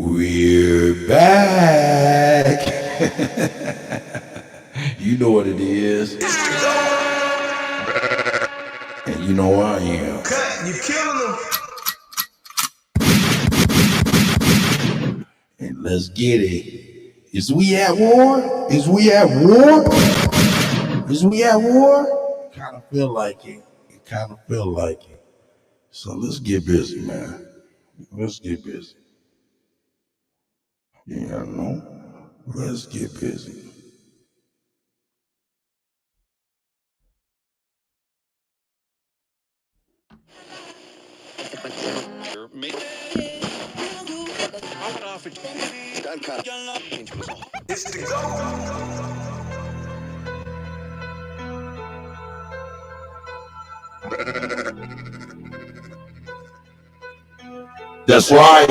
We're back. You know what it is. And you know I am. Cut, you killing them. And let's get it. Is we at war? Is we at war? Is we at war? Kind of feel like it. It kind of feel like it. So let's get busy, man. Let's get busy. Yeah, no. Let's get busy. It's the go. That's right.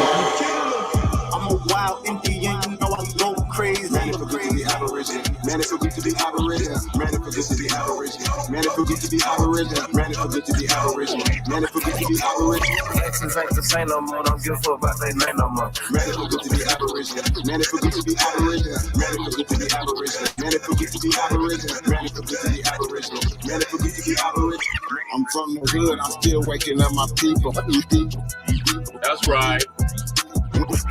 I'm a wild Indian, you know I'm going crazy. Man, it feel good to be aborigine. Man, it feel good to be aborigine. Man, it feel good to be aborigine. Man, it feel good to be aborigine. Man, it feel good to be aborigine. Man, it feel good to be aborigine. Actions ain't the same no more. Don't give a fuck about they name no more. Man, it feel good to be aborigine. Man, it feel good to be aborigine. Man, it feel good to be aborigine. Man, it feel good to be aborigine. Man, it feel good to be aborigine. Man, it feel good to be aborigine. I'm from the hood. I'm still waking up my people. That's right.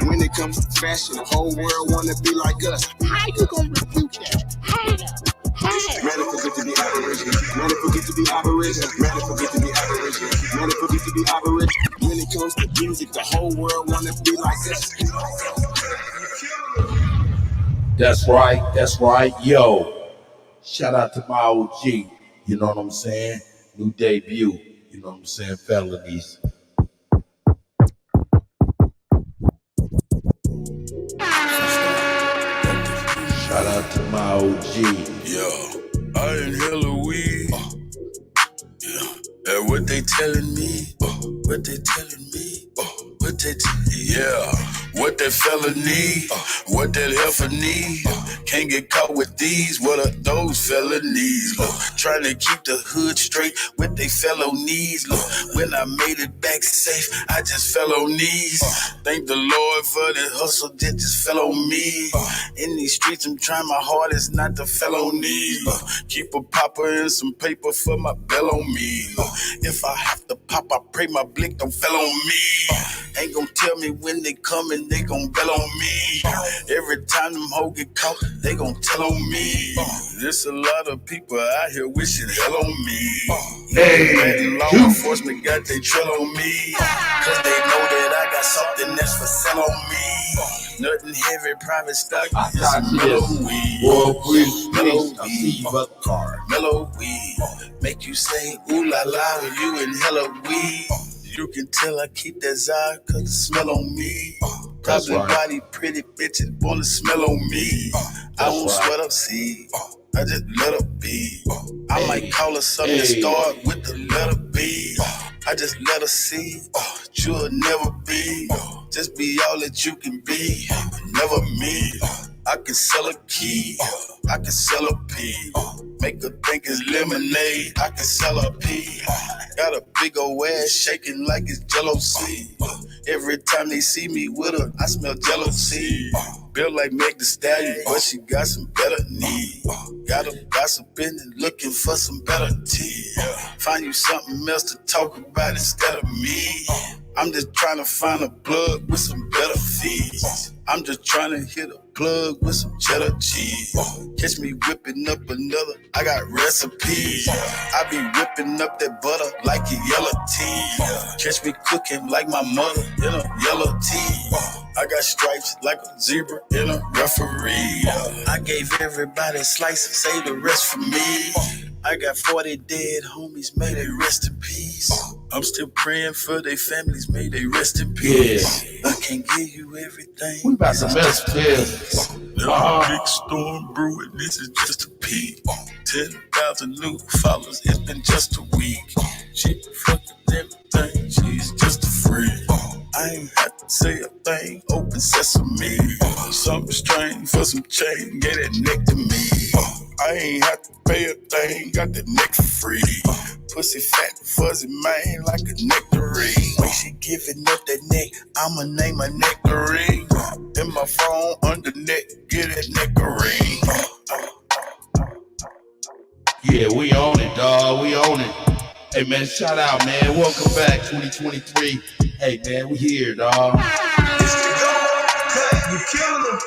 When it comes to fashion, the whole world wanna be like us. How you gonna refute that? How? Man, it feel good to be aborigine. Man, it feel good to be aborigine. Man, it feel good to be aborigine. Man, it feel good to be aborigine. When it comes to music, the whole world wanna be like us. That's right. That's right. Yo. Shout out to my OG. You know what I'm saying? New debut. You know what I'm saying? Felonies. Shout out to my OG. Yeah, I inhale a weed. Yeah, and what they telling me? What they telling me? What they yeah, what that fella need? What that heifer need? Can't get caught with these. What are those felonies? Trying to keep the hood straight with they fellow knees. Look, when I made it back safe, I just fell on knees. Thank the Lord for the hustle that just fell on me. In these streets, I'm trying my hardest not to fell on knees. Keep a popper and some paper for my bell on me. If I have to pop, I pray my blick don't fell on me. Ain't gon' tell me when they coming, they gon' bell on me. Every time them hoes get caught, they gon' tell on me. There's a lot of people out here wishing hell on me. Hey, law enforcement got they trail on me. Cause they know that I got something that's for sale on me. Nothing heavy, private stock, just a mellow weed. Mellow weed, mellow weed. Make you say, ooh la la, when you inhale a weed. You can tell I keep that Zod cause the smell on me. Probably body pretty bitches wanna smell on me. I won't sweat up seed, I just let her be. I might call her something to start with the letter B. I just let her see, you'll never be. Just be all that you can be, never me. I can sell a key, I can sell a pea. Make her think it's lemonade, I can sell a pea. Got a big old ass shaking like it's Jello C. Every time they see me with her, I smell jealousy. Built like Meg Thee Stallion, but she got some better knees. Got her gossiping and looking for some better tea. Find you something else to talk about instead of me. I'm just trying to find a plug with some better fees. I'm just trying to hit a plug with some cheddar cheese. Catch me whipping up another, I got recipes. I be whipping up that butter like a yellow tea. Catch me cooking like my mother in a yellow tea. I got stripes like a zebra in a referee. I gave everybody a slice and say the rest for me. I got 40 dead homies, may they rest in peace. I'm still praying for their families, may they rest in peace. I can't give you everything. We about to mess this. There's a big storm brewing, this is just a peak. 10,000 new followers, it's been just a week. She fucking everything, she's just a freak. I ain't have to say a thing, open sesame. Something strange for some change, get that neck to me. I ain't have to pay a thing, got the neck for free. Pussy fat, fuzzy, man, like a nectarine. When she giving up that neck, I'ma name her nectarine. my phone under neck, get that neck a ring. Yeah, we own it, dawg. We own it. Hey, man, shout out, man. Welcome back, 2023. Hey, man, we here, dawg. It's the GOAT. Cut, you killing them.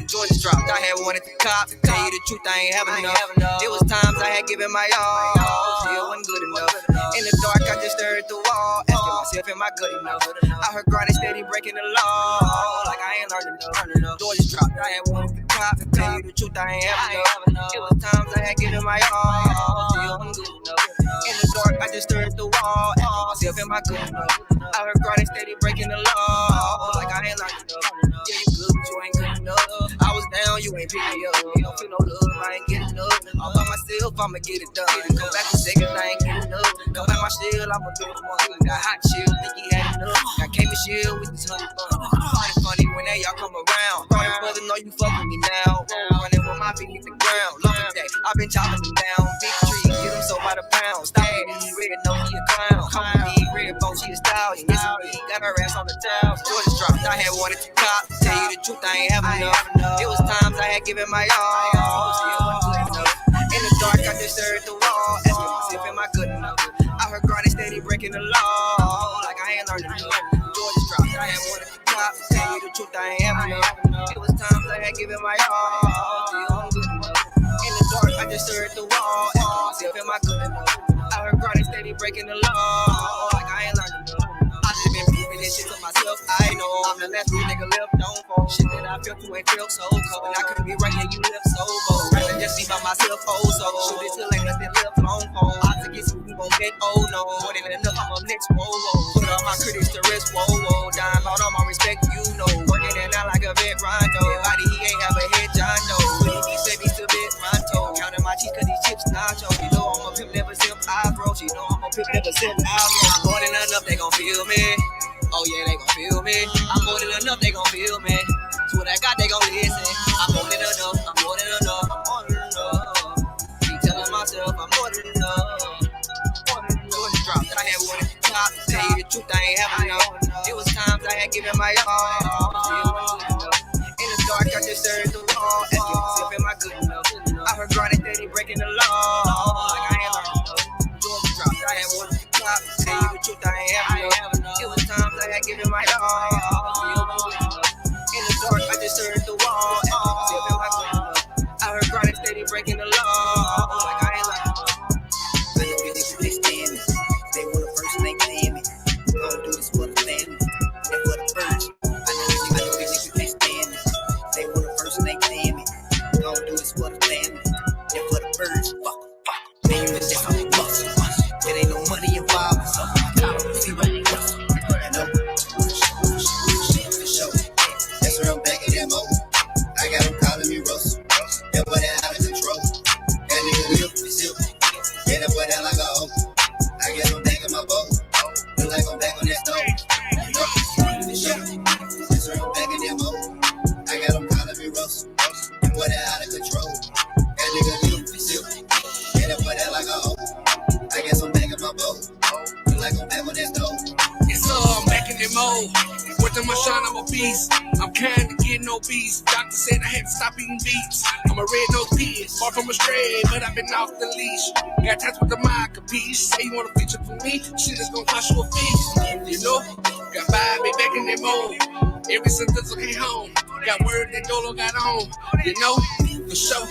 Georgia dropped, I had one at the cop. Tell you the truth, I ain't having enough. It was times I had given my all, still wasn't good enough. In the dark, I just stared at the wall, asking myself, am I good enough? I heard grinding steady, breaking the law, like I ain't learning enough. Georgia dropped, I had one at the cop. Tell you the truth, I ain't having enough. It was times I had given my all, still wasn't good enough. In the dark, I just stared at the wall, asking myself, am I good enough? I heard grinding steady, breaking the law, like I ain't learning enough. Yeah, you good, but you ain't good enough. I was down, you ain't pick me up. You don't feel no love, I ain't getting up. All by myself, I'ma get it done. Come back in seconds, I ain't getting up. Come back my shield, I'ma do the one. Got hot chill, think he had enough. Got came and shield with this honey bun. Find it funny when they y'all come around. Thought brother know you fuck with me now. Running with my feet hit the ground. Love it that, I've been chopping them down. Big tree, get them so by the pound. Stop it, he red, know he a clown. Come with me, red bone, she a stallion. Yes, he got her ass on the towel. Georgia dropped, I had one at the top. Tell you the truth, I ain't having enough. It was times I had given my all, still wasn't good enough. In the dark, I just stared at the wall, asking myself, am I good enough? I heard grinding steady, breaking the law, like I ain't learning enough. Georgia dropped, I had one at the top. Tell you the truth, I ain't having enough. It was times I had given my all, still wasn't good enough. In the dark, I just stared at the wall, asking myself, am I good enough? I heard grinding steady, breaking the law, like I ain't learning enough. I just been proving this shit to myself, I know I'm the last real nigga left, don't fall. Shit that I felt, you ain't felt so cold. I couldn't be right here, you left so bold. Rather just be by myself, oh so. Shoot it till ain't nothing left, long pole. I forget you, we gon' get old, no. More than enough, I'm up next, whoa, whoa. Put all my critics to rest, whoa, whoa. Dying about all my respect, you know. Working it out like a vet, Rondo. Everybody, he ain't have a head, John Doe. But he said he's still bit, Rondo. Counting my cheeks, cause these chips nacho. You know I'm a pimp, never sip eyebrows. You know I'm a pimp, never sip eyebrows. I'm more than enough, they gon' feel me. Oh yeah, they gon' feel me. I'm more than enough, they gon' feel me. So what I got, they gon' listen. I'm more than enough, I'm more than enough, I'm more than enough. Keep telling myself I'm more than enough. More than enough. When it dropped, I had one at the top. Tell you the truth, I ain't having enough. It was times I had given my all, still wasn't good enough. In the dark, I just stared at the wall, asking myself, am I good enough? I heard grinding steady, breaking the law, like I ain't learning enough. Georgia dropped, I had one at the top. Tell you the truth, I ain't having enough. It was times I had given my all, still wasn't good enough. In the dark, I just stared at the wall, asking myself, am I good enough? I heard grinding steady, breaking the law, like I ain't learning enough. I know these niggas, they stand me. They want the first, they claim me. Gonna do this for the family, and for the first. I know these niggas, they stand me. They want the first, they claim me. Gonna do this for the family, and for the first. Fuck. Man, you just how they bust. There ain't no money involved, so I don't see what they bust. I know. For sure. That's where I'm back in that mode. I got them calling me Russell. That boy that out of control. That nigga live for silk. Yeah, that boy that like a hoe. I get him back in my boat. Feel like I'm back on that stove. You know, for sure. That's where I'm back in that mode. I got them calling me Russell. That boy that out of control. That nigga live for silk. Yeah, that boy that like a hoe. I guess I'm back in my boat. Feel like I'm back on that stove. I'm back in that mode. With my shine, I'm a beast. I'm kinda getting obese. Doctor said I had to stop eating beets. I'm a red-nosed pig, far from a stray, but I've been off the leash. Got ties with the mind, capiche. Say you want a feature for me, shit is gonna cost you a feast. You know, got by me back in that mode. Ever since I came home, got word that Dolo got on. You know, for sure.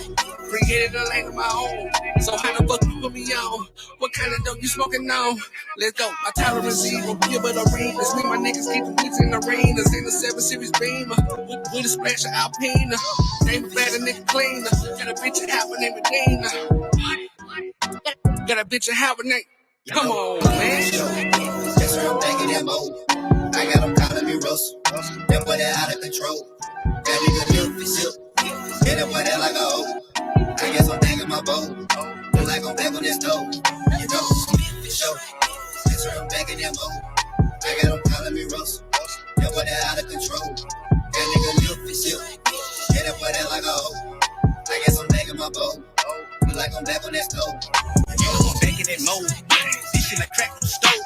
Created a lane of my own. So how the fuck you put me on? What kind of dope you smoking on? Let's go. My tolerance zero, give it a ring. Let's me, my niggas keep the beats in the ring. This in the 7 Series Beamer with a splash of Alpina. Name a better nigga cleaner. Got a bitch in half a name Medina. Got a bitch in half a name. Come on, man. That's where I'm back in that mode. I got them calling me Russell. That boy that out of control. That nigga live for silk. Yeah, that boy that like a hoe. I guess I'm back in my boat. Feel like I'm back on that stove. You know, for sure. That's where I'm back in that mode. I got them calling me Russell. That boy that out of control. That nigga live for silk. that stove. You know I'm back in that mode. This shit like crack on the stove.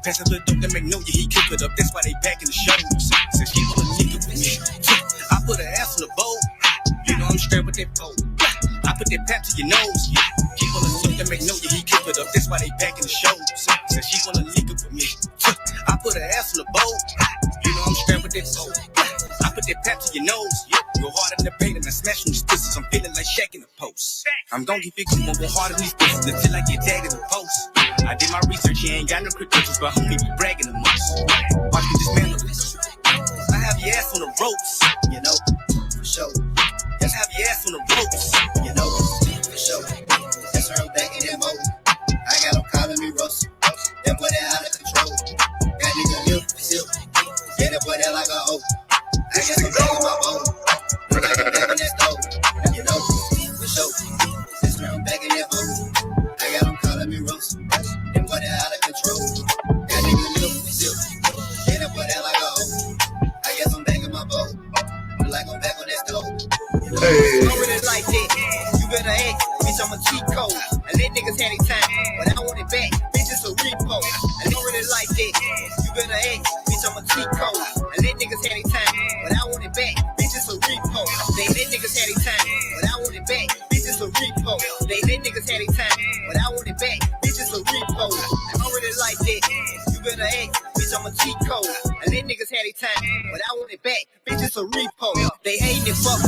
Pass a little dope to make know he keep it up. That's why they back in the show. Said she wanna nigga with me. I put her ass on the bowl. You know I'm straight with that pole. I put that pap to your nose. She wanna look to make know he keep it up. That's why they back in the show. Said she wanna nigga with me. I put her ass on the bowl. You know I'm straight with that pole. I put that pap to your nose. Go hard in the paint and I smash these pussies. I'm feeling like Shaq in the post. I'm gon' get big, go hard in these pussies until I get tagged in the post. I did my research, he ain't got no credentials, but homie be bragging the most. Watch me dismantle this. I have your ass on the ropes, you know, for sure. Just have your ass on the ropes, you know, for sure. That's where I'm back in that mode. I got them calling me Russell. That boy that out of control. That nigga live for silk. Yeah, that boy that like a hoe. I got some back in my bowl. Look like I'm back in that stove, you know, for sure. That's where I'm back in that mode. I got them calling me Russell. That boy that out of control. That nigga live for silk. Yeah, that boy that like a hoe. I guess I'm back in my bowl. Look like I'm back on that stove. You know, I don't really like that. You better ask, bitch, I'm a cheat code. I let niggas have their time, but I want it back. Bitch, it's a repo. I don't really like that. You better ask, bitch, I'm a cheat code. I let niggas have their time, but I want it back. Bitch, it's a repo. They let niggas have their time, but I want it back. Bitch, it's a repo. They let niggas have their time, but I want it back. Bitch, it's a repo. I don't really like that. You better ask, bitch, I'm a cheat code. I let niggas have their time, but I want it back. Bitch, it's a repo. They hating it, fuck.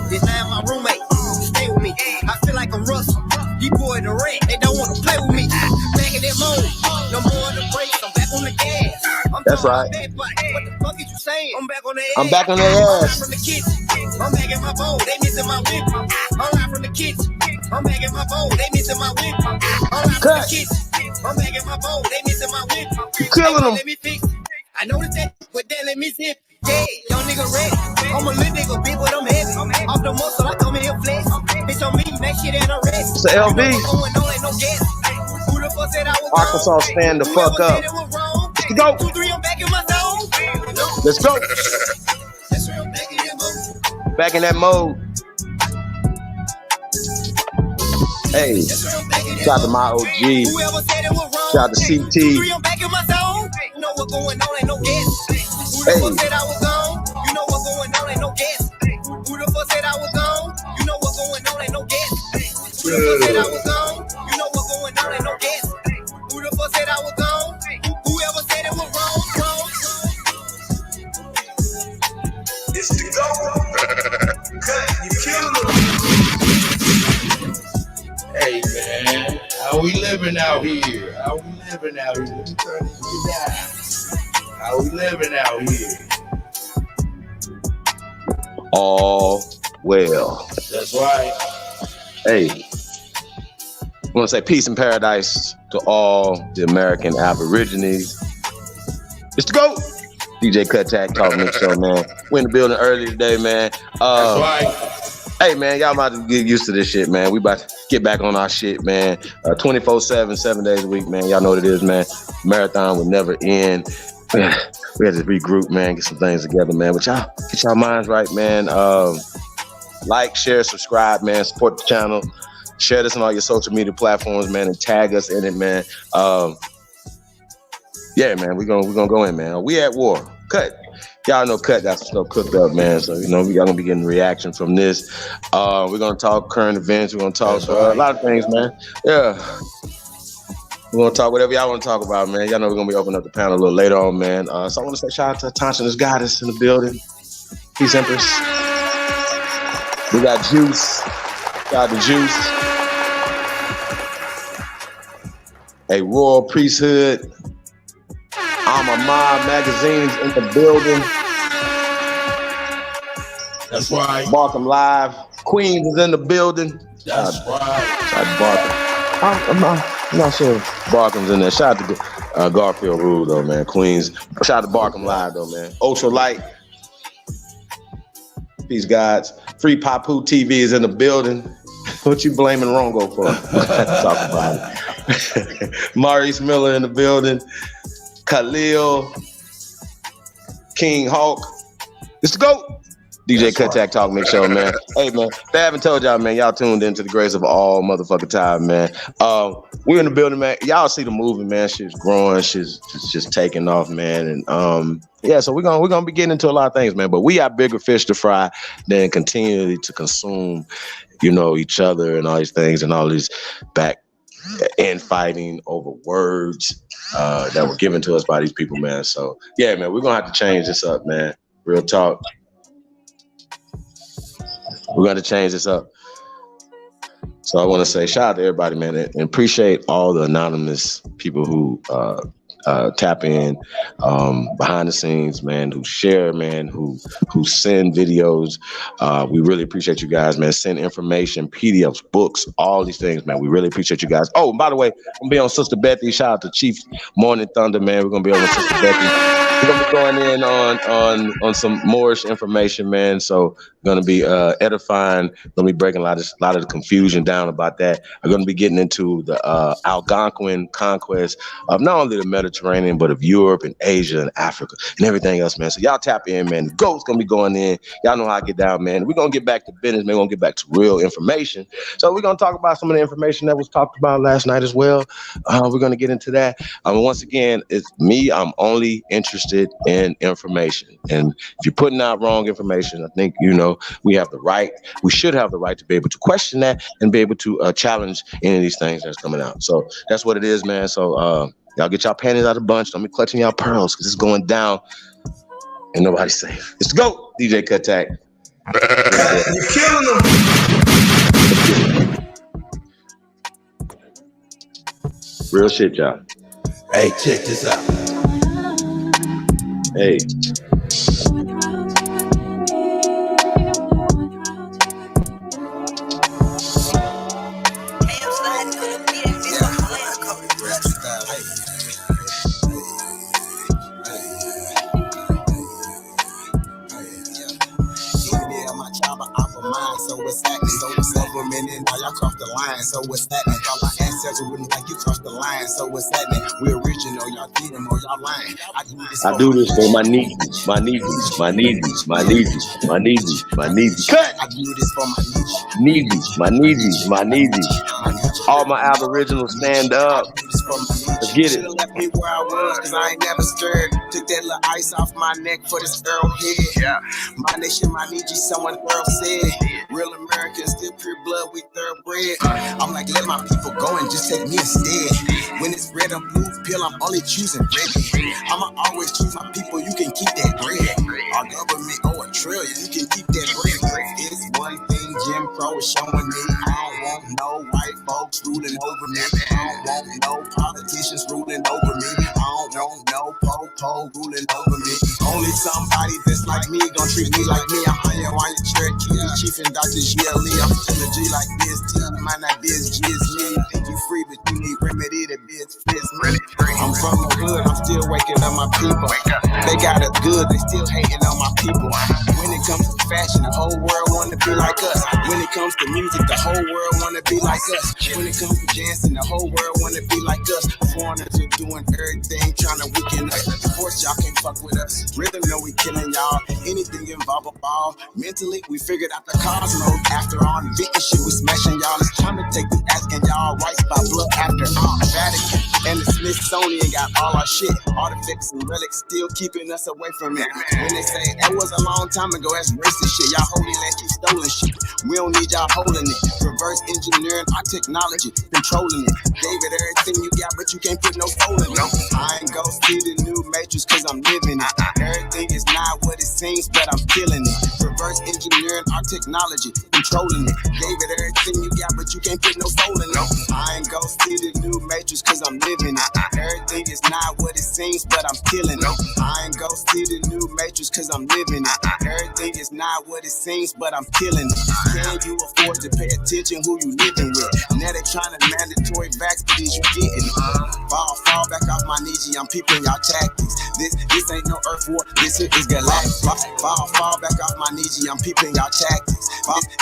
This time my roommate, stay with me. I feel like I'm Russell. He boy the red, they don't want to play with me. Back in that mode, no more of the brakes. I'm back on the gas. That's right. What the fuck is you saying? I'm back on the ass. I'm back on their I'm ass. from the kitchen. I'm back in my bowl. They missing my whip. I'm live from the kitchen. I'm back in my bowl. They missing my whip. I'm live from the kitchen. I'm back in my bowl. They missing my whip. You killing them. Let me fix it. I know that, but then let me zip. Yeah, young nigga ready. I'm a little nigga, big, but I'm heavy. Off the muscle, I come in here flex. Bitch on me, make shit at a rest. It's a LV. Who the fuck said I was Arkansas, stand the fuck up. Let's go. 2, 3, I'm back in my zone. Let's go. That's where I'm back in that mode. Back in that mode. Hey, shout out to my OG. Shout out to CT. I'm back in my zone. You know what's going on, ain't no guess. Who the fuck said I was gone? You know what's going on, ain't no guess. Who the fuck said I was gone? You know what's going on, ain't no guess. Who the fuck said I was gone? You know what's going on, ain't no guess. Who the fuck said I was gone? Whoever said it was wrong. It's the go. Cut, you killing them. Hey man, how we living out here? How we living out here? Let me turn this shit down. How we living out here? All well. That's right. Hey, I want to say peace and paradise to all the American Aborigines. It's the GOAT. DJ Kuttack, Talk Mix Show, man. We're in the building early today, man. That's right. Hey, man, y'all about to get used to this shit, man. We about to get back on our shit, man. 24/7, 7 days a week, man. Y'all know what it is, man. Marathon will never end. We had to regroup, man, get some things together, man. But y'all, get y'all minds right, man. Like, share, subscribe, man. Support the channel. Share this on all your social media platforms, man, and tag us in it, man. Yeah, man, we're gonna go in, man. We at war. Cut. Y'all know Cut got some stuff cooked up, man. So, you know, y'all gonna be getting reaction from this. We're gonna talk current events. We're gonna talk a lot of things, man. Yeah. We're gonna talk whatever y'all want to talk about, man. Y'all know we're gonna be opening up the panel a little later on, man. So I want to say shout out to Thompson's Goddess in the building. Peace, Empress. We got Juice. Shout out to Juice. A Royal Priesthood. Alma Mob Magazines in the building. That's right. Barkham Live. Queens is in the building. That's right. Shout out to Barkham. I'm not sure Barkham's in there. Shout out to Garfield Rule, though, man. Queens. Shout out to Barkham Live, though, man. Ultra Light. Peace, gods. Free Papu TV is in the building. What you blaming Rongo for? Talk about it. Maurice Miller in the building. Khalil. King Hawk. It's the GOAT. DJ That's Kuttack right. Talk Mix Show, man. Hey, man, if I haven't told y'all, man, y'all tuned into the grace of all motherfucking time, man. We're in the building, man. Y'all see the movie, man. Shit's growing. Shit's just taking off, man. And yeah, so we're gonna be getting into a lot of things, man. But we got bigger fish to fry than continually to consume, each other and all these things and all these back infighting over words that were given to us by these people, man. So yeah, man, we're gonna have to change this up, man. Real talk. We're going to change this up. So I want to say shout out to everybody, man, and appreciate all the anonymous people who tap in behind the scenes, man, who share, man, who send videos. We really appreciate you guys, man. Send information, PDFs, books, all these things, man. We really appreciate you guys. Oh, and by the way, I'm going to be on Sister Bethy. Shout out to Chief Morning Thunder, man. We're going to be on with Sister Bethy. We're gonna be going in on some Moorish information, man. So gonna be edifying. Gonna be breaking a lot of the confusion down about that. I'm gonna be getting into the Algonquin conquest of not only the Mediterranean but of Europe and Asia and Africa and everything else, man. So y'all tap in, man. The GOAT's gonna be going in. Y'all know how I get down, man. We're gonna get back to business, man. We're gonna get back to real information. So we're gonna talk about some of the information that was talked about last night as well. We're gonna get into that. Once again, it's me. I'm only interested in information, and if you're putting out wrong information, I think we should have the right to be able to question that and be able to challenge any of these things that's coming out. So that's what it is, man. So y'all get y'all panties out of the bunch. Don't be clutching y'all pearls because it's going down and nobody's safe. Let's go, DJ Kuttack. You're killing them. Real shit, y'all. Hey, check this out. Hey. So what's happening? So what's happening? And now y'all crossed the line. So what's happening? All my ancestors wouldn't like you crossed the line. So what's happening? We're original, y'all them or y'all lying. I do this for my nieces, my nieces, my nieces, my nieces, my nieces, my nieces. Cut! I do this for my nieces, my nieces, my nieces. All my aboriginals stand up. Let's get it. Left me where I was, cause I ain't never scared. Took that little ice off my neck for this Earl head. Yeah. My nation, my need you, someone Earl said. Real Americans, still pure blood, we thoroughbred. I'm like, let my people go and just take me instead. When it's red or blue pill, I'm only choosing red. I'ma always choose my people, you can keep that bread. Our government owe $1 trillion, you can keep that bread. It's one thing Jim Crow is showing me. I don't want no white folks ruling over me. I don't want no politicians ruling over me. I don't want no po-po ruling over me. Only somebody that's like me gon' treat me like me. I'm Anya Cherokee, Chief and Dr. G.L.E. I'm still a G like this. T, might not be as G as me. You think you free, but you need remedy to be as free as me. I'm from the hood, I'm still waking up my people. They got us good, they still hating on my people. When it comes to fashion, the whole world wanna be like us. When it comes to music, the whole world wanna be like us. When it comes to dancing, the whole world wanna be like us. Foreigners are doing everything, trying to weaken us. Of course, y'all can't fuck with us. Rhythm, know we killing y'all. Anything involve a ball. Mentally, we figured out the cosmos. After all, inventing shit, we smashing y'all. It's time to take the asking y'all rights by blood after all. Vatican and the Smithsonian got all our shit. Artifacts and relics still keeping us away from it. When they say that was a long time ago, that's racist shit. Y'all holy land keep stolen shit. We don't need y'all holding it. Reverse engineering our technology, controlling it. Gave it everything you got, but you can't put no soul in it. I ain't gon' see the new matrix cause I'm living it. Everything is not what it seems, but I'm feeling it. Reverse engineering our technology, controlling it. Gave it everything you got, but you can't put no soul in it. I ain't gon' see the new matrix cause I'm living it. Everything is not what it seems, but I'm feeling it. I ain't gon' see the new matrix cause I'm living it. Everything is not what it seems, but I'm feeling it. Can you afford to pay attention who you living with? Now they trying to mandatory vax, but is you getting it? Fall back off my knee, I'm peeping y'all tactics. This ain't no Earth war, this shit is galactic. Fall back off my knee, I'm peeping y'all tactics.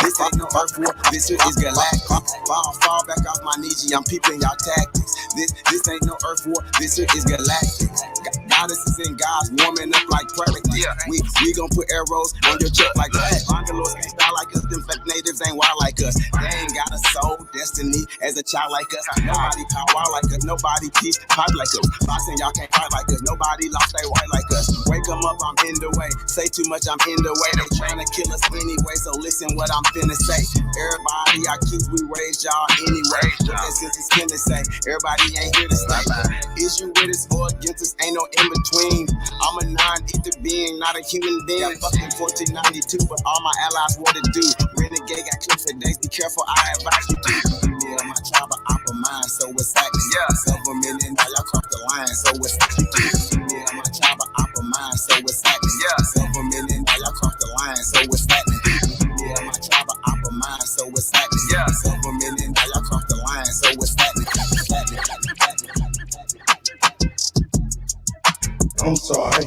This ain't no Earth war, this shit is galactic. Fall back off my knee, I'm peeping y'all tactics. This ain't no Earth war, this shit is galactic. goddesses and gods warming up like predators. Yeah. We gon' put arrows on your chest like that. Bangalos ain't style like us, them fake natives ain't wild like us. They ain't got a soul, destiny as a child like us. Nobody power like us, nobody teach pipe like us. Boxing, y'all can't fight like us, nobody lost they white like us. Wake 'em up, I'm in the way. Say too much, I'm in the way. They tryna kill us anyway, so listen what I'm finna say. Everybody I keep, we raise y'all anyway. This is finna say, everybody ain't here to stay. Is you with us or against us? Ain't no in between. I'm a non-ether being, not a human being. Fucking 1492, but all my allies what to do. Renegade got clips for days, be careful, I advise you to. Yeah, my tribe of opera mind, so what's happening? Yeah, silver million, now y'all cross the line, so what's happening? Yeah, my tribe of opera mind, so what's happening? Yeah, silver million, now y'all cross the line, so what's happening? Yeah, my tribe of opera mind, so what's happening? Yeah, silver million, now y'all cross the line, so what's happening? I'm sorry.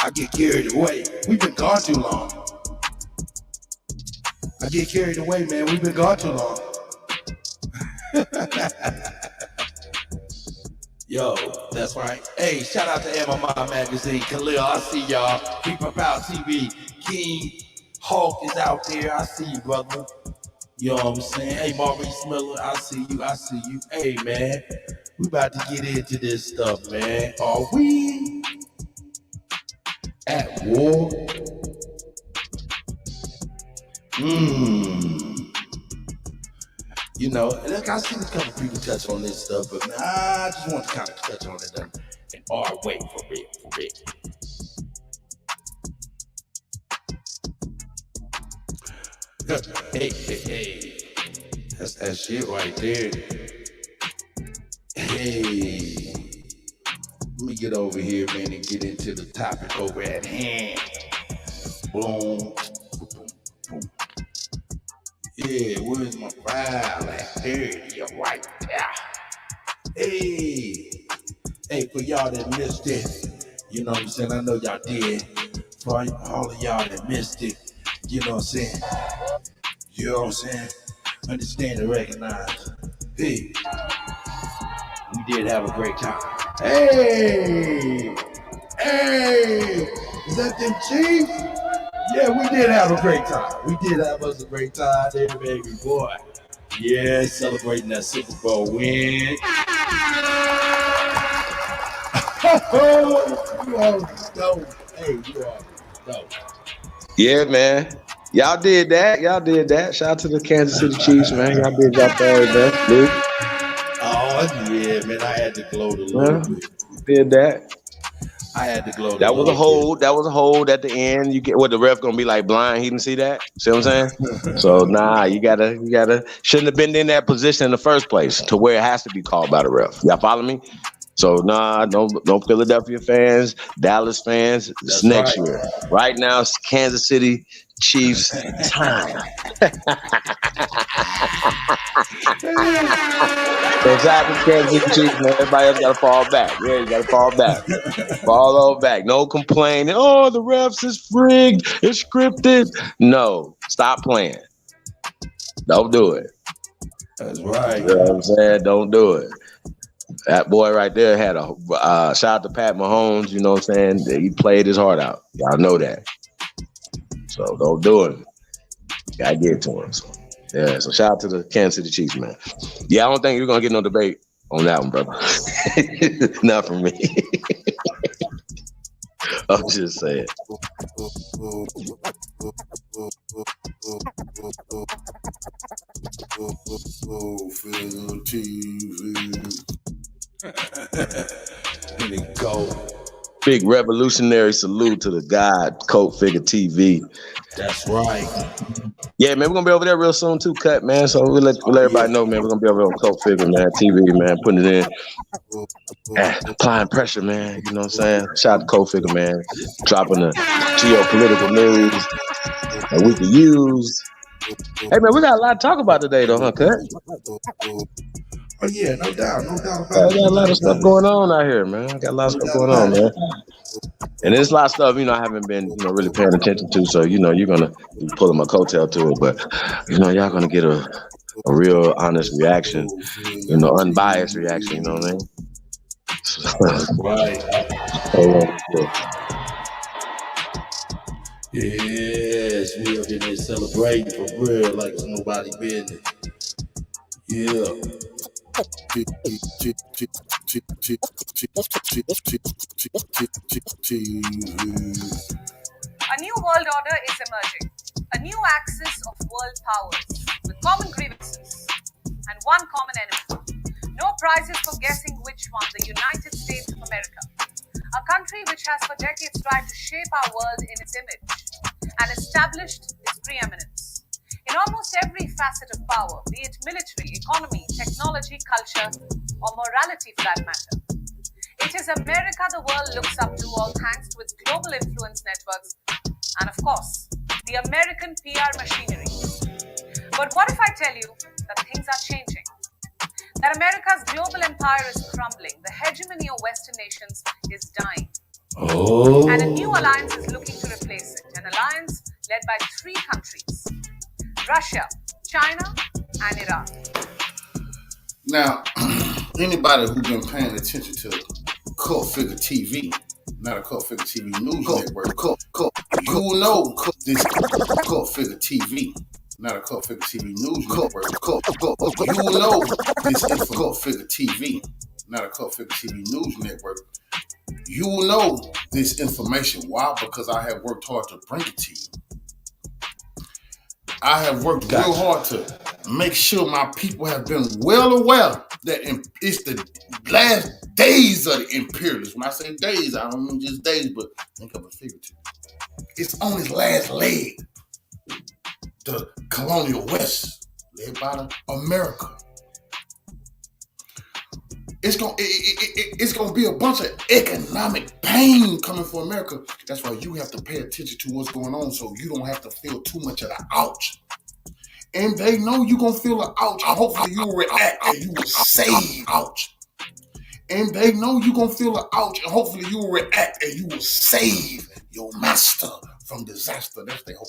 I get carried away. We've been gone too long. I get carried away, man. We've been gone too long. Yo, that's right. Hey, shout out to MMI Magazine. Khalil, I see y'all. Keep Up Out TV. King Hulk is out there. I see you, brother. You know what I'm saying? Hey, Maurice Miller, I see you. I see you. Hey, man. We about to get into this stuff, man. Are we at war? You know, look, I see a couple people touch on this stuff, but nah, I just want to kind of touch on it in our way, for real, for real. Hey. That's that shit right there. Hey. Let me get over here, man, and get into the topic over at hand. Boom. Yeah, where's my file at? There it is, right there. Hey, for y'all that missed it, you know what I'm saying? I know y'all did. For all of y'all that missed it, you know what I'm saying? You know what I'm saying? Understand and recognize. Hey, we did have a great time. Hey, is that them Chiefs? Yeah, we did have a great time. We did have us a great time there, baby boy. Yeah, celebrating that Super Bowl win. You all dope. Hey, you all dope. Yeah, man. Y'all did that. Shout out to the Kansas City Chiefs, man. Y'all did y'all thing, man. Luke. Oh, yeah, man. I had to gloat a little bit. Did that. I had to gloat That a was little a hold. bit. That was a hold at the end. You get what the ref gonna be like blind. He didn't see that. See what I'm saying? So nah, you gotta shouldn't have been in that position in the first place to where it has to be called by the ref. Y'all follow me? So nah, no Philadelphia fans, Dallas fans. It's next year. Right now, it's Kansas City Chiefs time. So shout out to Kansas City Chiefs, man. Everybody else gotta fall back. Yeah, you gotta fall back. Fall over back. No complaining. Oh, the refs is rigged. It's scripted. No, stop playing. Don't do it. That's right. You know what I'm saying? Don't do it. That boy right there had a shout out to Pat Mahomes. You know what I'm saying? He played his heart out. Y'all know that. So don't do it. Gotta get it to him. So, yeah. So shout out to the Kansas City Chiefs, man. Yeah, I don't think you're gonna get no debate on that one, brother. Not from me. I'm just saying. Big revolutionary salute to the God Coat Figure TV. That's right. Yeah, man, we're gonna be over there real soon too, Cut, man. So we'll let everybody know, man. We're gonna be over there on Coat Figure, man, TV, man, putting it in. Applying pressure, man. You know what I'm saying? Shout out to Coat Figure, man. Dropping the geopolitical news that we can use. Hey man, we got a lot to talk about today though, huh, Cut? Oh yeah, no doubt about it. I got a lot of stuff going on out here, man. Man. And there's a lot of stuff, I haven't been, really paying attention to. So, you're gonna be pulling my coattail to it. But, y'all gonna get a real honest reaction, unbiased reaction, you know what I mean? Right. Yeah. Yes, we up in there celebrating for real like it's nobody business. Yeah. A new world order is emerging. A new axis of world powers with common grievances and one common enemy. No prizes for guessing which one, the United States of America. A country which has for decades tried to shape our world in its image and established its preeminence in almost every facet of power, be it military, economy, technology, culture, or morality for that matter. It is America the world looks up to, all thanks to its global influence networks and, of course, the American PR machinery. But what if I tell you that things are changing? That America's global empire is crumbling, the hegemony of Western nations is dying. Oh. And a new alliance is looking to replace it. An alliance led by three countries: Russia, China, and Iran. Now, anybody who's been paying attention to Cult Figure TV, not a Cult Figure TV news network, you will know this Cult Figure TV, not a Cult Figure TV news network. You will know this Cult Figure TV, not a Cult Figure TV news network. You will know this information. Why? Because I have worked hard to bring it to you. I have worked real hard to make sure my people have been well aware that it's the last days of the imperialists. When I say days, I don't mean just days, but think of a figurative. It's on its last leg. The colonial West, led by the America. It's gonna be a bunch of economic pain coming for America. That's why you have to pay attention to what's going on, so you don't have to feel too much of the ouch. And they know you're gonna feel the ouch. Hopefully you will react and you will save ouch. And they know you're gonna feel the ouch, and hopefully you will react and you will save your master from disaster. That's their hope.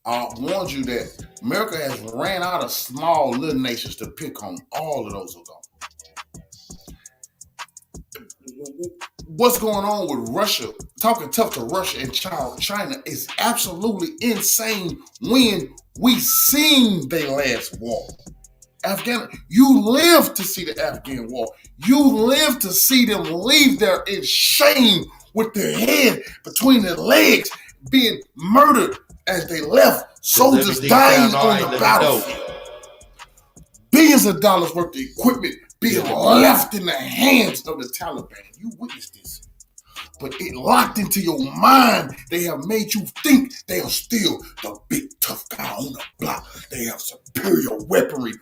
I warned you that America has ran out of small little nations to pick on. All of those are gone. What's going on with Russia, talking tough to Russia and China is absolutely insane when we seen their last war. You live to see the Afghan war. You live to see them leave there in shame with their head between their legs, being murdered as they left, soldiers dying on the battlefield. Billions of dollars worth of equipment being left in the hands of the Taliban. You witnessed this. But it locked into your mind. They have made you think they are still the big tough guy on the block. They have superior weaponry.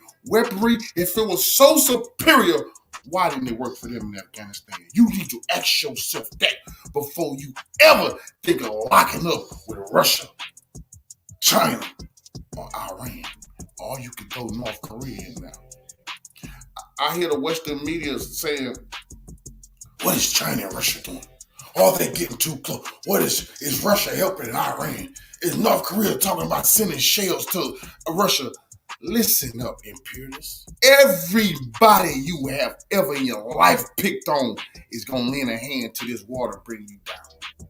If it was so superior, why didn't it work for them in Afghanistan? You need to ask yourself that before you ever think of locking up with Russia, China, or Iran. Or you could go North Korea now. I hear the Western media saying, what is China and Russia doing? Are they getting too close? What is Russia helping Iran? Is North Korea talking about sending shells to Russia? Listen up, imperialists. Everybody you have ever in your life picked on is going to lend a hand to this war to bring you down.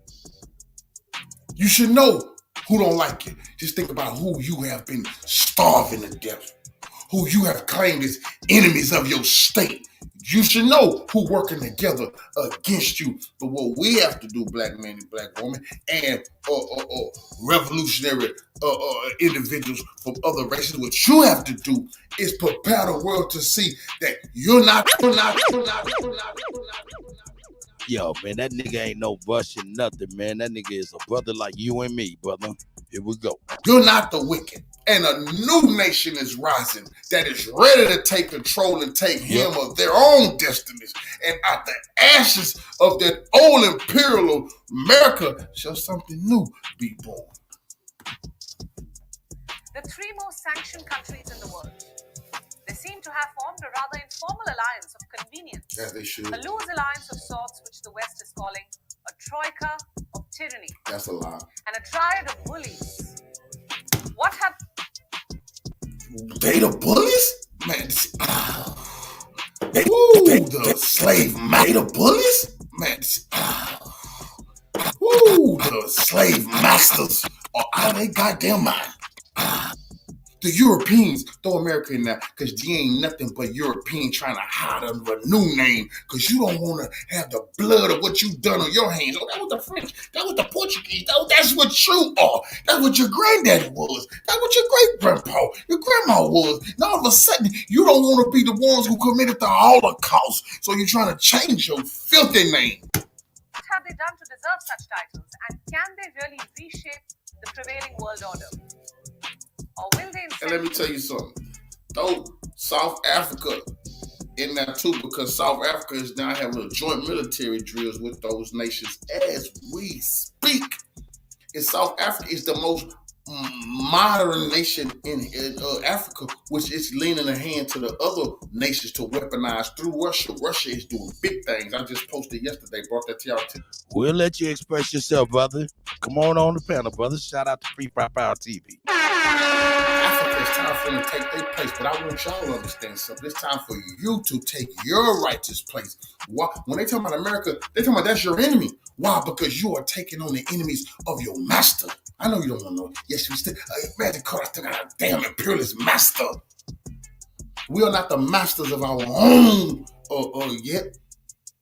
You should know who don't like you. Just think about who you have been starving to death, who you have claimed as enemies of your state. You should know who working together against you. But what we have to do, black man and black woman, and revolutionary individuals from other races, what you have to do is prepare the world to see that you're not. Yo, man, that nigga ain't no Russian nothing, man. That nigga is a brother like you and me, brother. Here we go. You're not the wicked. And a new nation is rising that is ready to take control and take him of their own destinies. And at the ashes of that old imperial America shall something new be born. The three most sanctioned countries in the world. They seem to have formed a rather informal alliance of convenience. Yeah, they should. A loose alliance of sorts which the West is calling a troika of tyranny. That's a lie. And a triad of bullies. What have... They the bullies? Man, Ooh, the slave master bullies? Man, ooh, the slave masters are out of their goddamn mind. The Europeans, throw America in there, because you ain't nothing but European trying to hide under a new name, because you don't want to have the blood of what you've done on your hands. Oh, that was the French. That was the Portuguese. That's what you are. That's what your granddaddy was. That's what your great-grandpa, your grandma was. And all of a sudden, you don't want to be the ones who committed the Holocaust, so you're trying to change your filthy name. What have they done to deserve such titles? And can they really reshape the prevailing world order? Or will they And let me tell you something. Throw South Africa in there too, because South Africa is now having joint military drills with those nations as we speak. And South Africa is the most modern nation in Africa, which is leaning a hand to the other nations to weaponize through Russia. Russia is doing big things. I just posted yesterday, brought that to y'all too. We'll let you express yourself, brother. Come on the panel, brother. Shout out to Free Power TV. Africa, it's time for them to take their place, but I want y'all to understand something. It's time for you to take your righteous place. Why? When they talk about America, they talk about that's your enemy. Why? Because you are taking on the enemies of your master. I know you don't want to know. Yes, you still, imagine God, I still got a damn imperialist master. We are not the masters of our own yet.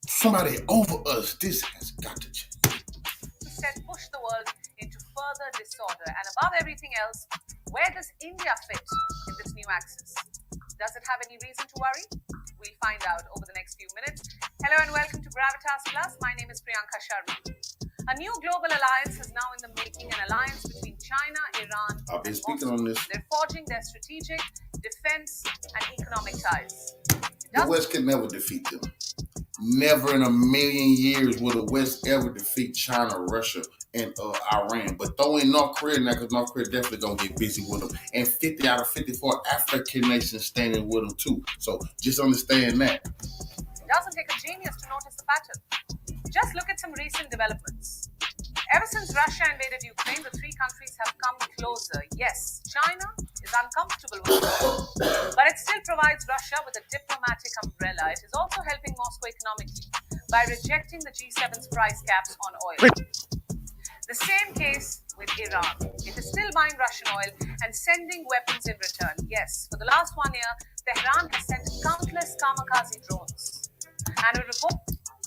Somebody over us. This has got to change. instead push the world into further disorder? And above everything else, where does India fit in this new axis? Does it have any reason to worry? We'll find out over the next few minutes. Hello and welcome to Gravitas Plus. My name is Priyanka Sharma. A new global alliance is now in the making, an alliance between China, Iran, I've been and speaking Moscow. on this. They're forging their strategic, defense, and economic ties. The West can never defeat them. Never in a million years will the West ever defeat China, Russia, and Iran. But throw in North Korea now, because North Korea definitely going to get busy with them. And 50 out of 54 African nations standing with them too. So just understand that. It doesn't take a genius to notice the pattern. Just look at some recent developments. Ever since Russia invaded Ukraine, the three countries have come closer. Yes, China is uncomfortable with it, but it still provides Russia with a diplomatic umbrella. It is also helping Moscow economically by rejecting the G7's price caps on oil. The same case with Iran. It is still buying Russian oil and sending weapons in return. Yes, for the last 1 year, Tehran has sent countless kamikaze drones. And a report.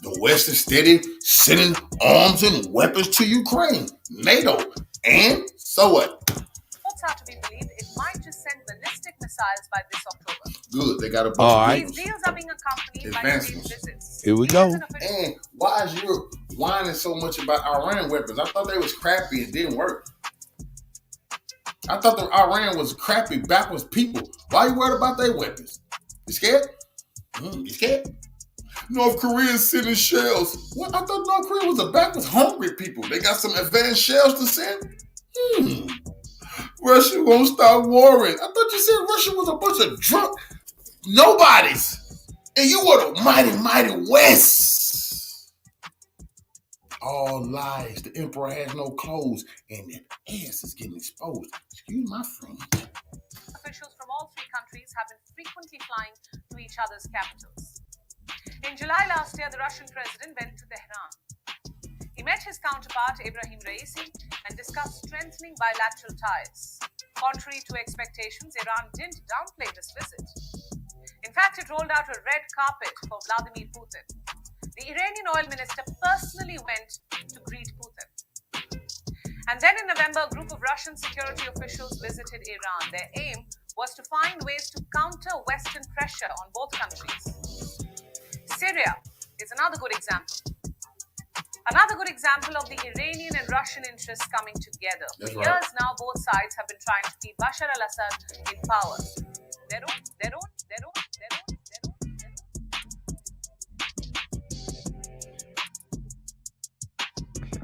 The West is steady sending arms and weapons to Ukraine, NATO, and so what? Reports are to be believed it might just send ballistic missiles by this October. Good, they got a bunch All of right. These deals are being accompanied by Advancements. state visits. Here we go. And why is Europe whining so much about Iran weapons? I thought they was crappy and didn't work. I thought the Iran was crappy, backwards people. Why are you worried about their weapons? You scared? You scared? North Korea is sending shells. What? I thought North Korea was a backwards hungry people. They got some advanced shells to send? Russia won't stop warring. I thought you said Russia was a bunch of drunk nobodies. And you were the mighty, mighty West. All lies. The emperor has no clothes. And that ass is getting exposed. Excuse my French. Officials from all three countries have been frequently flying to each other's capitals. In July last year, the Russian president went to Tehran. He met his counterpart, Ibrahim Raisi, and discussed strengthening bilateral ties. Contrary to expectations, Iran didn't downplay this visit. In fact, it rolled out a red carpet for Vladimir Putin. The Iranian oil minister personally went to greet Putin. And then in November, a group of Russian security officials visited Iran. Their aim was to find ways to counter Western pressure on both countries. Syria is another good example. Another good example of the Iranian and Russian interests coming together. For years now, both sides have been trying to keep Bashar al-Assad in power. They don't.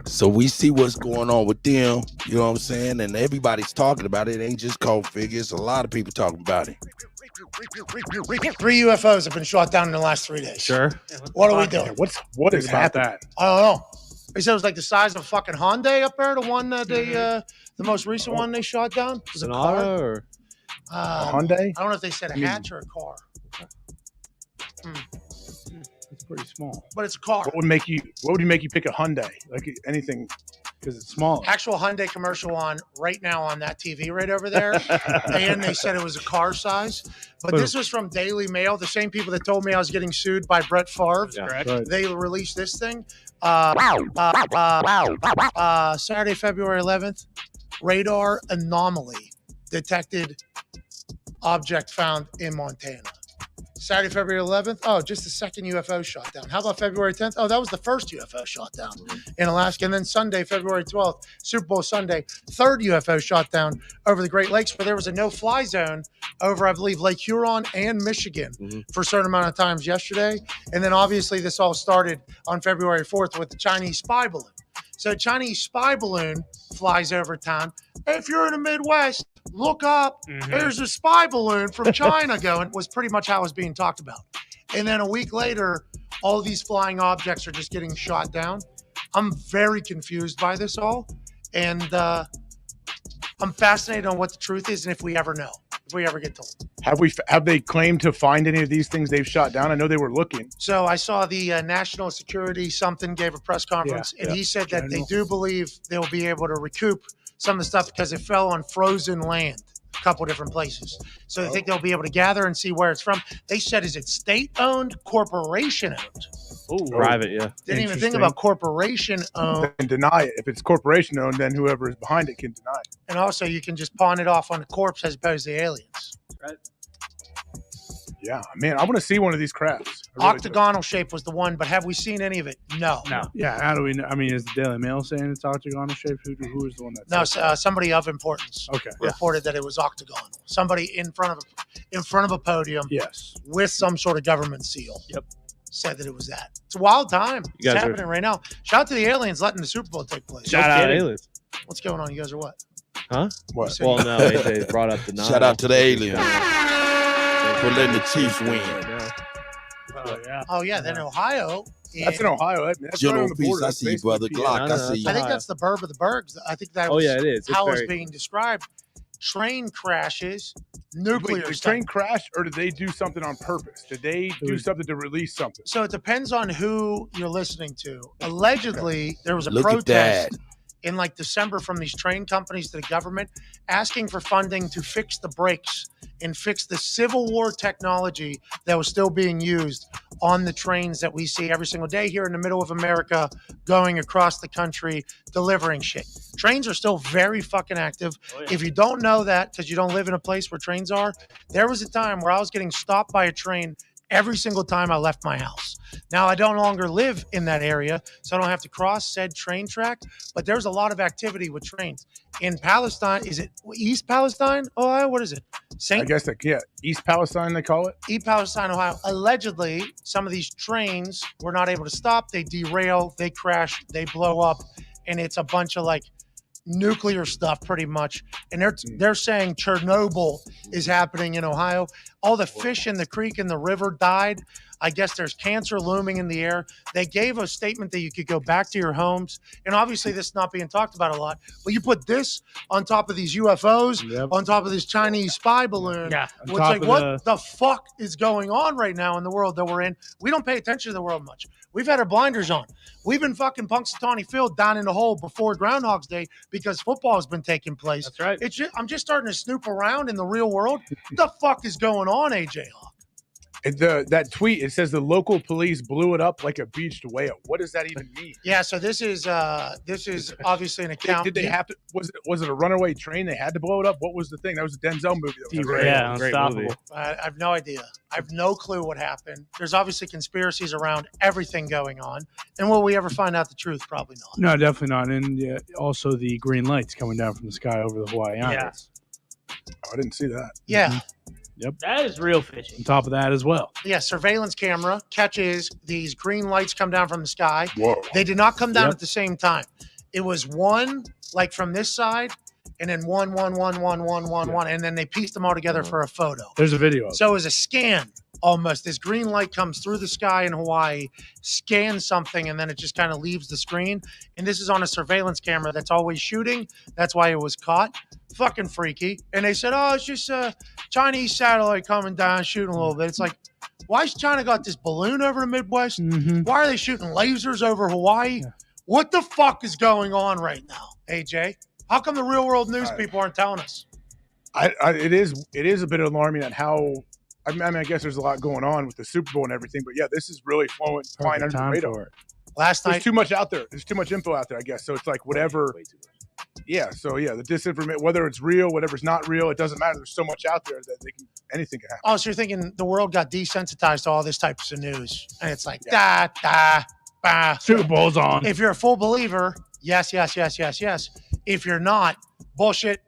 So we see what's going on with them, you know what I'm saying? And everybody's talking about it. It ain't just cold figures. A lot of people talking about it. 3 UFOs have been shot down in the last 3 days. Sure. What are we doing? What is happening? I don't know. They said it was like the size of a fucking Hyundai up there. The one the most recent one they shot down was a car. Sonata or a Hyundai? I don't know if they said a hatch or a car. It's pretty small. But it's a car. What would make you pick a Hyundai? Like anything, because it's small. Actual Hyundai commercial on right now on that TV right over there, and they said it was a car size. But this was from Daily Mail, the same people that told me I was getting sued by Brett Favre. Yeah, right. They released this thing. Saturday, February 11th, radar anomaly detected, object found in Montana. Saturday, February 11th. Oh, just the second UFO shot down. How about February 10th? Oh, that was the first UFO shot down in Alaska. And then Sunday, February 12th, Super Bowl Sunday, third UFO shot down over the Great Lakes, where there was a no-fly zone over, I believe, Lake Huron and Michigan for a certain amount of times yesterday. And then obviously this all started on February 4th with the Chinese spy balloon. So a Chinese spy balloon flies over town. If you're in the Midwest, look up. There's a spy balloon from China going, was pretty much how it was being talked about. And then a week later, all these flying objects are just getting shot down. I'm very confused by this all. And I'm fascinated on what the truth is and if we ever know, if we ever get told. Have they claimed to find any of these things they've shot down? I know they were looking. So I saw the National Security something gave a press conference, and he said that they do believe they'll be able to recoup some of the stuff because it fell on frozen land, a couple different places. So they think they'll be able to gather and see where it's from. They said, is it state-owned, corporation-owned? Ooh, private, yeah. Didn't even think about corporation-owned. And deny it. If it's corporation-owned, then whoever is behind it can deny it. And also, you can just pawn it off on the corpse as opposed to aliens. Right. Yeah, man, I want to see one of these crafts. Octagonal shape was the one, but have we seen any of it? No. Yeah, how do we know? I mean, is the Daily Mail saying it's octagonal shaped? Who is the one that? No, somebody of importance. Okay. Reported that it was octagonal. Somebody in front of a podium. Yes. With some sort of government seal. Yep. Said that it was that. It's a wild time. It's happening right now. Shout out to the aliens letting the Super Bowl take place. Shout out aliens. What's going on? You guys are what? Huh? What? Well, no, they brought up the nine. Shout out to the aliens for letting the Chiefs win. Oh yeah, then Ohio. That's in Ohio. That's General right on the Peace, border. I see you, brother. Glock, I see you. I think that's the burb of the Bergs. I think that was it is. how it's being described. Train crashes, nuclear Wait, the stuff. train crashed, or did they do something on purpose? Did they do something to release something? So it depends on who you're listening to. Allegedly, there was a Look at protest that. in like December from these train companies to the government asking for funding to fix the brakes and fix the Civil War technology that was still being used on the trains that we see every single day here in the middle of America, going across the country, delivering shit. Trains are still very fucking active. If you don't know that, because you don't live in a place where trains are, there was a time where I was getting stopped by a train every single time I left my house. Now, I don't longer live in that area, so I don't have to cross said train track, but there's a lot of activity with trains. In Palestine, is it East Palestine, Ohio? What is it? I guess East Palestine, they call it. East Palestine, Ohio. Allegedly, some of these trains were not able to stop. They derail, they crash, they blow up, and it's a bunch of like nuclear stuff pretty much. And they're saying Chernobyl is happening in Ohio. All the fish in the creek and the river died. I guess there's cancer looming in the air. They gave a statement that you could go back to your homes. And obviously this is not being talked about a lot, but you put this on top of these UFOs, on top of this Chinese spy balloon. Yeah. It's like, what the fuck is going on right now in the world that we're in? We don't pay attention to the world much. We've had our blinders on. We've been fucking Punxsutawney Field down in the hole before Groundhog's Day because football has been taking place. That's right. I'm just starting to snoop around in the real world. What the fuck is going on, AJ Hawk? That tweet, it says the local police blew it up like a beached whale. What does that even mean? Yeah, so this is obviously an account. Did they have to? Was it a runaway train? They had to blow it up. What was the thing? That was a Denzel movie. Yeah, Unstoppable. I have no idea. I have no clue what happened. There's obviously conspiracies around everything going on, and will we ever find out the truth? Probably not. No, definitely not. And also the green lights coming down from the sky over the Hawaii Islands. Oh, I didn't see that. Yeah. Yep. That is real fishy. On top of that as well. Yeah, surveillance camera catches these green lights come down from the sky. Whoa. They did not come down at the same time. It was one like from this side, and then one, and then they pieced them all together for a photo. There's a video of it. So it was a scan almost. This green light comes through the sky in Hawaii, scans something, and then it just kind of leaves the screen. And this is on a surveillance camera that's always shooting. That's why it was caught. Fucking freaky. And they said, oh, it's just a Chinese satellite coming down, shooting a little bit. It's like, Why is China got this balloon over the Midwest? Mm-hmm. Why are they shooting lasers over Hawaii? Yeah. What the fuck is going on right now, AJ? How come the real world news people aren't telling us? It is a bit alarming at how. I mean, I guess there's a lot going on with the Super Bowl and everything, but yeah, this is really flying under the radar. Last night, there's too much out there. There's too much info out there, I guess. So it's like whatever. Yeah. So yeah, the disinformation, whether it's real, whatever's not real, it doesn't matter. There's so much out there that anything can happen. Oh, so you're thinking the world got desensitized to all this types of news, and it's like bah. Super Bowl's on. If you're a full believer, yes. If you're not, bullshit.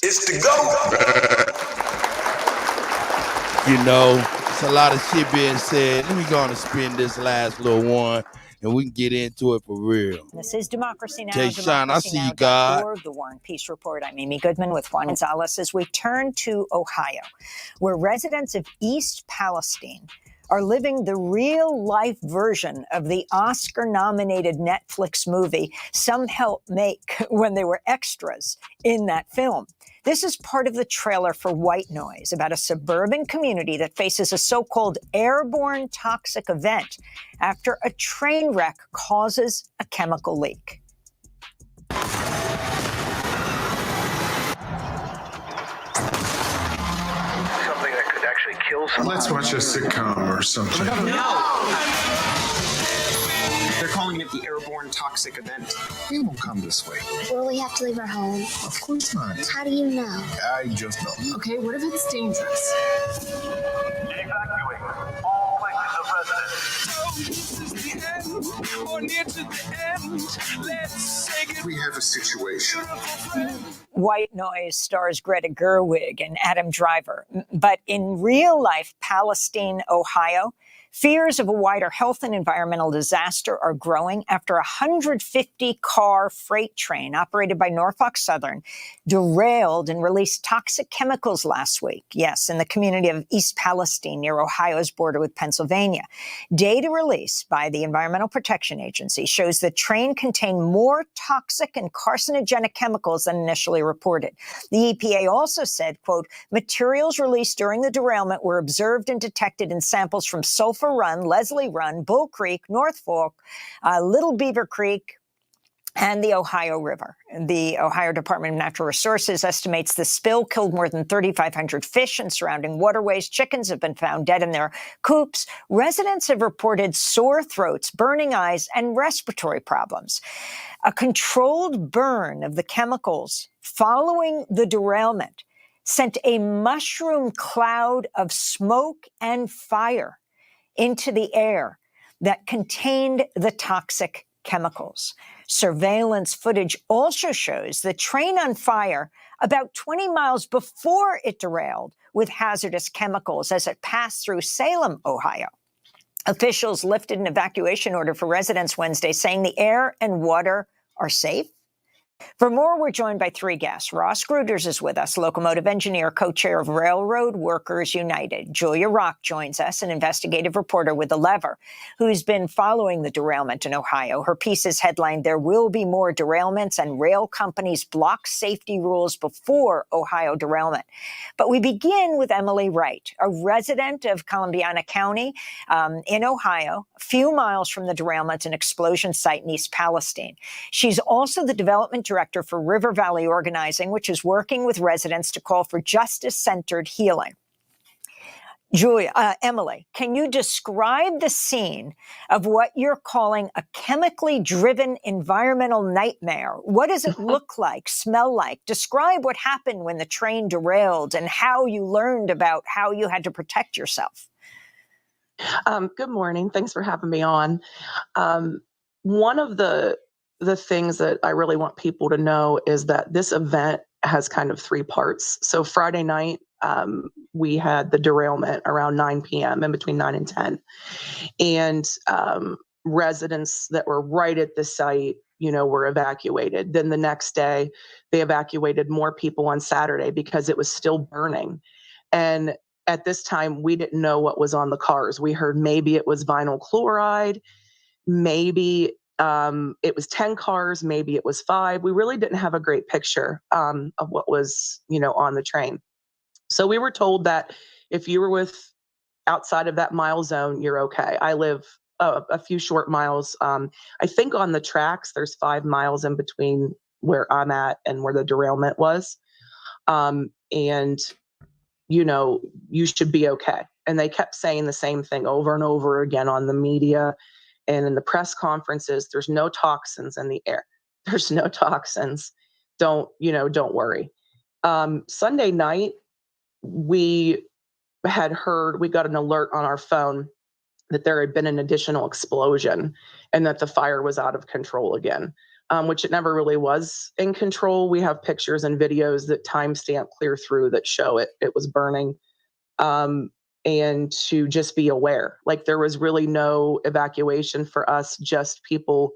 It's the go. You know, it's a lot of shit being said. Let me go on and spin this last little one, and we can get into it for real. This is Democracy Now! Okay, Sean, I see you, God. The War and Peace Report. I'm Amy Goodman with Juan Gonzalez as we turn to Ohio, where residents of East Palestine are living the real-life version of the Oscar-nominated Netflix movie some helped make when they were extras in that film. This is part of the trailer for White Noise, about a suburban community that faces a so-called airborne toxic event after a train wreck causes a chemical leak. Let's watch a sitcom or something. They're calling it the airborne toxic event. We won't come this way. Will we have to leave our home? Of course not. How do you know? I just know. Okay, what if it's dangerous? Evacuate all places of residence. We have a situation. White Noise stars Greta Gerwig and Adam Driver. But in real life, Palestine, Ohio, fears of a wider health and environmental disaster are growing after a 150-car freight train operated by Norfolk Southern derailed and released toxic chemicals last week. Yes, in the community of East Palestine near Ohio's border with Pennsylvania. Data released by the Environmental Protection Agency shows the train contained more toxic and carcinogenic chemicals than initially reported. The EPA also said, quote, materials released during the derailment were observed and detected in samples from Sulphur Run, Leslie Run, Bull Creek, North Fork, Little Beaver Creek, and the Ohio River. The Ohio Department of Natural Resources estimates the spill killed more than 3,500 fish in surrounding waterways. Chickens have been found dead in their coops. Residents have reported sore throats, burning eyes, and respiratory problems. A controlled burn of the chemicals following the derailment sent a mushroom cloud of smoke and fire into the air that contained the toxic chemicals. Surveillance footage also shows the train on fire about 20 miles before it derailed with hazardous chemicals as it passed through Salem, Ohio. Officials lifted an evacuation order for residents Wednesday, saying the air and water are safe. For more, we're joined by three guests. Ross Gruters is with us, locomotive engineer, co-chair of Railroad Workers United. Julia Rock joins us, an investigative reporter with The Lever, who's been following the derailment in Ohio. Her piece is headlined, "There Will Be More Derailments and Rail Companies Block Safety Rules Before Ohio Derailment." But we begin with Emily Wright, a resident of Columbiana County in Ohio, a few miles from the derailment and explosion site in East Palestine. She's also the development director for River Valley Organizing, which is working with residents to call for justice-centered healing. Emily, can you describe the scene of what you're calling a chemically driven environmental nightmare? What does it look like, smell like? Describe what happened when the train derailed and how you learned about how you had to protect yourself. Good morning. Thanks for having me on. One of the things that I really want people to know is that this event has kind of three parts. So Friday night, we had the derailment around 9 p.m. in between 9 and 10. And residents that were right at the site, were evacuated. Then the next day, they evacuated more people on Saturday because it was still burning. And at this time, we didn't know what was on the cars. We heard maybe it was vinyl chloride, maybe It was 10 cars, maybe it was 5. We really didn't have a great picture of what was, on the train. So we were told that if you were outside of that mile zone, you're okay. I live a few short miles. I think on the tracks, there's 5 miles in between where I'm at and where the derailment was. And, you should be okay. And they kept saying the same thing over and over again on the media and in the press conferences. There's no toxins in the air. There's no toxins. Don't worry. Sunday night, we got an alert on our phone that there had been an additional explosion and that the fire was out of control again, which it never really was in control. We have pictures and videos that timestamp clear through that show it was burning. And to just be aware, like there was really no evacuation for us, just people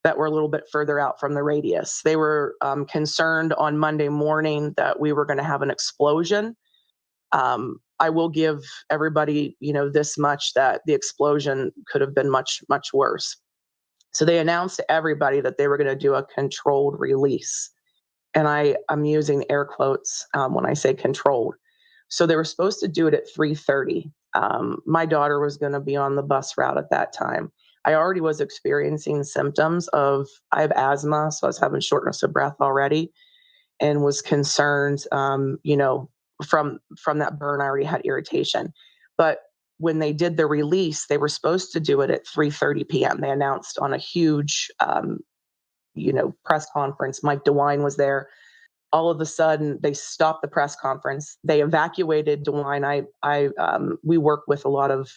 that were a little bit further out from the radius. They were concerned on Monday morning that we were going to have an explosion. I will give everybody, this much, that the explosion could have been much, much worse. So they announced to everybody that they were going to do a controlled release. And I'm using air quotes when I say controlled. So they were supposed to do it at 3:30. My daughter was going to be on the bus route at that time. I already was experiencing symptoms I have asthma, so I was having shortness of breath already and was concerned, from that burn, I already had irritation. But when they did the release, they were supposed to do it at 3:30 p.m. They announced on a huge, press conference. Mike DeWine was there. All of a sudden, they stopped the press conference. They evacuated DeWine. We work with a lot of,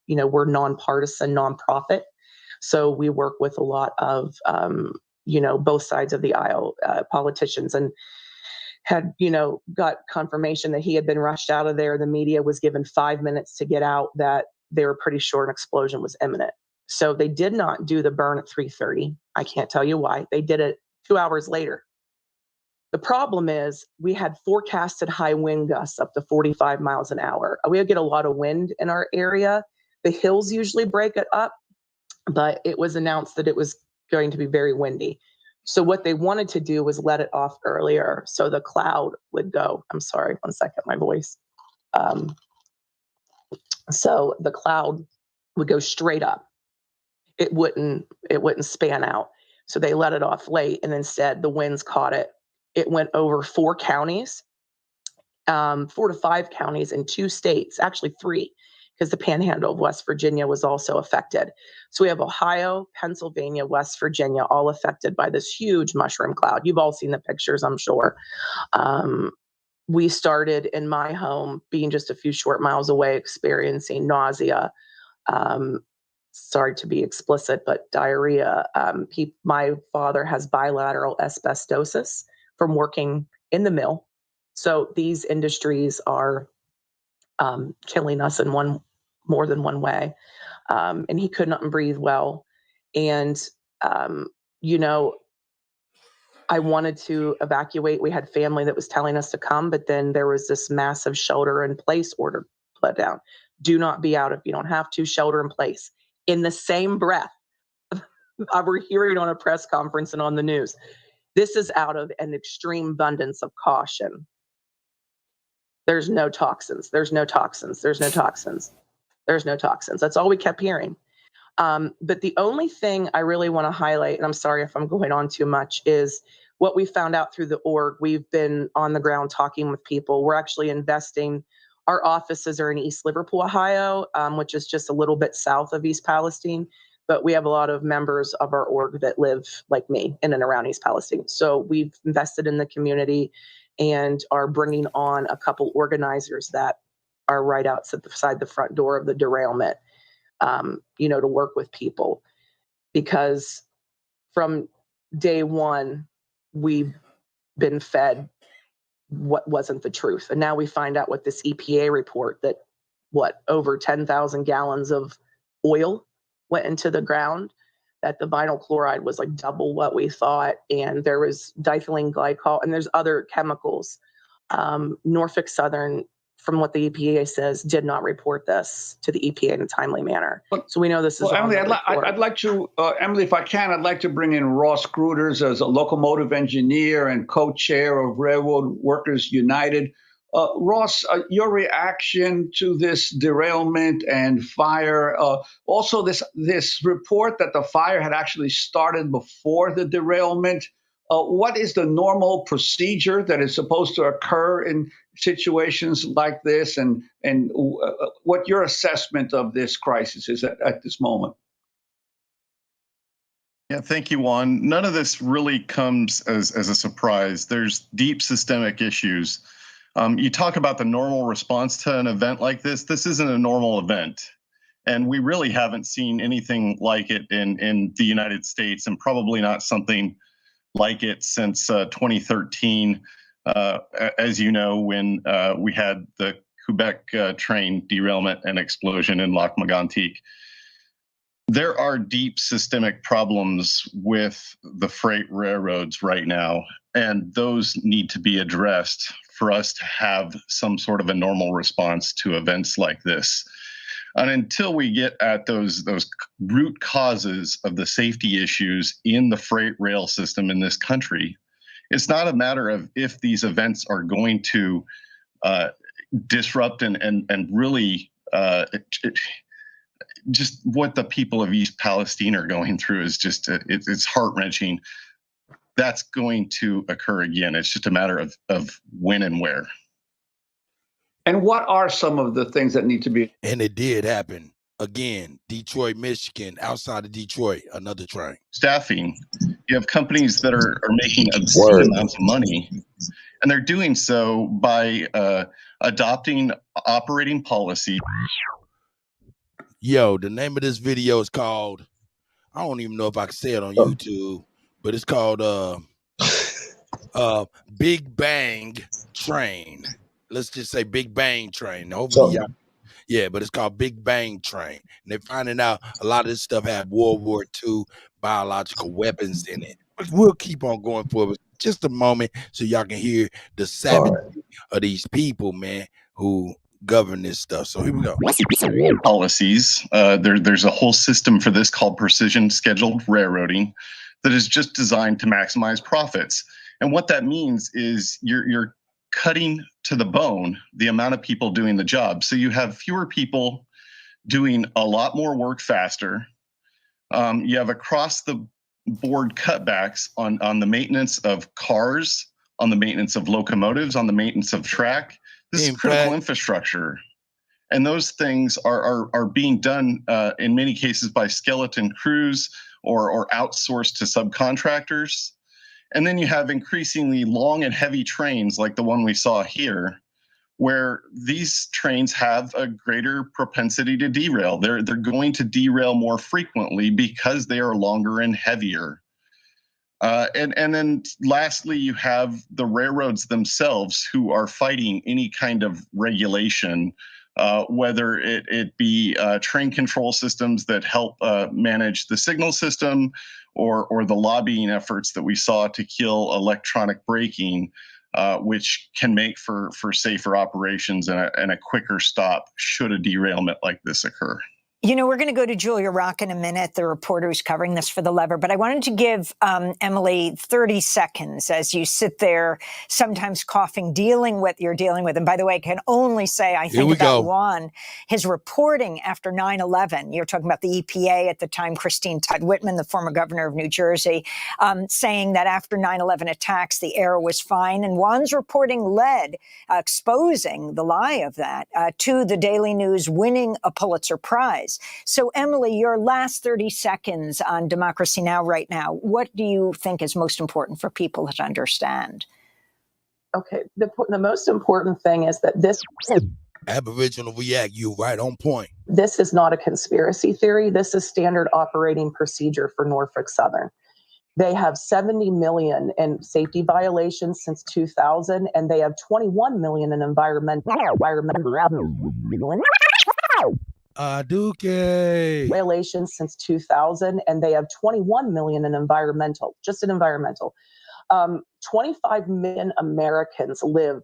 we're nonpartisan, nonprofit. So we work with a lot of, both sides of the aisle, politicians, and had, got confirmation that he had been rushed out of there. The media was given 5 minutes to get out, that they were pretty sure an explosion was imminent. So they did not do the burn at 3:30. I can't tell you why. They did it 2 hours later. The problem is we had forecasted high wind gusts up to 45 miles an hour. We get a lot of wind in our area. The hills usually break it up, but it was announced that it was going to be very windy. So what they wanted to do was let it off earlier so the cloud would go. I'm sorry, 1 second, my voice. So the cloud would go straight up. It wouldn't span out. So they let it off late, and instead the winds caught it. It went over 4 counties, 4 to 5 counties in 2 states, actually 3, because the panhandle of West Virginia was also affected. So we have Ohio, Pennsylvania, West Virginia, all affected by this huge mushroom cloud. You've all seen the pictures, I'm sure. We started in my home, being just a few short miles away, experiencing nausea. Sorry to be explicit, but diarrhea. My father has bilateral asbestosis from working in the mill. So these industries are killing us in more than one way. And he could not breathe well. And, I wanted to evacuate. We had family that was telling us to come, but then there was this massive shelter in place order put down. Do not be out if you don't have to, shelter in place. In the same breath, we're hearing on a press conference and on the news, this is out of an extreme abundance of caution. There's no toxins. There's no toxins. There's no toxins. There's no toxins. That's all we kept hearing. But the only thing I really want to highlight, and I'm sorry if I'm going on too much, is what we found out through the org. We've been on the ground talking with people. We're actually investing. Our offices are in East Liverpool, Ohio, which is just a little bit south of East Palestine. But we have a lot of members of our org that live like me in and around East Palestine. So we've invested in the community and are bringing on a couple organizers that are right outside the front door of the derailment, to work with people. Because from day one, we've been fed what wasn't the truth. And now we find out with this EPA report that over 10,000 gallons of oil went into the ground, that the vinyl chloride was like double what we thought. And there was diethylene glycol, and there's other chemicals. Norfolk Southern from what the EPA says, did not report this to the EPA in a timely manner. So we know this is Well, on Emily, the report. I'd like to, Emily, if I can, I'd like to bring in Ross Gruters as a locomotive engineer and co-chair of Railroad Workers United. Ross, your reaction to this derailment and fire, also this report that the fire had actually started before the derailment. What is the normal procedure that is supposed to occur in situations like this, and what your assessment of this crisis is at this moment? Yeah, thank you, Juan. None of this really comes as a surprise. There's deep systemic issues. You talk about the normal response to an event like this. This isn't a normal event. And we really haven't seen anything like it in the United States, and probably not something like it since 2013, as you know, when we had the Kuttack train derailment and explosion in Lac Mégantic. There are deep systemic problems with the freight railroads right now, and those need to be addressed for us to have some sort of a normal response to events like this. And until we get at those root causes of the safety issues in the freight rail system in this country, it's not a matter of if these events are going to disrupt and really just what the people of East Palestine are going through is just it's heart-wrenching. That's going to occur again. It's just a matter of when and where. And what are some of the things that need to be? And it did happen again. Detroit, Michigan, outside of Detroit, another train. Staffing. You have companies that are making obscene amounts of money, and they're doing so by adopting operating policy. Yo, the name of this video is called, I don't even know if I can say it on YouTube, but it's called Big Bang Train. Let's just say Big Bang Train. Hopefully, yeah, but it's called Big Bang Train. And they're finding out a lot of this stuff had World War II biological weapons in it. But we'll keep on going for just a moment so y'all can hear the savagery of these people, man, who govern this stuff. So here we go. Policies. There's a whole system for this called precision scheduled railroading that is just designed to maximize profits. And what that means is you're cutting to the bone the amount of people doing the job. So you have fewer people doing a lot more work faster. You have across the board cutbacks on the maintenance of cars, on the maintenance of locomotives, on the maintenance of track. This is critical infrastructure. And those things are being done in many cases by skeleton crews or outsourced to subcontractors. And then you have increasingly long and heavy trains like the one we saw here, where these trains have a greater propensity to derail. They're going to derail more frequently because they are longer and heavier. And then lastly, you have the railroads themselves who are fighting any kind of regulation, whether it be train control systems that help manage the signal system, or the lobbying efforts that we saw to kill electronic braking, which can make for safer operations and a quicker stop should a derailment like this occur. You know, we're going to go to Julia Rock in a minute, the reporter who's covering this for The Lever. But I wanted to give Emily 30 seconds as you sit there, sometimes coughing, dealing with. And by the way, I can only say I think about Juan, his reporting after 9/11. You're talking about the EPA at the time, Christine Todd Whitman, the former governor of New Jersey, saying that after 9/11 attacks, the air was fine. And Juan's reporting led, exposing the lie of that, to the Daily News winning a Pulitzer Prize. So, Emily, your last 30 seconds on Democracy Now! Right now, what do you think is most important for people to understand? Okay, the most important thing is that this Aboriginal React, you right on point. This is not a conspiracy theory. This is standard operating procedure for Norfolk Southern. They have 70 million in safety violations since 2000, and they have 21 million in environmental violations since 2000, and they have 21 million in environmental, just in environmental. 25 million Americans live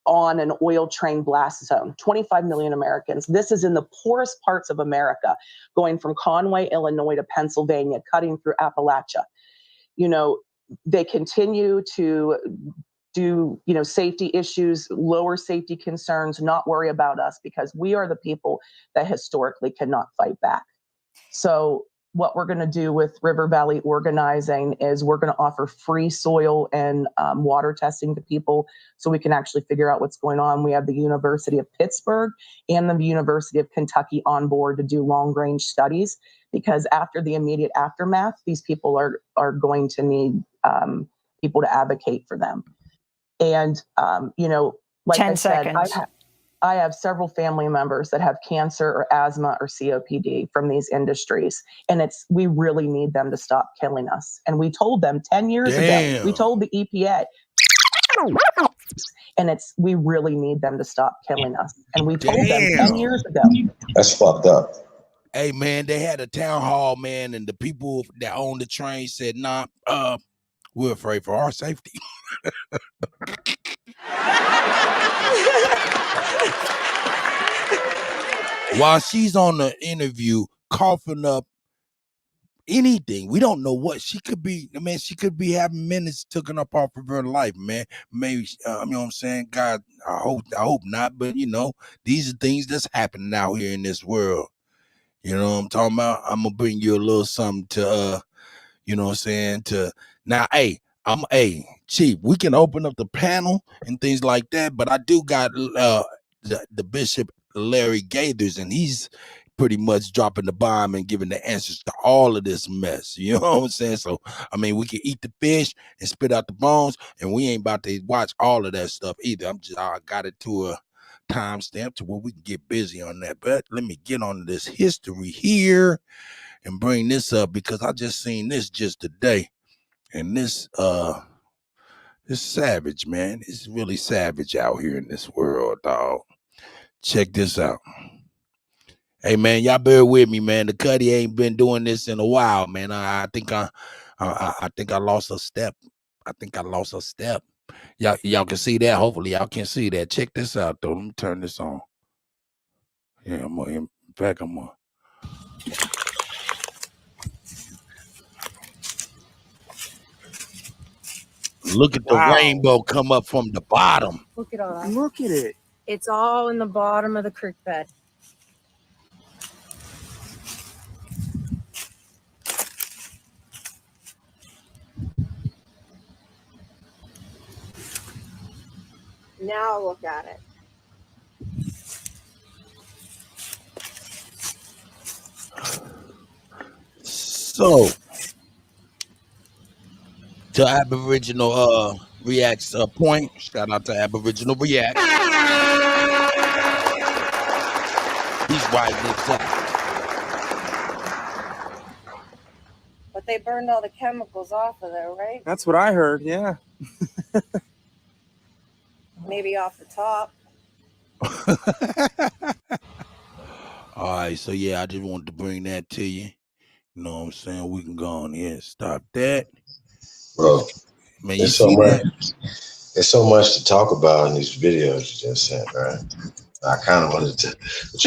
on an oil train blast zone. 25 million Americans. This is in the poorest parts of America, going from Conway, Illinois to Pennsylvania, cutting through Appalachia. You know, they continue to do, you know, safety issues, lower safety concerns, not worry about us, because we are the people that historically cannot fight back. So what we're going to do with River Valley Organizing is we're going to offer free soil and water testing to people so we can actually figure out what's going on. We have the University of Pittsburgh and the University of Kentucky on board to do long range studies, because after the immediate aftermath, these people are going to need people to advocate for them. And, you know, like 10 I said, seconds. I have several family members that have cancer or asthma or COPD from these industries. And we really need them to stop killing us. And we told them 10 years ago, we told the EPA, and we really need them to stop killing us. And we told them 10 years ago. That's fucked up. Hey, man, they had a town hall, man, and the people that owned the train said, nah, we're afraid for our safety. While she's on the interview, coughing up anything, we don't know what she could be. Man, she could be having minutes taken up off of her life, man. Maybe, you know what I'm saying? God, I hope not. But, you know, these are things that's happening out here in this world. You know what I'm talking about? I'm going to bring you a little something to, you know what I'm saying? Now, Chief, we can open up the panel and things like that, but I do got the Bishop Larry Gaithers, and he's pretty much dropping the bomb and giving the answers to all of this mess. You know what I'm saying? So, I mean, we can eat the fish and spit out the bones, and we ain't about to watch all of that stuff either. I got it to a timestamp to where we can get busy on that. But let me get on this history here and bring this up, because I just seen this just today. And this it's savage, man. It's really savage out here in this world, dog. Check this out. Hey, man, y'all bear with me, man. The Cuddy ain't been doing this in a while, man. I think I lost a step. I think I lost a step. Y'all can see that. Hopefully, y'all can see that. Check this out, though. Let me turn this on. Yeah, in fact, I'm on. Look at the rainbow come up from the bottom. Look at all that. Look at it. It's all in the bottom of the creek bed. Now look at it. So, to Aboriginal React's point, shout out to Aboriginal React. He's right exactly. But they burned all the chemicals off of there, right? That's what I heard, yeah. Maybe off the top. All right, so yeah, I just wanted to bring that to you. You know what I'm saying? We can go on here and stop that. Bro, man, there's so much. There's so much to talk about in these videos you just sent, right? I kind of wanted to, but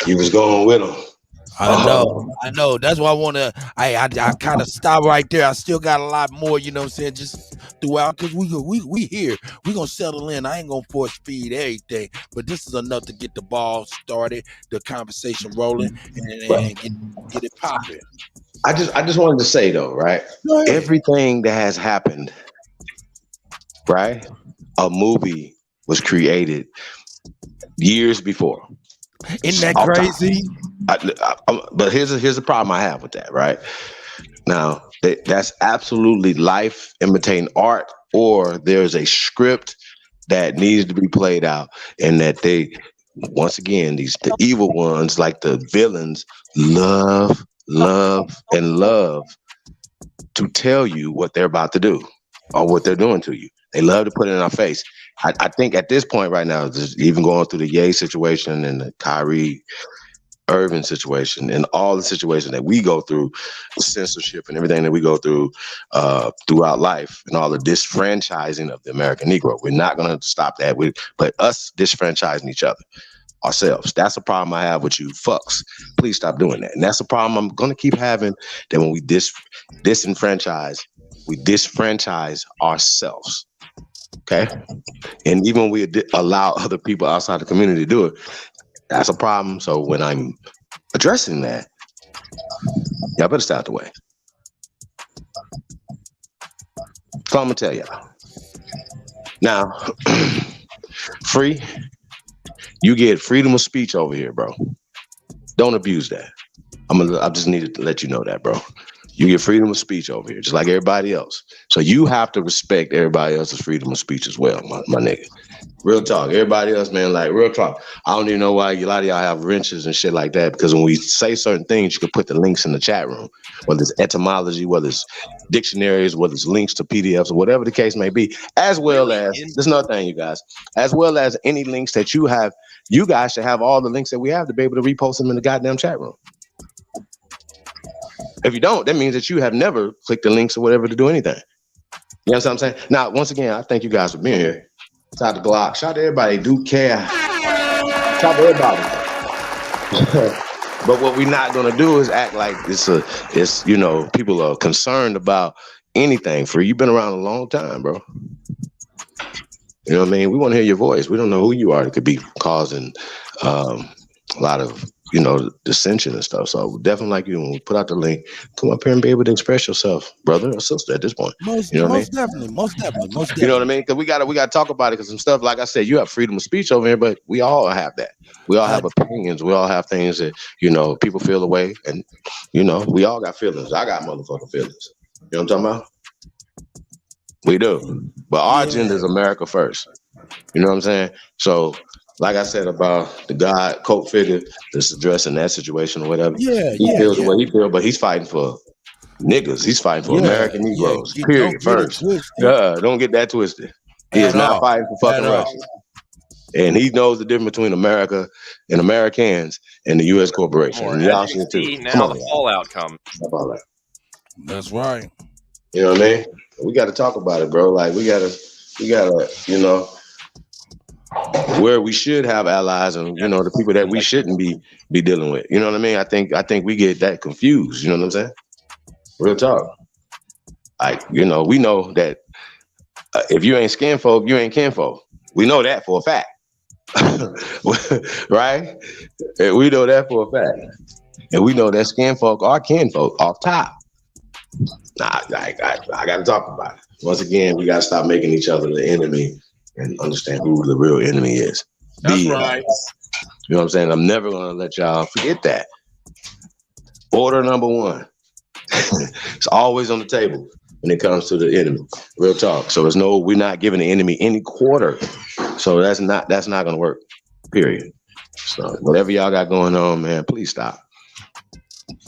you was going with them. I know. That's why I want to. I kind of stop right there. I still got a lot more. You know what I'm saying? Just throughout, because we here. We gonna settle in. I ain't gonna force feed everything, but this is enough to get the ball started, the conversation rolling, and get it popping. I just wanted to say though, right? Everything that has happened, right? A movie was created years before. Isn't that crazy? But here's the problem I have with that, right? Now, that's absolutely life imitating art, or there's a script that needs to be played out, and that they, once again, the evil ones, like the villains, love to tell you what they're about to do or what they're doing to you. They love to put it in our face. I think at this point right now, just even going through the Ye situation and the Kyrie, urban situation and all the situations that we go through, censorship and everything that we go through throughout life, and all the disfranchising of the American Negro. We're not going to stop that. But us disfranchising each other, ourselves. That's a problem I have with you fucks. Please stop doing that. And that's a problem I'm going to keep having, that when we disenfranchise, we disfranchise ourselves. Okay? And even when we allow other people outside the community to do it, that's a problem. So when I'm addressing that, y'all better stay out the way. So I'm going to tell y'all. Now, Free, you get freedom of speech over here, bro. Don't abuse that. I just needed to let you know that, bro. You get freedom of speech over here, just like everybody else. So you have to respect everybody else's freedom of speech as well, my nigga. Real talk. Everybody else, man, like real talk. I don't even know why a lot of y'all have wrenches and shit like that, because when we say certain things, you can put the links in the chat room, whether it's etymology, whether it's dictionaries, whether it's links to PDFs, or whatever the case may be, as well as, there's another thing, you guys, as well as any links that you have. You guys should have all the links that we have to be able to repost them in the goddamn chat room. If you don't, that means that you have never clicked the links or whatever to do anything. You know what I'm saying? Now, once again, I thank you guys for being here. Shout out to Glock. Shout out to everybody. Do care. Shout out to everybody. But what we're not gonna do is act like it's you know, people are concerned about anything. Free, you've been around a long time, bro. You know what I mean? We want to hear your voice. We don't know who you are that could be causing a lot of, you know, dissension and stuff. So definitely, like you, when we put out the link, come up here and be able to express yourself, brother or sister at this point. Most definitely. You know what I mean? Because we gotta talk about it, because some stuff, like I said, you have freedom of speech over here, but we all have that. We all have opinions. We all have things that, you know, people feel the way, and you know, we all got feelings. I got motherfucking feelings. You know what I'm talking about? We do. But our agenda is America first. You know what I'm saying? So, like I said about the God cult figure that's addressing that situation or whatever. He feels the way he feels, but he's fighting for niggas. He's fighting for American Negroes. Period. First. Don't get that twisted. He is not fighting for fucking Russians. And he knows the difference between America and Americans and the U.S. corporation. And y'all should too. Now the fallout comes. That's right. You know what I mean? We got to talk about it, bro. Like we gotta, you know, where we should have allies, and you know, the people that we shouldn't be dealing with. You know what I mean? I think we get that confused. You know what I'm saying? Real talk. Like, you know, we know that if you ain't skin folk, you ain't kinfolk. We know that for a fact. Right? And we know that for a fact. And we know that skin folk are kinfolk off top. Nah, I got to talk about it. Once again, we got to stop making each other the enemy and understand who the real enemy is. That's right. You know what I'm saying? I'm never going to let y'all forget that. Order number one. It's always on the table when it comes to the enemy. Real talk. So we're not giving the enemy any quarter. So that's not going to work. Period. So whatever y'all got going on, man, please stop.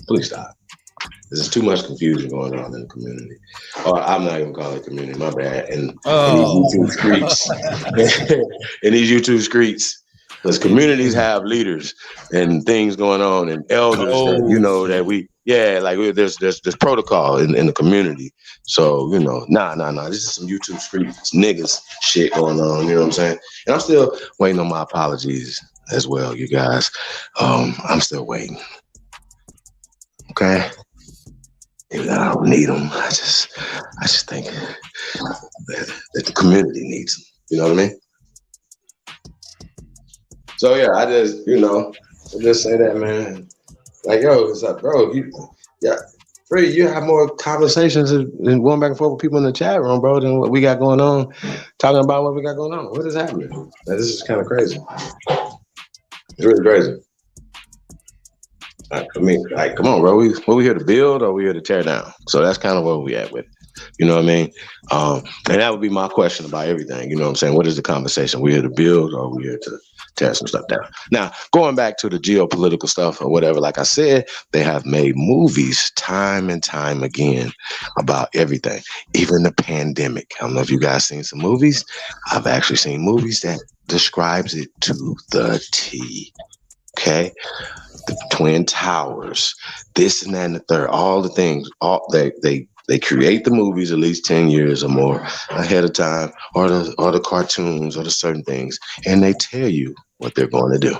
Please stop. There's too much confusion going on in the community. Or I'm not even calling it community, my bad. In these YouTube streets. In these YouTube streets. Because communities have leaders and things going on and elders that, you know, that there's protocol in the community. So, you know, nah. This is some YouTube streets niggas shit going on, you know what I'm saying? And I'm still waiting on my apologies as well, you guys. I'm still waiting. Okay? Even though I don't need them, I just think that the community needs them. You know what I mean? So yeah, I just say that, man. Like, yo, it's like, bro, Free, you have more conversations and going back and forth with people in the chat room, bro, than what we got going on, talking about what we got going on. What is happening? This is kind of crazy. It's really crazy. I mean, like, come on, bro. We here to build or we here to tear down? So that's kind of where we at with it. You know what I mean? And that would be my question about everything. You know what I'm saying? What is the conversation? We here to build or we here to tear some stuff down? Now, going back to the geopolitical stuff or whatever, like I said, they have made movies time and time again about everything, even the pandemic. I don't know if you guys seen some movies. I've actually seen movies that describes it to the T. Okay? The Twin Towers, this and that and the third, all the things, they create the movies at least 10 years or more ahead of time, or the cartoons or the certain things, and they tell you what they're going to do.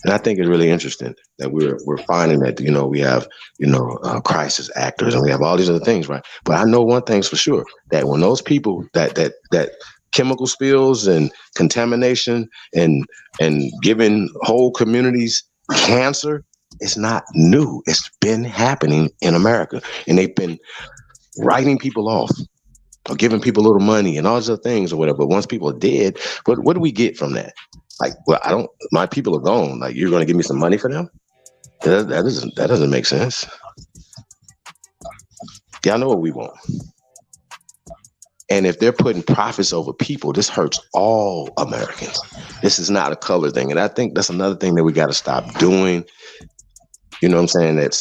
And I think it's really interesting that we're finding that, we have, crisis actors and we have all these other things, right? But I know one thing's for sure, that when those people that chemical spills and contamination and giving whole communities cancer, it's not new. It's been happening in America, and they've been writing people off or giving people a little money and all these other things or whatever. But once people are dead, what do we get from that? Like, well, my people are gone. Like, you're going to give me some money for them? That doesn't make sense. Y'all know what we want. And if they're putting profits over people, this hurts all Americans. This is not a color thing. And I think that's another thing that we got to stop doing. You know what I'm saying? That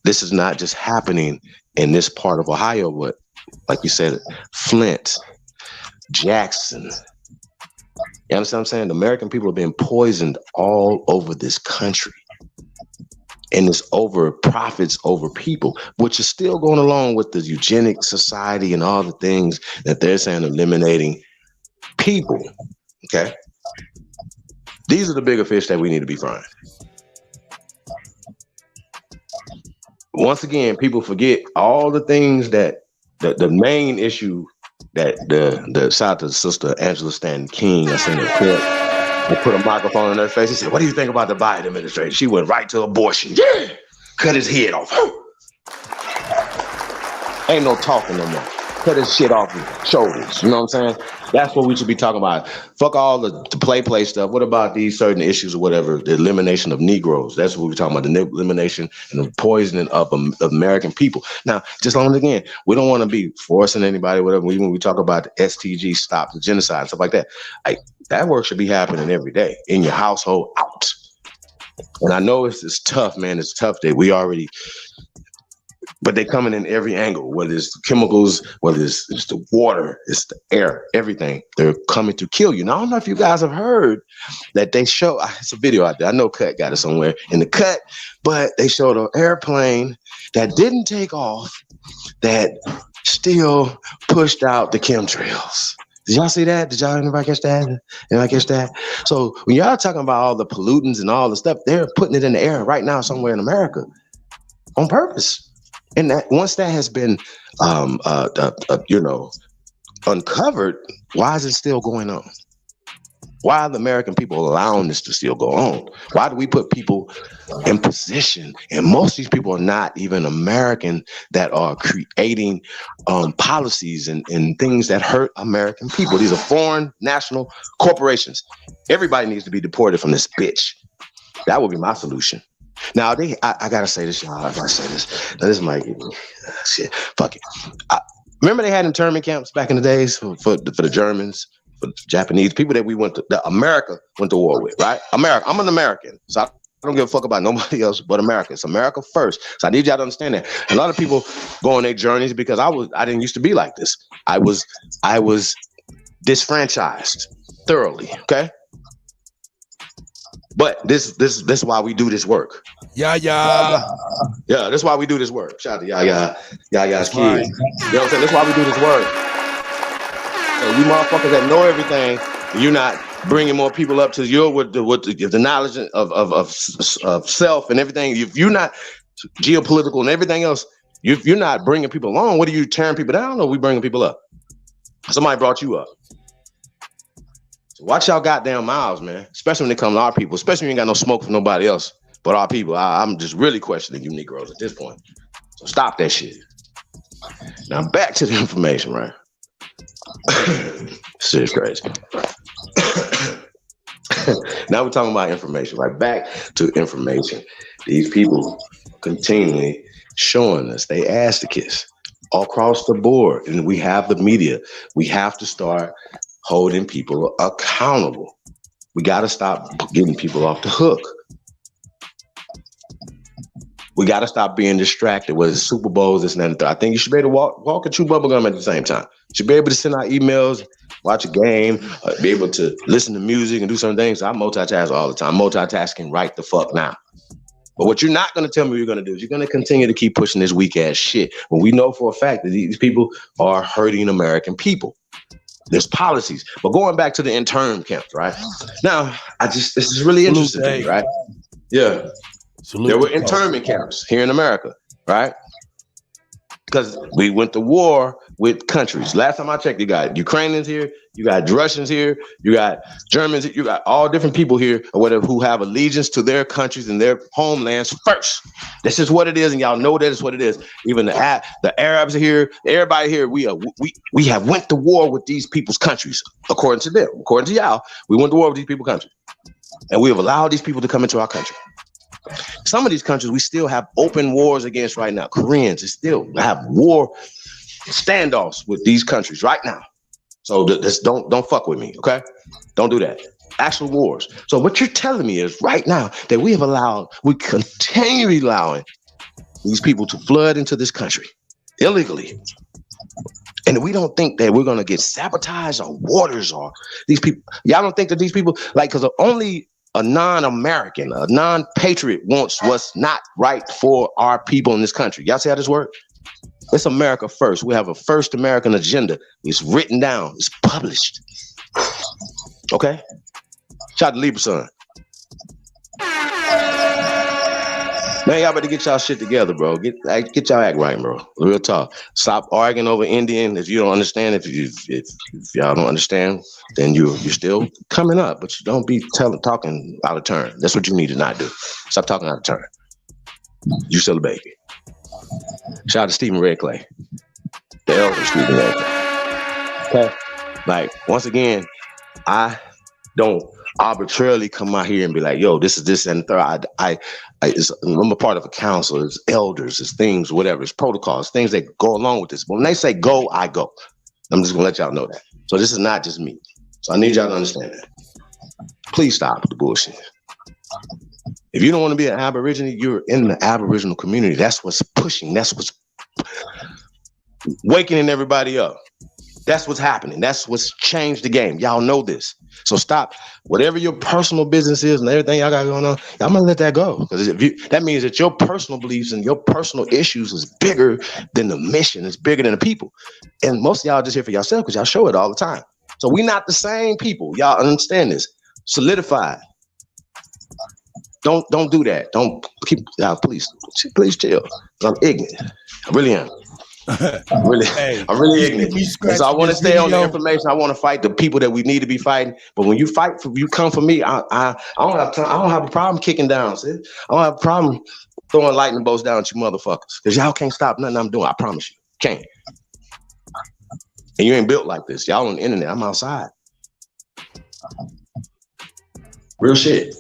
this is not just happening in this part of Ohio, but like you said, Flint, Jackson. You understand what I'm saying? The American people are being poisoned all over this country. And it's over profits over people, which is still going along with the eugenic society and all the things that they're saying, eliminating people. Okay. These are the bigger fish that we need to be frying. Once again, people forget all the things that the main issue that the shout out to the sister Angela Stanton King, I seen her clip. They put a microphone in her face. He said, "What do you think about the Biden administration?" She went right to abortion. Yeah, cut his head off. Ain't no talking no more. Cut his shit off his shoulders. You know what I'm saying? That's what we should be talking about. Fuck all the play stuff. What about these certain issues or whatever? The elimination of Negroes. That's what we're talking about. The elimination and the poisoning of American people. Now, just once again, we don't want to be forcing anybody, whatever. When we talk about the STG, stop the genocide, stuff like that. That work should be happening every day in your household, out. And I know it's tough, man. It's tough that we already... But they're coming in every angle, whether it's the chemicals, whether it's the water, it's the air, everything. They're coming to kill you. Now, I don't know if you guys have heard that they show, it's a video out there. I know Cut got it somewhere in the cut, but they showed an airplane that didn't take off that still pushed out the chemtrails. Did y'all see that? Did anybody catch that? Anybody catch that? So when y'all talking about all the pollutants and all the stuff, they're putting it in the air right now somewhere in America on purpose. And that once that has been, uncovered, why is it still going on? Why are the American people allowing this to still go on? Why do we put people in position? And most of these people are not even American that are creating policies and things that hurt American people. These are foreign national corporations. Everybody needs to be deported from this bitch. That would be my solution. Now, I gotta say this, y'all. I gotta say this. Now, this might get me. Shit, fuck it. Remember they had internment camps back in the days for the Germans, for the Japanese, people that America went to war with, right? America. I'm an American, so I don't give a fuck about nobody else but America. It's America first. So I need y'all to understand that. A lot of people go on their journeys because I didn't used to be like this. I was disfranchised thoroughly. Okay. But this is why we do this work. Yeah. That's why we do this work. Shout out to Yaya's kids. Right. You know what I'm saying? That's why we do this work. So you motherfuckers that know everything, you're not bringing more people up to you with the knowledge of self and everything. If you're not geopolitical and everything else, if you're not bringing people along, what are you tearing people down, or we bringing people up? Somebody brought you up. Watch y'all goddamn mouths, man. Especially when it comes to our people. Especially when you ain't got no smoke for nobody else but our people. I'm just really questioning you Negroes at this point. So stop that shit. Now back to the information, right? Shit's crazy. Now we're talking about information, right? Back to information. These people continually showing us they ass to kiss all across the board. And we have the media. We have to start holding people accountable. We got to stop getting people off the hook. We got to stop being distracted with Super Bowls, this and that. I think you should be able to walk and chew bubble gum at the same time. You should be able to send out emails watch a game, be able to listen to music and do certain things. I multitask all the time. Multitasking right the fuck now. But what you're not going to tell me you're going to do is you're going to continue to keep pushing this weak ass shit when we know for a fact that these people are hurting American people. There's policies. But going back to the intern camps, right? Now, this is really interesting to me, right? Yeah. There were internment camps here in America, right? Because we went to war with countries. Last time I checked, you got Ukrainians here, you got Russians here, you got Germans, you got all different people here or whatever who have allegiance to their countries and their homelands first. This is what it is, and y'all know that is what it is. Even the Arabs are here, everybody here. We have went to war with these people's countries, according to them. According to y'all, we went to war with these people's countries, and we have allowed these people to come into our country. Some of these countries we still have open wars against right now. Koreans still have war standoffs with these countries right now. So don't fuck with me, okay? Don't do that. Actual wars. So what you're telling me is right now that we continue allowing these people to flood into this country illegally. And we don't think that we're going to get sabotaged or waters or these people. Y'all don't think that these people, because only a non-American, a non-patriot wants what's not right for our people in this country. Y'all see how this works? It's America first. We have a first American agenda. It's written down. It's published. Okay? Shout out to Libra Son. Man, y'all better get y'all shit together, bro. Get y'all act right, bro. Real talk. Stop arguing over Indian. If you don't understand, if y'all don't understand, then you're still coming up. But you don't be talking out of turn. That's what you need to not do. Stop talking out of turn. You still a baby. Shout out to Stephen Red Clay, the elder Stephen Red Clay. Okay, once again, I don't arbitrarily come out here and be like, yo, this is this and the third. I'm a part of a council. It's elders, it's things, whatever. It's protocols, things that go along with this. But when they say go, I go. I'm just gonna let y'all know that. So this is not just me. So I need y'all to understand that. Please stop with the bullshit. If you don't want to be an Aborigine, you're in the Aboriginal community. That's what's pushing. That's what's waking everybody up. That's what's happening. That's what's changed the game. Y'all know this. So stop. Whatever your personal business is and everything y'all got going on, y'all gonna let that go. Because that means that your personal beliefs and your personal issues is bigger than the mission. It's bigger than the people. And most of y'all just here for yourself because y'all show it all the time. So we're not the same people. Y'all understand this. Solidify. Don't do that. Don't keep please chill. I'm ignorant. I really am. I'm really ignorant. So I want to stay on the information. I want to fight the people that we need to be fighting. But when you come for me, I don't have time. I don't have a problem kicking down. See? I don't have a problem throwing lightning bolts down at you motherfuckers. Because y'all can't stop nothing I'm doing. I promise you. Can't. And you ain't built like this. Y'all on the internet. I'm outside. Real shit.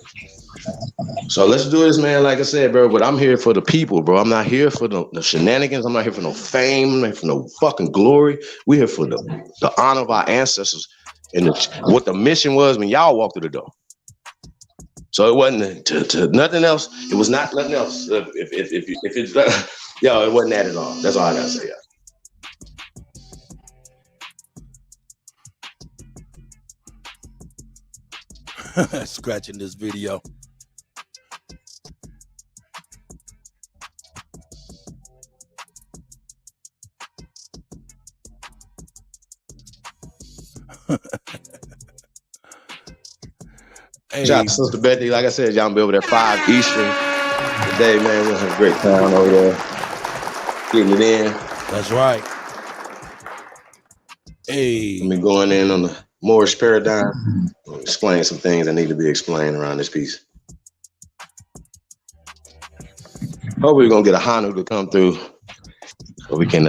So let's do this, man. Like I said, bro, but I'm here for the people, bro. I'm not here for the shenanigans. I'm not here for no fame. I'm not here for no fucking glory. We're here for the honor of our ancestors and what the mission was when y'all walked through the door. So it wasn't to nothing else. It was not nothing else. If it's yo, it wasn't that at all. That's all I gotta say. Scratching this video. Hey. Shout out to Sister Betty. Like I said, y'all be over there 5 Eastern today, man. We'll have a great time over there. Getting it in. That's right. Hey. Let me going in on the Moorish paradigm. I'll explain some things that need to be explained around this piece. Hopefully we're gonna get a Hanu to come through so we can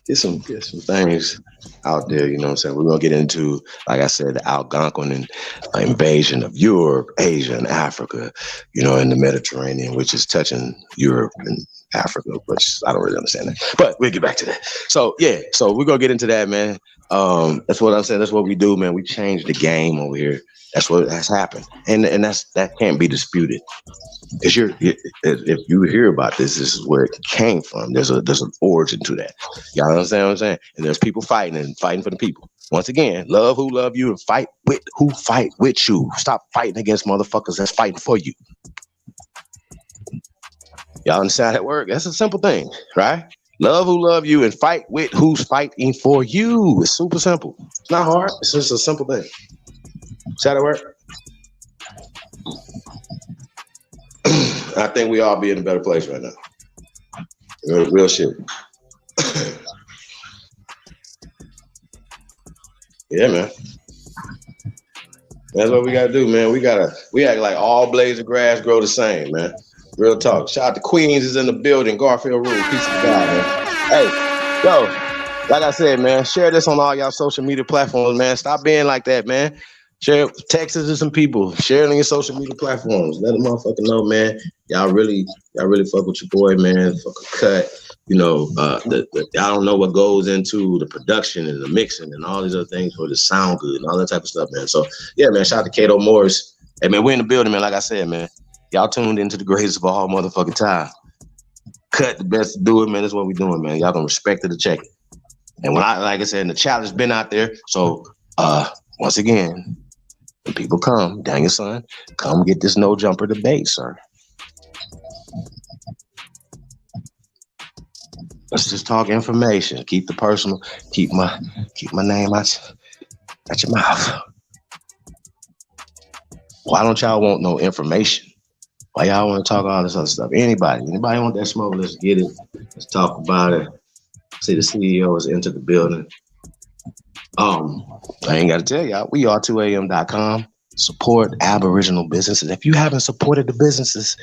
get some things out there, you know what I'm saying? We're gonna get into, like I said, the Algonquin invasion of Europe, Asia, and Africa, you know, in the Mediterranean, which is touching Europe and Africa, which I don't really understand that. But we'll get back to that. So yeah, so we're gonna get into that, man. That's what I'm saying. That's what we do, man. We change the game over here. That's what has happened, and that can't be disputed. Because if you hear about this is where it came from. There's an origin to that. Y'all understand what I'm saying? And there's people fighting for the people. Once again, love who love you and fight with who fight with you. Stop fighting against motherfuckers that's fighting for you. Y'all understand that word? That's a simple thing, right? Love who love you and fight with who's fighting for you. It's super simple. It's not hard. It's just a simple thing. See how that work? I think we all be in a better place right now. Real shit. Yeah, man. That's what we gotta do, man. We act like all blades of grass grow the same, man. Real talk. Shout out to Queens is in the building. Garfield Room. Peace of God, man. Hey, yo, like I said, man, share this on all y'all social media platforms, man. Stop being like that, man. Share, text it to some people. Share it on your social media platforms. Let them motherfucker know, man. Y'all really fuck with your boy, man. Fucking cut. You know, I don't know what goes into the production and the mixing and all these other things for the sound good and all that type of stuff, man. So yeah, man, shout out to Kato Morris. Hey, man, we're in the building, man. Like I said, man, y'all tuned into the greatest of all motherfucking time. Cut the best to do it, man. That's what we doing, man. Y'all gonna respect it to check it. And when like I said, the challenge been out there. So once again, when people come, Daniel son, come get this no jumper debate, sir. Let's just talk information. Keep the personal. Keep my name out your mouth. Why don't y'all want no information? Why y'all want to talk all this other stuff? Anybody want that smoke? Let's get it. Let's talk about it. See, the CEO has entered the building. I ain't got to tell y'all. We are 2am.com. Support Aboriginal businesses. If you haven't supported the businesses,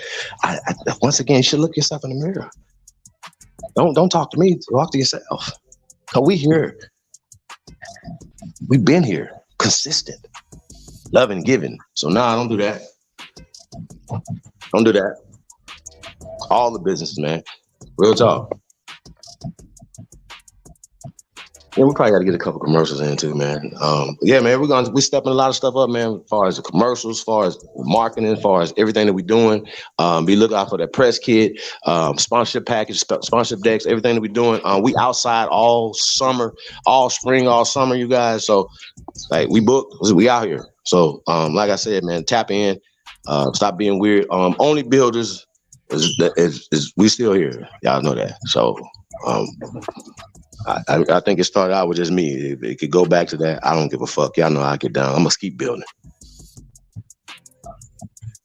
I once again, you should look yourself in the mirror. Don't talk to me. Talk to yourself. Cause we here. We've been here. Consistent. Loving and giving. So nah, don't do that. Don't do that. All the businesses, man. Real talk. Yeah, we probably got to get a couple commercials in too, man. Yeah, man, we're stepping a lot of stuff up, man. As far as the commercials, as far as marketing, as far as everything that we're doing. Be looking out for that press kit, sponsorship package, sponsorship decks, everything that we're doing. We outside all summer, all spring, all summer, you guys. So, like, we booked, we out here. So, like I said, man, tap in, stop being weird. Only builders is we still here. Y'all know that. So, I think it started out with just me. If it could go back to that, I don't give a fuck. Y'all know I get down. I'm gonna keep building.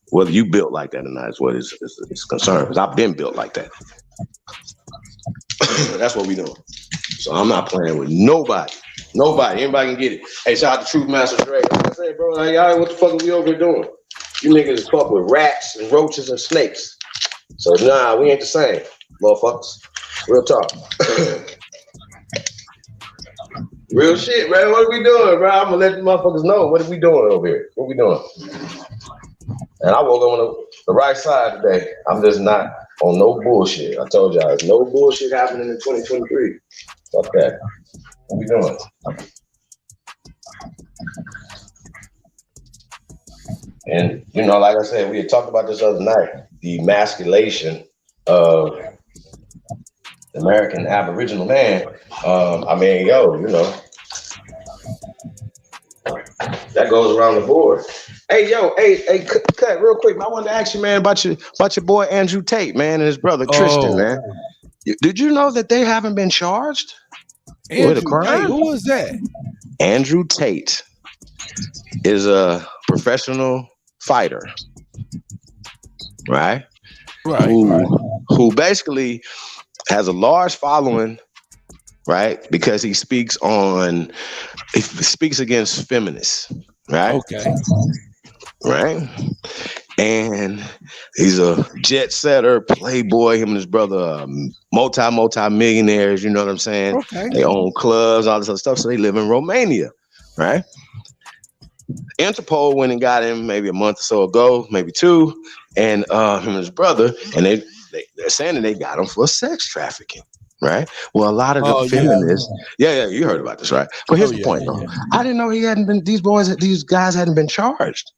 Whether you built like that or not is what is concerned. Because I've been built like that. That's what we doing. So I'm not playing with nobody. Anybody can get it. Hey, shout out to Truth Master Dre. I say, bro, like, y'all, what the fuck are we over here doing? You niggas fuck with rats and roaches and snakes. So nah, we ain't the same, motherfuckers. Real talk. Real shit, man. What are we doing, bro? I'm gonna let the motherfuckers know. What are we doing over here? What are we doing? And I woke up on the right side today. I'm just not on no bullshit. I told y'all, there's no bullshit happening in 2023. Fuck that. What we doing? And, you know, like I said, we had talked about this other night, the emasculation of the American Aboriginal man. I mean, yo, you know, that goes around the board. Hey, yo, hey, cut real quick. I wanted to ask you, man, about your boy Andrew Tate, man, and his brother Tristan, man. Did you know that they haven't been charged with a crime? Who was that? Andrew Tate is a professional fighter, right? Who basically has a large following, right? Because he speaks against feminists, right? Okay. Right? And he's a jet setter, playboy, him and his brother, multi-millionaires, you know what I'm saying? Okay. They own clubs, all this other stuff. So they live in Romania, right? Interpol went and got him maybe a month or so ago, maybe two, and him and his brother, and they're saying that they got him for sex trafficking, right? Well, a lot of the feminists, yeah, you heard about this, right? But here's the point, though. I didn't know these guys hadn't been charged.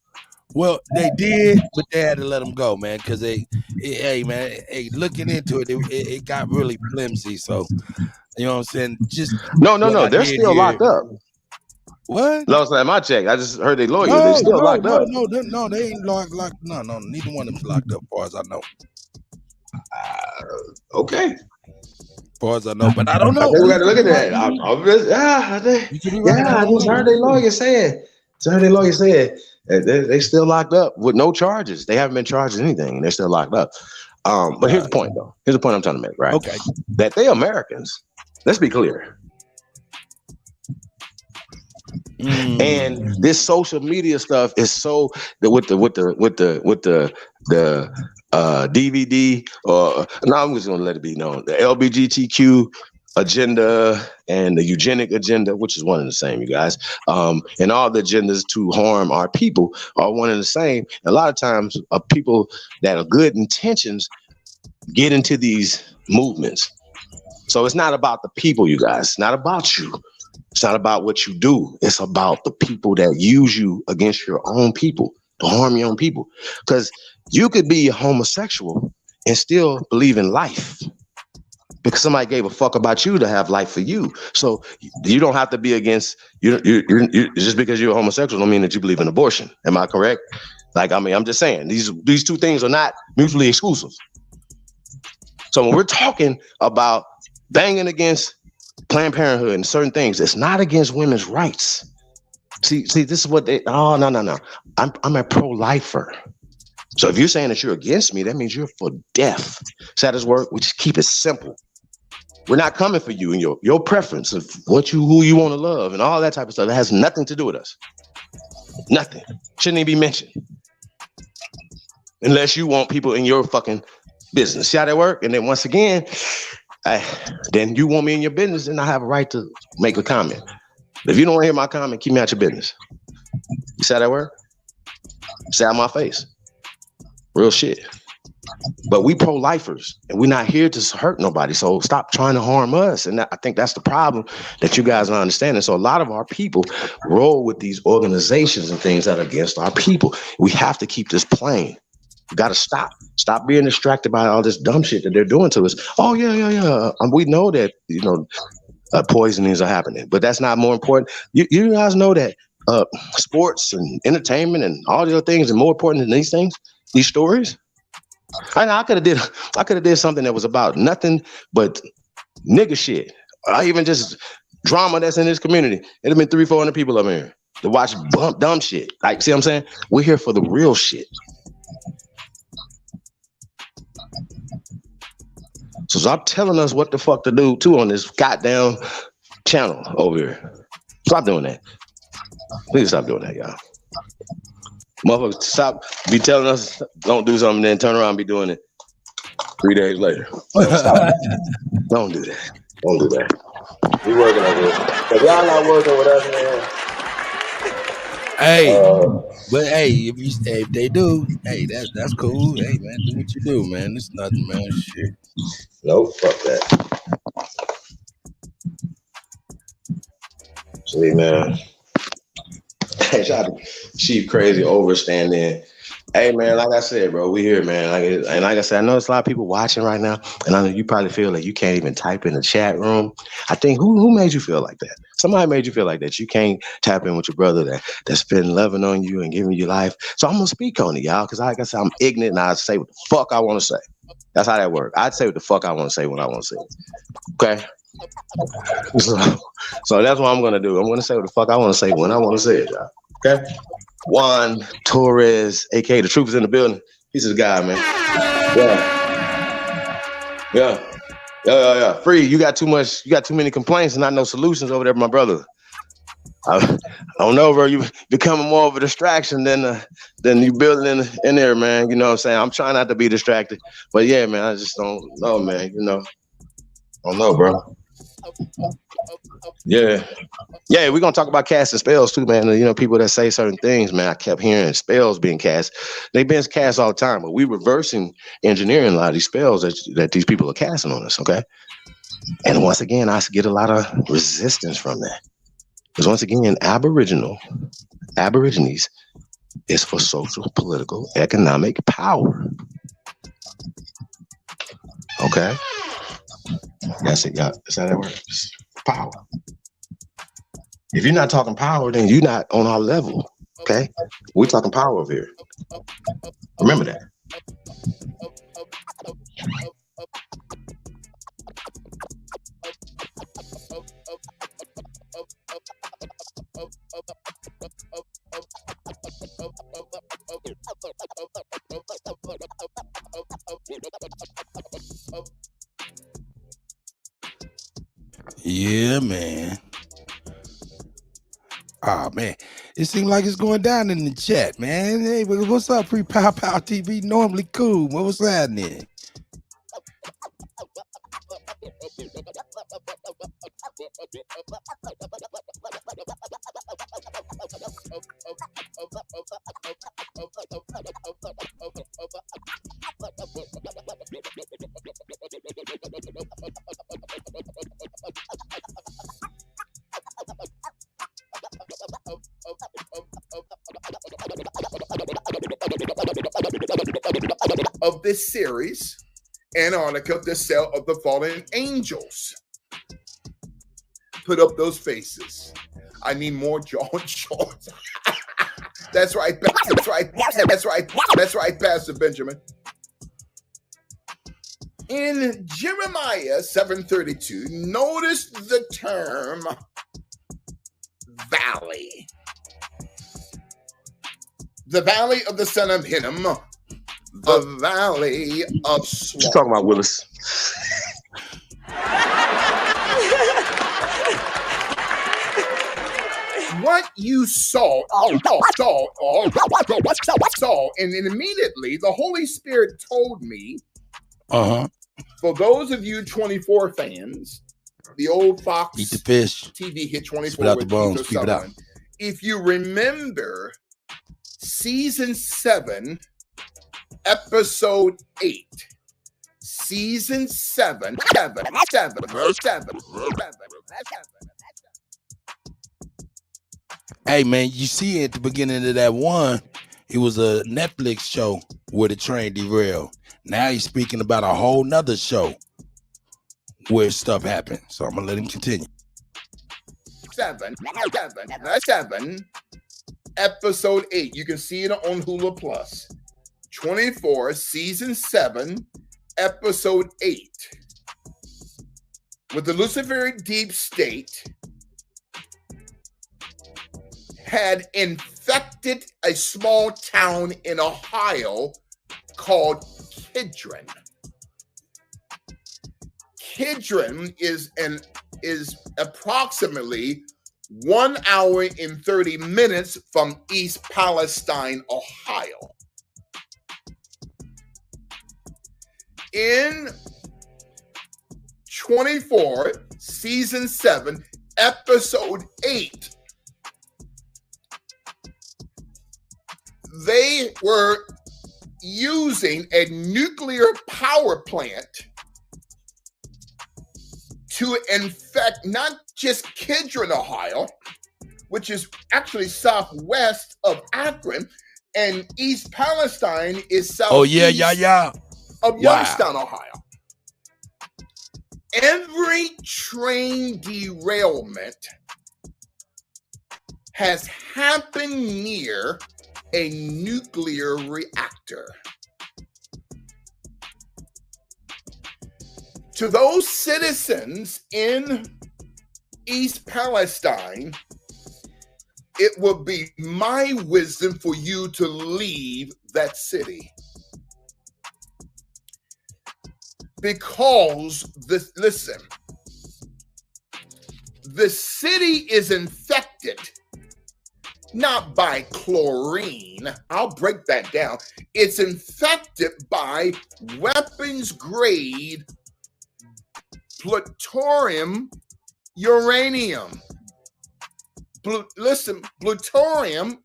Well, they did, but they had to let them go, man, because looking into it, it got really flimsy. So, you know what I'm saying? Just no, they're still locked up. What? Last time I checked, I just heard they lawyers. No, They still locked up. no, they ain't locked. No, neither one of them's locked up, as far as I know. Okay. As far as I know, but I don't know. I think we got to look at that. I just heard their lawyer saying. They still locked up with no charges. They haven't been charged with anything, and they're still locked up. But here's the point, though. Here's the point I'm trying to make, right? Okay. That they Americans. Let's be clear. And this social media stuff is so with the DVD or now I'm just gonna let it be known, the LGBTQ agenda and the eugenic agenda, which is one and the same, you guys, and all the agendas to harm our people are one and the same. A lot of times people that are good intentions get into these movements. So it's not about the people, you guys. It's not about you. It's not about what you do. It's about the people that use you against your own people, to harm your own people. Because you could be a homosexual and still believe in life because somebody gave a fuck about you to have life for you. So you don't have to be against, you just because you're a homosexual don't mean that you believe in abortion. Am I correct? Like, I mean, I'm just saying these two things are not mutually exclusive. So when we're talking about banging against Planned Parenthood and certain things, it's not against women's rights. See, this is what they. Oh, no. I'm a pro-lifer. So if you're saying that you're against me, that means you're for death. So that work. We just keep it simple. We're not coming for you and your preference of who you want to love and all that type of stuff. That has nothing to do with us. Nothing. Shouldn't even be mentioned. Unless you want people in your fucking business. See how that work? And then once again, then you want me in your business, and I have a right to make a comment. If you don't want to hear my comment, keep me out your business. You see how that work? Say out my face. Real shit. But we pro-lifers, and we're not here to hurt nobody. So stop trying to harm us. And I think that's the problem that you guys are understanding. So a lot of our people roll with these organizations and things that are against our people. We have to keep this plain. You got to stop. Stop being distracted by all this dumb shit that they're doing to us. Oh, yeah. We know that, poisonings are happening, but that's not more important. You guys know that sports and entertainment and all the other things are more important than these things, these stories. I could have did something that was about nothing but nigga shit. Or even just drama that's in this community. It'd have been 300-400 people up here to watch dumb shit. Like, see what I'm saying? We're here for the real shit. So stop telling us what the fuck to do too on this goddamn channel over here. Stop doing that. Please stop doing that, y'all. Motherfuckers, stop be telling us don't do something, then turn around and be doing it 3 days later. Stop. Don't do that. Don't do that. We working over here. If y'all not working with us, man. Hey, but hey, if they do, hey, that's cool. Hey, man, do what you do, man. It's nothing, man. Shit. Nope, fuck that. See, man. Hey, shout out to Chief Crazy overstanding. Hey, man, like I said, bro, we here, man. And like I said, I know there's a lot of people watching right now, and I know you probably feel like you can't even type in the chat room. I think who made you feel like that? Somebody made you feel like that. You can't tap in with your brother that's been loving on you and giving you life. So I'm gonna speak on it, y'all, because like I said, I'm ignorant and I say what the fuck I want to say. That's how that works. I'd say what the fuck I want to say when I want to say it. Okay. So that's what I'm gonna do. I'm gonna say what the fuck I want to say when I want to say it, y'all. Okay. Juan Torres, aka the truth is in the building. He's this guy, man. Yeah. Free. You got too many complaints and not no solutions over there, my brother. I don't know, bro. You becoming more of a distraction than you building in there, man. You know what I'm saying? I'm trying not to be distracted, but yeah, man. I just don't know, man. I don't know, bro. Yeah, we're gonna talk about casting spells too, man. People that say certain things, man. I kept hearing spells being cast. They've been cast all the time, but we reversing engineering a lot of these spells that these people are casting on us, okay? And once again, I get a lot of resistance from that. Because once again, Aborigines is for social, political, economic power. Okay? That's it, y'all. That's how that works. Power. If you're not talking power, then you're not on our level. Okay, we're talking power over here. Remember that. Yeah, man. Oh man, it seems like it's going down in the chat, man. Hey, what's up, Pre-Pow Pow TV? Normally cool. What's happening? Of this series, Antarctica, the cell of the fallen angels. Put up those faces. I need more John Schultz. That's right. That's right. That's right. That's right, Pastor Benjamin. In Jeremiah 7:32, notice the term valley. The valley of the son of Hinnom. The valley of slaughter. What you talking about, Willis? What you saw, and immediately the Holy Spirit told me, for those of you 24 fans, the old Fox Eat the fish. TV hit 24 Spit out with the bones. Keith Keep it out. Sutherland. If you remember season 7, episode 8, season 7, verse 7. Hey man, you see at the beginning of that one, it was a Netflix show where the train derailed. Now he's speaking about a whole nother show where stuff happened. So I'm gonna let him continue. 7, episode 8. You can see it on Hulu Plus. 24, season 7, episode 8. With the Luciferian deep state had infected a small town in Ohio called Kidron. Kidron is approximately 1 hour and 30 minutes from East Palestine, Ohio. In 24, season 7, episode 8, they were using a nuclear power plant to infect not just Kidron, Ohio, which is actually southwest of Akron, and East Palestine is southeast of Youngstown, Ohio. Every train derailment has happened near a nuclear reactor. To those citizens in East Palestine, it would be my wisdom for you to leave that city. Because listen, the city is infected not by chlorine. I'll break that down. It's infected by weapons grade plutonium uranium. Plutonium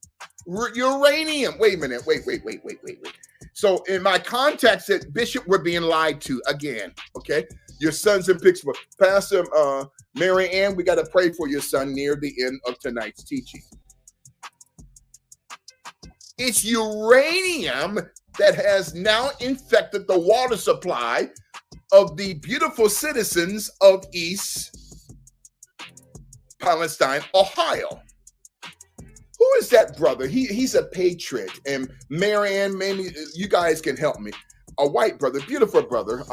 uranium. Wait a minute. Wait. So in my context, said, Bishop, we're being lied to again. Okay, your son's in Pittsburgh. Pastor Mary Ann, we got to pray for your son near the end of tonight's teaching. It's uranium that has now infected the water supply of the beautiful citizens of East Palestine, Ohio. Who is that brother? He's a patriot. And Marianne, maybe you guys can help me. A white brother, beautiful brother.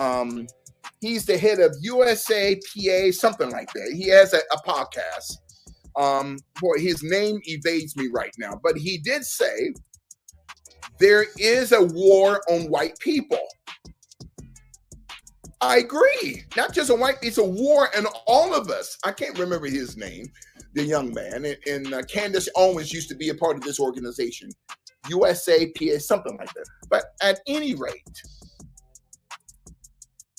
He's the head of USAPA, something like that. He has a podcast. Boy, his name evades me right now. But he did say there is a war on white people. I agree. Not just on white, it's a war on all of us. I can't remember his name, the young man. And Candace Owens used to be a part of this organization, USAPA, something like that. But at any rate,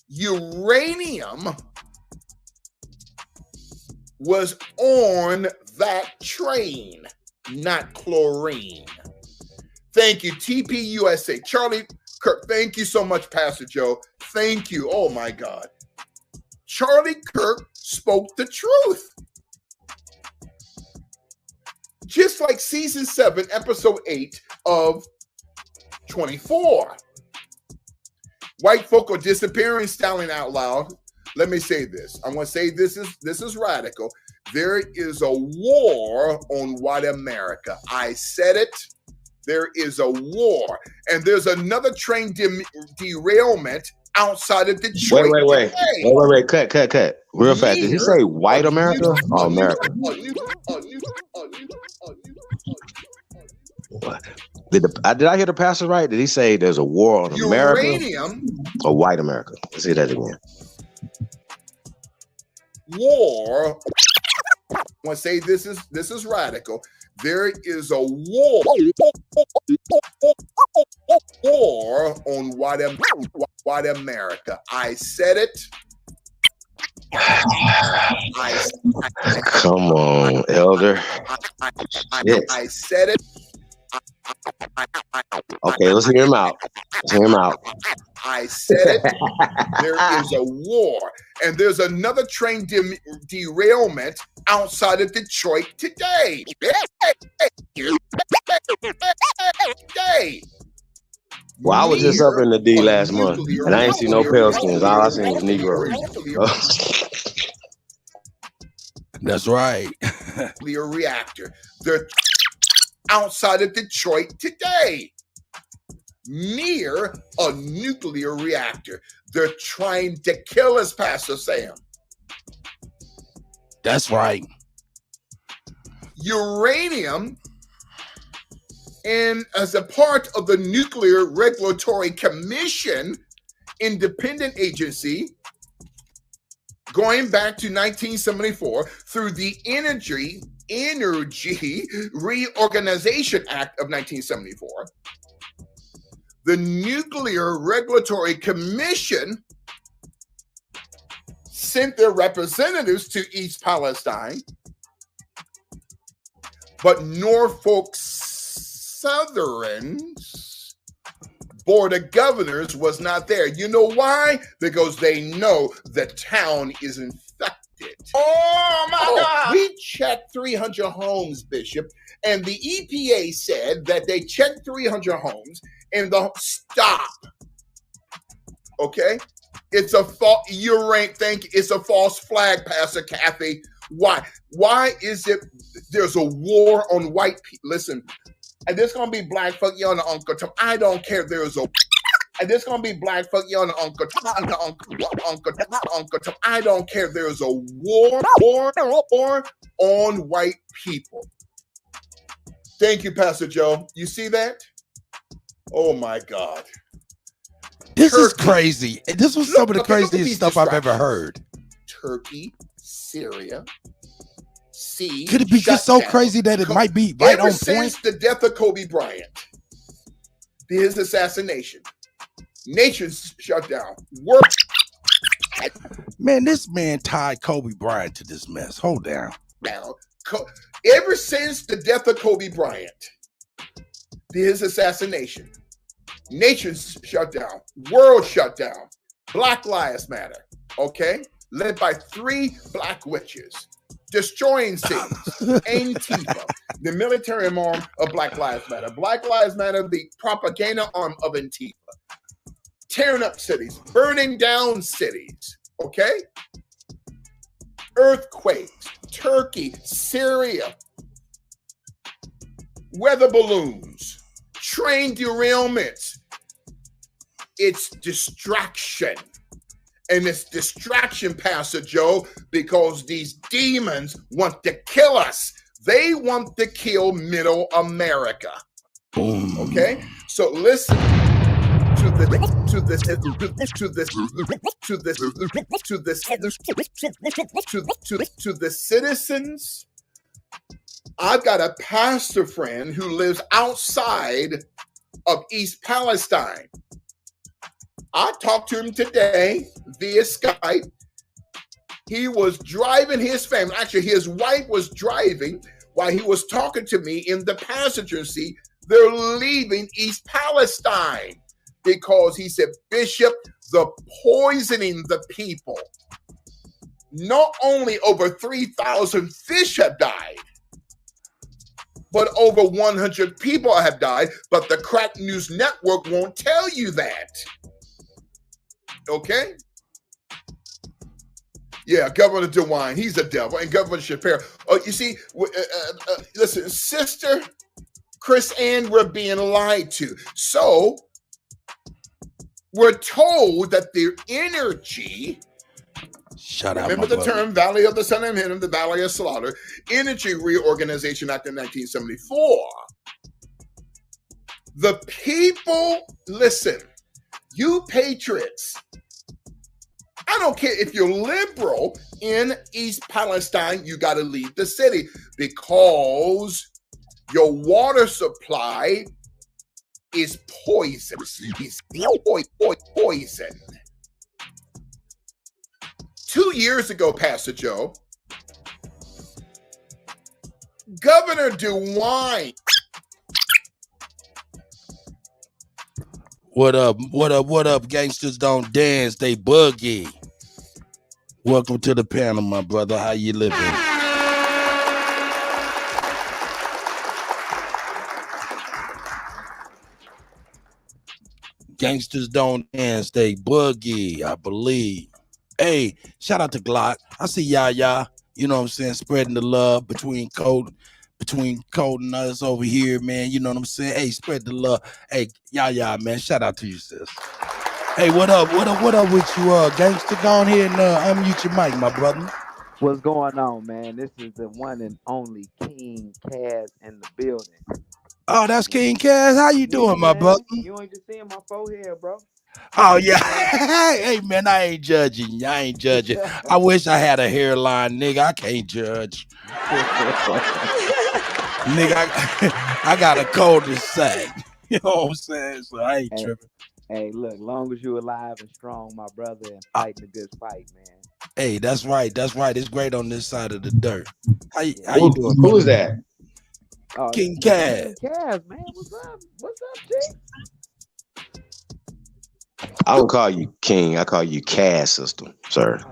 uranium was on that train, not chlorine. Thank you, TPUSA. Charlie Kirk, thank you so much, Pastor Joe. Thank you. Oh, my God. Charlie Kirk spoke the truth. Just like season 7, episode 8 of 24. White folk are disappearing, styling out loud. Let me say this. I'm going to say this is radical. There is a war on white America. I said it. There is a war. And there's another train derailment outside of Detroit. Wait. Cut. Real fast. Did he say white America or America? Did I hear the pastor right? Did he say there's a war on America or white America? Let's see that again. War. I want to say this is radical. There is a war on white America. I said it. Come on, Elder. I said it. Okay, let's hear him out. I said it. There is a war. And there's another train derailment outside of Detroit today. Well, I was just up in the D last month, and I ain't see no pale skins. All I seen was Negroes. That's right. Nuclear reactor. They're outside of Detroit today, near a nuclear reactor. They're trying to kill us, Pastor Sam. That's right. Uranium, and as a part of the Nuclear Regulatory Commission, independent agency, going back to 1974 through the Energy Reorganization Act of 1974, the Nuclear Regulatory Commission sent their representatives to East Palestine, but Norfolk Southern's Board of Governors was not there. You know why? Because they know the town is infected. Oh my God! We checked 300 homes, Bishop, and the EPA said that they checked 300 homes and the stop. Okay, it's a false. It's a false flag, Pastor Kathy. Why? Why is it? There's a war on white people. Listen, and there's gonna be black fuck you on the Uncle Tom. I don't care. There's a. And there's gonna be black fuck you on the Uncle Tom. Uncle Tom. I don't care. There's a war on white people. Thank you, Pastor Joe. You see that? Oh my God. This is crazy. This was some of the craziest stuff I've ever heard. Turkey, Syria. Could it be just so crazy that it might be right on point? Ever since the death of Kobe Bryant, his assassination, nations shut down. Man, this man tied Kobe Bryant to this mess. Hold down. Ever since the death of Kobe Bryant, his assassination, nations shut down, world shut down, Black Lives Matter, okay? Led by 3 black witches, destroying cities, Antifa, the military arm of Black Lives Matter, Black Lives Matter, the propaganda arm of Antifa, tearing up cities, burning down cities, okay? earthquakes, Turkey, Syria, weather balloons, train derailments. It's distraction. And it's distraction, Pastor Joe, because these demons want to kill us. They want to kill Middle America. Boom. Okay? So listen to the citizens. I've got a pastor friend who lives outside of East Palestine. I talked to him today via Skype. He was driving his family. Actually, his wife was driving while he was talking to me in the passenger seat. They're leaving East Palestine because he said, Bishop, the poisoning the people. Not only over 3,000 fish have died, but over 100 people have died. But the Crack News Network won't tell you that. Okay? Yeah, Governor DeWine, he's a devil. And Governor Shapiro. Oh, you see, listen, Sister Chris Ann, we're being lied to. So, we're told that the energy, remember the term Valley of the Son of Hinnom, the Valley of Slaughter, Energy Reorganization Act of 1974. The people, listen, you patriots, I don't care if you're liberal in East Palestine, you got to leave the city because your water supply is poison. It's poison. 2 years ago, Pastor Joe, Governor DeWine. What up? What up? What up? Gangsters don't dance, they boogie. Welcome to the panel, my brother. How you living? Gangsters don't dance, they boogie, I believe. Hey, shout out to Glock. I see Yaya, you know what I'm saying, spreading the love between Code and us over here, man. You know what I'm saying? Hey, spread the love. Hey, Yaya, man, shout out to you, sis. Hey, what up with you, gangster? Go on here and unmute your mic, my brother. What's going on, man? This is the one and only King Kaz in the building. Oh, that's King Kaz. How you doing, my brother? You ain't just seeing my forehead, bro. Oh, yeah. Hey, man, I ain't judging. I wish I had a hairline, nigga. I can't judge. Nigga, I got a cul-de-sac. You know what I'm saying? So I ain't tripping. Hey, look, long as you alive and strong, my brother, and fighting a good fight, man. Hey, that's right. It's great on this side of the dirt. How you doing? Who is that? King Kaz. King Kaz, man. What's up, Chick? I don't call you king. I call you Kaz, sister, sir.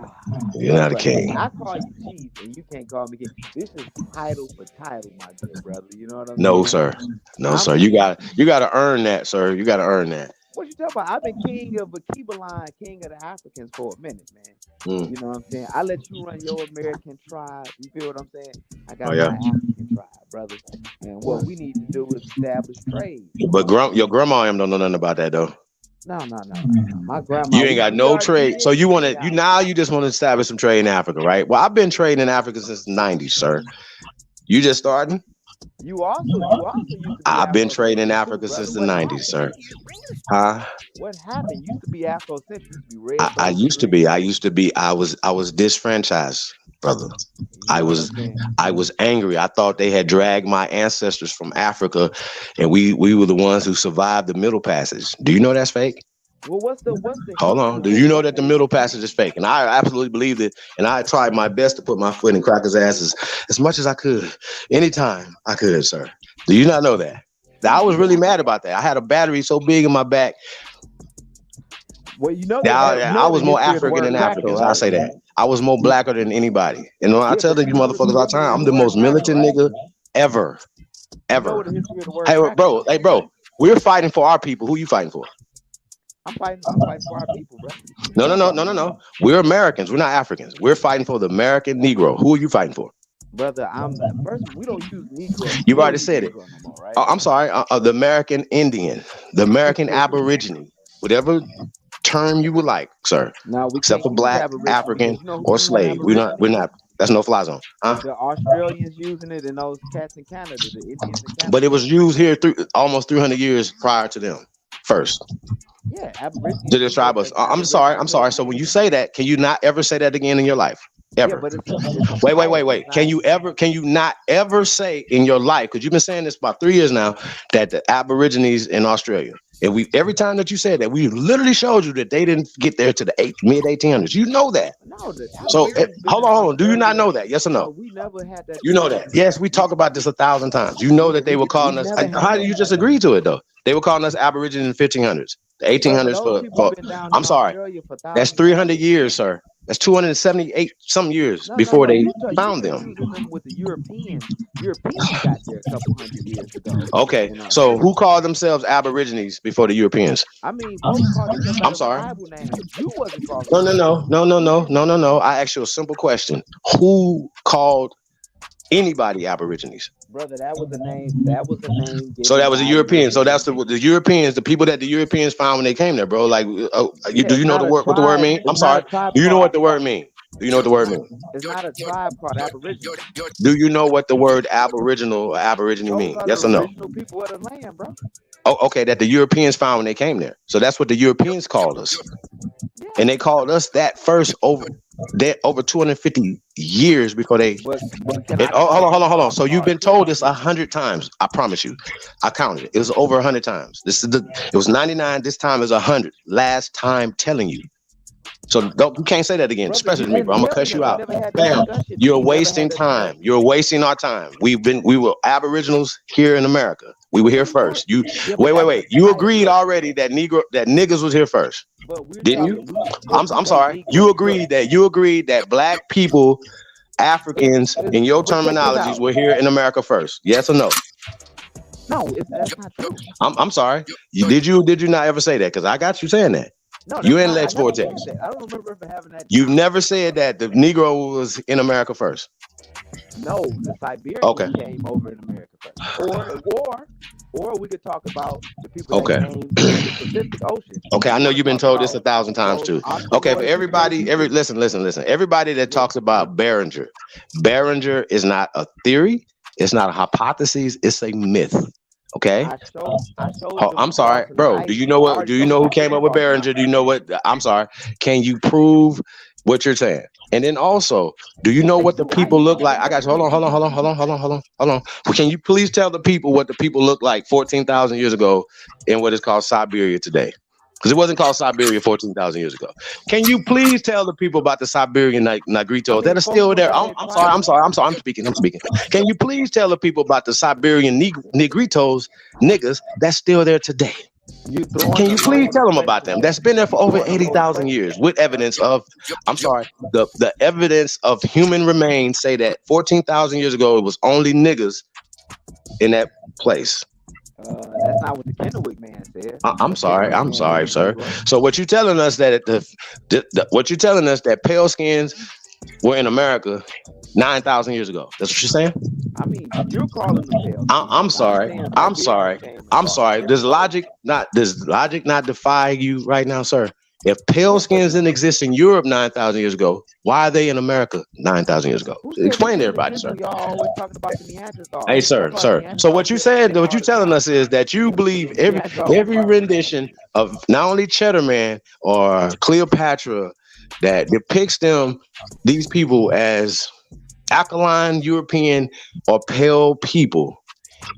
You're not a king. I call you chief, and you can't call me king. This is title for title, my good brother. You know what I mean? No, sir. No, sir. You got to earn that, sir. You got to earn that. What you talking about? I've been king of Akibaline, king of the Africans for a minute, man. You know what I'm saying? I let you run your American tribe. You feel what I'm saying? I got my African tribe, brother. And what we need to do is establish trade. But your grandma don't know nothing about that, though. No. My grandma. You ain't got no trade. So you just want to establish some trade in Africa, right? Well, I've been trading in Africa since the 90s, sir. You just starting? You also used to be I've been trading in Africa since the 90s, sir. Huh? What happened? You used to be Afrocentric. You used to be red. I used to be. I was disfranchised, brother. I was angry. I thought they had dragged my ancestors from Africa, and we were the ones who survived the Middle Passage. Do you know that's fake? Well, what's the Hold on. Do you know that the Middle Passage is fake? And I absolutely believed it. And I tried my best to put my foot in crackers' asses as much as I could, anytime I could, sir. Do you not know that? I was really mad about that. I had a battery so big in my back. Well, you know, I was more African than Africans. I say that. I was more blacker than anybody. And when I tell you motherfuckers all the time, I'm the most militant nigga ever. Hey, bro, we're fighting for our people. Who you fighting for? I'm fighting for our people, bro. No. We're Americans. We're not Africans. We're fighting for the American Negro. Who are you fighting for? Brother, first we don't use Negro. You've We already don't use said it. Negro no more, right? I'm sorry. The American Indian, the American Aborigine, whatever term you would like, sir. No, we Except can't for use black, Aborigine African, because you know who or uses slave. We're Aborigine? not. That's no fly zone. Huh? The Australians using it and those cats in Canada, the Indians in Canada. But it was used here almost 300 years prior to them first. Yeah, Aborigines To describe us. I'm sorry. So when you say that, can you not ever say that again in your life? Ever? Yeah, but it's Wait. Can you not ever say in your life, because you've been saying this about 3 years now, that the Aborigines in Australia, and every time that you said that, we literally showed you that they didn't get there to the mid 1800s. You know that. No, So hold on. Do you not know that? Yes or no? We never had that. You know that. Yes, we talk about this 1,000 times. You know that they were calling us. How do you just agree to it though? They were calling us Aborigines in the 1500s, the 1800s for I'm sorry. That's 300 years, sir. That's 278 some years before they found them. With the Europeans got there a couple hundred years ago. Okay, so who called themselves Aborigines before the Europeans? I mean, folks called themselves I'm sorry. Bible names. You wasn't calling. No. I asked you a simple question. Who called anybody Aborigines? Brother, that was a name. So that was the Europeans. So that's the Europeans, the people that the Europeans found when they came there, bro. Like, do you know what the word means? I'm sorry. Do you know what the word means? Do you know what the word means? It's not a tribe called Aboriginal. Do you know what the word aboriginal or aborigine means? Yes or no? People of the land, bro. Oh, okay. That the Europeans found when they came there. So that's what the Europeans called us, and they called us that first over 250 years before they. Hold on. So you've been told this 100 times. I promise you. I counted it. It was over 100 times. It was 99. This time is 100. Last time telling you. So you can't say that again, especially to me, bro. I'm gonna cuss you out. Bam. You're wasting time. You're wasting our time. We were Aboriginals here in America. We were here first. Wait. You agreed already that niggas was here first, didn't you? I'm sorry. You agreed that black people, Africans, in your terminologies, were here in America first. Yes or no? No, that's not true. I'm sorry. Did you not ever say that? Because I got you saying that. No, you and Lex Vortex. I don't remember ever having that. You've never said that the Negro was in America first. No, the Siberians came over in America first. Or we could talk about the people that came to the Pacific Ocean. Okay, I know you've been told this 1,000 times too. Okay, for everybody, listen. Everybody that talks about Behringer is not a theory. It's not a hypothesis. It's a myth. Okay. I'm sorry, bro. Do you know who came up with Behringer? Do you know what? I'm sorry. Can you prove what you're saying? And then also, do you know what the people look like? I got you. Hold on. Well, can you please tell the people what the people look like 14,000 years ago in what is called Siberia today? Because it wasn't called Siberia 14,000 years ago. Can you please tell the people about the Siberian Negritos that are still there? I'm sorry. I'm speaking. Can you please tell the people about the Siberian Negritos, niggas, that's still there today? Can you please tell them about them? That's been there for over 80,000 years with evidence of, the evidence of human remains say that 14,000 years ago, it was only niggas in that place. That's not what the Kennewick man said. I'm sorry, sir. So what you telling us that that pale skins were in America 9,000 years ago? That's what you're saying? I mean, you're calling them pale. I'm sorry. Does logic not defy you right now, sir? If pale skins didn't exist in Europe 9,000 years ago, why are they in America 9,000 years ago? Explain to everybody, sir. Y'all always talking about the Neanderthals. Hey, sir. So what you're telling us is that you believe every rendition of not only Cheddar Man or Cleopatra that depicts these people as alkaline European or pale people.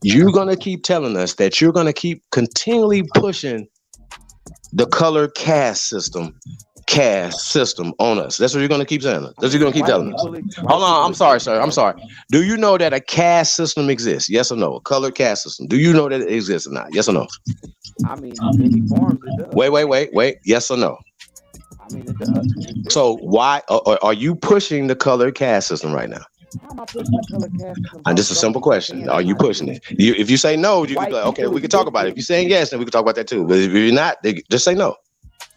You're gonna keep telling us that you're gonna keep continually pushing the color caste system on us. That's what you're going to keep saying. That's what you're going to keep telling us. Hold on. I'm sorry, sir. I'm sorry. Do you know that a caste system exists? Yes or no? A color caste system. Do you know that it exists or not? Yes or no? I mean, in many forms it does. Wait. Yes or no? I mean, it does. So why are you pushing the color caste system right now? How am I pushing the color caste system? Just a simple question. Are you pushing it? If you say no, you can be like, okay, we can talk about it. If you're saying yes, then we can talk about that too. But if you're not, just say no.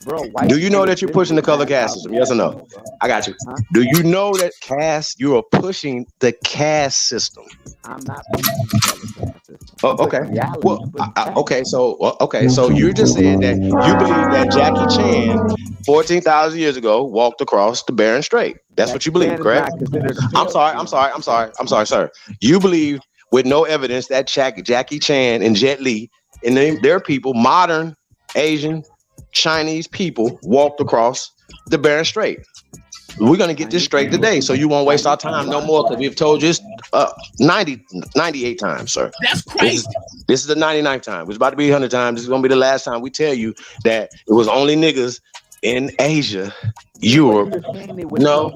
Bro, white Do you know people that you're exist pushing the in color caste 9,000 system? Yes or no? Bro, white Do you know people that you're exist pushing in the color 9,000 caste system? Yes or years no? ago, bro. I got you. Huh? Do you know that you are pushing the caste system? I'm not pushing the color caste system. Oh, I'm pushing okay. reality. Well, I'm pushing facts. okay. So you're just saying that you believe that Jackie Chan, 14,000 years ago, walked across the Bering Strait. That's what you Jackie believe, Chan is correct? not considered a I'm film. sorry, sir. You believe with no evidence that Jackie Chan and Jet Li and their people, modern Asian, Chinese people, walked across the Bering Strait. We're going to get this straight today, so you won't waste our time no more, because we've told you 98 times, sir. That's crazy. This is the 99th time. It's about to be 100 times. This is going to be the last time we tell you that it was only niggas in Asia, Europe. No.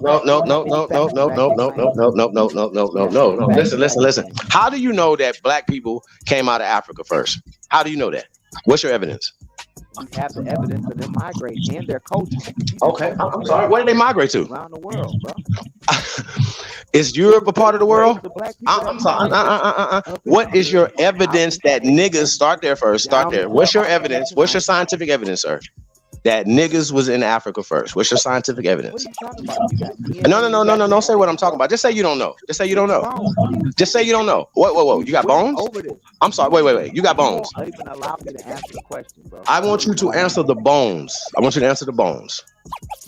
Listen. How do you know that black people came out of Africa first? How do you know that? What's your evidence? We have the evidence of them migrating and their culture. Okay, I'm sorry. Where did they migrate to? Around the world, bro. Is Europe a part of the world? I'm sorry. What is your evidence that niggas start there first? Start there. What's your evidence? What's your scientific evidence, sir? That niggas was in Africa first. What's your scientific evidence? No. Don't say what I'm talking about. Just say you don't know. Just say you don't know. Just say you don't know. Whoa. You got bones? I'm sorry. Wait. You got bones. I want you to answer the bones. I want you to answer the bones.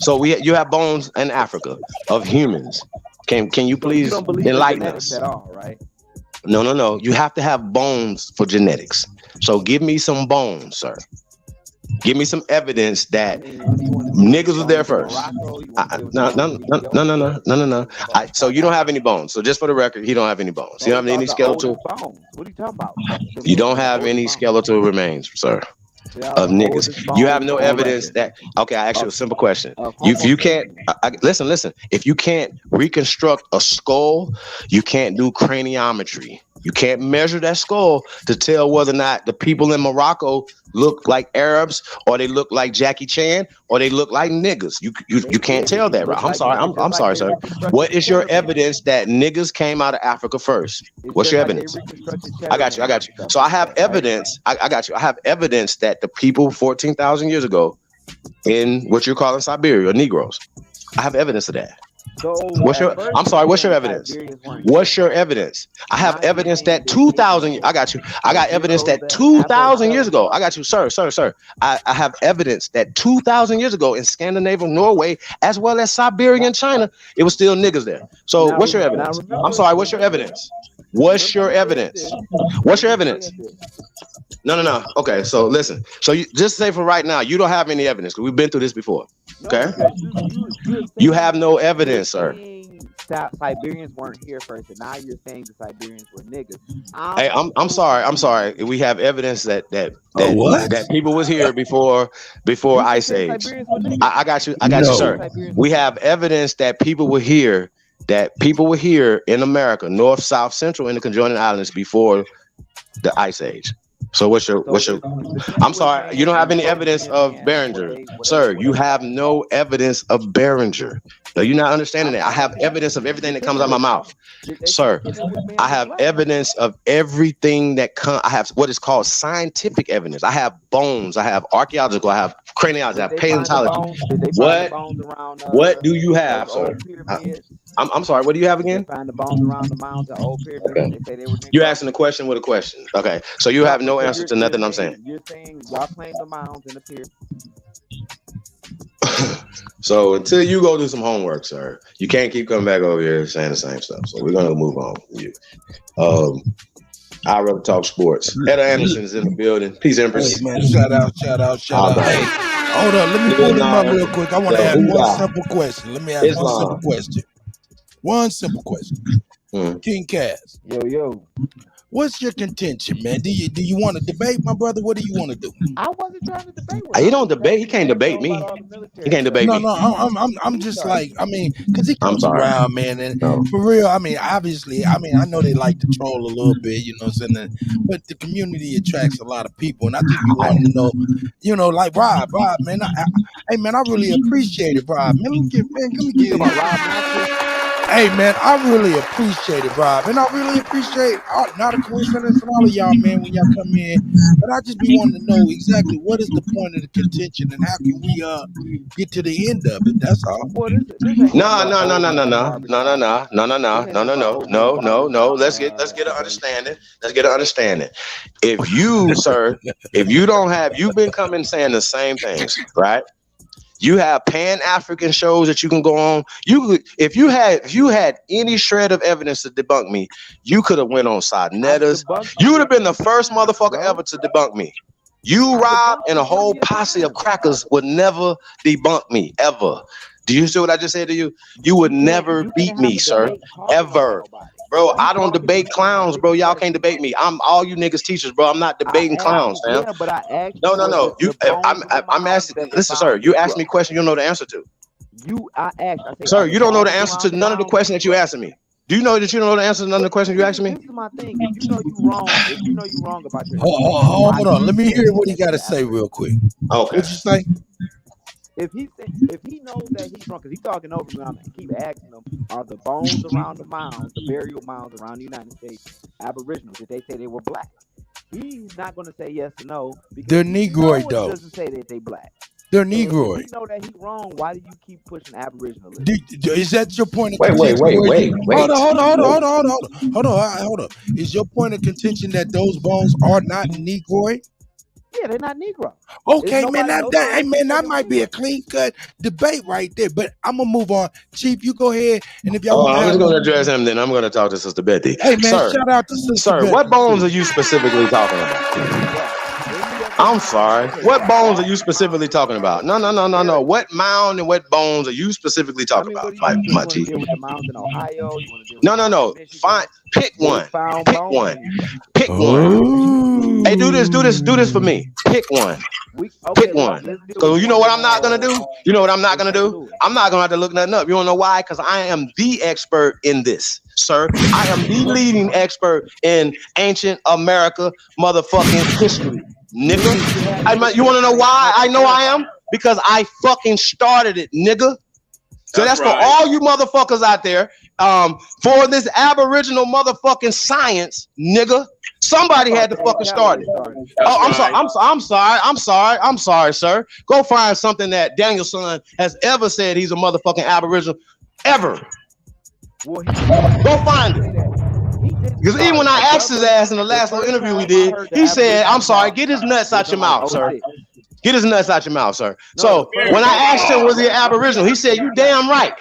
So you have bones in Africa of humans. Can you please enlighten us? At all, right? No. You have to have bones for genetics. So give me some bones, sir. Give me some evidence that niggas was there first. No. So you don't have any bones. So just for the record, he don't have any bones. You don't have any skeletal. What are you talking about? You don't have any skeletal remains, sir, of niggas. You have no evidence that. Okay, I ask you a simple question. If you can't listen. If you can't reconstruct a skull, you can't do craniometry. You can't measure that skull to tell whether or not the people in Morocco look like Arabs, or they look like Jackie Chan, or they look like niggas. You can't tell that, right? I'm sorry, sir. What is your evidence that niggas came out of Africa first? What's your evidence? I got you. So I have evidence. I got you. I have evidence that the people 14,000 years ago in what you're calling Siberia, Negroes. I have evidence of that. What's your evidence? What's your evidence? I have evidence that 2,000. I got you. I got evidence that 2,000 years ago. I got you, sir. I have evidence that 2,000 years ago in Scandinavia, Norway, as well as Siberia and China, it was still niggas there. So what's your evidence? I'm sorry. What's your evidence? What's your evidence? What's your evidence? No. Okay, so listen. So you just say for right now, you don't have any evidence, because we've been through this before. Okay? You have no evidence, sir. Siberians weren't here first, and now you're saying the Siberians were niggas. Hey, I'm sorry. We have evidence that people was here before Ice Age. I got you, sir. We have evidence that people were here in America, North, South, Central, and the conjoining islands before the Ice Age. So what's your I'm sorry, you don't have any evidence of Beringer. Sir, you have no evidence of Beringer. Are you not understanding that? I have evidence of everything that comes out of my mouth. Sir, I have evidence of everything that I have what is called scientific evidence. I have bones, I have archaeological, I have craniology, I have paleontology. What do you have, sir? I'm sorry, what do you have again? Find the bones around the mounds of old pyramids. Okay. They say they were You're asking a question with a question. Okay. So you have no answer to nothing I'm saying. You're saying y'all claim the mounds and the pyramids. So until you go do some homework, sir, you can't keep coming back over here saying the same stuff. So we're gonna move on with you. I'd rather talk sports. Etta Anderson is in the building. Peace, Empress. Hey, man, shout out. Hey, hold up. Let me pull him up real quick. I want to ask one simple question. Let me ask one simple question. King Cass. Yo. What's your contention, man? Do you want to debate, my brother? What do you want to do? I wasn't trying to debate. He don't debate. He can't debate me. He can't debate me. No. I'm just like, I mean, because he comes around, man, and for real. I mean, obviously, I know they like to troll a little bit, you know what I'm saying? But the community attracts a lot of people, and I think you want to know, like Rob, man. Hey, man, I really appreciate it, Rob. Man, let me give him. Hey man, I really appreciate it, Rob, and I really appreciate not a coincidence and all of y'all, man, when y'all come in. But I just be wanting to know exactly what is the point of the contention and how can we get to the end of it. That's all. Well, this ain't No. Let's get an understanding. Let's get an understanding. If you, sir, if you don't have, you've been coming saying the same things, right? You have Pan-African shows that you can go on. You could, if you had any shred of evidence to debunk me, you could have went on Sarnetta's. You would have been the first motherfucker ever to debunk me. You, Rob, and a whole posse of crackers would never debunk me, ever. Do you see what I just said to you? You would never beat me, sir, ever. Bro, I don't debate clowns, bro. Y'all can't debate me. I'm all you niggas teachers, bro. I'm not debating clowns, man. Yeah, but I asked No. I'm asking. Listen, sir. You asked me a question you don't know the answer to. I said, sir, you don't know the answer to none of the questions that you asking me. Do you know that you don't know the answer to none of the questions you asking me? This is my thing. If you know you wrong, about your Hold on. Let me hear what he got to say real quick. Okay. What'd you say? If he knows that he's wrong, because he's talking over me, I keep asking him, are the bones around the mounds, the burial mounds around the United States, Aboriginals, did they say they were black? He's not going to say yes or no. Because they're Negroid, though. It doesn't say that they black. They're So Negroid. if you know that he's wrong, why do you keep pushing Aboriginalism? Is that your point of Wait. Hold on. Is your point of contention that those bones are not Negroid? Yeah, they're not Negro. Okay, man. That might be a clean cut debate right there. But I'm gonna move on. Chief, you go ahead. And if y'all I'm just gonna address him, then I'm gonna talk to Sister Betty. Hey man, sir, shout out to Sister Sir, Betty. what bones are you specifically talking about? I'm sorry. What bones are you specifically talking about? No. What mound and what bones are you specifically talking about, my chief? No. Fine. Pick one. Pick one. Hey, do this for me. Pick one. Pick one. So you know what I'm not gonna do? I'm not gonna have to look nothing up. You don't know why? Because I am the expert in this, sir. I am the leading expert in ancient America motherfucking history. Nigga, you want to know why I know I am? Because I fucking started it, nigga. So that's right. For all you motherfuckers out there. For this Aboriginal motherfucking science, nigga. Somebody had to fucking start it. I'm sorry, sir. Go find something that Danielson has ever said he's a motherfucking Aboriginal ever. Go find it. Because even when I asked his ass in the last little interview we did, he said, I'm sorry, get his nuts out your mouth, sir. Get his nuts out your mouth, sir. So when I asked him, was he an Aboriginal? He said, you damn right.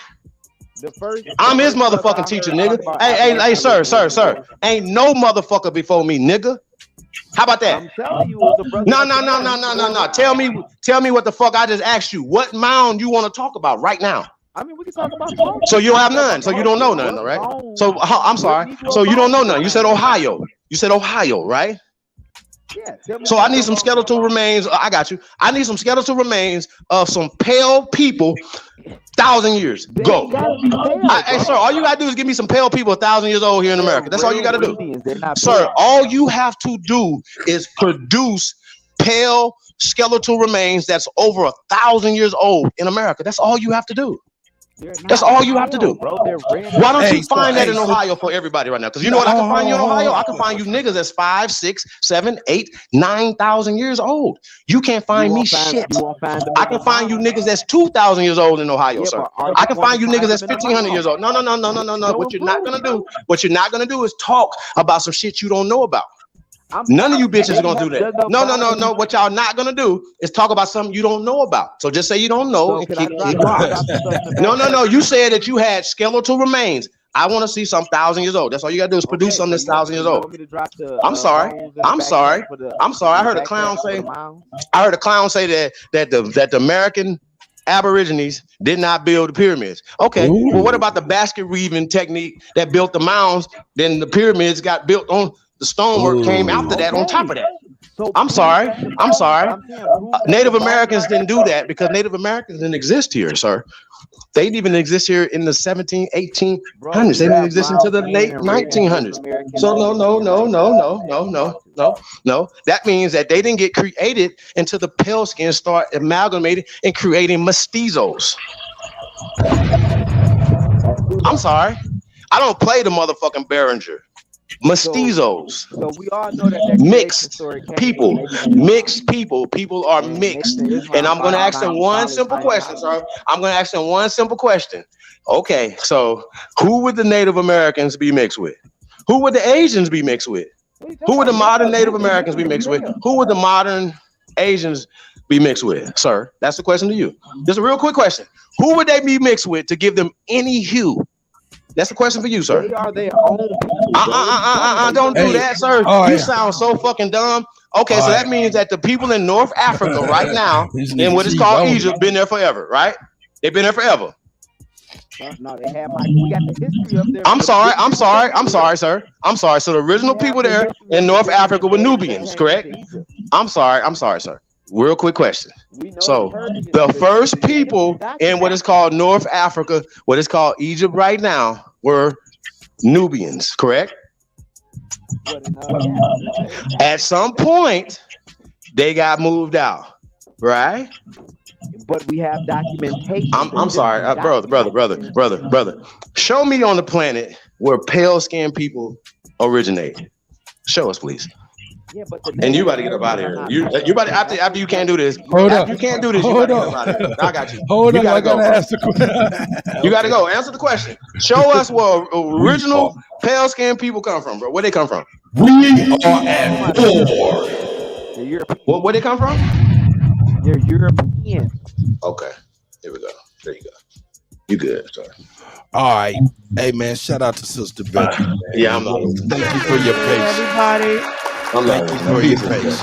I'm his motherfucking teacher, nigga. Hey, sir. Ain't no motherfucker before me, nigga. How about that? No. Tell me what the fuck I just asked you. What mound you want to talk about right now? I mean, we can talk about bones. So you have none. So you don't know none, right? So I'm sorry. So you don't know none. You said Ohio. Right? Yeah. So I need some skeletal remains. I got you. I need some skeletal remains of some pale people 1,000 years. Go. Hey, sir, all you got to do is give me some pale people 1,000 years old here in America. That's all you got to do. Sir, all you have to do is produce pale skeletal remains that's over 1,000 years old in America. That's all you have to do. That's all you have to do. Why don't you find that in Ohio for everybody right now? Because you know what I can find you in Ohio? I can find you niggas that's 5, 6, 7, 8, 9,000 years old. You can't find me shit. I can find you niggas that's 2,000 years old in Ohio, sir. I can find you niggas that's 1,500 years old. No. What you're not gonna do is talk about some shit you don't know about. None of you bitches are gonna do that. No. What y'all not gonna do is talk about something you don't know about. So just say you don't know and keep quiet. No. You said that you had skeletal remains. I want to see some 1,000 years old. That's all you gotta do is produce something that's 1,000 years old. I'm sorry. I heard a clown say that the American Aborigines did not build the pyramids. Okay, well, what about the basket weaving technique that built the mounds? Then the pyramids got built on. The stonework came after that, on top of that. I'm sorry. Native Americans didn't do that because Native Americans didn't exist here, sir. They didn't even exist here in the 1700s, 1800s. They didn't exist until the late 1900s. So no. That means that they didn't get created until the pale skin start amalgamating and creating mestizos. I'm sorry. I don't play the motherfucking Behringer. Mestizos. So we all know that mixed story came people. Mixed people. People are And mixed. Nation of Islam And I'm going to ask them one followed simple by question, sir. I'm going to ask them one simple question. Okay, so who would the Native Americans be mixed with? Who would the Asians be mixed with? Who would the modern Native Americans be mixed with? Who would the modern Asians be mixed with, sir? That's the question to you. Just a real quick question. Who would they be mixed with to give them any hue? That's the question for you, sir. They are their own people. Don't do that, sir. Oh, You yeah. sound so fucking dumb. Okay, so that means that the people in North Africa right now, in what is called Egypt, been there forever, right? They've been there forever. No, they have we got the history of their. I'm sorry, sir. I'm sorry. So the original people there in North Africa were Nubians, correct? I'm sorry, sir. Real quick question. So the first people in what is called North Africa, what is called Egypt right now, were Nubians, correct? At some point, they got moved out, right? But we have documentation. I'm sorry, brother. Show me on the planet where pale-skinned people originate. Show us, please. Yeah, but and you about to get up out of here. You about to, after you can't do this. Hold after up. you can't do this, Hold you up. gotta get up out of here. I got you. Hold you up, I gotta go. ask the question. You gotta go. Answer the question. Show us where original pale-skinned people come from, bro. Where they come from? We are at war. Where they come from? They're European. Okay. Here we go. There you go. You good, sorry. All right. Hey, man, shout out to Sister Becky. Yeah, I'm not. Thank you for your patience. Everybody. Thank you for your patience.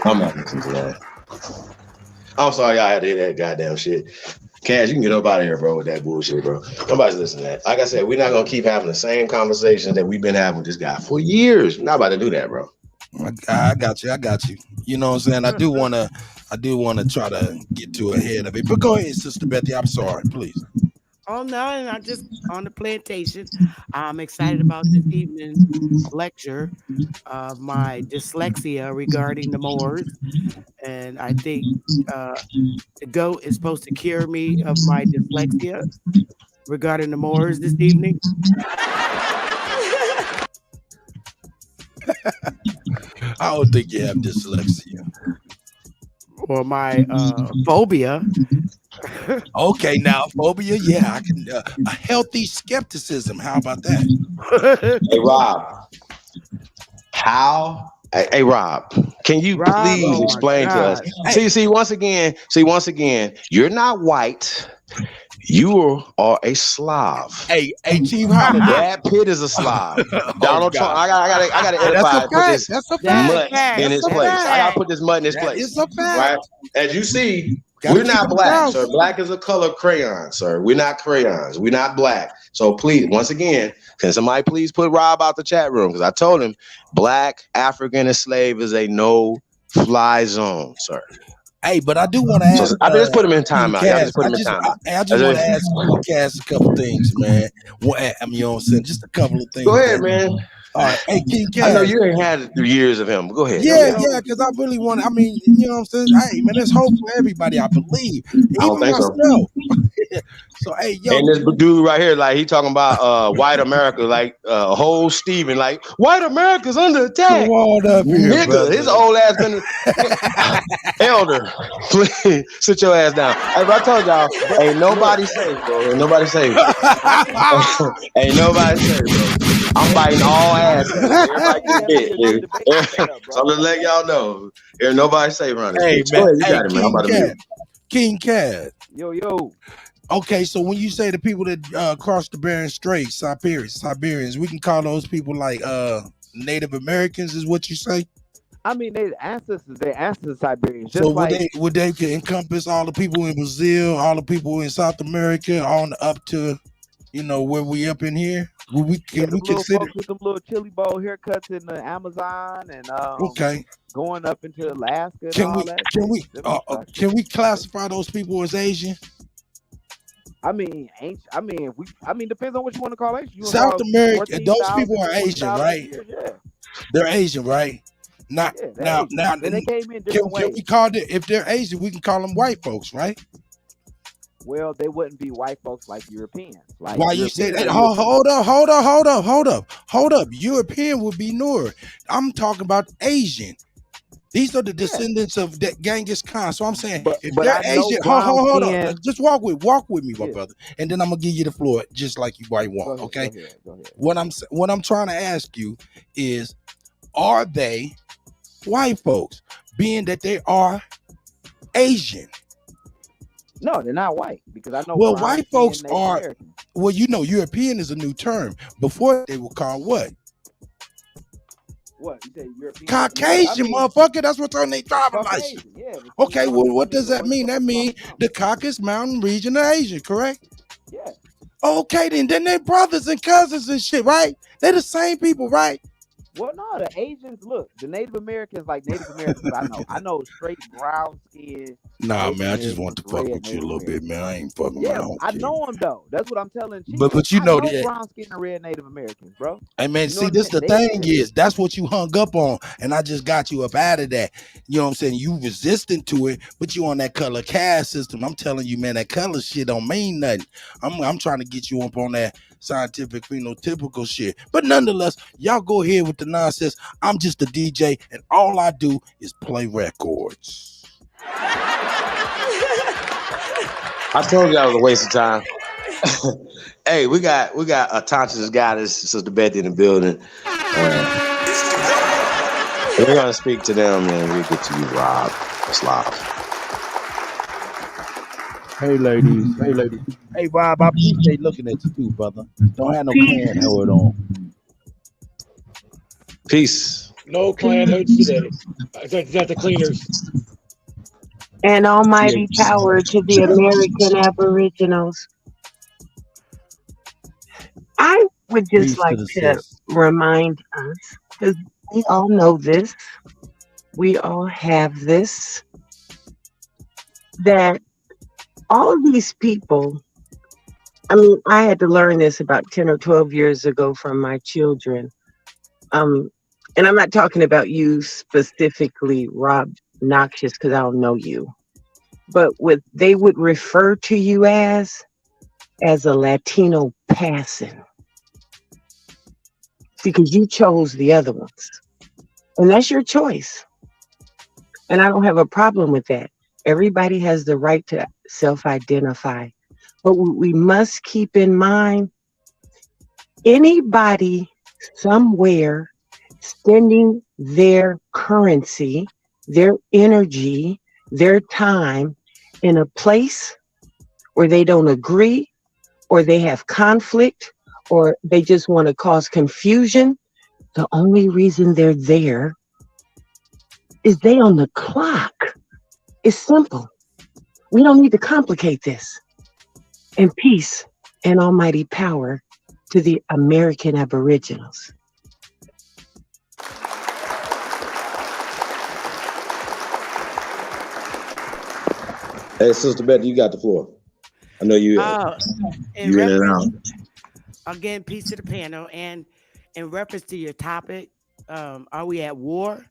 I'm not listening to that. I'm sorry y'all had to hear that goddamn shit. Cash, you can get up out of here, bro, with that bullshit, bro. Nobody's listening to that. Like I said, we're not gonna keep having the same conversations that we've been having with this guy for years. We're not about to do that, bro. I got you. You know what I'm saying? I do want to try to get to ahead of it. But go ahead, Sister Betty. I'm sorry, please. Oh no, and I just on the plantation. I'm excited about this evening's lecture of my dyslexia regarding the Moors, and I think the goat is supposed to cure me of my dyslexia regarding the Moors this evening. I don't think you have dyslexia. Or my phobia. Okay, now phobia, yeah, I can. A healthy skepticism. How about that? Hey, Rob. Hey, Rob, can you please explain to us? See, once again, you're not white. You are a Slav. Hey, Chief Holliday. Brad Pitt is a Slav. Donald Trump. I gotta edify. Put this mud in his place. I gotta put this mud in his place. It's a fact. Right? As you see, we're not black, sir. Black is a color crayon, sir. We're not crayons. We're not black. So please, once again, can somebody please put Rob out the chat room? Because I told him black, African, and slave is a no-fly zone, sir. Hey, but I do want to ask. I just put him in timeout. I just want to ask Cass a couple things, man. You know what I'm saying? Just a couple of things. Go ahead, man. All right. Hey, King Cass. I know you ain't had years of him. Go ahead. Yeah, because I really want. I mean, you know what I'm saying? Hey, man, there's hope for everybody. I believe, even myself. So, hey, yo, and this dude right here, like he talking about white America, like whole Steven, like white America's under attack. Come on up here, nigga. Brother. His old ass been elder. Please sit your ass down. Hey, I told y'all, ain't nobody safe, bro. Ain't nobody safe. Ain't nobody safe, bro. I'm fighting all ass. Everybody get bit, dude. So I'm just letting y'all know. Ain't nobody safe around this. Hey, bitch. man. Go ahead, you got it, man. I'm about to mute. King Cat. Yo. Okay, so when you say the people that cross the Bering Strait, Siberians, we can call those people like Native Americans, is what you say? I mean, their ancestors Siberians. Just So like, would they encompass all the people in Brazil, all the people in South America, on up to, you know, where we up in here? We consider with them little chili bowl haircuts in the Amazon and okay, going up into Alaska. Can we classify those people as Asian? I mean, depends on what you want to call Asian. South America, those people are Asian, right? Yeah. They're Asian, right? Now, they came in different ways. Can we call it, if they're Asian, we can call them white folks, right? Well, they wouldn't be white folks like Europeans. Like Why you say Europeans that? are Europeans. Hold up. European would be Noor. I'm talking about Asian. These are the descendants of that Genghis Khan. So I'm saying, if But they're I know Asian, brown hold on. skin. Just walk with me, my Yeah. brother, and then I'm gonna give you the floor, just like you might want. Go Okay. ahead. Go ahead. What I'm trying to ask you is, are they white folks, being that they are Asian? No, they're not white because I know Well, brown white skin folks Native are. American. Well, European is a new term. Before they were called what? What you say, European? Caucasian, motherfucker. That's what's on their driver's license. Caucasian. Yeah. Okay, well, what does that mean? That means the Caucasus Mountain region of Asia, correct? Yeah. Okay, then they brothers and cousins and shit, right? They the same people, right? Well, no, the Asians. Look, the Native Americans, like Native Americans. I know straight brown skin. Nah, Native man, I just Americans, want to fuck red with you a Native little bit, Americans. man. I ain't fucking Yeah, around. I know them though. That's what I'm telling Chief. But you I know know that. brown skin and red Native Americans, bro. Hey man, You know see, what this I'm the saying? thing is, that's what you hung up on, and I just got you up out of that. You know what I'm saying? You resistant to it, but you on that color caste system. I'm telling you, man, that color shit don't mean nothing. I'm trying to get you up on that scientific phenotypical shit. But nonetheless, y'all go ahead with the nonsense. I'm just a DJ, and all I do is play records. I told you that was a waste of time. Hey, we got a Tantra's goddess, Sister Betty in the building. We're gonna speak to them, and we'll get to you, Rob. It's live. Hey ladies. Hey Rob, I appreciate looking at you too, brother. Don't have no clan hood on. Peace. No clan hoods today. That's the cleaners. And almighty power to the American Aboriginals. I would just Peace like to the to sis. remind us, because we all know this, we all have this, that all of these people, I mean, I had to learn this about 10 or 12 years ago from my children. And I'm not talking about you specifically, Rob Noxious, because I don't know you. But what they would refer to you as a Latino passing. Because you chose the other ones. And that's your choice. And I don't have a problem with that. Everybody has the right to self-identify. But what we must keep in mind, anybody somewhere spending their currency, their energy, their time in a place where they don't agree, or they have conflict, or they just want to cause confusion, the only reason they're there is they on the clock. It's simple. We don't need to complicate this. And peace and almighty power to the American Aboriginals. Hey, Sister Betty, you got the floor. I know you. In You in and out. reference, again, peace to the panel, and in reference to your topic, are we at war?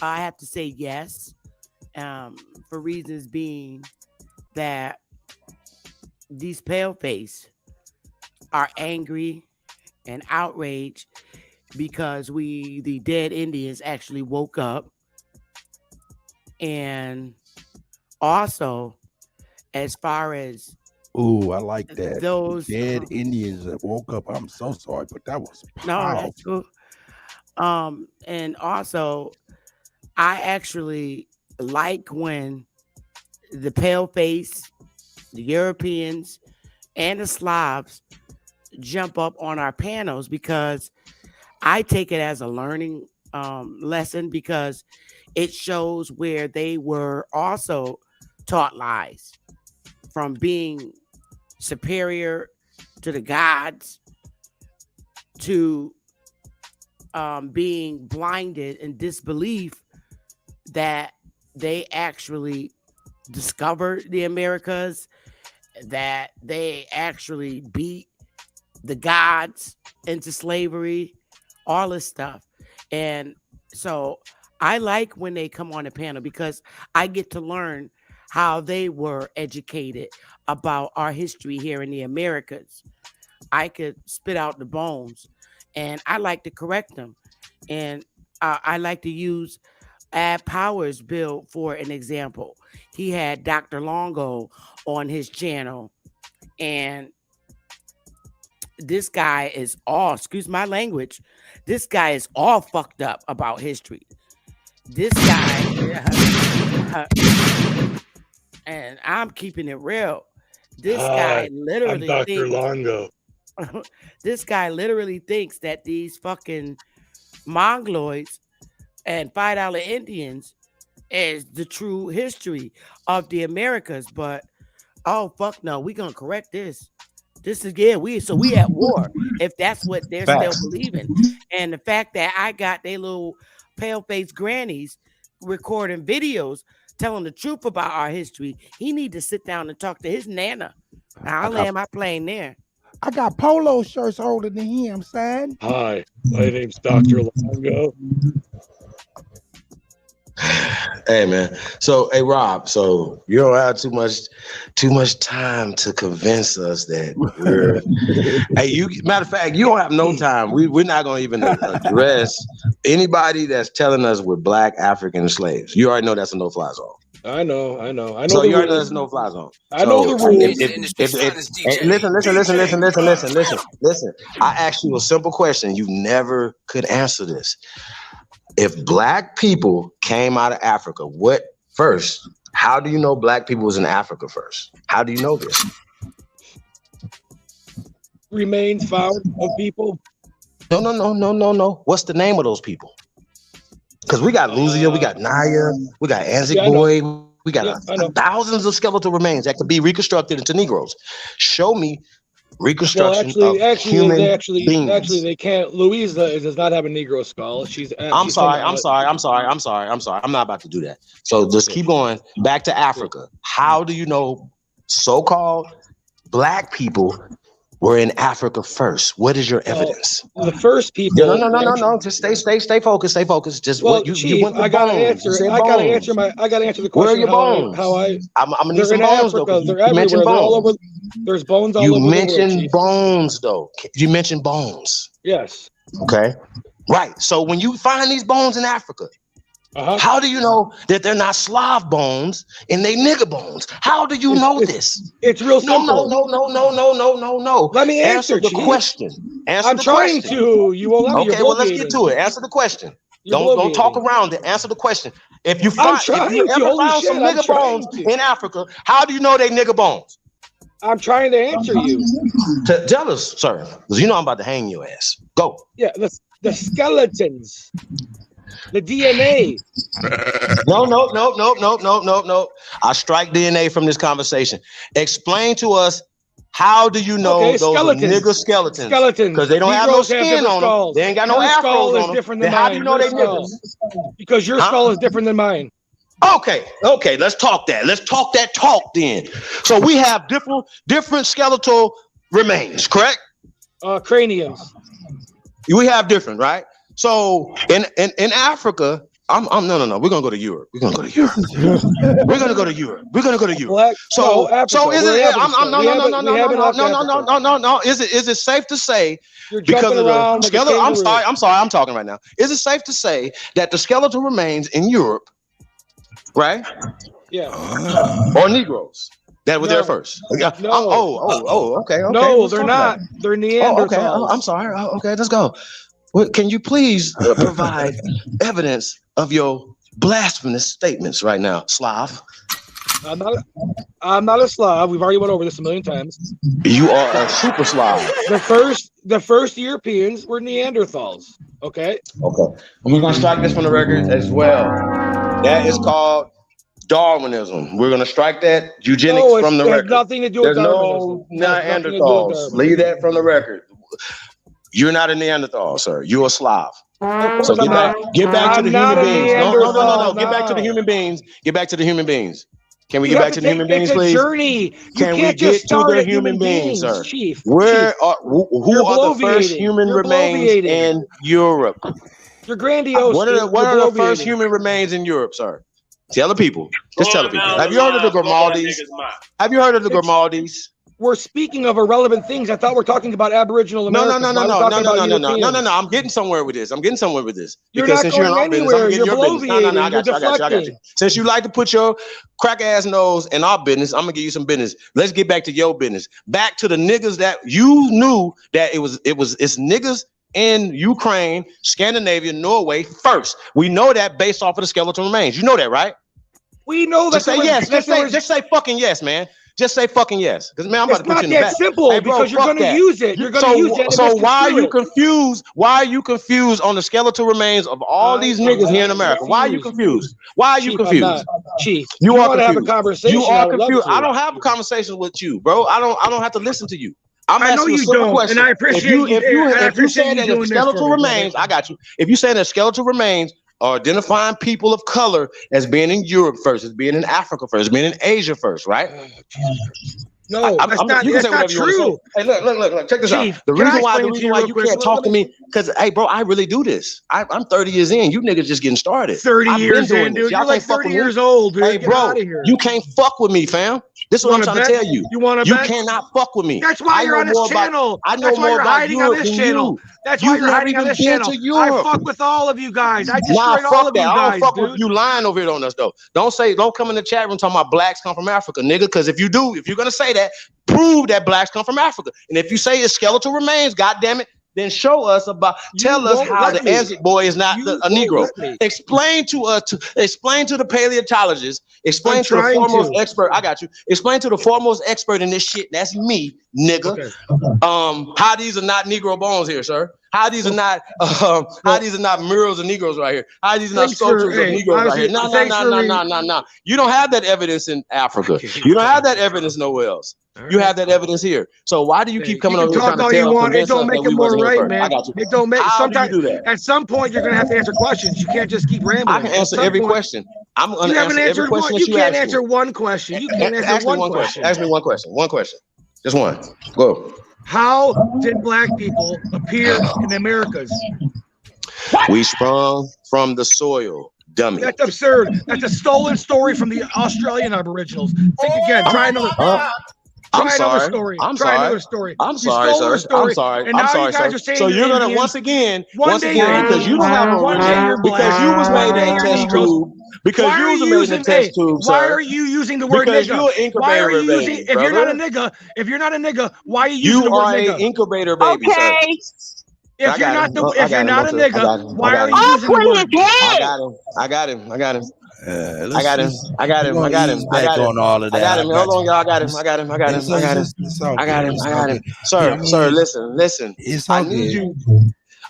I have to say yes, for reasons being that these paleface are angry and outraged because the dead Indians, actually woke up, and also, as far as Ooh, I like that. those Dead Indians that woke up. I'm so sorry, but that was no, powerful. that's cool. And also, I actually like when the paleface, the Europeans, and the Slavs jump up on our panels, because I take it as a learning lesson, because it shows where they were also taught lies, from being superior to the gods to being blinded in disbelief that they actually discovered the Americas, that they actually beat the gods into slavery, all this stuff. And so I like when they come on the panel, because I get to learn how they were educated about our history here in the Americas. I could spit out the bones, and I like to correct them. And I like to use Ad Powers Bill for an example. He had Dr. Longo on his channel, and this guy is all, excuse my language, this guy is all fucked up about history. This guy, and I'm keeping it real. This guy I'm literally Dr. thinks, Longo. this guy literally thinks that these fucking Mongoloids and $5 Indians is the true history of the Americas. But oh fuck no, we gonna correct this. This is we at war if that's what they're Facts. still believing. And the fact that I got they little pale faced grannies recording videos telling the truth about our history, he need to sit down and talk to his nana. I'll land my plane there. I got polo shirts older than him, son. Hi, my name's Dr. Longo. Hey man, so hey Rob, so you don't have too much time to convince us that we're. Hey, you matter of fact, you don't have no time. We're not gonna even address anybody that's telling us we're black African slaves. You already know that's a no-fly zone. I know. So you already know that's a no-fly zone. I know the rules. Listen. I asked you a simple question. You never could answer this. If black people came out of Africa, how do you know black people was in Africa first? How do you know this? Remains found of people. No. What's the name of those people? Because we got Luzia, we got Naya, we got Anzigboy, we got thousands of skeletal remains that could be reconstructed into Negroes. Show me reconstruction of human beings. Actually, they can't. Louisa does not have a Negro skull. I'm sorry. I'm not about to do that. So just keep going. Back to Africa. How do you know so-called black people were in Africa first? What is your evidence? The first people. No. Just stay focused. Stay focused. Just Chief, I gotta answer the question. Where are your bones? I'm gonna need some bones though. They're everywhere. They're all over. There's bones all over. You mentioned bones though. You mentioned bones. Yes. Okay. Right. So when you find these bones in Africa, how do you know that they're not Slav bones and they nigger bones? How do you know this? It's real simple. No. Let me answer the question. I'm trying to. You won't let me. Okay, well, let's get to it. Answer the question. Don't talk around it. Answer the question. If you ever found some nigger bones in Africa, how do you know they nigger bones? I'm trying to answer you. Tell us, sir, because you know I'm about to hang your ass. Go. Yeah, the skeletons. The DNA. No. I strike DNA from this conversation. Explain to us, how do you know those nigger skeletons? Because they don't have no skin on them. They ain't got no afros on them. Then how do you know they niggers? Because your skull is different than mine. Okay. Let's talk that. Let's talk that talk then. So we have different skeletal remains, correct? Craniums. We have different, right? So in Africa, no. We're gonna go to Europe. We're gonna go to Europe. So is it? No. Is it safe to say because of the skeletal? I'm sorry. I'm talking right now. Is it safe to say that the skeletal remains in Europe, right? Yeah. Or Negroes that were there first? No. Okay. No, they're not. They're Neanderthals. Okay. I'm sorry. Okay, let's go. Well, can you please provide evidence of your blasphemous statements right now, Slav? I'm not a Slav. We've already went over this a million times. You are a super Slav. The first Europeans were Neanderthals. Okay. And we're gonna strike this from the record as well. That is called Darwinism. We're gonna strike that eugenics from the record. Has nothing to do with Darwinism. No Neanderthals. Leave that from the record. You're not a Neanderthal, sir. You're a Slav. So get back to the human beings. No. Get back to the human beings. Get back to the human beings. Can we get back to the human beings, please? It's a journey. Can we get to the human beings, sir? Chief. Who are the first human remains in Europe? You're grandiose. What are the first human remains in Europe, sir? Tell the people. Just tell the people. Have you heard of the Grimaldis? Have you heard of the Grimaldis? We're speaking of irrelevant things. I thought we're talking about Aboriginal Americans. No. I'm getting somewhere with this. You're because not since you're in going our business, I'm anywhere. getting You're your business. No, I bloviating. got you. Since you like to put your crack ass nose in our business, I'm gonna give you some business. Let's get back to your business. Back to the niggas that you knew that it's niggas in Ukraine, Scandinavia, Norway first. We know that based off of the skeletal remains. You know that, right? We know that. Just say yes. Just say fucking yes, man. Just say fucking yes. Because man, I'm about to put you in the back. It's not that simple, hey, bro, because you're going to use it. You're going to use it. So why are you confused? Why are you confused on the skeletal remains of all these niggas here in America? Why are you confused? Why are you confused? Chief, you are want to have a confused. conversation. You are confused. I don't have a conversation with you, bro. I don't have to listen to you. I'm I know asking you a simple don't, question. and I appreciate If you say that doing the skeletal this for me, remains, I got you. If you say that skeletal remains are identifying people of color as being in Europe first, as being in Africa first, as being in Asia first, right? No, that's not true. Hey, look. Check this Chief, out. The reason why you can't talk to me, because, hey, bro, I really do this. I'm 30 years in. You niggas just getting started. 30 I've years been doing in, this. dude. Y'all You're like can't fuck 30 with years me. old, dude. Hey, Get bro, out of here. you can't fuck with me, fam. This is what I'm trying to tell you. You want to You bet? cannot fuck with me. That's why you're on this channel. That's why you're hiding on this channel. That's why you're hiding on this channel. I fuck with all of you guys. I destroyed all of you guys, I don't fuck dude. with you lying over here on us, though. Don't come in the chat room talking about blacks come from Africa, nigga. Because if you're gonna say that, prove that blacks come from Africa. And if you say it's skeletal remains, goddamn it, then show us tell us how the Anzac boy is not a Negro. Explain to the paleontologist, explain to the foremost expert. I got you. Explain to the foremost expert in this shit. That's me, nigga. Okay. How these are not Negro bones here, sir. How these are not murals of Negroes right here. How these are not sculptures of Negroes right here. No. You don't have that evidence in Africa. You don't have that evidence nowhere else. You have that evidence here. So why do you keep coming over here trying to tell us? It don't make it more right, man. I got you. It don't make. Sometimes do that? At some point, you're gonna have to answer questions. You can't just keep rambling. I can answer every question. I'm gonna answer every question that you can't ask answer me. one question. You can't answer one question. Ask me one question. One question. Just one. Go. How did black people appear in the Americas? We sprung from the soil, dummy. That's absurd. That's a stolen story from the Australian Aboriginals. Think again. Try another. Try another story. I'm sorry, sir. I'm sorry. And now you guys are saying so you're gonna once again because you don't have a origin, because you was made in a test tube. Because you was made in a test tube, sir. Why are you using the word because nigga? You're an incubator why are you baby, using? If you're not a nigga, why are you using the You word are nigga? an incubator baby, sir. If you're not a nigga, why are you using the word? I got him. I got him. I got him. On all of that. I got him. Hold on, y'all. I got him. Sir, listen. I need you.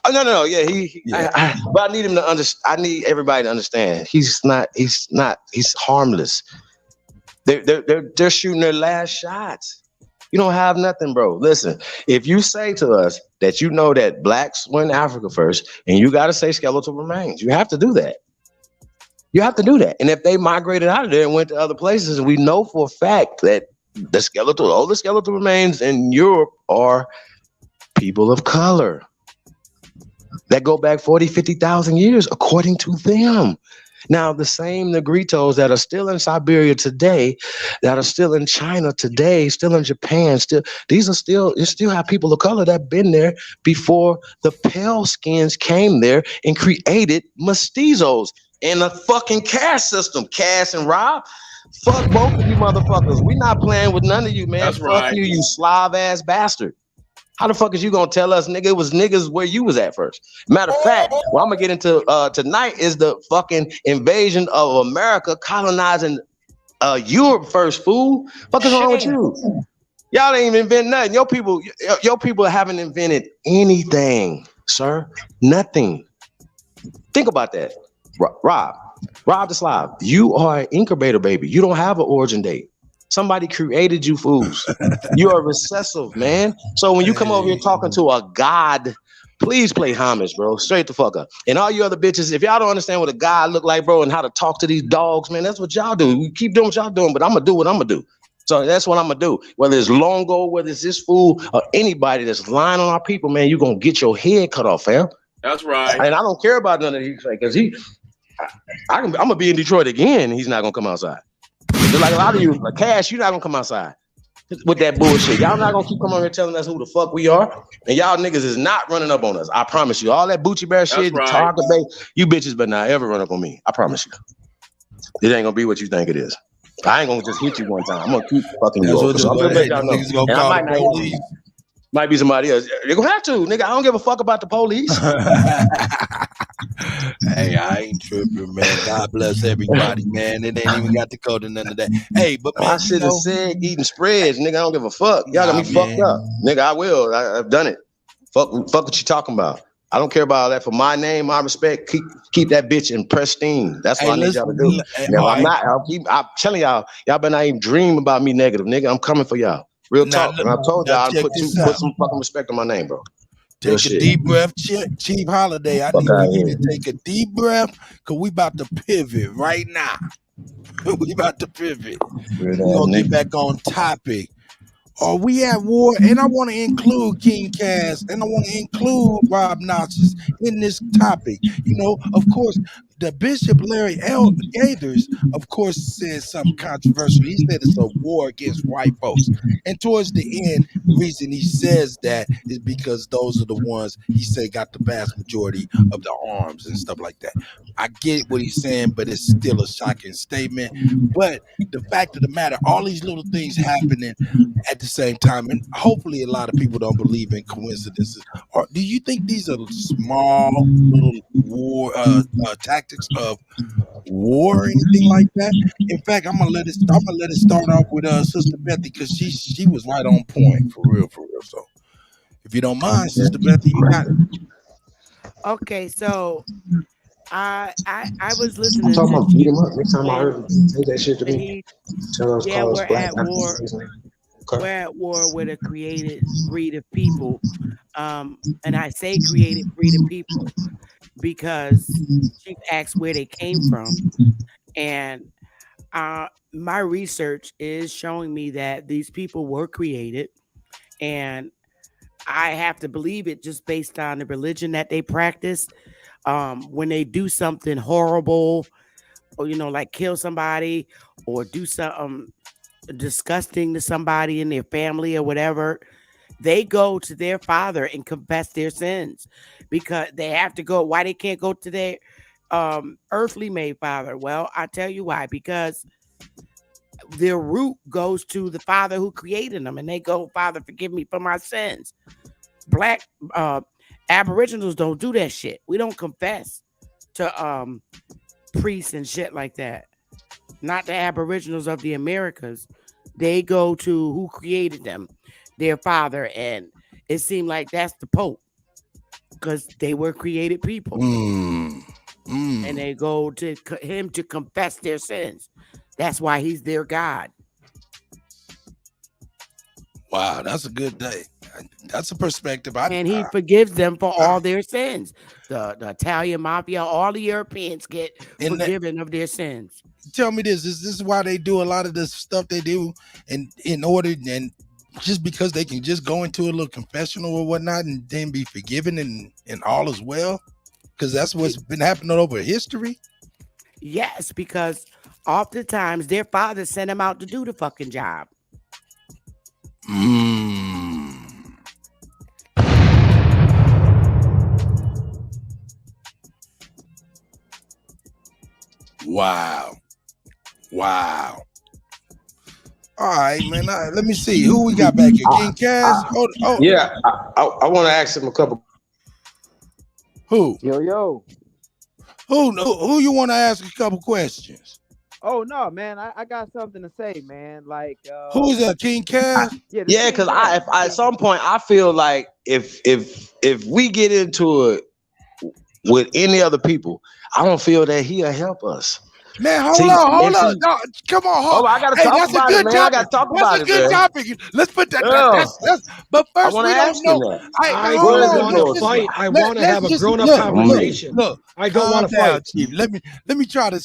Oh, no. Yeah, but I need him to understand. I need everybody to understand. He's harmless. They're shooting their last shots. You don't have nothing, bro. Listen, if you say to us that you know that blacks went in Africa first, and you got to say skeletal remains, you have to do that. You have to do that. And if they migrated out of there and went to other places, and we know for a fact that all the skeletal remains in Europe are people of color that go back 40, 50,000 years, according to them. Now, the same Negritos that are still in Siberia today, that are still in China today, still in Japan, you still have people of color that been there before the pale skins came there and created mestizos in a fucking caste system. Cass and Rob, fuck both of you motherfuckers. We not playing with none of you, man. That's fuck right. you Slav ass bastard. How the fuck is you gonna tell us, nigga, it was niggas where you was at first? Matter of fact, what I'm gonna get into tonight is the fucking invasion of America colonizing Europe first, fool. Fuck is wrong with you? Y'all ain't even invent nothing. Your people haven't invented anything, sir. Nothing. Think about that. Rob the Slav, you are an incubator baby. You don't have an origin date. Somebody created you fools. You are recessive, man. So when you come over here talking to a god, please play homage, bro. Straight the fuck up. And all you other bitches, if y'all don't understand what a god look like, bro, and how to talk to these dogs, man, that's what y'all do. You keep doing what y'all doing, but I'm gonna do what I'm gonna do. So that's what I'm gonna do. Whether it's Longo, whether it's this fool, or anybody that's lying on our people, man, you're gonna get your head cut off, fam. That's right. And I don't care about none of these, because I'm gonna be in Detroit again, and he's not gonna come outside. Just like a lot of you, like Cash, you're not gonna come outside with that bullshit. Y'all not gonna keep coming here telling us who the fuck we are, and y'all niggas is not running up on us. I promise you. All that Bucci Bear shit, right. Target Bay, you bitches better not ever run up on me. I promise you. It ain't gonna be what you think it is. I ain't gonna just hit you one time. I'm gonna keep fucking you over. So I'm gonna let y'all know. Niggas gonna And I call might the not police. might be somebody else. You're gonna have to, nigga. I don't give a fuck about the police. Hey, I ain't tripping, man. God bless everybody, man. It ain't even got to go to none of that. Hey, but man, I should have said eating spreads, nigga. I don't give a fuck. Y'all got me fucked up, nigga. I will. I've done it. Fuck what you talking about. I don't care about all that. For my name, my respect, keep that bitch in pristine. That's what I need y'all to do. Now, I'm not. I'm telling y'all better not even dream about me negative, nigga. I'm coming for y'all. Real talk. And I told y'all to put some fucking respect on my name, bro. Take a deep breath, Chief Holiday. I need for you to take a deep breath, cause we about to pivot right now. We about to pivot. We're gonna get back on topic. Are we at war? And I want to include King Cass and I want to include Rob Notches in this topic. You know, of course, the Bishop Larry L. Gathers, of course, said something controversial. He said it's a war against white folks. And towards the end, the reason he says that is because those are the ones he said got the vast majority of the arms and stuff like that. I get what he's saying, but it's still a shocking statement. But the fact of the matter, all these little things happening at the same time, and hopefully a lot of people don't believe in coincidences. Or do you think these are small little war tactics of war or anything like that? In fact, I'm gonna let it start off with Sister Bethy, because she was right on point for real. So if you don't mind, Sister Bethy, you got it. Okay, so I was listening I'm talking to about beat him up. Next time I heard him say that shit to and me, tell us yeah, call us we're black. at war. We're at war with a created breed of people. And I say created breed of people because Chief asked where they came from. And my research is showing me that these people were created. And I have to believe it just based on the religion that they practice. When they do something horrible, or like kill somebody or do something disgusting to somebody in their family or whatever, they go to their father and confess their sins, because they have to go. Why they can't go to their earthly made father? Well, I tell you why. Because their root goes to the father who created them, and they go, Father, forgive me for my sins. Black Aboriginals don't do that shit. We don't confess to priests and shit like that. Not the Aboriginals of the Americas. They go to who created them, their father, and it seemed like that's the Pope, because they were created people. And they go to him to confess their sins. That's why he's their God. Wow, that's a good day. That's a perspective. And he forgives them for all their sins. The Italian mafia, all the Europeans get forgiven of their sins. Tell me this: is this why they do a lot of this stuff they do, and in order, and just because they can just go into a little confessional or whatnot and then be forgiven and all is well? Because that's what's been happening over history. Yes, because oftentimes their father sent them out to do the fucking job. Wow. All right, man. Let me see who we got back here. King Cass. Yeah, I want to ask him a couple. Who? Yo. Who you want to ask a couple questions? Oh no, man! I got something to say, man. Like, who's that? King Cass? Yeah, because I at some point I feel like if we get into it with any other people, I don't feel that he'll help us. Man, hold on. No, come on, hold on. I gotta talk about it, man. I gotta talk about it, man. That's a good topic. Let's put that. That's, but first, we don't know. I don't want to fight. I want to have a grown-up conversation. Look, I don't want to fight. Chief. Let me try to.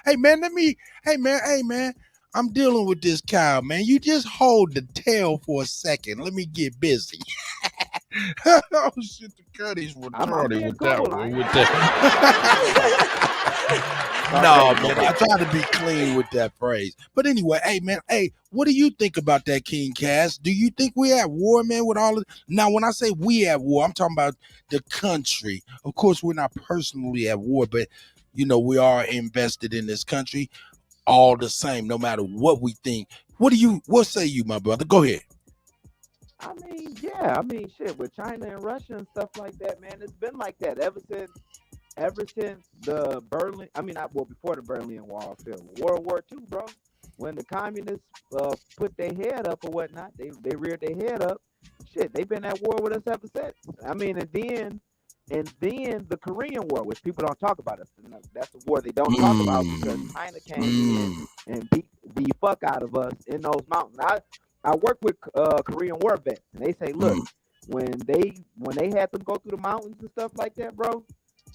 Hey man. I'm dealing with this cow, man. You just hold the tail for a second. Let me get busy. Oh shit, the Cuddies were retarded with that one. No, man, I try to be clean with that phrase. But anyway, hey, man, hey, what do you think about that, King Cass? Do you think we at war, man, with all of now? When I say we at war, I'm talking about the country. Of course, we're not personally at war, but you know, we are invested in this country all the same, no matter what we think. What say you, my brother? Go ahead. I mean, yeah, I mean, shit, with China and Russia and stuff like that, man, it's been like that ever since the Berlin. I mean, before the Berlin Wall fell, World War II, bro. When the communists put their head up or whatnot, they reared their head up. Shit, they've been at war with us ever since. I mean, and then the Korean War, which people don't talk about. That's the war they don't talk about because China came in and beat the fuck out of us in those mountains. I work with Korean War vets, and they say, look, when they had them go through the mountains and stuff like that, bro,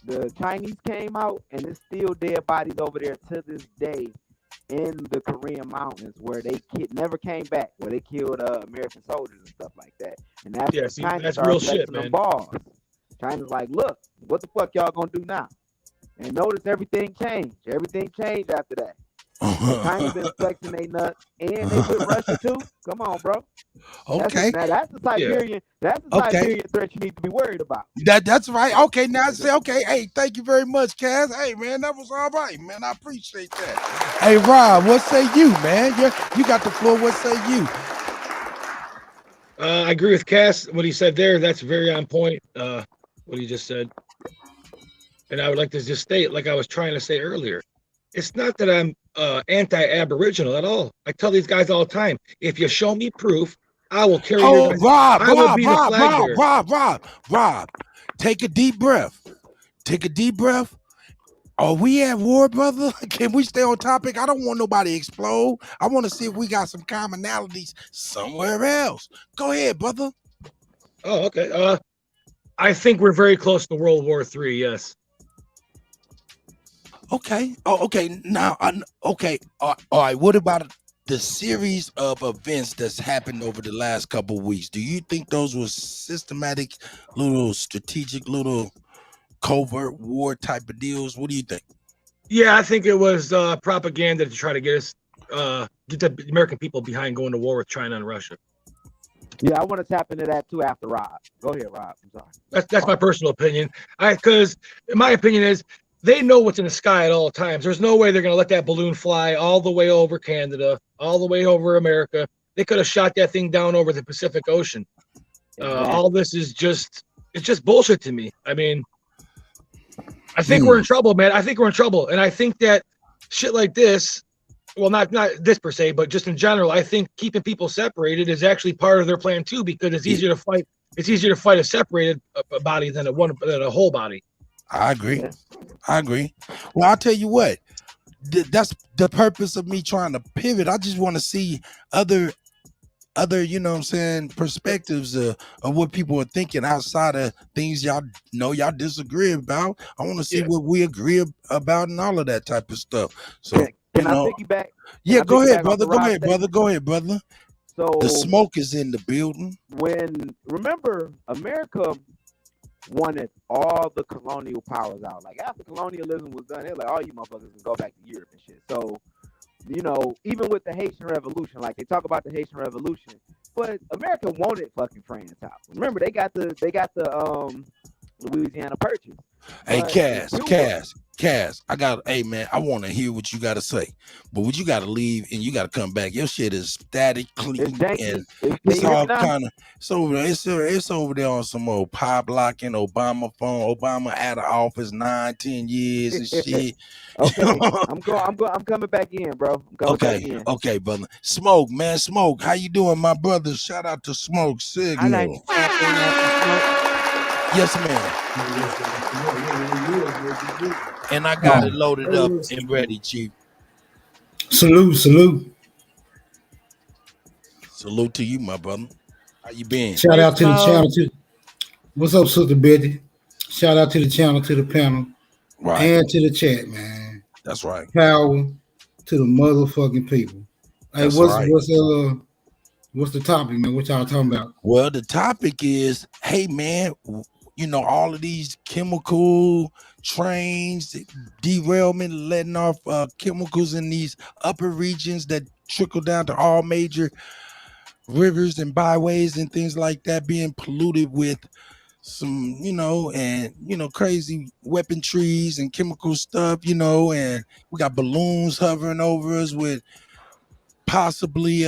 the Chinese came out, and there's still dead bodies over there to this day in the Korean mountains where they never came back, where they killed American soldiers and stuff like that. And that's China started flexing them balls. China's like, look, what the fuck y'all gonna do now? And notice everything changed. Everything changed after that. China's been flexing they nuts, and they with Russia too. Come on, bro. Okay. That's the Siberian. That's the Siberian threat you need to be worried about. That's right. Okay, now I say, okay, hey, thank you very much, Cass. Hey, man, that was all right, man. I appreciate that. Hey, Rob, what say you, man? You got the floor. What say you? I agree with Cass. What he said there, that's very on point. What he just said. And I would like to just state, like I was trying to say earlier, it's not that I'm anti-Aboriginal at all. I tell these guys all the time, if you show me proof, I will carry your guys. Rob, take a deep breath. Take a deep breath. Are we at war, brother? Can we stay on topic? I don't want nobody to explode. I want to see if we got some commonalities somewhere else. Go ahead, brother. Oh, okay. I think we're very close to World War III, yes. Okay. Oh, okay. Now, okay. All right. What about the series of events that's happened over the last couple of weeks? Do you think those were systematic, little strategic, little covert war type of deals? What do you think? Yeah, I think it was propaganda to try to get us, get the American people behind going to war with China and Russia. Yeah, I want to tap into that too after Rob. Go ahead, Rob. I'm sorry. That's my personal opinion. Because my opinion is they know what's in the sky at all times. There's no way they're going to let that balloon fly all the way over Canada, all the way over America. They could have shot that thing down over the Pacific Ocean. All this is just bullshit to me. I mean, I think we're in trouble, man. I think we're in trouble. And I think that shit like this, well, not this per se, but just in general, I think keeping people separated is actually part of their plan too, because it's easier to fight. It's easier to fight a separated body than a whole body. I agree. Well, I'll tell you what. That's the purpose of me trying to pivot. I just want to see other, you know what I'm saying, perspectives of what people are thinking outside of things y'all disagree about. I want to see what we agree about and all of that type of stuff. So can I piggyback? Yeah, go ahead, brother. Go ahead, brother. So the smoke is in the building. Remember, America wanted all the colonial powers out. Like after colonialism was done, they're like, all you motherfuckers can go back to Europe and shit. So, you know, even with the Haitian Revolution, like they talk about the Haitian Revolution, but America wanted fucking France out. Remember, they got the Louisiana Purchase. Hey, Cass, hey man, I want to hear what you got to say, but what you got to leave and you got to come back. Your shit is static, clean, and it's all kind of it's over there on some old pop locking Obama phone. Obama out of office 9-10 years and shit. Okay, I'm coming back in, bro. Okay, brother. Smoke, man, Smoke. How you doing, my brother? Shout out to Smoke Signal. I like to tap in at the Yes, man. And I got it loaded up and ready, Chief. Salute. Salute to you, my brother. How you been? Shout out to the channel too. What's up, Sister Betty? Shout out to the channel, to the panel, and to the chat, man. That's right. Power to the motherfucking people. Hey, what's the topic, man? What y'all talking about? Well, the topic is, hey, man, all of these chemical trains, derailment, letting off chemicals in these upper regions that trickle down to all major rivers and byways and things like that, being polluted with some, crazy weapon trees and chemical stuff, and we got balloons hovering over us with possibly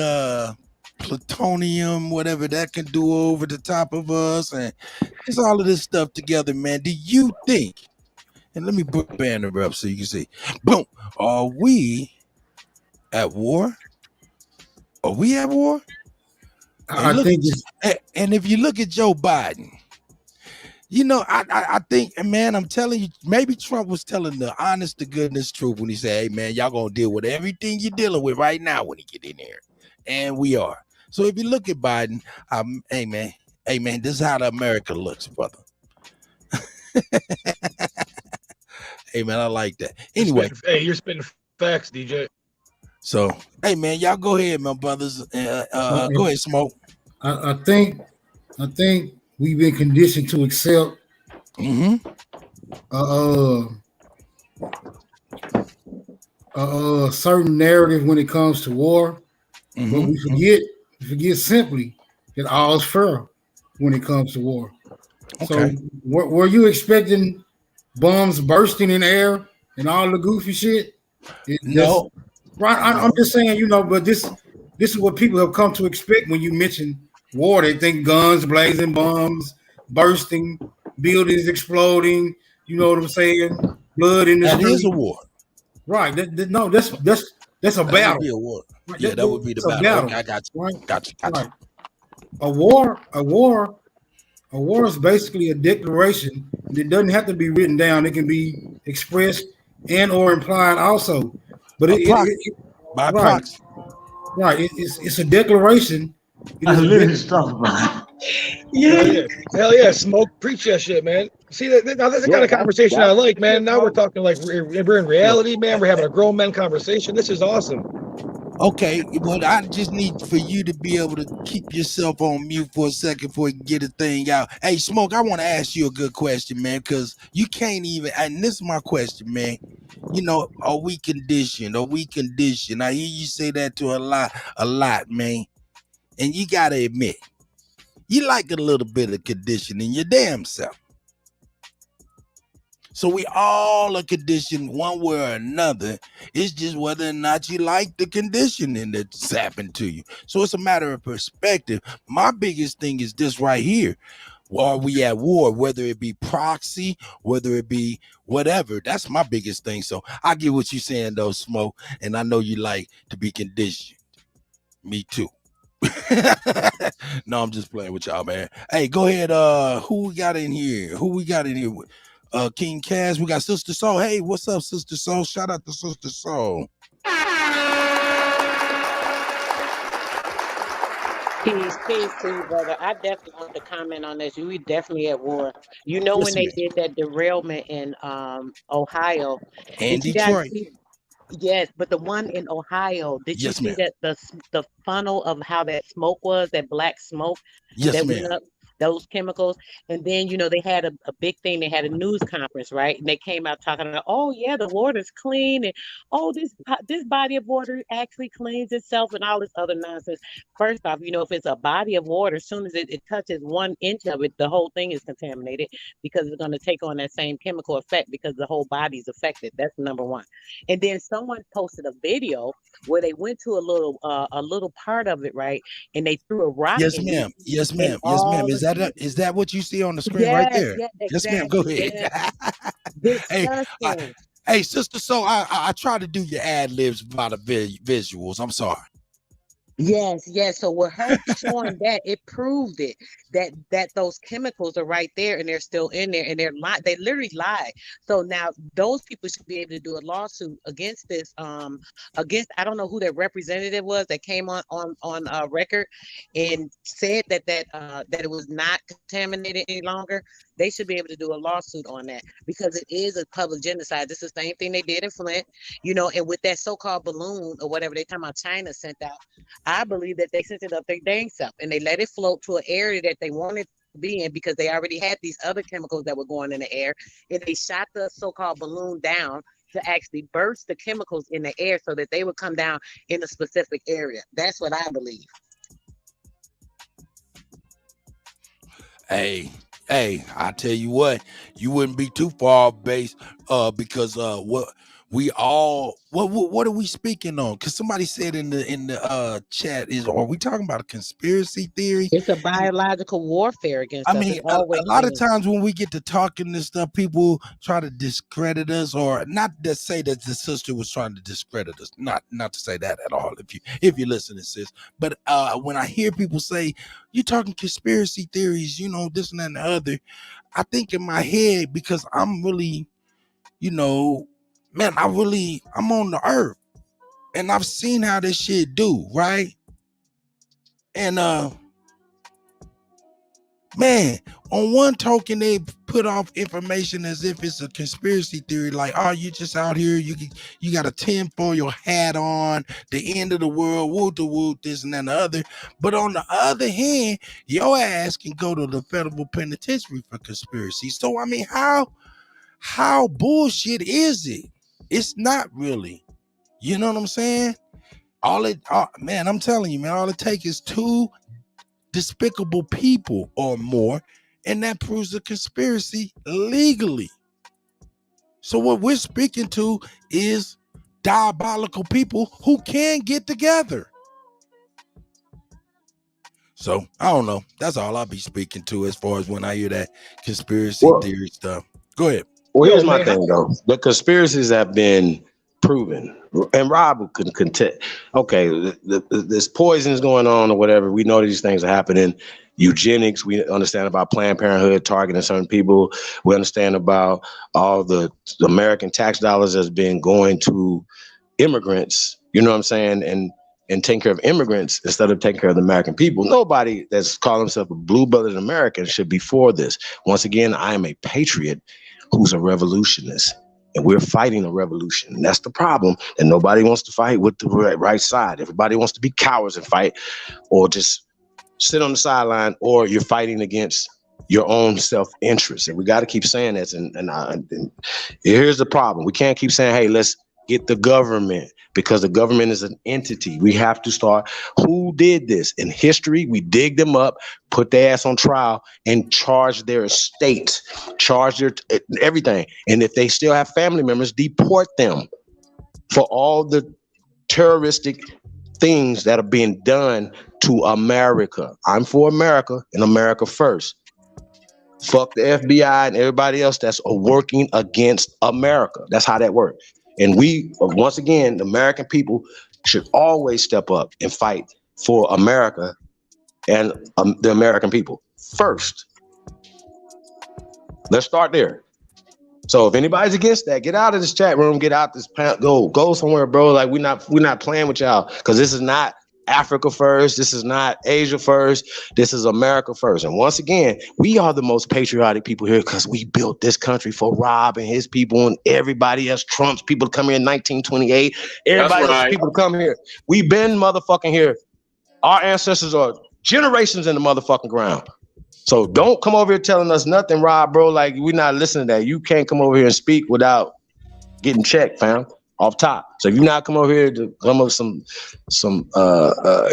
plutonium, whatever that can do over the top of us, and it's all of this stuff together, man. Do you think, and let me put the banner up so you can see, boom, are we at war? Are we at war? And I think it's and if you look at Joe Biden, I think, man, I'm telling you, maybe Trump was telling the honest to goodness truth when he said, hey, man, y'all gonna deal with everything you're dealing with right now when he get in there. And we are. So if you look at Biden, hey, man, this is how the America looks, brother. Hey, man, I like that. Anyway. You're spitting facts, DJ. So, hey, man, y'all go ahead, my brothers. Go ahead, Smoke. I think we've been conditioned to accept a certain narrative when it comes to war, but we forget simply that all's fair when it comes to war. Okay. So were you expecting bombs bursting in the air and all the goofy shit? No. Right. I'm just saying, but this is what people have come to expect when you mention war. They think guns, blazing, bombs, bursting, buildings exploding. You know what I'm saying? Blood in the street. That is a war. Right. That's a battle. That would be a war. Yeah, that would be the battle. Okay, I got you. Right? Got you. Right. A war is basically a declaration. It doesn't have to be written down. It can be expressed and or implied also. But by proxy. Right. It's a declaration. Hell yeah, Smoke, preach that shit, man. See, that's the kind of conversation I like, man. Now we're talking like we're in reality, man. We're having a grown men conversation. This is awesome. Okay, but I just need for you to be able to keep yourself on mute for a second before you get a thing out. Hey, Smoke, I want to ask you a good question, man, because you can't even, and this is my question, man. Are we conditioned? Are we conditioned? I hear you say that to a lot, man. And you got to admit, you like a little bit of conditioning your damn self. So we all are conditioned one way or another. It's just whether or not you like the conditioning that's happened to you. So it's a matter of perspective. My biggest thing is this right here. Are we at war? Whether it be proxy, whether it be whatever. That's my biggest thing. So I get what you're saying, though, Smoke. And I know you like to be conditioned. Me too. No, I'm just playing with y'all, man. Hey, go ahead. Who we got in here? King Cass, we got Sister Soul. Hey, what's up, Sister Soul? Shout out to Sister Soul. Peace to you, brother. I definitely want to comment on this. We definitely at war. When they did that derailment in Ohio and did you guys Detroit. see? Yes, but the one in Ohio, did you see that the funnel of how that smoke was, that black smoke that went up? Those chemicals. And then, they had a big thing. They had a news conference, right? And they came out talking about, oh, yeah, the water's clean. And, oh, this body of water actually cleans itself and all this other nonsense. First off, if it's a body of water, as soon as it touches 1 inch of it, the whole thing is contaminated because it's going to take on that same chemical effect because the whole body's affected. That's number one. And then someone posted a video where they went to a little part of it, right? And they threw a rock Yes, in ma'am. it. Yes, ma'am. Yes, ma'am. Is that what you see on the screen right there? Yeah, Yes, ma'am. Go ahead. Hey, Sister Soul, I try to do your ad libs by the visuals. I'm sorry. Yes. So with her showing that, it proved it that those chemicals are right there and they're still in there and they literally lied. So now those people should be able to do a lawsuit against this. Against, I don't know who their representative was that came on record and said that it was not contaminated any longer. They should be able to do a lawsuit on that because it is a public genocide. This is the same thing they did in Flint, and with that so-called balloon or whatever they talking about China sent out. I believe that they sent it up their dang self and they let it float to an area that they wanted being, because they already had these other chemicals that were going in the air, and they shot the so-called balloon down to actually burst the chemicals in the air so that they would come down in a specific area. That's what I believe. Hey, I tell you what, you wouldn't be too far based, because what are we speaking on? Because somebody said in the chat, are we talking about a conspiracy theory? It's a biological warfare against I us. mean, It's a always lot of been. times when we get to talking this stuff, people try to discredit us, or not to say that the sister was trying to discredit us. Not to say that at all. If you're listening, sis. But when I hear people say you talking conspiracy theories, this and that and the other, I think in my head, because I'm really, man, I'm on the earth, and I've seen how this shit do, right? And man, on one token, they put off information as if it's a conspiracy theory, like, oh, you just out here, you got a tinfoil hat on, the end of the world, woot, this and that and the other. But on the other hand, your ass can go to the federal penitentiary for conspiracy. So, I mean, how bullshit is it? It's not really. You know what I'm saying? Man, I'm telling you, man, all it takes is two despicable people or more, and that proves a conspiracy legally. So what we're speaking to is diabolical people who can get together. So I don't know. That's all I'll be speaking to as far as when I hear that conspiracy theory stuff. Go ahead. Well, here's my thing though. The conspiracies have been proven, and Rob can contest. Okay, this poison is going on or whatever. We know these things are happening. Eugenics, we understand about Planned Parenthood targeting certain people. We understand about all the American tax dollars that's been going to immigrants. You know what I'm saying? And taking care of immigrants instead of taking care of the American people. Nobody that's calling himself a blue-blooded American should be for this. Once again, I am a patriot who's a revolutionist, and we're fighting a revolution. And that's the problem, and nobody wants to fight with the right side. Everybody wants to be cowards and fight, or just sit on the sideline, or you're fighting against your own self-interest. And we got to keep saying this. And here's the problem. We can't keep saying, hey, let's get the government, because the government is an entity. We have to start, who did this? In history, we dig them up, put their ass on trial, and charge their estate, charge their everything. And if they still have family members, deport them for all the terroristic things that are being done to America. I'm for America and America first. Fuck the FBI and everybody else that's working against America. That's how that works. And we, once again, the American people should always step up and fight for America and the American people first. Let's start there. So if anybody's against that, get out of this chat room, get out this go somewhere, bro. Like we're not playing with y'all, because this is not Africa first. This is not Asia first. This is America first. And once again, we are the most patriotic people here because we built this country for Rob and his people and everybody else. Trump's people to come here in 1928. Everybody else's people to come here. We've been motherfucking here. Our ancestors are generations in the motherfucking ground. So don't come over here telling us nothing, Rob, bro. Like, we're not listening to that. You can't come over here and speak without getting checked, fam, off top. So if you're not come over here to come up with some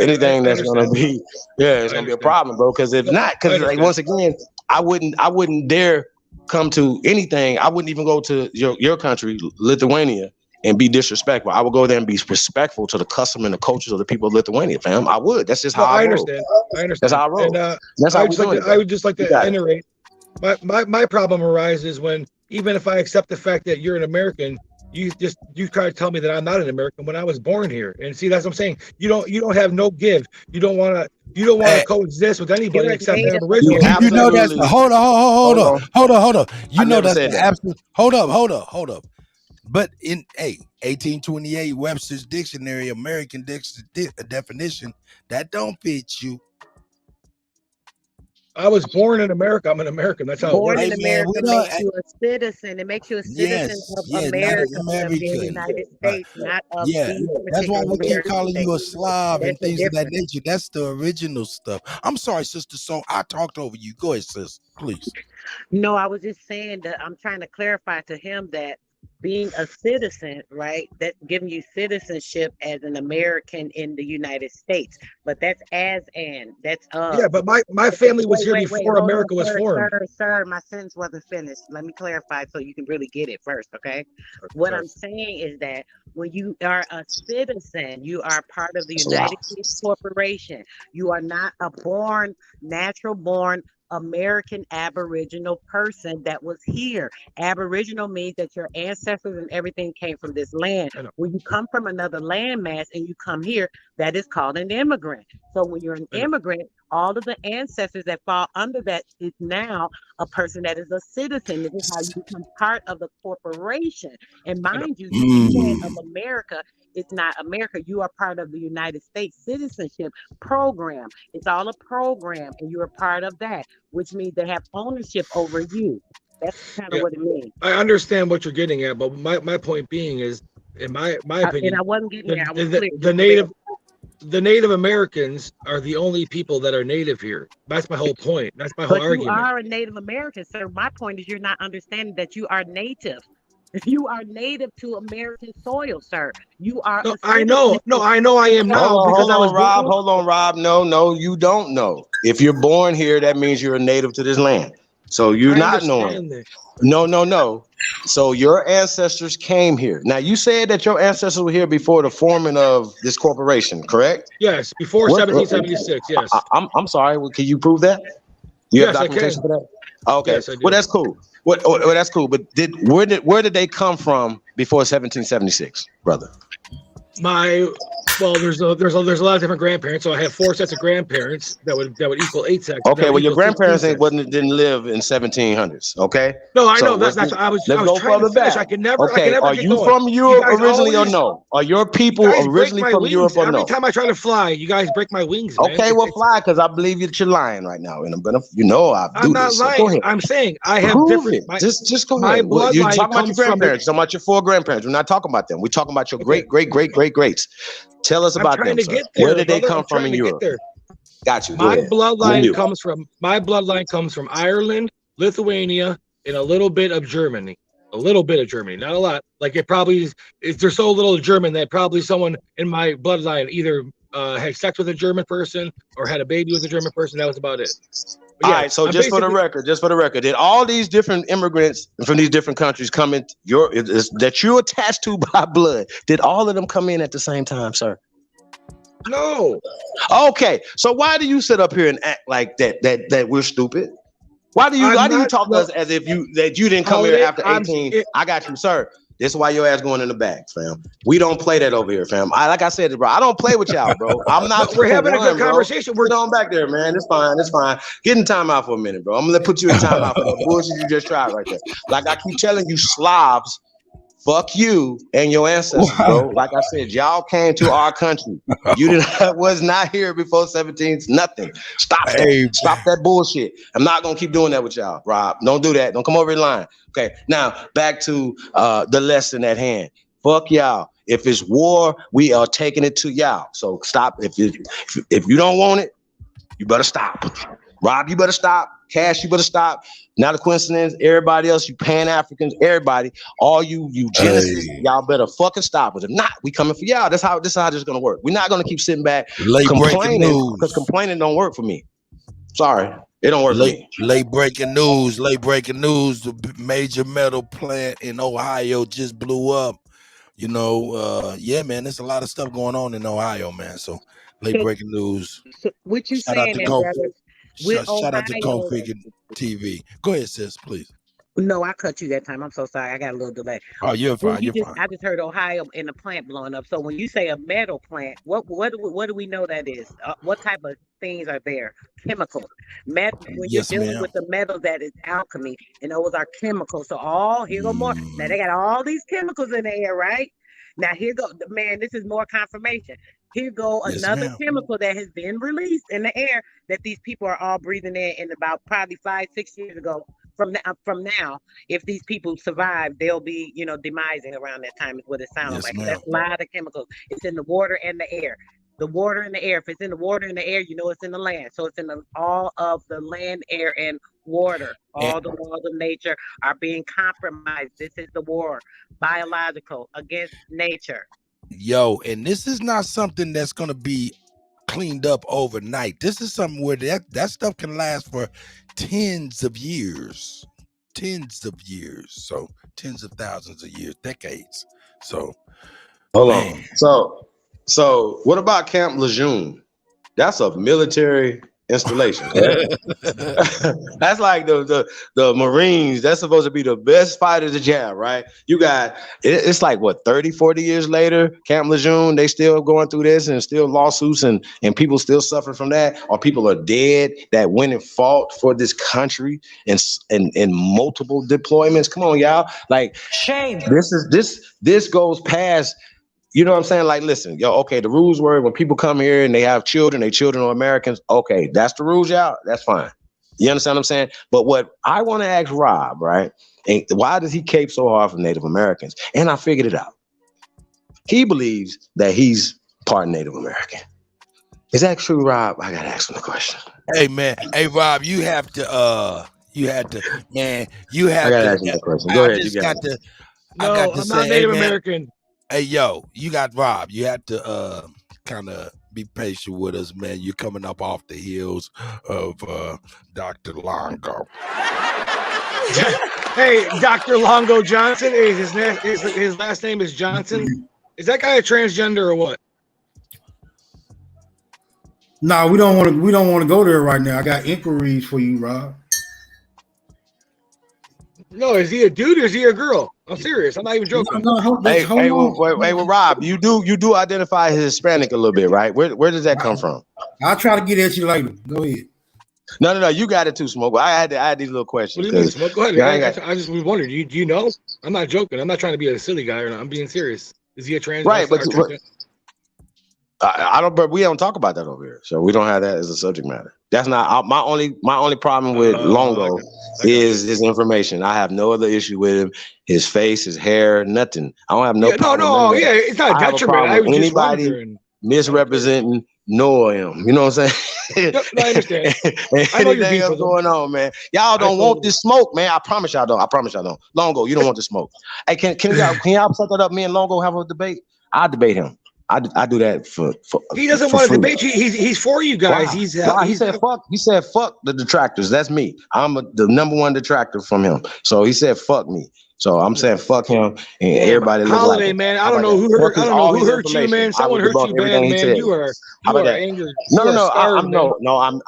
anything that's gonna be, it's gonna be a problem, bro. Because if not, because like once again, I wouldn't dare come to anything. I wouldn't even go to your country, Lithuania, and be disrespectful. I would go there and be respectful to the custom and the cultures of the people of Lithuania, fam. I would. That's just how I understand. roll. I understand. That's how I roll. And, that's how I would just like to iterate. My problem arises when, even if I accept the fact that you're an American, you try to tell me that I'm not an American when I was born here. And see, that's what I'm saying. You don't have no give. You don't want to coexist with anybody except Aboriginal. You know that's the hold on. You know that's the absolute hold up. But in 1828 Webster's dictionary, American definition, that don't fit you. I was born in America. I'm an American. That's how it Born works. in Hey man, America we don't. makes you a citizen. It makes you a citizen Yes, of yeah, not America, an of the American. United Right. States, not of Yeah, these that's why particular we keep United calling you a States. Slav and That's the things of that difference. nature. That's the original stuff. I'm sorry, Sister Song. I talked over you. Go ahead, sis, please. No, I was just saying that I'm trying to clarify to him that being a citizen, right, that's giving you citizenship as an American in the United States. But that's that's Yeah, of. but my family was here Wait, before hold on, America was formed. sir. My sentence wasn't finished. Let me clarify so you can really get it first, okay? What Sorry. I'm saying is that when you are a citizen, you are part of the That's a lot. United States Corporation. You are not a natural born American Aboriginal person that was here. Aboriginal means that your ancestors and everything came from this land. I know. When you come from another landmass and you come here, that is called an immigrant. So when you're an I know. immigrant, all of the ancestors that fall under that is now a person that is a citizen. This is how you become part of the corporation. And I know. mind you, you saying of America, it's not America. You are part of the United States citizenship program. It's all a program, and you're a part of that, which means they have ownership over you. That's kind of Yeah, what it means. I understand what you're getting at, but my point being is, in my And opinion, I wasn't getting there. I was the, clear. the Native Americans are the only people that are native here. That's my whole point. That's my whole But you argument. are a Native American, sir. My point is you're not understanding that you are native. You are native to American soil, sir. You are No, a I citizen. know. No, I know I am now because I was Rob. born. Hold on, Rob. No, you don't know. If you're born here, that means you're a native to this land. So you're I not knowing. understand that. No. So your ancestors came here. Now you said that your ancestors were here before the forming of this corporation, correct? Yes, before 1776. Yes. I'm sorry. Can you prove that? You have Yes, I documentation can. for that? Okay. Yes, I do. Well, that's cool. Well, that's cool. But where did they come from before 1776, brother? There's a lot of different grandparents. So I have 4 sets of grandparents that would equal 8 sets. Okay, well, your grandparents 16 didn't live in 1700s. Okay. No, I So know that's I was let's go trying to further finish. back. I can never Okay, are get you going. from Europe originally or no? Are your people you guys break originally my from wings. Europe or Every no? time I try to fly, you guys break my wings, man. Okay, well, fly, because I believe that you're lying right now, and I'm gonna, I do I'm not this. So lying. go ahead. I'm saying I have Prove different. it. Just go my ahead. You're bloodline talking about your comes from grandparents. You're talking about your 4 grandparents. We're not talking about them. We're talking about your great greats. Tell us I'm about trying them, to sir. get there, Where did they brother. come I'm from trying in to get Europe? there. Got you. Go My ahead. bloodline comes from Ireland, Lithuania, and a little bit of Germany. A little bit of Germany, not a lot. Like it probably is. There's so little German that probably someone in my bloodline either had sex with a German person or had a baby with a German person. That was about it. All right, so just for the record, did all these different immigrants from these different countries come in that you're attached to by blood? Did all of them come in at the same time, sir? No. Okay, so why do you sit up here and act like that we're stupid? Why do you talk to us as if you didn't come here after 18? I got you, sir. This is why your ass going in the back, fam. We don't play that over here, fam. Like I said, bro, I don't play with y'all, bro. I'm not. We're having a good conversation. We're on back there, man. It's fine. Get in timeout for a minute, bro. I'm gonna put you in timeout for that bullshit you just tried right there. Like I keep telling you, Slavs, fuck you and your ancestors, bro. Like I said, y'all came to our country. You was not here before 17. Nothing. Stop that bullshit. I'm not gonna keep doing that with y'all, Rob. Don't do that. Don't come over the line. Okay. Now back to the lesson at hand. Fuck y'all. If it's war, we are taking it to y'all. So stop. If you don't want it, you better stop. Rob, you better stop. Cash, you better stop. Not a coincidence. Everybody else, you Pan-Africans, everybody, all you Genesis, y'all better fucking stop it. If not, we coming for y'all. This is how this is gonna work. We're not gonna keep sitting back complaining because complaining don't work for me. Sorry, it don't work for me. Late breaking news. The major metal plant in Ohio just blew up. Yeah, man, there's a lot of stuff going on in Ohio, man. So late breaking news. So what you Shout out saying to there, Kofi. brother? With Shout out to Ohio. Kofi TV. Go ahead, sis, please. No, I cut you that time. I'm so sorry. I got a little delay. Oh, you're fine. You're fine. I just heard Ohio and the plant blowing up. So when you say a metal plant, what do we know that is? What type of things are there? Chemicals. When you're dealing with the metal, that is alchemy, and those are chemicals. So here go more. Now they got all these chemicals in the air, right? Now here go, man. This is more confirmation. Here go Yes, another ma'am. chemical that has been released in the air that these people are all breathing in about probably 5-6 years ago. From now, if these people survive, they'll be, demising around that time is what it sounds Yes, like. ma'am. That's a lot of chemicals. It's in the water and the air. The water and the air. If it's in the water and the air, it's in the land. So it's in all of the land, air, and water. All the laws of nature are being compromised. This is the war, biological, against nature. Yo, and this is not something that's gonna be cleaned up overnight. This is something where that stuff can last for tens of years. So tens of thousands of years, decades. So hold on. So what about Camp Lejeune? That's a military installation, right? That's like the Marines. That's supposed to be the best fighters that you have, right? You got it's like what 30, 40 years later, Camp Lejeune, they still going through this and still lawsuits and people still suffering from that, or people are dead that went and fought for this country in multiple deployments. Come on, y'all. Like shame. This goes past. You know what I'm saying? Like, listen, okay, the rules were when people come here and they have children, their children are Americans. Okay, that's the rules, y'all. That's fine. You understand what I'm saying? But what I want to ask Rob, right? And why does he cape so hard for Native Americans? And I figured it out. He believes that he's part Native American. Is that true, Rob? I gotta ask him the question. Hey, man. Hey, Rob, you have to I gotta ask him the question. Go ahead, you got it. No, I'm not Native American. Hey, yo, you got Rob. You have to kind of be patient with us, man. You're coming up off the heels of Dr. Longo. Hey, Dr. Longo Johnson. His last name is Johnson. Is that guy a transgender or what? No, we don't want to go there right now. I got inquiries for you, Rob. No, is he a dude or is he a girl? I'm serious. I'm not even joking. Well, Rob, you do identify as Hispanic a little bit, right? Where does that come from? I'll try to get at you later. Go ahead. No, you got it too, Smoke. I had these little questions. What do you mean, Smoke? Go ahead. I just was wondering. Do you know? I'm not joking. I'm not trying to be a silly guy or not. I'm being serious. Is he a trans? Right, but I don't. But we don't talk about that over here, so we don't have that as a subject matter. That's not my only problem with Longo is his information. I have no other issue with him. His face, his hair, nothing. I don't have no problem. It's not a detriment. I was just wondering. Misrepresenting him. You know what I'm saying? No, I understand. I know anything else going on, man. Y'all don't want this smoke, man. I promise y'all don't. Longo, you don't want the smoke. Hey, can y'all set that up? Me and Longo have a debate. I'll debate him. I do that for he doesn't want to debate you. He's for you guys. Wow. He said fuck the detractors. That's me. I'm the number one detractor from him. So he said fuck me. So I'm saying fuck him and everybody. Holiday, man. I don't know who hurt you, man. Someone hurt you bad, man. You are angry.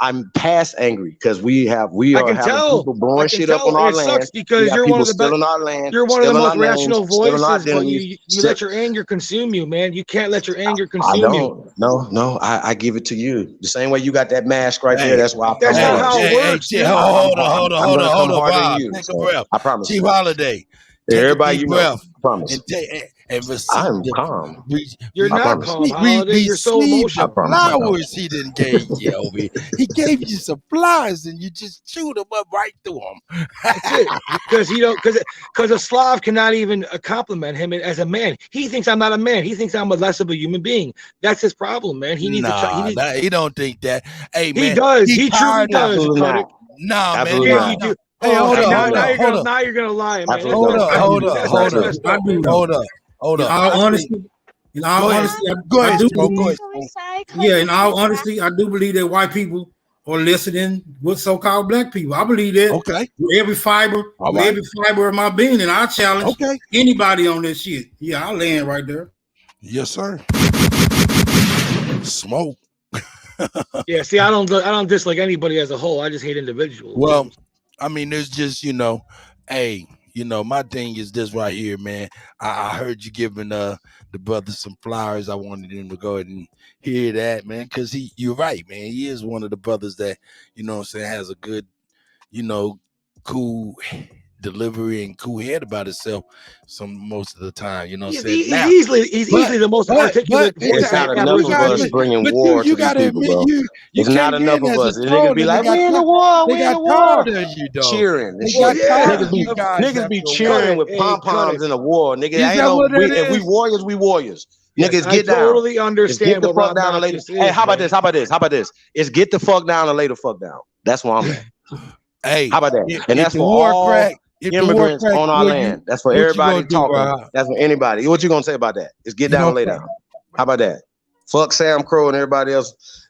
I'm past angry because we are having people blowing shit up on our land. It sucks because you're one of the best. On our land. You're one of the most rational voices, but you let your anger consume you, man. You can't let your anger consume you. No. I give it to you the same way you got that mask right there. That's why. That's not how it works. Hold on, Rob. Take a breath. I promise. Chief Holiday. Everybody, you know, I promise. I'm calm. You're not calm, Holiday. You're so emotional. Flowers he didn't give you over here. He gave you some flowers and you just chewed them up right through them. That's it. Because a Slav cannot even compliment him as a man. He thinks I'm not a man. He thinks I'm less of a human being. That's his problem, man. He needs to. He don't think that. Hey, man, he does. He truly does. Nah, man. Yeah, you do. Hey, hold on. Now you're gonna lie, man. Hold up. In all honesty, go ahead. In all honesty, I do believe that white people are listening with so-called black people. I believe that. Okay. With every fiber of my being, and I challenge anybody on this shit. Yeah, I'll land right there. Yes, sir. Smoke. Yeah, see, I don't dislike anybody as a whole. I just hate individuals. Well, I mean, there's just, my thing is this right here, man. I heard you giving the brother some flowers. I wanted him to go ahead and hear that, man, because you're right, man. He is one of the brothers that, has a good, cool delivery and cool head about himself most of the time. You know what I'm He's saying? easily the most articulate voice. It's not enough of us bringing war to these people, bro. It's not enough of us. The niggas be like, we in the war, we in the war. Cheering and shit. Niggas be cheering with pom-poms in the war. Nigga, ain't no, if we warriors, we warriors. Niggas, get down. I totally understand get the fuck down and lay. Hey, how about this? How about this? It's get the fuck down and lay the fuck down. That's where I'm at. Hey, how about that? And that's for all immigrants on our land. That's for everybody talking. That's for anybody. What you gonna say about that? It's get down and lay down. How about that? Fuck Sam Crow and everybody else.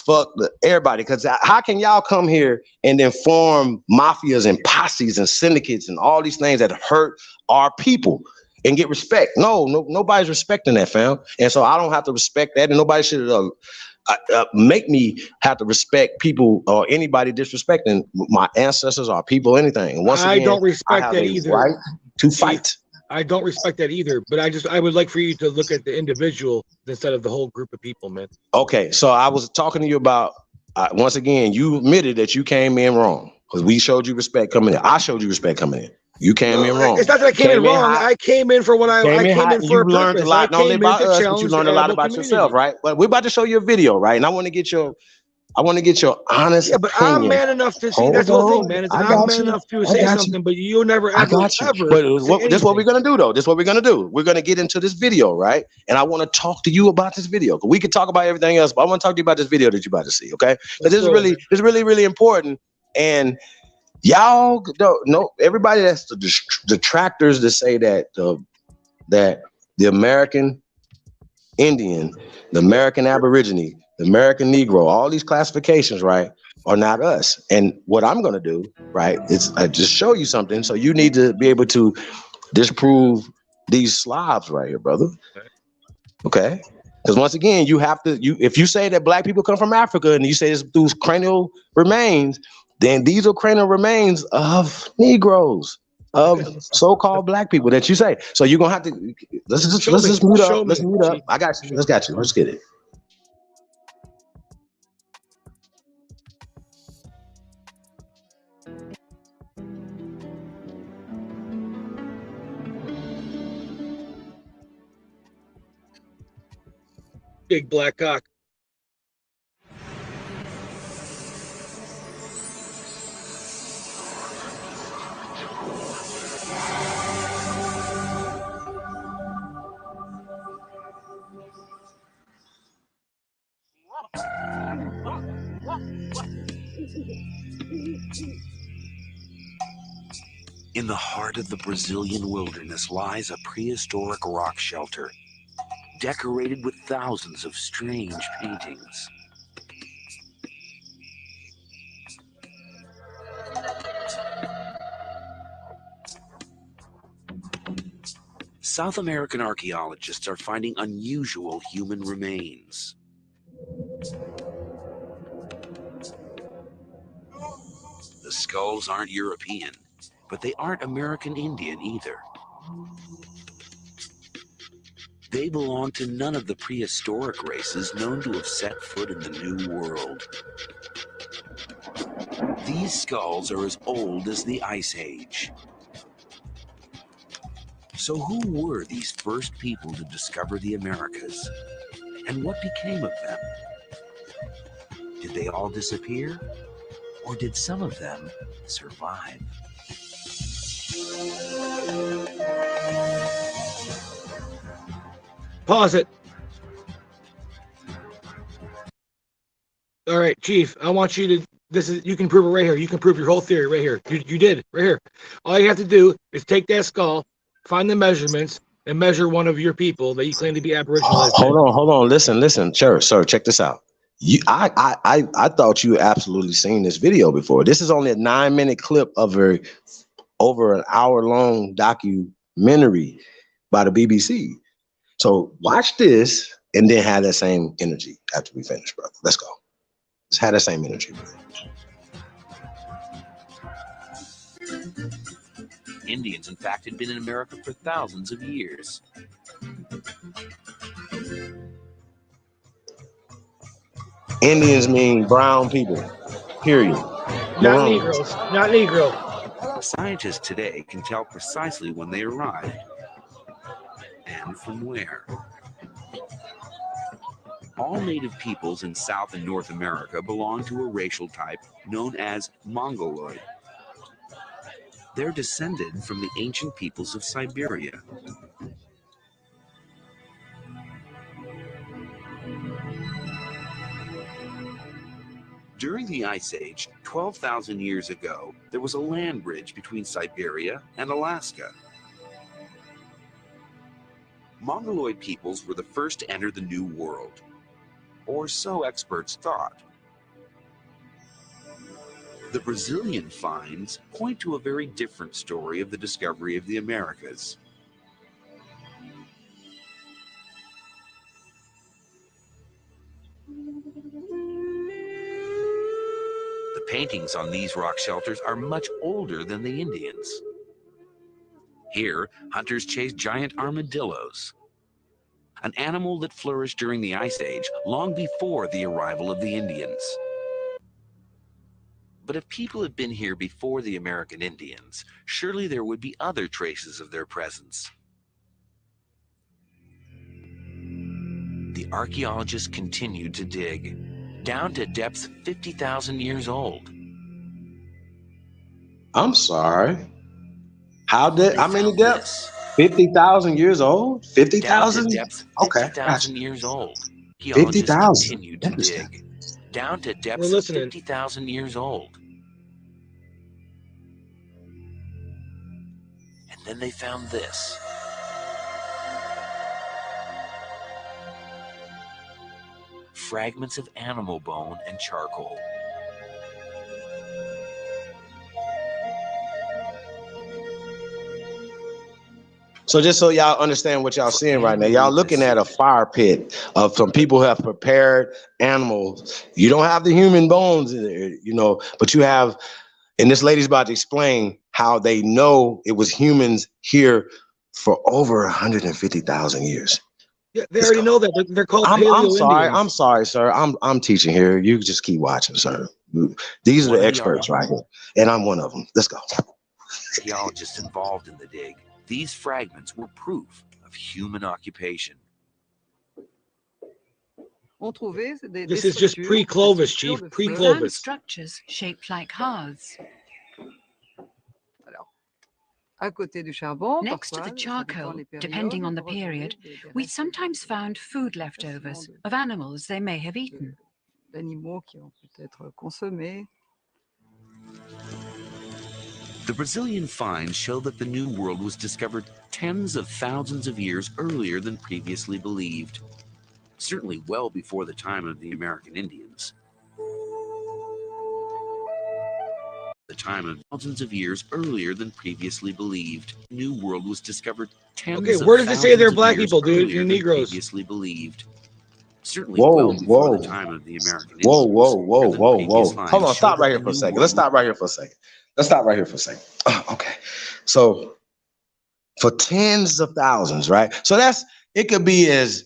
Fuck everybody. Because how can y'all come here and then form mafias and posses and syndicates and all these things that hurt our people and get respect? No, nobody's respecting that, fam. And so I don't have to respect that, and nobody should make me have to respect people or anybody disrespecting my ancestors or people, anything. And once again, I don't respect that either. Right to fight. I don't respect that either, but I would like for you to look at the individual instead of the whole group of people, man. Okay, so I was talking to you about, once again, you admitted that you came in wrong because we showed you respect coming in. I showed you respect coming in. You came in wrong. It's not that I came in wrong. I came in for what I came in for. You learned a lot, not only about us, but you learned a lot about yourself, right? But we're about to show you a video, right? And I want to get your honest opinion. But I'm man enough to see. That's the whole thing, man. I'm man enough to say something, but you'll never ever. But this is what we're gonna do, though. This is what we're gonna do. We're gonna get into this video, right? And I want to talk to you about this video. We could talk about everything else, but I want to talk to you about this video that you're about to see, okay? But this is really important. And y'all don't know, everybody that's the detractors that say that the American Indian, the American Aborigine, the American Negro, all these classifications, right, are not us. And what I'm going to do, right, is I just show you something. So you need to be able to disprove these slobs right here, brother. Okay? Because once again, you have to, if you say that black people come from Africa and you say it's through cranial remains, then these are cranial remains of Negroes, of so-called black people that you say. So you're gonna have to let's just mute up. Let's mute up. I got you. Let's get it. Big black cock. In the heart of the Brazilian wilderness lies a prehistoric rock shelter, decorated with thousands of strange paintings. South American archaeologists are finding unusual human remains. The skulls aren't European, but they aren't American Indian either. They belong to none of the prehistoric races known to have set foot in the New World. These skulls are as old as the Ice Age. So who were these first people to discover the Americas? And what became of them? Did they all disappear? Or did some of them survive? Pause it. All right, Chief, I want you to, you can prove it right here. You can prove your whole theory right here. You did, right here. All you have to do is take that skull, find the measurements, and measure one of your people that you claim to be Aboriginal. Hold on. Listen. Sir, check this out. I thought you absolutely seen this video before. This is only a 9-minute clip of over an hour-long documentary by the BBC. So watch this and then have that same energy after we finish, brother. Let's go. Let's have that same energy. Indians, in fact, had been in America for thousands of years. Indians mean brown people, period. Not Negroes. Not Negro. Scientists today can tell precisely when they arrived and from where. All native peoples in South and North America belong to a racial type known as Mongoloid. They're descended from the ancient peoples of Siberia. During the Ice Age, 12,000 years ago, there was a land bridge between Siberia and Alaska. Mongoloid peoples were the first to enter the New World, or so experts thought. The Brazilian finds point to a very different story of the discovery of the Americas. The paintings on these rock shelters are much older than the Indians. Here, hunters chased giant armadillos, an animal that flourished during the Ice Age long before the arrival of the Indians. But if people had been here before the American Indians, surely there would be other traces of their presence. The archaeologists continued to dig, down to depths 50,000 years old. I'm sorry. How many depths? 50,000 years old? 50,000? Okay, 50,000 years old. 50,000. Continued to dig, down to depths of 50,000 years old. And then they found this. Fragments of animal bone and charcoal. So just so y'all understand what y'all seeing right now, y'all looking at a fire pit of some people who have prepared animals. You don't have the human bones in there, you know, but you have, and this lady's about to explain how they know it was humans here for over 150,000 years. Yeah, they already know that. They're called I'm sorry, sir. I'm teaching here. You just keep watching, sir. These are the experts right here, and I'm one of them. Let's go. Archaeologists involved in the dig. These fragments were proof of human occupation. This is just pre-Clovis, Chief. Pre-Clovis. Structures shaped like hearths. Next to the charcoal, depending on the period, we sometimes found food leftovers of animals they may have eaten. The Brazilian finds show that the New World was discovered tens of thousands of years earlier than previously believed, certainly well before the time of the American Indians. The time of thousands of years earlier than previously believed. New World was discovered tens Okay, of where does it say they're thousands of black years people, dude? earlier You're than Negroes. Previously believed. Certainly well before the time of the American Indians. Whoa. Hold on, stop right here for a second. Let's stop right here for a second. Okay. So for tens of thousands, right? So it could be as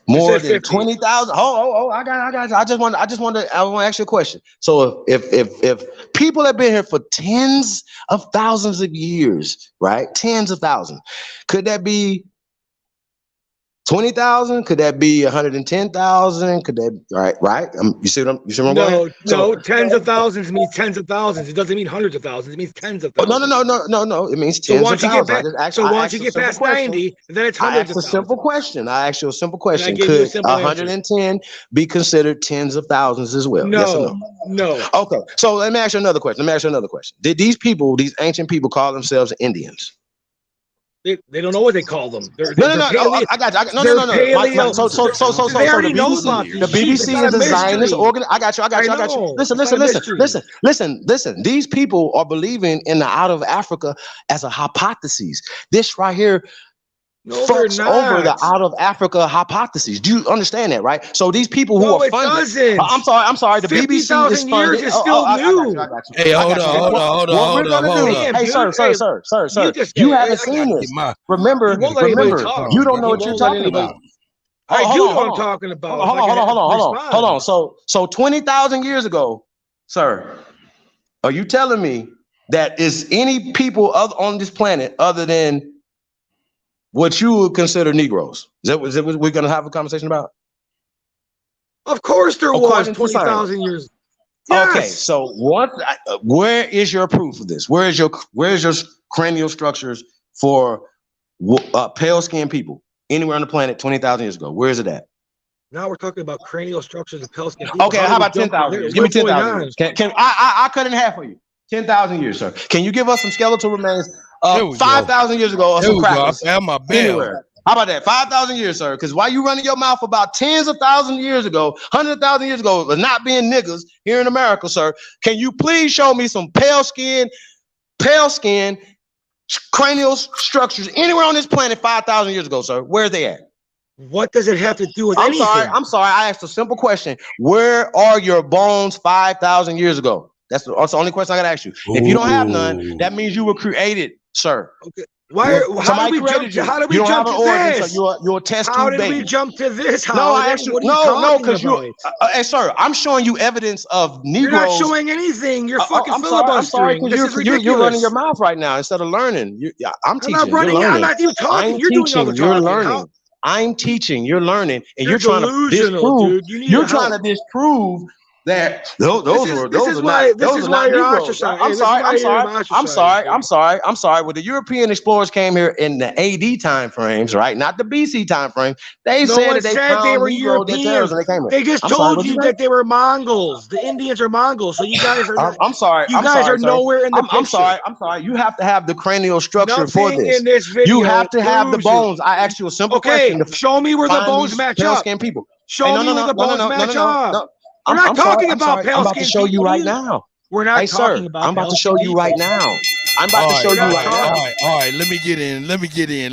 more than 20,000. I got you. I want to ask you a question. So if people have been here for tens of thousands of years, right? Tens of thousands, could that be 20,000? Could that be 110,000? Could that right? You see what I'm going? No, tens of thousands means tens of thousands. It doesn't mean hundreds of thousands. It means tens of thousands. No. It means tens of thousands. So once you get past 90, then it's hundreds of thousands. I asked you a simple question. Could 110 be considered tens of thousands as well? No, yes or no. Okay, so let me ask you another question. Did these ancient people call themselves Indians? They don't know what they call them. No. I got you. No. So the BBC is a Zionist organ. I got you. Listen. These people are believing in the out of Africa as a hypothesis. This right here fucks over the out of Africa hypothesis. Do you understand that, right? So these people who are funded. I'm sorry. The BBC is funded. Years is still new. Hey, hold on. Hey, sir. You haven't seen this. Remember, you don't know what you're talking about. I do know what I'm talking about. Hold on. So 20,000 years ago, sir, are you telling me that is any people on this planet other than what you would consider Negroes? Is that what we're going to have a conversation about? Of course there was According to 20,000 years. Yes. Okay, so where is your proof of this? Where's your cranial structures for pale skinned people anywhere on the planet 20,000 years ago? Where is it at? Now we're talking about cranial structures and pale skinned people. Okay, how about 10,000 years? Give me 10,000 years. Can I cut it in half for you? 10,000 years, sir. Can you give us some skeletal remains 5,000 years ago or some crackers? Anywhere. How about that? 5,000 years, sir. Because while you running your mouth about tens of thousands of years ago, 100,000 years ago, of not being niggas here in America, sir, can you please show me some pale skin, cranial structures anywhere on this planet 5,000 years ago, sir? Where are they at? What does it have to do with anything? I'm sorry. I asked a simple question. Where are your bones 5,000 years ago? That's the only question I got to ask you. If you don't have none, that means you were created, sir. Okay. How did we jump to this? You're a test tube How did baby. we jump to this? Because hey, sir, I'm showing you evidence of Negroes. You're not showing anything. You're fucking filibustering. I'm sorry, you're running your mouth right now instead of learning. I'm teaching. I'm not running. I'm not even talking. You're doing all the talking. You're learning. I'm teaching. You're learning, and you're trying to disprove. You're trying to disprove that those are not Negroes. I'm sorry. Well, the European explorers came here in the AD time frames, right? Not the BC time frame. They said they were Europeans. They just told you that they were Mongols. The Indians are Mongols. So you guys are not. I'm sorry. You guys are nowhere in the picture. I'm sorry. You have to have the cranial structure for this. In this video you have to have the bones. I asked you a simple question. Show me where the bones match up. People. Show me where the bones match up. We're not talking about pale skin. I'm about to show you right now. We're not talking about. I'm about to show you right now. I'm about to show you right now. All right. Let me get in.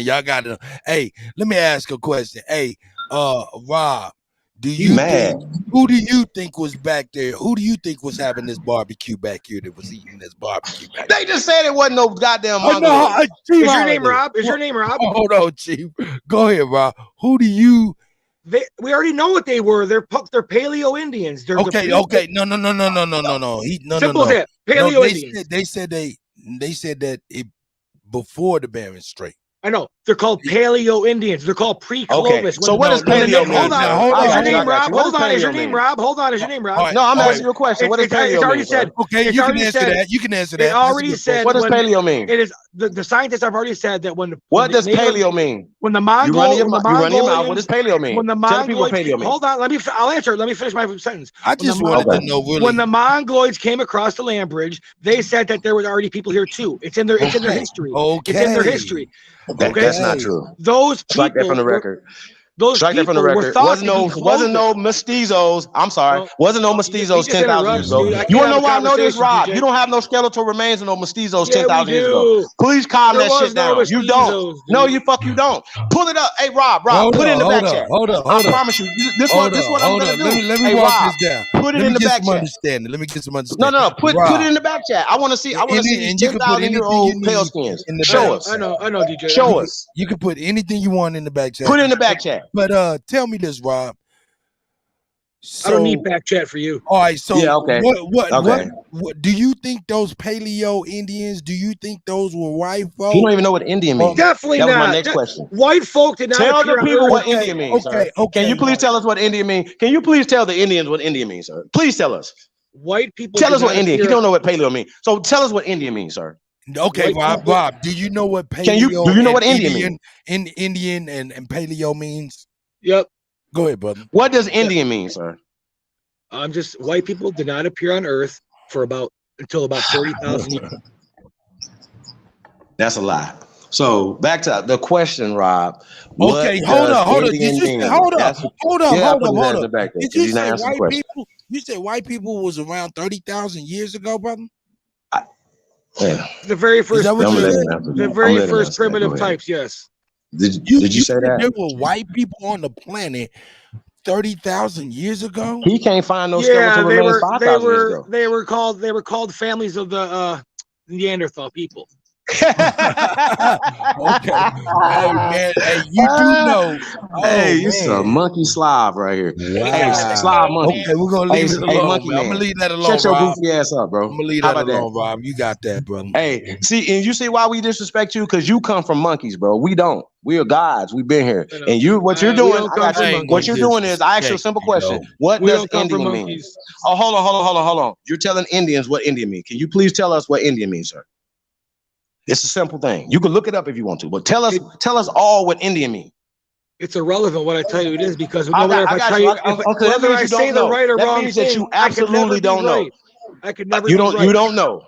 Y'all got to. Hey, let me ask a question. Hey, Rob, who do you think was back there? Who do you think was having this barbecue back here that was eating this barbecue back They just said it wasn't no goddamn Mongol. Is your name Rob? Hold on, Chief. Go ahead, Rob. Who do you? We already know what they were. They're Paleo Indians. They're okay. No. Simple as that. Paleo Indians. They said that it before the Bering Strait. I know. They're called Paleo Indians. They're called pre-Clovis. Okay. So what is Paleo mean? Hold on. Is your name Rob? Hold on. Is your name Rob? No, I'm asking you a question. What does Paleo mean? It's already said. Okay, you can answer that. You can answer that. It already said. What does Paleo mean? It is the scientists have already said that when. What does Paleo mean? When the Mongol. You run your mouth. What does Paleo mean? When the Tell people what Paleo means. Hold on. I'll answer. Let me finish my sentence. I just wanted to know really. When the Mongoloids came across the land bridge, they said that there were already people here too. It's in their history. Okay. It's in their history. Okay, that's not true. Those people. Strike that from the record. Those Strike that from the record. Wasn't no mestizos. I'm sorry. Wasn't no mestizos 10,000 years ago. You wanna know why I know this, Rob? You don't have no skeletal remains of no mestizos 10,000 years ago. Please calm that shit down. You don't. No, you don't. Pull it up. Hey, Rob, put it in the back chat. Hold on. I promise you. This what I'm gonna do. Let me walk this down. Put it in the back chat. Let me get some understanding. No. Put it in the back chat. I want to see. These 10,000-year-old pale skins. Show us. I know, DJ. Show us. You can put anything you want in the back chat. Put it in the back chat. But tell me this, Rob. I don't need back chat for you. All right, so okay. What do you think those Paleo Indians? Do you think those were white folk? You don't even know what Indian means. Definitely not. That was my next question. White folk did not tell the people what Indian means. Okay. Can you please tell us what Indian means? Can you please tell the Indians what Indian means, sir? Please tell us. White people. Tell us what Indian. You don't know what Paleo means, so tell us what Indian means, sir. Okay, Rob. Do you know what Paleo? Do you know what Indian means? Indian and Paleo means. Yep. Go ahead, brother. What does Indian mean, sir? White people did not appear on Earth for until about 30,000 years. That's a lie. So back to the question, Rob. Okay, hold on. Did you say, hold on. Did you say white people? You said white people was around 30,000 years ago, brother? The very first primitive types, yes. Did you say that? There were white people on the planet 30,000 years ago? He can't find no skeletal remains 5,000 years ago. They were called families of the Neanderthal people. Okay. Hey man, hey, you do know. Hey, Oh it's a man. monkey Slav right here. Hey, Wow. Slav monkey. Okay, we're gonna leave it Hey, alone, monkey man. I'm man. gonna leave that Shut alone, your Rob. goofy ass up, bro. I'm gonna leave How that about that? alone, Rob. You got that, brother. Hey, see, and you see why we disrespect you? Because you come from monkeys, bro. We don't. We are gods. We've been here. And you, what you're We doing, don't come from what you're monkeys. doing is, I ask you a simple question. What We does don't come from Indian mean? monkeys. Oh, hold on. You're telling Indians what Indian means. Can you please tell us what Indian means, sir? It's a simple thing. You can look it up if you want to, but tell us all what Indian means. It's irrelevant what I tell you it is because I whether got I tell you. you, whether I say the right or that wrong means that thing, you absolutely don't know. I could never You be don't. right. You don't know.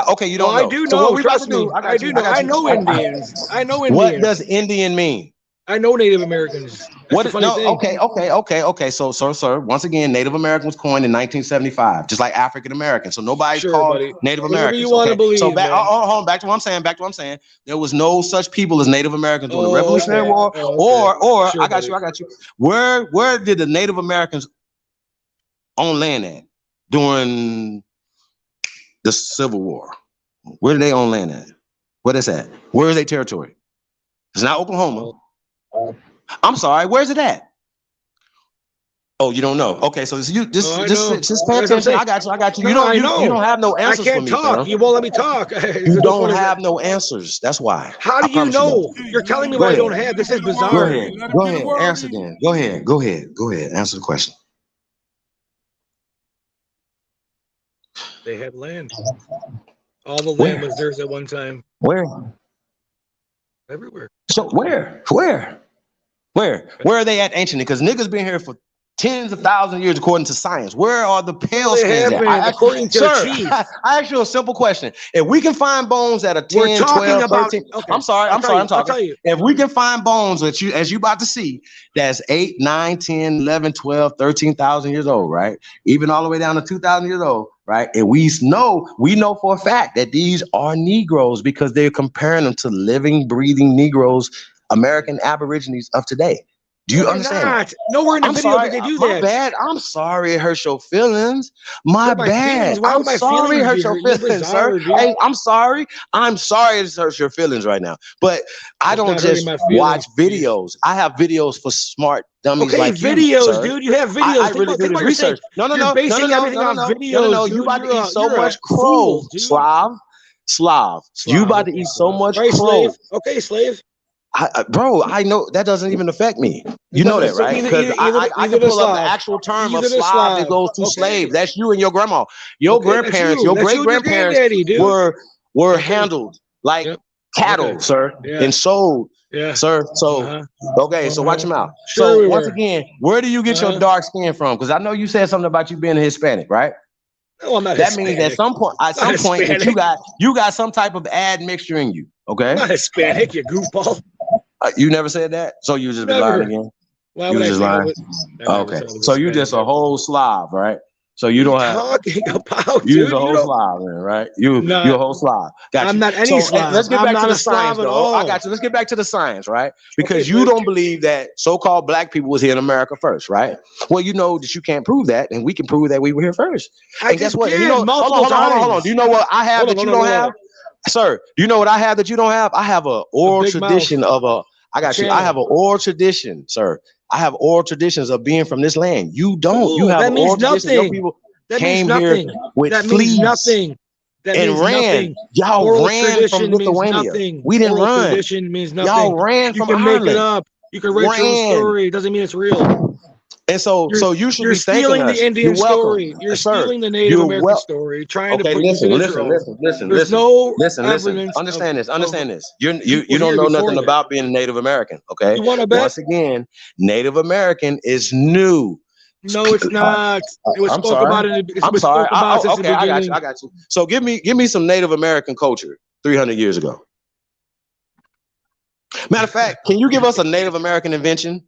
Okay, you No, don't know. I do So know. what we about Trust to do? me. I got I you. do know. I know Indians. I know Indians. What does Indian mean? I know Native Americans. That's What? the funny thing. Okay. So, sir, once again, Native American was coined in 1975, just like African American. So nobody's called buddy. Native Whatever Americans. you want to believe, So back, man. hold on, back to what I'm saying. There was no such people as Native Americans during the Revolutionary War, or Sure, I got you. Where did the Native Americans own land at during the Civil War? Where did they own land at? What is that? Where is their territory? It's not Oklahoma. I'm sorry. Where's it at? Oh, you don't know. Okay, so just pay attention. I got you. You don't have no answers for me. I can't talk. You won't let me talk. You don't have no answers. That's why. How do you know? You're telling me what I don't have. This is bizarre. Go ahead. Answer then. Go ahead. Answer the question. They had land. All the land was theirs at one time. Where? Everywhere. So where are they at anciently? Because niggas been here for tens of thousands of years according to science. Where are the pale skins at? According to the chief. I ask you a simple question. If we can find bones that are 10, 12, 13. I'm sorry. I'm talking. I'll tell you. If we can find bones that as you about to see, that's 8, 9, 10, 11, 12, 13,000 years old, right? Even all the way down to 2,000 years old, right? And we know for a fact that these are Negroes because they're comparing them to living, breathing Negroes, American Aborigines of today. Do you understand? Not. Nowhere in the video did they do that. My bad. I'm sorry it hurt your feelings. My bad. Why I'm would my sorry it hurt your feelings feelings, sir. Hey, I'm sorry. I'm sorry it hurts your feelings right now. But I don't just watch videos. I have videos for smart dummies like you. Videos, dude. You have videos. I really do the research. No. You about to eat so much crow, Slav. You about to eat so much crow. Okay, slave. Bro, I know that doesn't even affect me. You know that, right? Because I can pull up the actual term of Slav that goes to slave. That's you and your grandma. Your grandparents, your great grandparents were handled like cattle, sir, and sold, sir. So, so watch your mouth. So once again, where do you get your dark skin from? Because I know you said something about you being a Hispanic, right? No, I'm not that Hispanic. means at some point that you got some type of admixture in you. Okay, I'm not Hispanic, you goofball. You never said that, so you just been lying again. Why you would just I lying. Okay, so you just a whole Slav, right? So you don't have talking about you just a whole Slav, man, right? You a whole Slav. Got I'm you. not any Slav. Let's get I'm back not to the a Slav science, at though. all. I got you. Let's get back to the science, right? Because you don't believe that so-called black people was here in America first, right? Well, you know that you can't prove that, and we can prove that we were here first. And guess what? You know, hold on. Do you know what I have that you don't have, sir? Do you know what I have that you don't have? I have an oral tradition of a. I got you. I have an oral tradition, sir. I have oral traditions of being from this land. You don't. You have an oral tradition. Your people came here with fleas and ran. Y'all ran from Lithuania. We didn't run. Tradition means nothing. Y'all ran from Ireland. You can make it up. You can write your own story. It doesn't mean it's real. And so you should be stealing thanking us. the Indian story. You're stealing the Native American story. Trying to put listen. There's no evidence. Understand this. You don't know nothing about being a Native American. Okay. You want to bet? Once again, Native American is new. No, it's not. It was spoke about in the I'm sorry. Okay, I got you. So give me some Native American culture 300 years ago. Matter of fact, can you give us a Native American invention?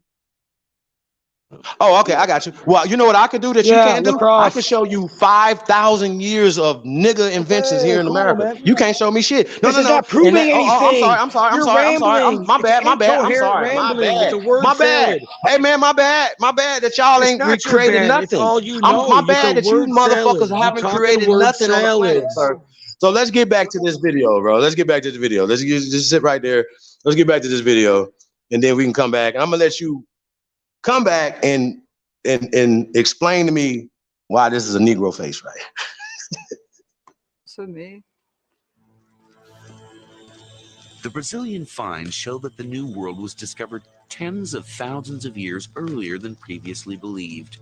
Oh, okay, I got you. Well, you know what I could do that you can't do? I could show you 5,000 years of nigga inventions here in America. You can't show me shit. No. Not proving anything. I'm sorry. My bad. Hey man, my bad that y'all ain't recreated nothing. It's all you know. My bad that you motherfuckers haven't created nothing on the planet, sir. So let's get back to this video, bro. Let's get back to the video. Let's just sit right there. Let's get back to this video, and then we can come back. I'm gonna let you come back and explain to me why this is a Negro face, right? For me. The Brazilian finds show that the New World was discovered tens of thousands of years earlier than previously believed,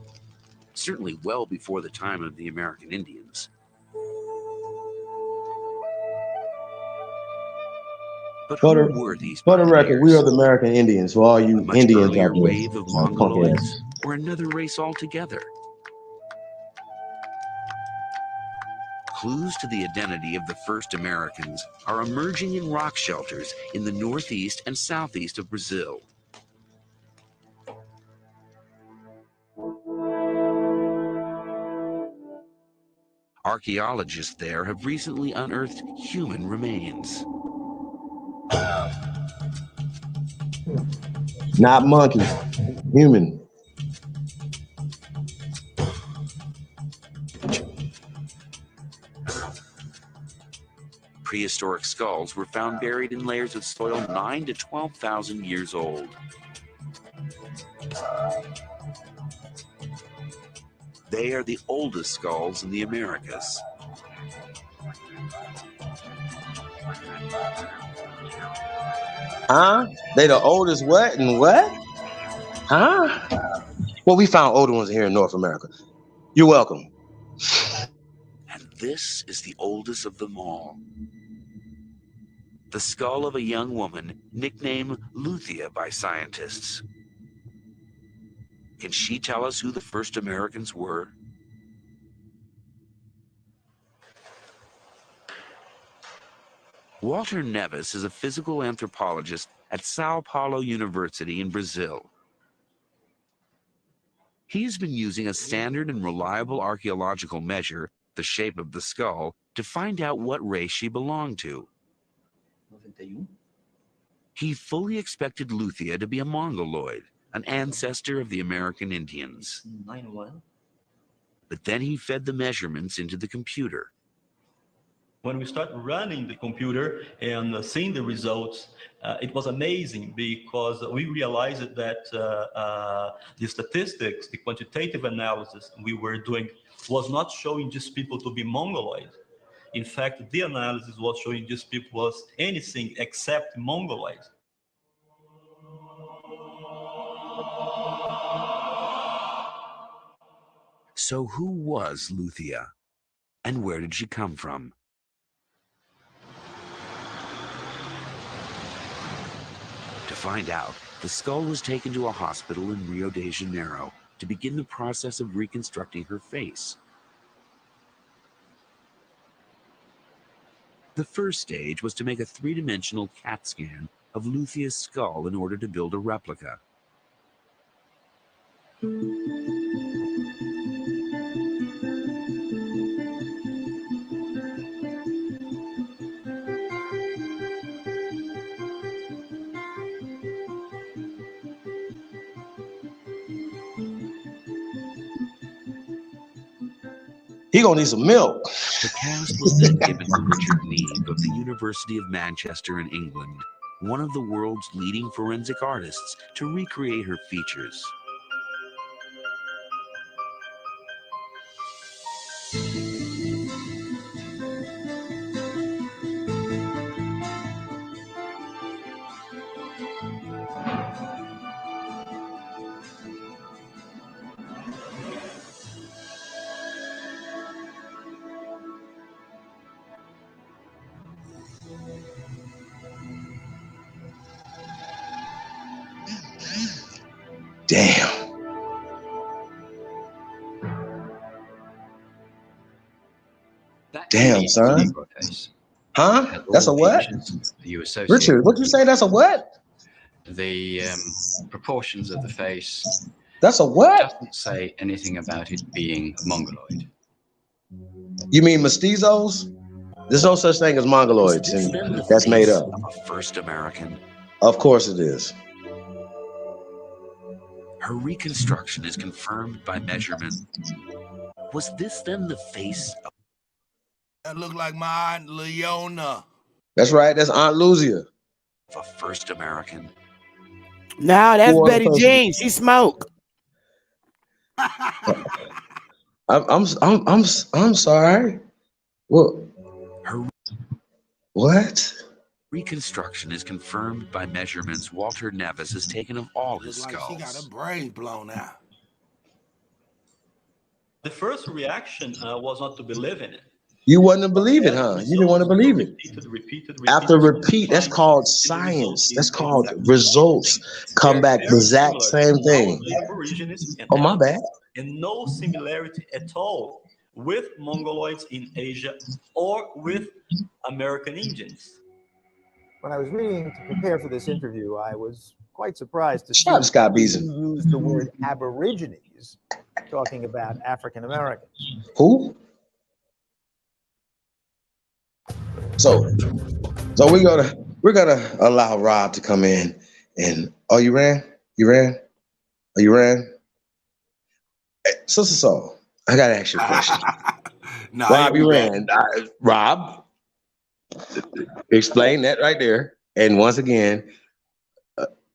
certainly well before the time of the American Indians. But who were these For the record, we pioneers? are the American Indians. For all you A much Indians earlier out there, wave of punk Mongoloids, ass. or another race altogether? Clues to the identity of the first Americans are emerging in rock shelters in the northeast and southeast of Brazil. Archaeologists there have recently unearthed human remains. Not monkey, human. Prehistoric skulls were found buried in layers of soil 9,000 to 12,000 years old. They are the oldest skulls in the Americas. Huh? They the oldest what and what? Huh? Well, we found older ones here in North America. You're welcome. And this is the oldest of them all. The skull of a young woman nicknamed Luthia by scientists. Can she tell us who the first Americans were? Walter Neves is a physical anthropologist at Sao Paulo University in Brazil. He has been using a standard and reliable archaeological measure, the shape of the skull, to find out what race she belonged to. He fully expected Luthia to be a Mongoloid, an ancestor of the American Indians. But then he fed the measurements into the computer. When we start running the computer and seeing the results, it was amazing because we realized that the statistics, the quantitative analysis we were doing was not showing these people to be Mongoloid. In fact, the analysis was showing these people was anything except Mongoloid. So who was Luthia? And where did she come from? To find out, the skull was taken to a hospital in Rio de Janeiro to begin the process of reconstructing her face. The first stage was to make a three-dimensional CAT scan of Luthia's skull in order to build a replica. He gonna need some milk. The cast was then given to Richard Neave of the University of Manchester in England, one of the world's leading forensic artists, to recreate her features. Damn. Damn, son. Huh? That's a what? Richard, what'd you say? That's a what? The proportions of the face. That's a what? Doesn't say anything about it being Mongoloid. You mean mestizos? There's no such thing as Mongoloids, and that's made up. First American. Of course it is. Her reconstruction is confirmed by measurement. Was this then the face of That look like my Aunt Leona. That's right. That's Aunt Luzia. The first American. No, that's Who other Betty person? Jean. She smoke. I'm sorry. What? Reconstruction is confirmed by measurements Walter Nevis has taken of all his Looks like she got her skulls. brains blown out. The first reaction was not to believe in it. You wasn't to believe it, huh? You didn't want to believe it. Repeated. After repeat, that's called science. That's called results. Come back the exact same thing. Aborigines and Oh, my bad. and no similarity at all with Mongoloids in Asia or with American Indians. When I was reading to prepare for this interview, I was quite surprised to see Shut up, Scott you Beason. use the word Aborigines talking about African Americans. Who? So we're gonna allow Rob to come in and you ran? Hey, Sister Soul, I gotta ask you a question. Nah, Rob, here you we ran. Rob, explain that right there. And once again,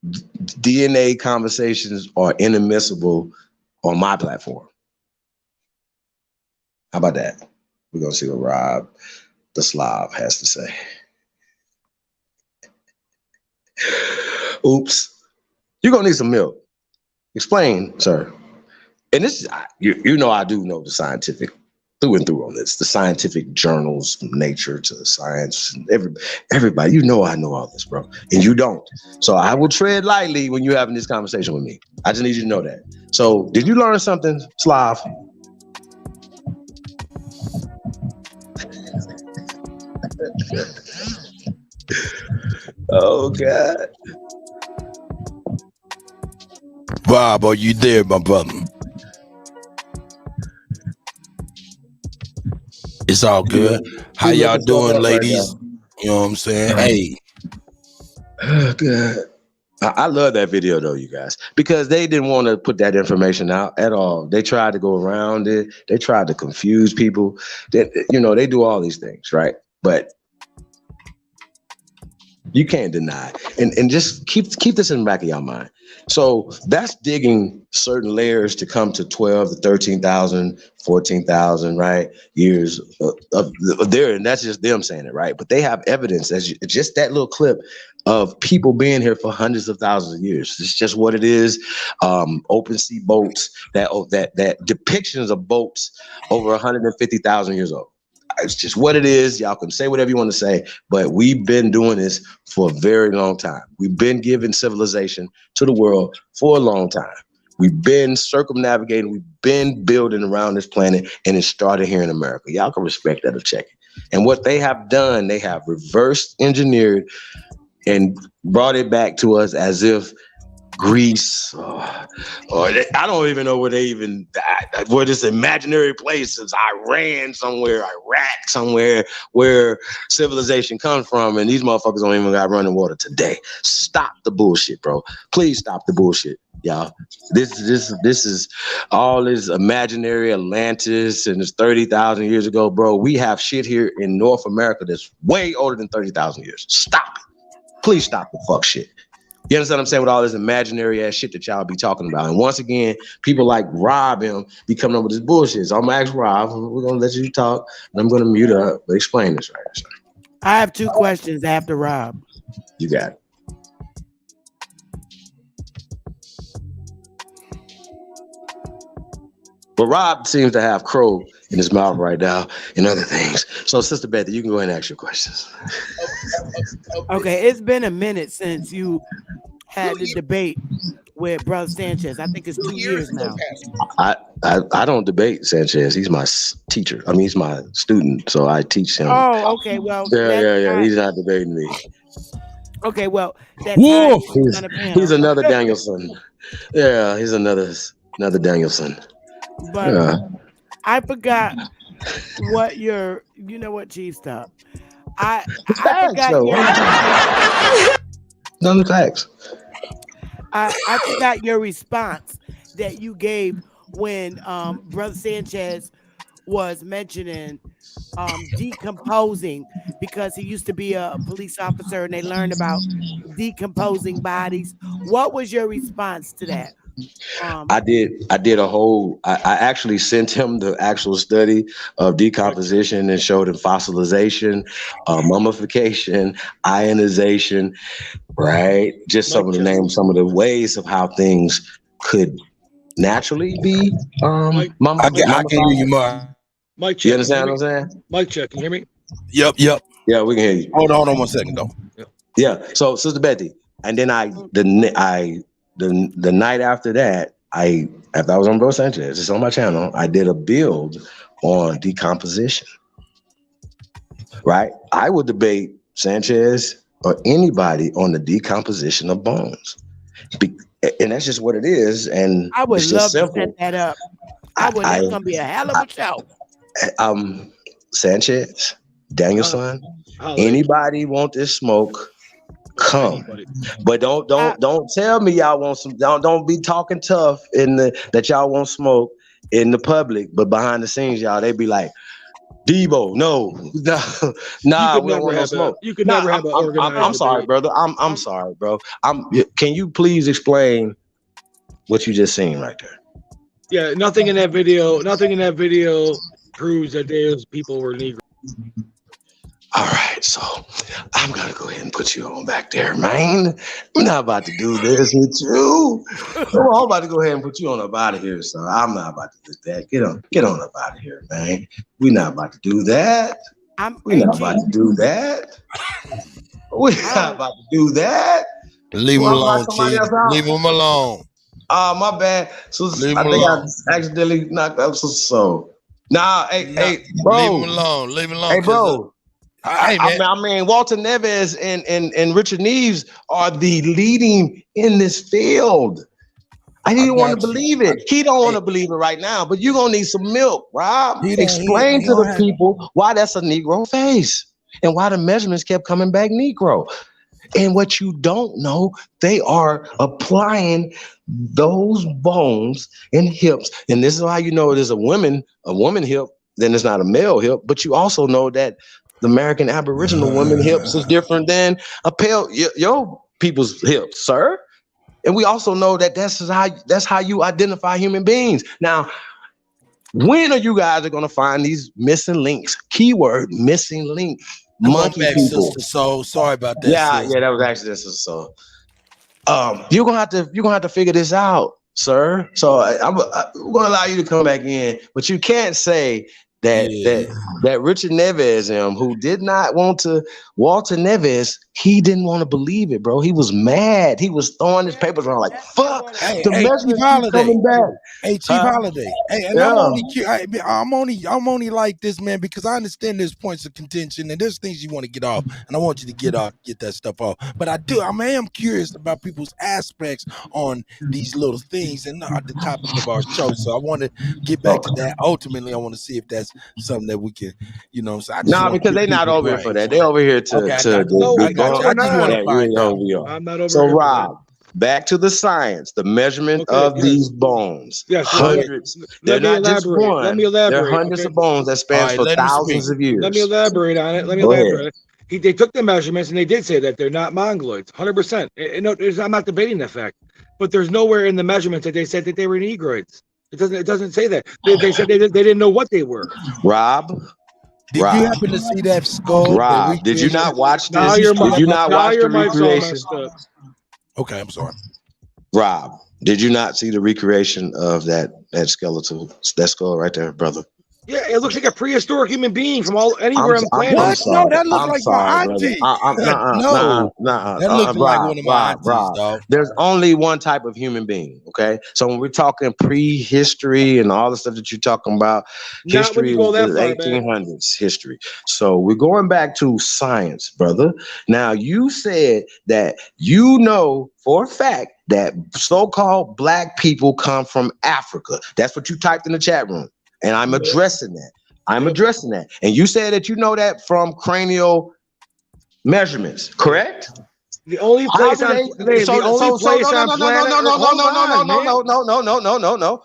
DNA conversations are inadmissible on my platform. How about that? We're gonna see what Rob the Slav has to say. Oops. You're gonna need some milk. Explain, sir. And this is, you know, I do know the scientific through and through on this, the scientific journals from Nature to Science, and everybody, you know I know all this, bro, and you don't. So I will tread lightly when you're having this conversation with me. I just need you to know that. So did you learn something, Slav? Oh, God. Bob, are you there, my brother? It's all good. How y'all doing, ladies? You know what I'm saying? Hey. Oh, God. I love that video, though, you guys, because they didn't want to put that information out at all. They tried to go around it. They tried to confuse people. They do all these things, right? But you can't deny it. And just keep this in the back of your mind. So that's digging certain layers to come to 12 to 13,000, 14,000, right? Years of there. And that's just them saying it, right? But they have evidence, as just that little clip of people being here for hundreds of thousands of years. It's just what it is. Open sea boats, that depictions of boats over 150,000 years old. It's just what it is. Y'all can say whatever you want to say, but we've been doing this for a very long time. We've been giving civilization to the world for a long time. We've been circumnavigating. We've been building around this planet, and it started here in America. Y'all can respect that or check it. And what they have done, they have reverse engineered and brought it back to us as if Greece, or I don't even know where they even, where this imaginary place is, Iran somewhere, Iraq somewhere, where civilization comes from, and these motherfuckers don't even got running water today. Stop the bullshit, bro. Please stop the bullshit, y'all. This is all this imaginary Atlantis, and it's 30,000 years ago, bro. We have shit here in North America that's way older than 30,000 years. Stop it. Please stop the fuck shit. You understand what I'm saying? With all this imaginary ass shit that y'all be talking about. And once again, people like Rob him be coming up with this bullshit. So I'm gonna ask Rob, we're gonna let you talk, and I'm gonna mute up. But explain this right here. I have two questions after Rob. You got it. But Rob seems to have crow in his mouth right now and other things. So, Sister Betty, you can go ahead and ask your questions. Okay, it's been a minute since you had the debate with Brother Sanchez. I think it's 2 years now. I don't debate Sanchez. He's my teacher. I mean, he's my student, so I teach him. Oh, okay. Well, yeah. He's not debating me. Okay, well, he's another Danielson. Yeah, he's another Danielson. But I forgot what you know what, Chief, stop. I forgot none facts. I forgot your response that you gave when Brother Sanchez was mentioning decomposing, because he used to be a police officer and they learned about decomposing bodies. What was your response to that? I did a whole, I actually sent him the actual study of decomposition and showed him fossilization, mummification, ionization, right? Just some of the names, some of the ways of how things could naturally be mummified. I can hear you, Mark. Mike check. You understand what I'm saying? Mike check. Can you hear me? Yep. Yeah, we can hear you. Hold on 1 second though. Yeah. So, Sister Betty, and then the night after that, after I was on Bro Sanchez, it's on my channel, I did a build on decomposition. Right? I would debate Sanchez or anybody on the decomposition of bones. And that's just what it is. And I would it's love just to simple. set that up. That's gonna be a hell of a show. Sanchez, Danielson, anybody want this smoke? Come, but don't tell me y'all want some. Don't be talking tough that y'all want smoke in the public, but behind the scenes, y'all they be like, Debo, nah, we don't want no smoke. You could never have an organized. I'm sorry, brother. I'm sorry, bro. Can you please explain what you just seen right there? Yeah, nothing in that video proves that those people were Negro. All right, so I'm gonna go ahead and put you on back there, man. I'm not about to do this with you. I'm about to go ahead and put you on up out of here, so I'm not about to do that. Get on up out of here, man. We're not about to do that. We're not about to do that. We're not about to do that. Leave him alone, Chief. Leave him alone. My bad. So I think I accidentally knocked out so. Nah, hey, bro. Leave him alone. Leave him alone. Hey, bro. I mean, Walter Neves and Richard Neves are the leading in this field. I didn't want to believe it. He don't want to believe it right now, but you're going to need some milk, Rob. Explain to the people why that's a Negro face and why the measurements kept coming back Negro. And what you don't know, they are applying those bones and hips. And this is how you know it is a woman hip, then it's not a male hip, but you also know that the American Aboriginal woman hips is different than a pale your people's hips, sir. And we also know that that's how you identify human beings. Now, when are you guys going to find these missing links? Keyword missing link. Monkey people. Sister Soul. Sorry about that. Yeah, that was actually Sister Soul. You're gonna have to figure this out, sir. So I'm gonna allow you to come back in, but you can't say that Richard Neves, who did not want to, Walter Neves, he didn't want to believe it, bro. He was mad. He was throwing his papers around like, fuck, the measurements keep coming back. Hey, Chief Holiday. Hey, and I'm only like this, man, because I understand there's points of contention and there's things you want to get off, and I want you to get that stuff off. But I am curious about people's aspects on these little things and not the topic of our show. So I want to get back to that. Ultimately, I want to see if that's something that we can, so because they're not over here for that. They're over here to I'm not over so here. Rob, back to the science, the measurement of these bones. Yes, hundreds. They're not just one. Let me elaborate. They're hundreds of bones that span for thousands of years. Let me elaborate on it. They took the measurements and they did say that they're not mongoloids, 100%. I'm not debating that fact, but there's nowhere in the measurements that they said that they were negroids. It doesn't say that. They said they didn't know what they were. Rob, did you happen to see that skull? Rob, did you not watch this? Did you not watch the recreation? Okay, I'm sorry. Rob, did you not see the recreation of that skeletal, that skull right there, brother? Yeah, it looks like a prehistoric human being from anywhere on the planet. No, that looks like my auntie. No, that looks like one of my aunties, dog. There's only one type of human being, okay? So when we're talking prehistory and all the stuff that you're talking about, history is 1800s history. So we're going back to science, brother. Now, you said that you know for a fact that so-called black people come from Africa. That's what you typed in the chat room. And I'm addressing that. And you said that you know that from cranial measurements, correct? The only place on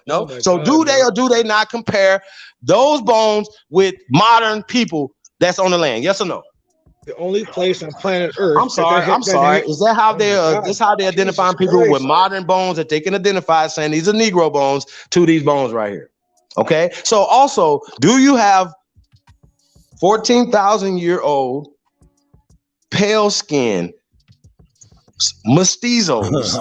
No. So do they or do they not compare those bones with modern people that's on the land? Yes or no? The only place on planet Earth. I'm sorry. Is that how this how they identifying people with modern bones that they can identify, saying these are Negro bones to these bones right here? Okay. So also, do you have 14,000-year-old pale skin mestizos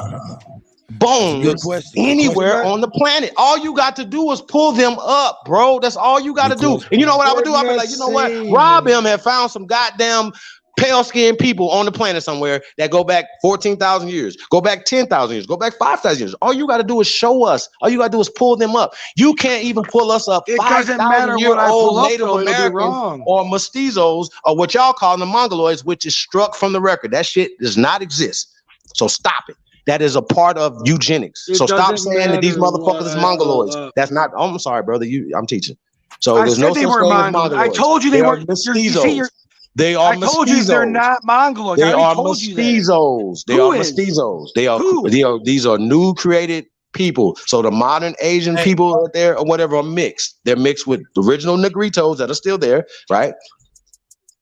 bones anywhere on the planet? All you got to do is pull them up, bro. That's all you got to do. And you know what I would do? I'd be like, you know what? Rob him had found some goddamn pale skinned people on the planet somewhere that go back 14,000 years, go back 10,000 years, go back 5,000 years. All you got to do is show us. All you got to do is pull them up. You can't even pull us up 5,000-year-old Native Americans or mestizos or what y'all call the Mongoloids, which is struck from the record. That shit does not exist. So stop it. That is a part of eugenics. So stop saying that these motherfuckers is Mongoloids. That's not. I'm sorry, brother. I'm teaching. So there's no such thing as Mongoloids. I told you they weren't mestizos. They are mestizos. I told you they're not Mongoloids. They are mestizos. They are mestizos. These are new created people. So the modern Asian people out there or whatever are mixed. They're mixed with the original Negritos that are still there, right?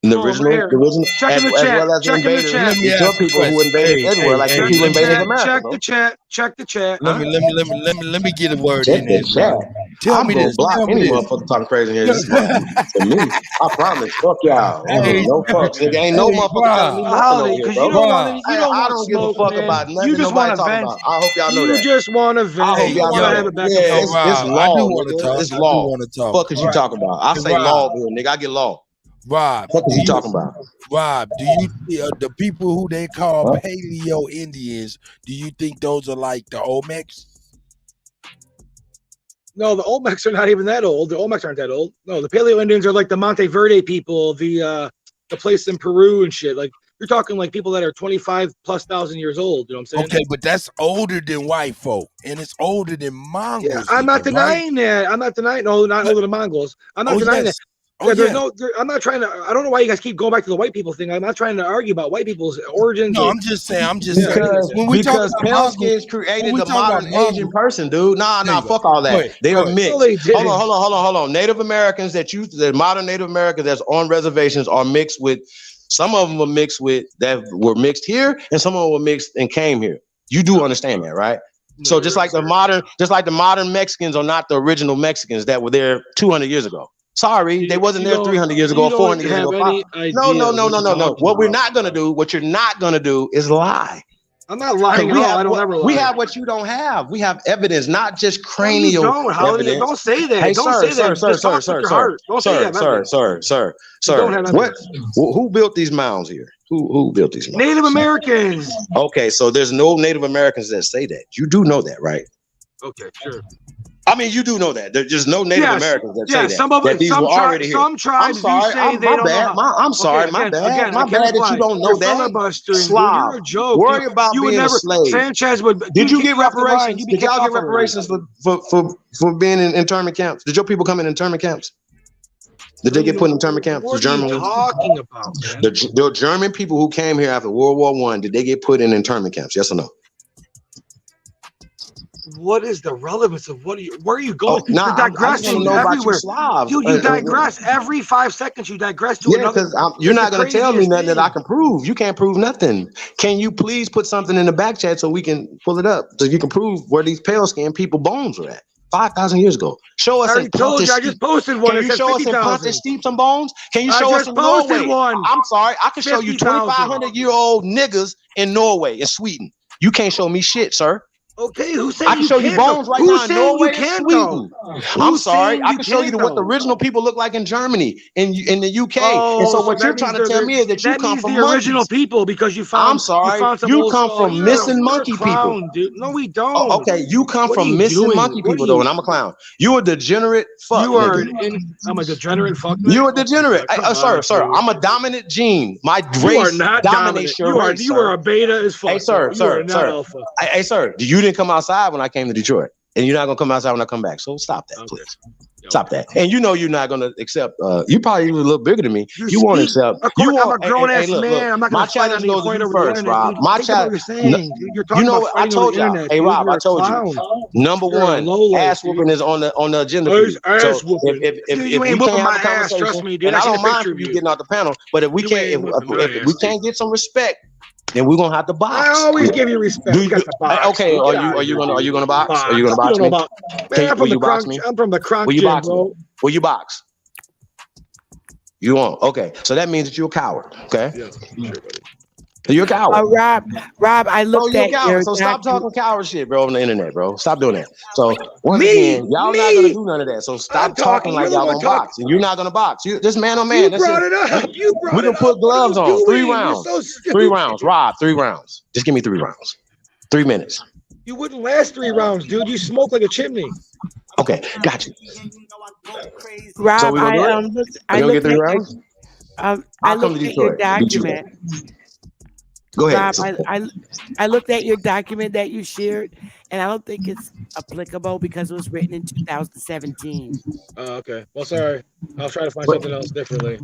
And the original, as well as the invaders, the people who invaded everywhere, like the people invaded America. Check the chat. Let me get a word in there. Tell me this. Block any motherfucker talking crazy here. This to me, I promise. Fuck y'all. No fucks. There ain't no motherfucker telling me nothing over here, bro. I don't give a fuck about nothing. You just want to vent. I hope y'all know that. You just want to vent. I hope y'all know that. It's law. It's law. Fuck is you talking about? I say law, nigga. I get law. Rob, what are you talking about? Rob, do you the people who they call Paleo Indians? Do you think those are like the Olmecs? No, the Olmecs are not even that old. The Olmecs aren't that old. No, the Paleo Indians are like the Monte Verde people, the place in Peru and shit. Like you're talking like people that are 25,000+ years old. You know what I'm saying? Okay, but that's older than white folk, and it's older than Mongols. Yeah, I'm not denying that. I'm not denying. No, not older than Mongols. I'm not denying that. I'm not trying to. I don't know why you guys keep going back to the white people thing. I'm not trying to argue about white people's origins. No, I'm just saying. Because pale skins created the modern Asian person, dude. Nah, fuck all that. They are mixed. Hold on. Native Americans the modern Native Americans that's on reservations are mixed with. Some of them were mixed with that were mixed here, and some of them were mixed and came here. You do understand that, right? So just like the modern Mexicans are not the original Mexicans that were there 200 years ago. Sorry, they wasn't there 300 years ago or 400 years ago. No. What you're not gonna do is lie. I'm not lying at all. I don't ever lie. We have what you don't have. We have evidence, not just cranial evidence. Don't say that. Hey, don't say that. Sir. What? Who built these mounds here? Who built these mounds? Native Americans. Okay, so there's no Native Americans that say that. You do know that, right? Okay, sure. I mean, you do know that. There's just no Native Americans that say that. Some tribes do say they don't know. I'm sorry, my bad. My bad that you don't know that. You're a joke. Worry about being a slave. Sanchez would. Did you get reparations? Did y'all get reparations for being in internment camps? Did your people come in internment camps? Did they get put in internment camps? What are you talking about? The German people who came here after World War I, did they get put in internment camps? Yes or no? What is the relevance of where are you going? You're digressing everywhere. You digress every 5 seconds. You digress to another. Because you're not going to tell me nothing that I can prove. You can't prove nothing. Can you please put something in the back chat so we can pull it up so you can prove where these pale skinned people bones were at 5,000 years ago? Show us. I told you. I just posted one. Can you show us in Ponte Steep some bones? Can you show us in Norway? I'm sorry. I can show you 2,500-year-old niggas in Norway and Sweden. You can't show me shit, sir. Okay, who said I can show you bones right now in Norway and Sweden. I'm sorry, I can show you what the original people look like in Germany, in the UK. And so what you're trying to tell me is that you come from the original people because you found. I'm sorry, you come from missing monkey people. Dude. No, we don't. Oh, okay, you come from missing monkey people though, and I'm a clown. You a degenerate fuck. I'm a degenerate fuck. You a degenerate, sir. I'm a dominant gene. My race dominates your race. You are a beta as fuck. Hey, sir. Hey, sir. You didn't come outside when I came to Detroit, and you're not gonna come outside when I come back. So stop that, please. Stop that. And you know you're not gonna accept. You probably even a little bigger than me. You won't accept. Of You course, I'm want. a grown ass Look, man. I'm not my gonna fight on challenge the goes to point you over the first, internet, Rob. dude. My Think about what challenge. you're saying, dude. You're talking You know about what I fighting over told the y'all. internet, Hey dude. Rob, You're I a told you. clown. Number You're a one, low life, ass whooping dude. is on the agenda Oh, for he's you. ass So whooping. if You we ain't can't whooping have my a ass, conversation, trust me, dude. and I I seen a don't mind picture for of you you. getting off the panel, but if we You can't, ain't whooping my if we ass, dude. can't get some respect, then we're gonna have to box. I always give you respect. Do We you, got the box. okay? Dude. Are Get you out of here, gonna dude. box? Are you Box. gonna You box don't know me? about. Man, Will you box me? I'm from the Kronk Will you gym, box me? bro. Will you box? You won't. Okay, so that means that you're a coward. Okay, Yeah, sure, buddy. You're a coward. Rob, I looked You're a at coward. your So stop talking coward shit, bro, on the internet, bro. Stop doing that. So once Me, again, y'all not gonna do none of that. So stop talking like You're the y'all one gonna talking. box, and you're not gonna box. This man on man. You That's brought it. it up. You brought We it can up. put What are gloves you on. 3 doing? You're rounds. so stupid. 3 rounds. Rob, 3 rounds. Just give me 3 rounds. 3 minutes. You wouldn't last 3 rounds, dude. You smoke like a chimney. Okay, got you. Rob, So we gonna do it? looked. Are I you gonna get looked 3 at rounds? I I'll come looked to at your Detroit. Beat you. document. Go ahead. Rob, I looked at your document that you shared, and I don't think it's applicable because it was written in 2017. Oh, okay. Well, sorry. I'll try to find But- something else differently.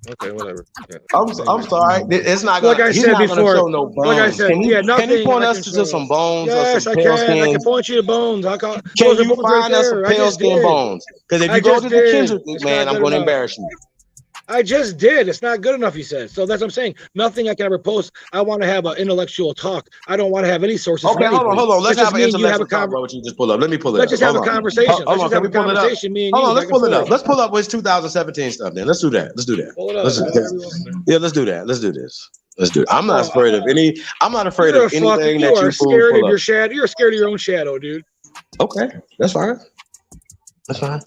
Okay, whatever. Yeah. I'm sorry. It's not Like gonna. I He's said not gonna before, show no bones. like I said, Can he? yeah, Can he nothing point I us can to show. some bones or Yes, some I pale can. I skin? can point you to bones. Can Those are you bones right find us some there. I pale just skin did. bones? Because if I you go just to the did. Kendrick, It's man, not I'm good going to enough. embarrass you. I just did. It's not good enough, he said. So that's what I'm saying. Nothing I can ever post. I want to have an intellectual talk. I don't want to have any sources. Okay, from anybody. hold on. Let's just have an me and you have a intellectual talk, bro. What you just pull up? Let me pull it Let's up. just have Hold a on. conversation. Hold Let's on. just have Can a we pull it up? conversation, me and Hold you. on. Let's back and pull it up. forth. Let's pull up with 2017 stuff. Then let's do that. Let's do that. Pull it up. Let's do Whatever you want, man. Yeah, let's do that. Let's do this. Let's do it. I'm not Oh, afraid of any. I'm not afraid You're of a fucking. anything You that are you scared pull of up. your shadow. You're scared of your own shadow, dude. Okay, that's fine. That's fine.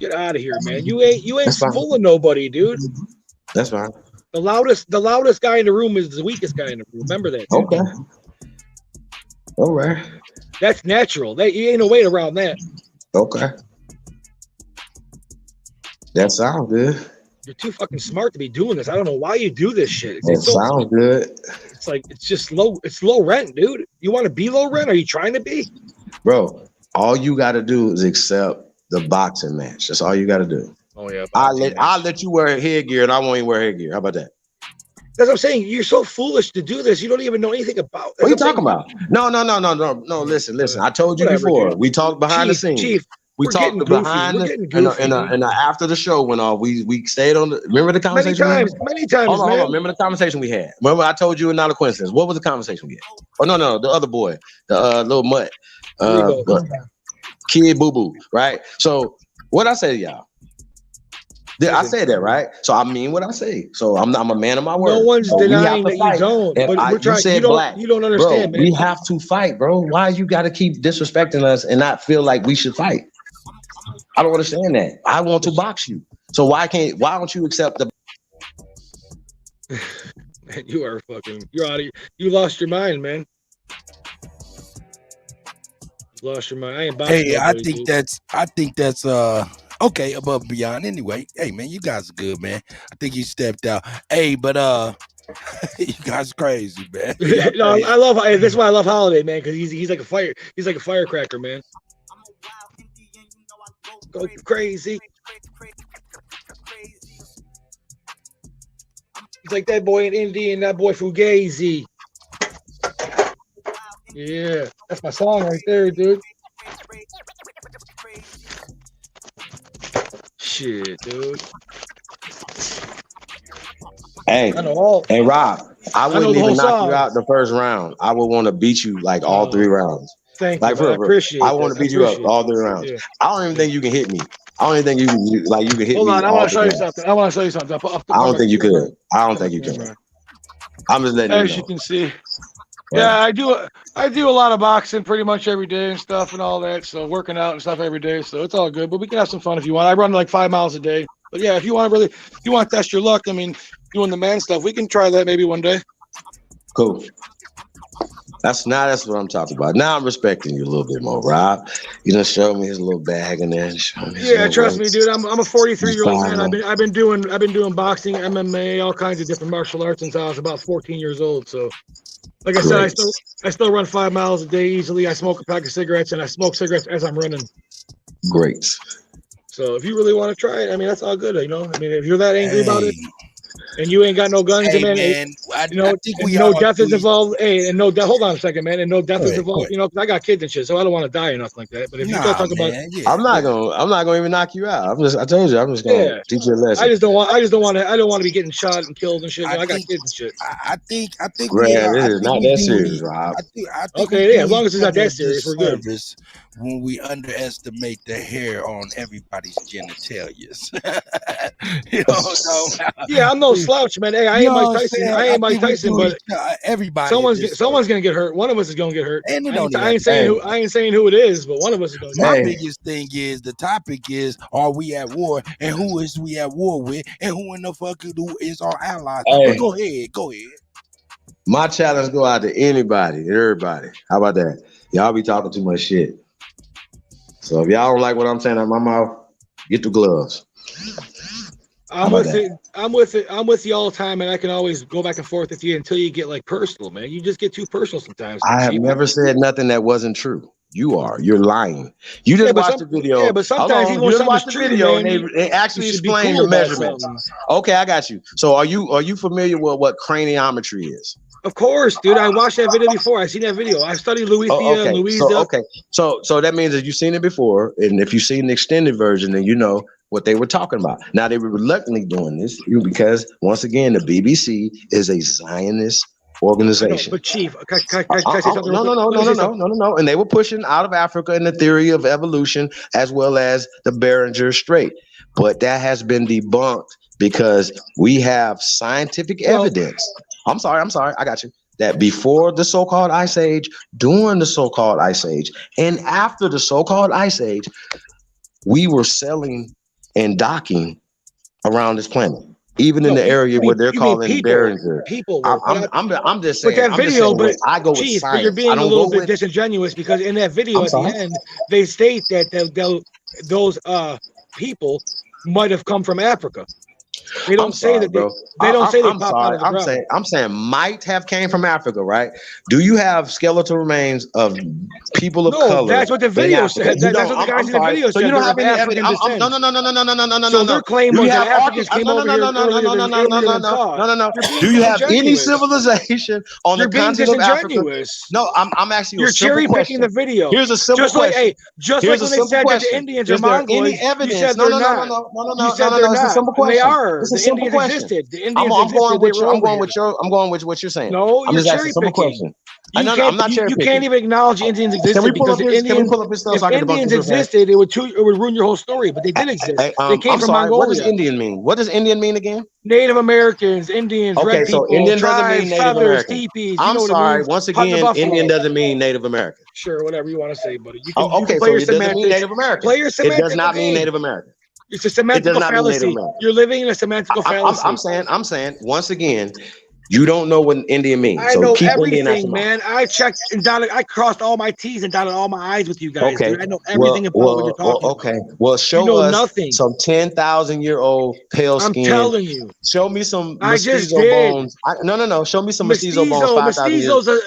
Get out of here, man. You ain't That's fine. fooling nobody, dude. That's fine. The loudest guy in the room is the weakest guy in the room. Remember that, dude. Okay. All right. That's natural. You ain't no way around that. Okay. That sounds good. You're too fucking smart to be doing this. I don't know why you do this shit. That sounds good. It's like it's just low. It's low rent, dude. You want to be low rent? Are you trying to be? Bro, all you got to do is accept the boxing match. That's all you got to do. Oh yeah. I'll let you wear headgear, and I won't even wear headgear. How about that? That's what I'm saying. You're so foolish to do this. You don't even know anything about. What are you talking about? No. Listen. I told you Whatever, before. dude. We talked behind the scenes. Chief, we we're talked getting goofy. behind We're the getting goofy, and after the show went off. We stayed on the. Remember the conversation? Many times, Hold on. man. Remember the conversation we had? Remember I told you it's not a coincidence. What was the conversation we had? Oh no, the other boy, the little mutt, kid boo boo, right? So what I say to y'all? I said that, right? So I mean what I say. So I'm a man of my word. No one's so denying that you don't. But we're trying. You don't understand, bro, man. We have to fight, bro. Why you got to keep disrespecting us and not feel like we should fight? I don't understand that. I want to box you. So why don't you accept the? Man, you are fucking. You're out of. You lost your mind, man. You lost your mind. I ain't boxing. Hey, I think that's okay, above and beyond. Anyway, hey man, you guys are good, man. I think you stepped out. Hey, but you guys crazy, man. No, I love. Hey, that's why I love Holiday, man, because he's like a fire. He's like a firecracker, man. Go crazy. He's like that boy in Indy and that boy Fugazi. Yeah, that's my song right there, dude. Shit, dude. Hey, Rob, I wouldn't even knock you out the first round. I would want to beat you like all 3 rounds. Thank you. I appreciate it. I want to beat you up all 3 rounds. Yeah. I don't even think you can hit me. I don't even think you can hit me. Hold on, I want to show you something. I don't think you could. I don't think you can. I'm just letting you know. As you can see. Yeah, I do a lot of boxing pretty much every day and stuff and all that. So working out and stuff every day. So it's all good. But we can have some fun if you want. I run like 5 miles a day. But yeah, if you want to test your luck, I mean, doing the man stuff, we can try that maybe one day. Cool. That's what I'm talking about. Now I'm respecting you a little bit more, Rob. You done showed me his little bag and then yeah, trust me, dude. I'm a 43-year-old man. I've been doing boxing, MMA, all kinds of different martial arts since I was about 14 years old. So, like I said, I still run 5 miles a day easily. I smoke a pack of cigarettes and I smoke cigarettes as I'm running. Great. So if you really want to try it, I mean, that's all good. You know, I mean, if you're that angry about it, and you ain't got no guns, Hey, man, I think and we no all death is do. involved. Hey, and no death. Hold on a second, man, and no death Go is ahead, involved. You know, 'cause I got kids and shit, so I don't want to die or nothing like that. But if you start Nah, talking about, man, yeah. I'm not gonna even knock you out. I told you, I'm just gonna teach you a lesson. I just don't want to be getting shot and killed and shit. You know, I got kids and shit. I think we Grant, are. this I is think not we that do. serious, Rob. I think we Okay, do yeah, as long as it's not each other that a serious, we're good. disservice when we underestimate the hair on everybody's genitalia. You know what I'm talking about? Yeah, I'm no slouch, man. Hey, I You ain't know Mike what I'm Tyson. saying? I I ain't Mike think we Tyson, do but everybody a disservice. someone's gonna get hurt. One of us is gonna get hurt. And it I don't even ain't saying who. I ain't saying who it is, but one of us is gonna. My get hurt. biggest thing is the topic is: are we at war, and who is we at war with, and who in the fuck is our allies? Hey. But go ahead. My challenge go out to anybody, everybody. How about that? Y'all be talking too much shit. So if y'all don't like what I'm saying out of my mouth, get the gloves. I'm with it. I'm with you all the time, and I can always go back and forth with you until you get like personal, man. You just get too personal sometimes. I have never said nothing that wasn't true. You're lying. You just watched the video. Yeah, but sometimes even when you just something's watched the true, video man, and they actually you should be explained cool the about measurements. something. Okay, I got you. So are you familiar with what craniometry is? Of course, dude. I watched that video before. I seen that video. I studied Louisa and Louisa. So that means that you've seen it before, and if you've seen the extended version, then you know what they were talking about. Now they were reluctantly doing this because once again, the BBC is a Zionist organization. But Chief, can I say something? No. And they were pushing out of Africa and the theory of evolution as well as the Beringer Strait. But that has been debunked because we have scientific evidence. I'm sorry. I got you. That before the so-called Ice Age, during the so-called Ice Age, and after the so-called Ice Age, we were selling and docking around this planet. Even in the area where they're calling Beringer. I'm just saying. But that video, I go with Chief, science. but you're being I a don't little go bit with. disingenuous because in that video I'm at sorry. the end, they state that those people might have come from Africa. They don't say that, bro. They don't say they I'm popped sorry. out of the ground. I'm saying might have came from Africa, right? Do you have skeletal remains of people of color? That's what the video said. That's what the guys in the video said. So you don't have any African evidence. descent. No. So their claim was that Africans came over here earlier than thought. No. Do you have any civilization on the continent of Africa? No, I'm asking you a simple question. You're cherry picking the video. Here's a simple question. Just like when they said that the Indians are Mongoloid, you said they're not. You said they're not. They are. The Indians existed. The Indians existed. I'm going with what you're saying. No, you're cherry picking. I'm not cherry picking. You can't even acknowledge the Indians existed because the Indians. If Indians existed, it would ruin your whole story. But they did exist. They came from Mongolia. What does Indian mean? What does Indian mean again? Native Americans, Indians, red people, Indian tribes, doesn't mean Native feathers, American. teepees. I'm sorry. Once again, Indian doesn't mean Native American. Sure, whatever you want to say, buddy. You can play your semantics. It doesn't mean Native American. Play your semantics. It does not mean Native American. It's a semantical fallacy. You're living in a semantical fallacy. I'm saying once again, you don't know what Indian means. I know everything, man. I checked and dotted. I crossed all my T's and dotted all my I's with you guys. Okay. Dude. I know everything about what you're talking about. Well, show us some 10,000-year-old pale skin. I'm telling you. Show me some mestizo bones. No. Show me some mestizo bones 5,000 years.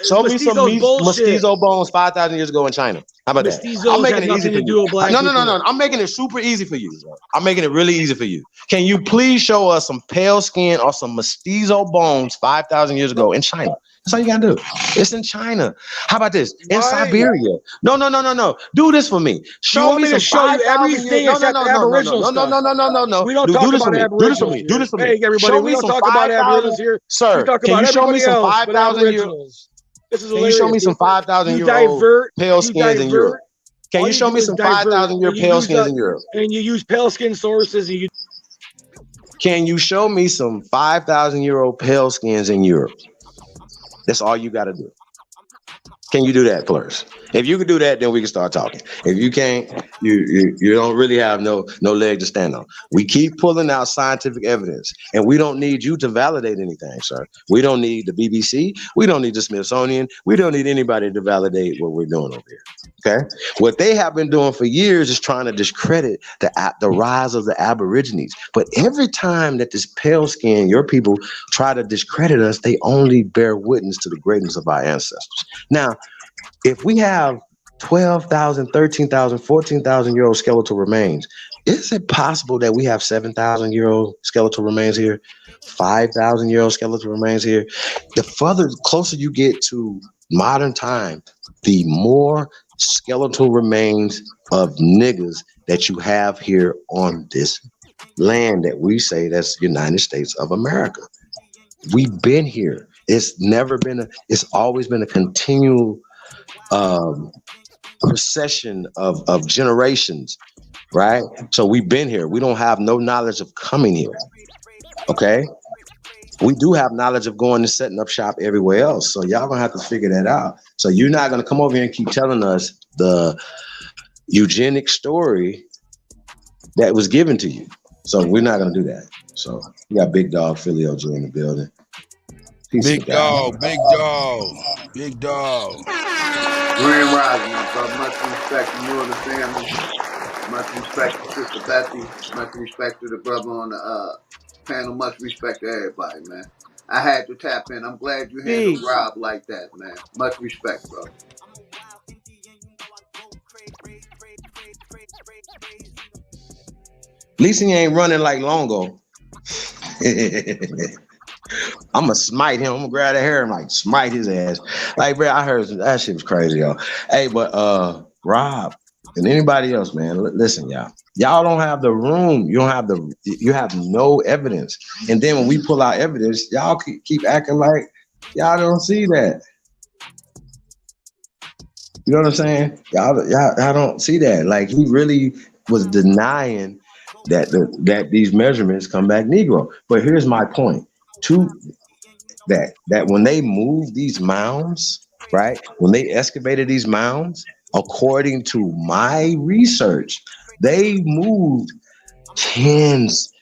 Show me some mestizo bones 5,000 years ago in China. How about that? I'm making it easy for you. No. I'm making it super easy for you. Bro. I'm making it really easy for you. Can you please show us some pale skin or some mestizo bones 5,000 years ago in China? That's all you gotta do. It's in China. How about this? In Siberia. No. Do this for me. Show me some 5,000 years. No. We don't talk about Aboriginals. Do this for me. Hey, everybody, we don't talk about Aboriginals here. Sir, can you show me some 5,000 years? Can you show me some 5,000-year-old pale skins in Europe? Can you show me some 5,000-year pale skins in Europe? And you use pale skin sources. Can you show me some 5,000-year-old pale skins in Europe? That's all you got to do. Can you do that, Plurs? If you can do that, then we can start talking. If you can't, you don't really have no leg to stand on. We keep pulling out scientific evidence, and we don't need you to validate anything, sir. We don't need the BBC. We don't need the Smithsonian. We don't need anybody to validate what we're doing over here. Okay? What they have been doing for years is trying to discredit the rise of the Aborigines. But every time that this pale skin, your people, try to discredit us, they only bear witness to the greatness of our ancestors. Now, if we have 12,000, 13,000, 14,000-year-old skeletal remains, is it possible that we have 7,000-year-old skeletal remains here, 5,000-year-old skeletal remains here? The closer you get to modern time, the more skeletal remains of niggas that you have here on this land that we say that's United States of America. We've been here. It's always been a continual procession of generations, right? So we've been here. We don't have no knowledge of coming here. Okay. We do have knowledge of going and setting up shop everywhere else. So y'all gonna have to figure that out. So you're not gonna come over here and keep telling us the eugenic story that was given to you. So we're not gonna do that. So we got Big Dog Philly OG in the building. Big dog. Grand Rising, my brother. Much respect to you and the family. Much respect to Sister Bethy. Much respect to the brother on the panel. Much respect to everybody, man. I had to tap in. I'm glad you handled Rob like that, man. Much respect, bro. At least he ain't running like Longo. I'm gonna smite him. I'm gonna grab the hair and like smite his ass. Like, bro, I heard that shit was crazy, yo. Hey, but Rob and anybody else, man, listen, y'all don't have the room. You have no evidence. And then when we pull out evidence, y'all keep acting like y'all don't see that. You know what I'm saying? Y'all don't see that. Like, he really was denying that these measurements come back Negro. But here's my point. That when they moved these mounds, right? When they excavated these mounds, according to my research, they moved tens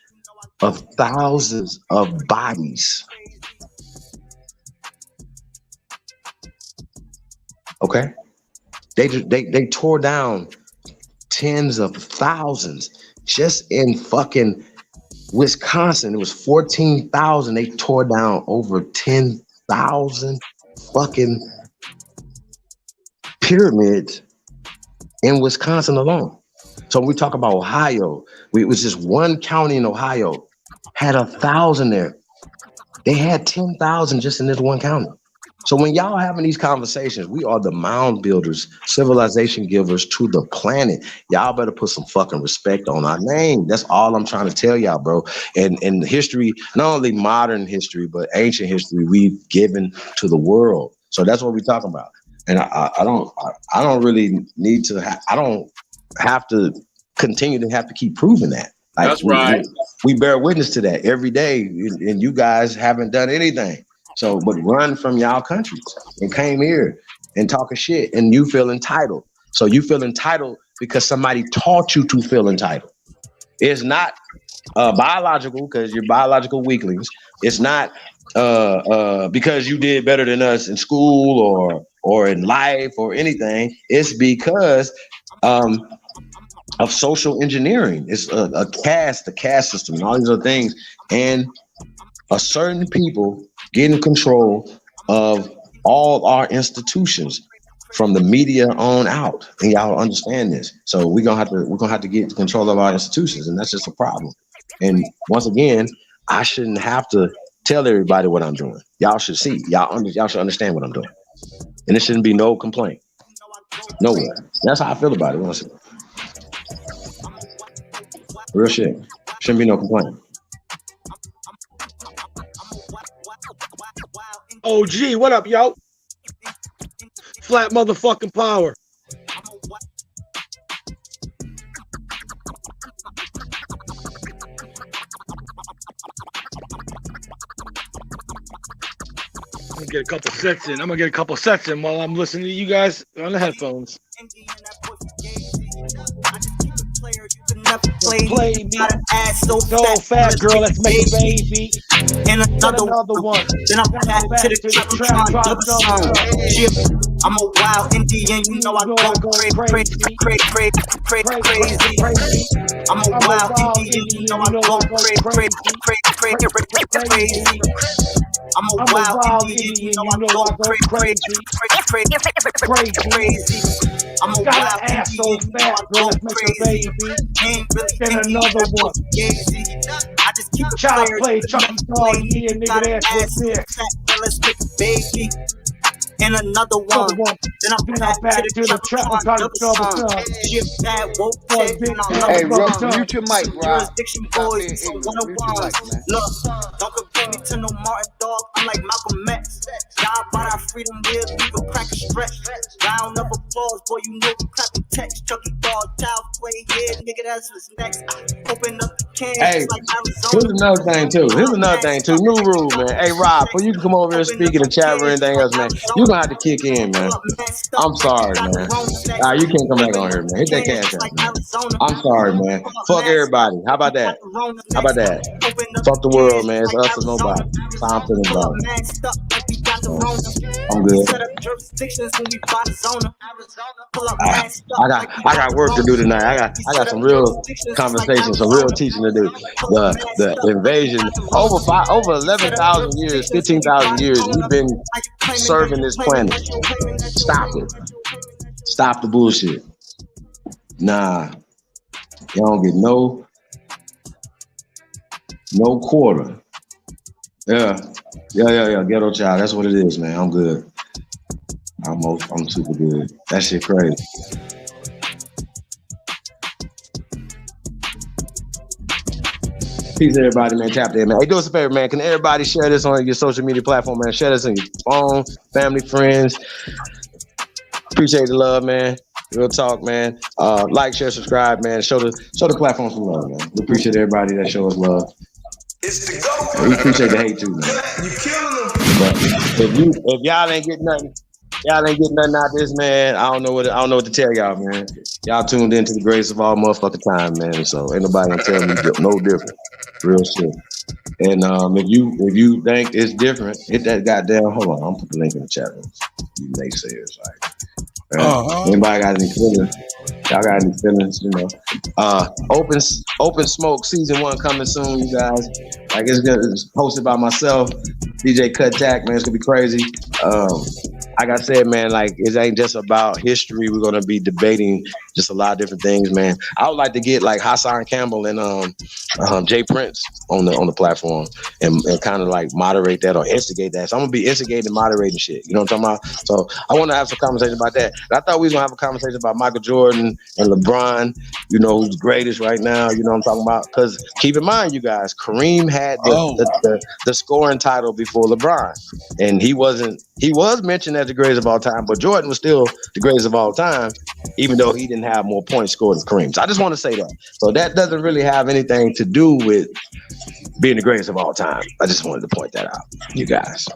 of thousands of bodies. Okay? They tore down tens of thousands just in fucking Wisconsin. It was 14,000. They tore down over 10,000 fucking pyramids in Wisconsin alone. So when we talk about Ohio, it was just one county in Ohio had 1,000 there. They had 10,000 just in this one county. So when y'all having these conversations, we are the mound builders, civilization givers to the planet. Y'all better put some fucking respect on our name. That's all I'm trying to tell y'all, bro. And history, not only modern history, but ancient history, we've given to the world. So that's what we're talking about. And I don't really need to. I don't have to continue to have to keep proving that. Like, that's right. We bear witness to that every day, and you guys haven't done anything. So, but run from y'all countries and came here and talking shit, and you feel entitled. So you feel entitled because somebody taught you to feel entitled. It's not biological because you're biological weaklings. It's not because you did better than us in school or in life or anything. It's because of social engineering. It's the caste system, and all these other things, and a certain people getting control of all our institutions from the media on out. And y'all understand this. So we're gonna have to get control of our institutions, and that's just a problem. And once again, I shouldn't have to tell everybody what I'm doing. Y'all should see. Y'all should understand what I'm doing. And there shouldn't be no complaint. Nowhere. That's how I feel about it, honestly. Real shit. Shouldn't be no complaint. OG, what up, yo? Flat motherfucking power. I'm gonna get a couple sets in while I'm listening to you guys on the headphones. Play me. So fat, girl, let's make a baby. And another one. Then I'm back to the trap, drop the song. I'm a wild Indian, you know I go crazy. I'm a wild Indian, you know I go crazy. I'm a wild Indian, you know I go crazy. I'm a got wild an ass so Indian, you know fat, I girl, go let's make a crazy. baby. Ain't really Then Indian, another that one. Fugazi. I just keep it Child clear. play, You Chucky never all play. year, You nigga, got an that's what ass in the this. chat, then let's make a baby. And another Another one. one. Then I'm Then I'm back to back the to the trap, trap, I'm trying trying to double double sum. some. She a bad woke One chick, big and I pan love with Hey, her rubber Ruff, tongue. tongue. mute your mic, Some Rob. jurisdiction Stop boys, being some ignorant. Mute your mic, one-on-ones. man. Look, don't compare me to no Martin dog. I'm like Malcolm X. Y'all bought our freedom, we'll leave a crack a stretch. Round of applause, boy, you know we clapping text. Chucky dog, child play, yeah, nigga, that's what's next. Open up the can Hey, just like here's Arizona. another thing too. Here's another thing too. New rule, man. Hey, Rob, before you can come over here and Open up speak in the the chat or can just anything like else, man, you're Arizona. gonna have to kick in, man. Pull up messed up I'm like we sorry, got the man. Rona stacks. You can't come back Open on up here, the man. Hit that can cash just out, like man. Arizona. I'm sorry, man. Pull up Fuck messed up everybody. How like about we got that? the Rona How about stacks. that? Open up Fuck the the can world, man. just It's like us or Arizona. nobody. How I'm feeling Pull up about it. messed up like we got the So, Rona. I'm We good. set up jurisdictions when we buy the zona. Pull up I, messed up like we I got got the work to Rona. do tonight. We I got set up some real jurisdictions just like conversations, some real Arizona. teaching to do. Pull up The messed up like we invasion got the Rona. over We set up 11,000 years, jurisdictions when we buy 15,000 the years. Rona. We've been How you claiming that serving you this claiming planet. that you claiming that you Stop it. Stop the bullshit. Nah, you don't get no quarter. Yeah. Ghetto child. That's what it is, man. I'm good. I'm super good. That shit crazy. Peace, everybody, man. Tap in, man. Hey, do us a favor, man. Can everybody share this on your social media platform, man? Share this on your phone, family, friends. Appreciate the love, man. Real talk, man. Like, share, subscribe, man. Show the platform some love, man. We appreciate everybody that shows us love. And we appreciate the hate too, man. But if y'all ain't getting nothing, out of this, man. I don't know what to tell y'all, man. Y'all tuned into the greatest of all motherfucking time, man. So ain't nobody gonna tell me no different. Real shit. And if you think it's different, hit that goddamn. Hold on, I'm put the link in the chat room. You naysayers, like. Anybody got any feelings? Y'all got any feelings? You know, Open Smoke season 1 coming soon, you guys. Like it's hosted by myself, DJ Kuttack, man. It's gonna be crazy. Like I said, man, like it ain't just about history. We're gonna be debating just a lot of different things, man. I would like to get like Hassan Campbell and Jay Prince on the platform and kind of like moderate that or instigate that. So I'm gonna be instigating and moderating shit. You know what I'm talking about? So I want to have some conversation about that. And I thought we was gonna have a conversation about Michael Jordan and LeBron. You know, who's the greatest right now? You know what I'm talking about? Because keep in mind, you guys, Kareem had the scoring title before LeBron, and he was mentioned as the greatest of all time, but Jordan was still the greatest of all time, even though he didn't have more points scored than Kareem. So I just want to say that. So that doesn't really have anything to do with being the greatest of all time. I just wanted to point that out, you guys.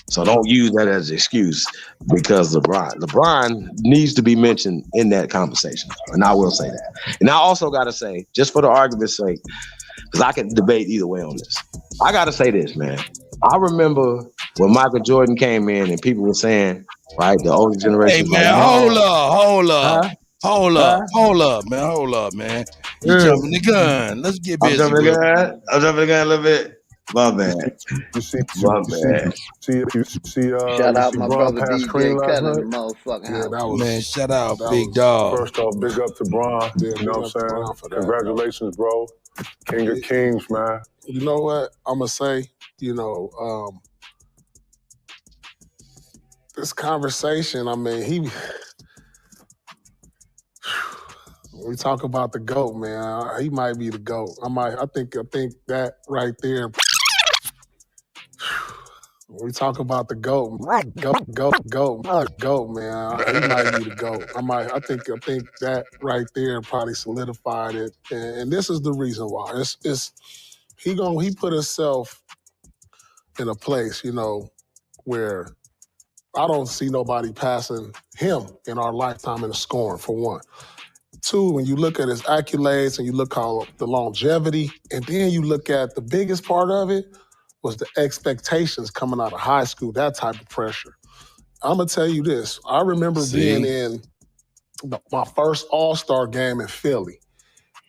So don't use that as an excuse because LeBron needs to be mentioned in that conversation. And I will say that. And I also got to say, just for the argument's sake, because I can debate either way on this. I got to say this, man. I remember when Michael Jordan came in and people were saying, right, the older generation Hey, man, like, hold up, man. You Yeah. jumping the gun. Let's get busy. I'm jumping the gun a little bit. My bad. Shout out my Bron brother passed DJ Kareem last Cut in the night. motherfucking Yeah, house. that was Man, shout out, that big was, dog. First off, big up to Bron. Yeah, you know what I'm saying? Congratulations, bro. King of Kings, man. You know what? I'm going to say, you know, this conversation, I mean, we talk about the GOAT, man. He might be the GOAT. I think that right there. We talk about the GOAT, GOAT, man. He might be the GOAT. I think that right there probably solidified it. And this is the reason why. He put himself in a place, you know, where I don't see nobody passing him in our lifetime in the scoring, for one. Two, when you look at his accolades and you look at the longevity, and then you look at the biggest part of it was the expectations coming out of high school, that type of pressure. I'm going to tell you this. I remember being in my first All-Star game in Philly.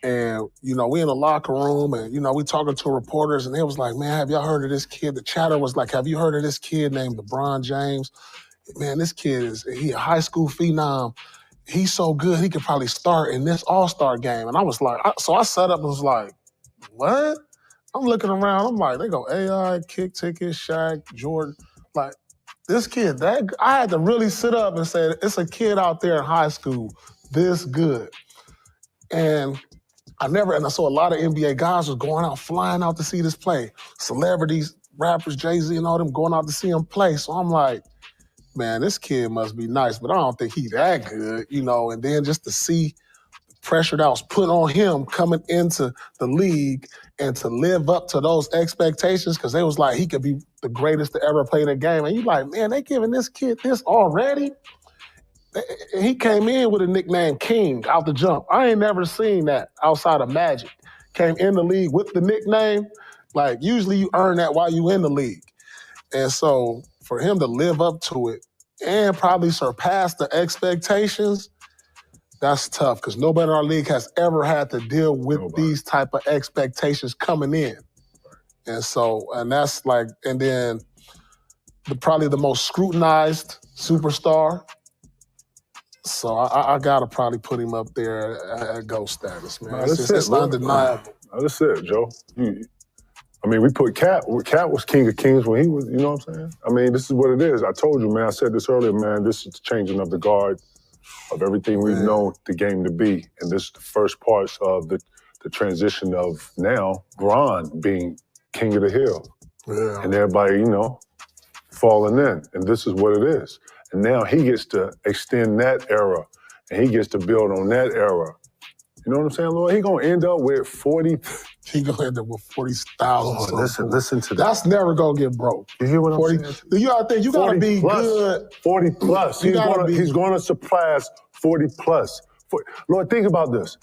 And, you know, we in the locker room and, you know, we talking to reporters and they was like, man, have y'all heard of this kid? The chatter was like, have you heard of this kid named LeBron James? man, this kid he a high school phenom. He's so good, he could probably start in this all-star game. And I was like, so I set up and was like, what? I'm looking around, I'm like, they go AI, Kick Ticket, Shaq, Jordan. Like, this kid, I had to really sit up and say, it's a kid out there in high school this good. And I saw a lot of NBA guys was going out, flying out to see this play. Celebrities, rappers, Jay-Z and all them going out to see him play. So I'm like, man, this kid must be nice, but I don't think he that good, and then just to see the pressure that was put on him coming into the league and to live up to those expectations, because they was like, he could be the greatest to ever play the game. And you like, man, they giving this kid this already? He came in with a nickname King out the jump. I ain't never seen that outside of Magic. Came in the league with the nickname. Like, usually you earn that while you in the league. And so for him to live up to it and probably surpass the expectations, that's tough, because nobody in our league has ever had to deal with these type of expectations coming in. And that's like, and then probably the most scrutinized superstar. So I gotta probably put him up there at GOAT status, man. It's undeniable. That's it, Joe. We put Cat. Cat was king of kings when he was, you know what I'm saying? I mean, this is what it is. I told you, man. I said this earlier, man. This is the changing of the guard of everything we've known the game to be. And this is the first parts of the transition of now Bron being king of the hill. Yeah. And everybody, falling in. And this is what it is. And now he gets to extend that era, and he gets to build on that era. You know what I'm saying, Lord? He gonna end up with 40. He gonna end up with 40,000. Listen to that. That's never gonna get broke. You hear what 40, I'm saying? You gotta think, you gotta be plus, good. 40 plus. He's gonna surpass 40 plus. Lord, think about this.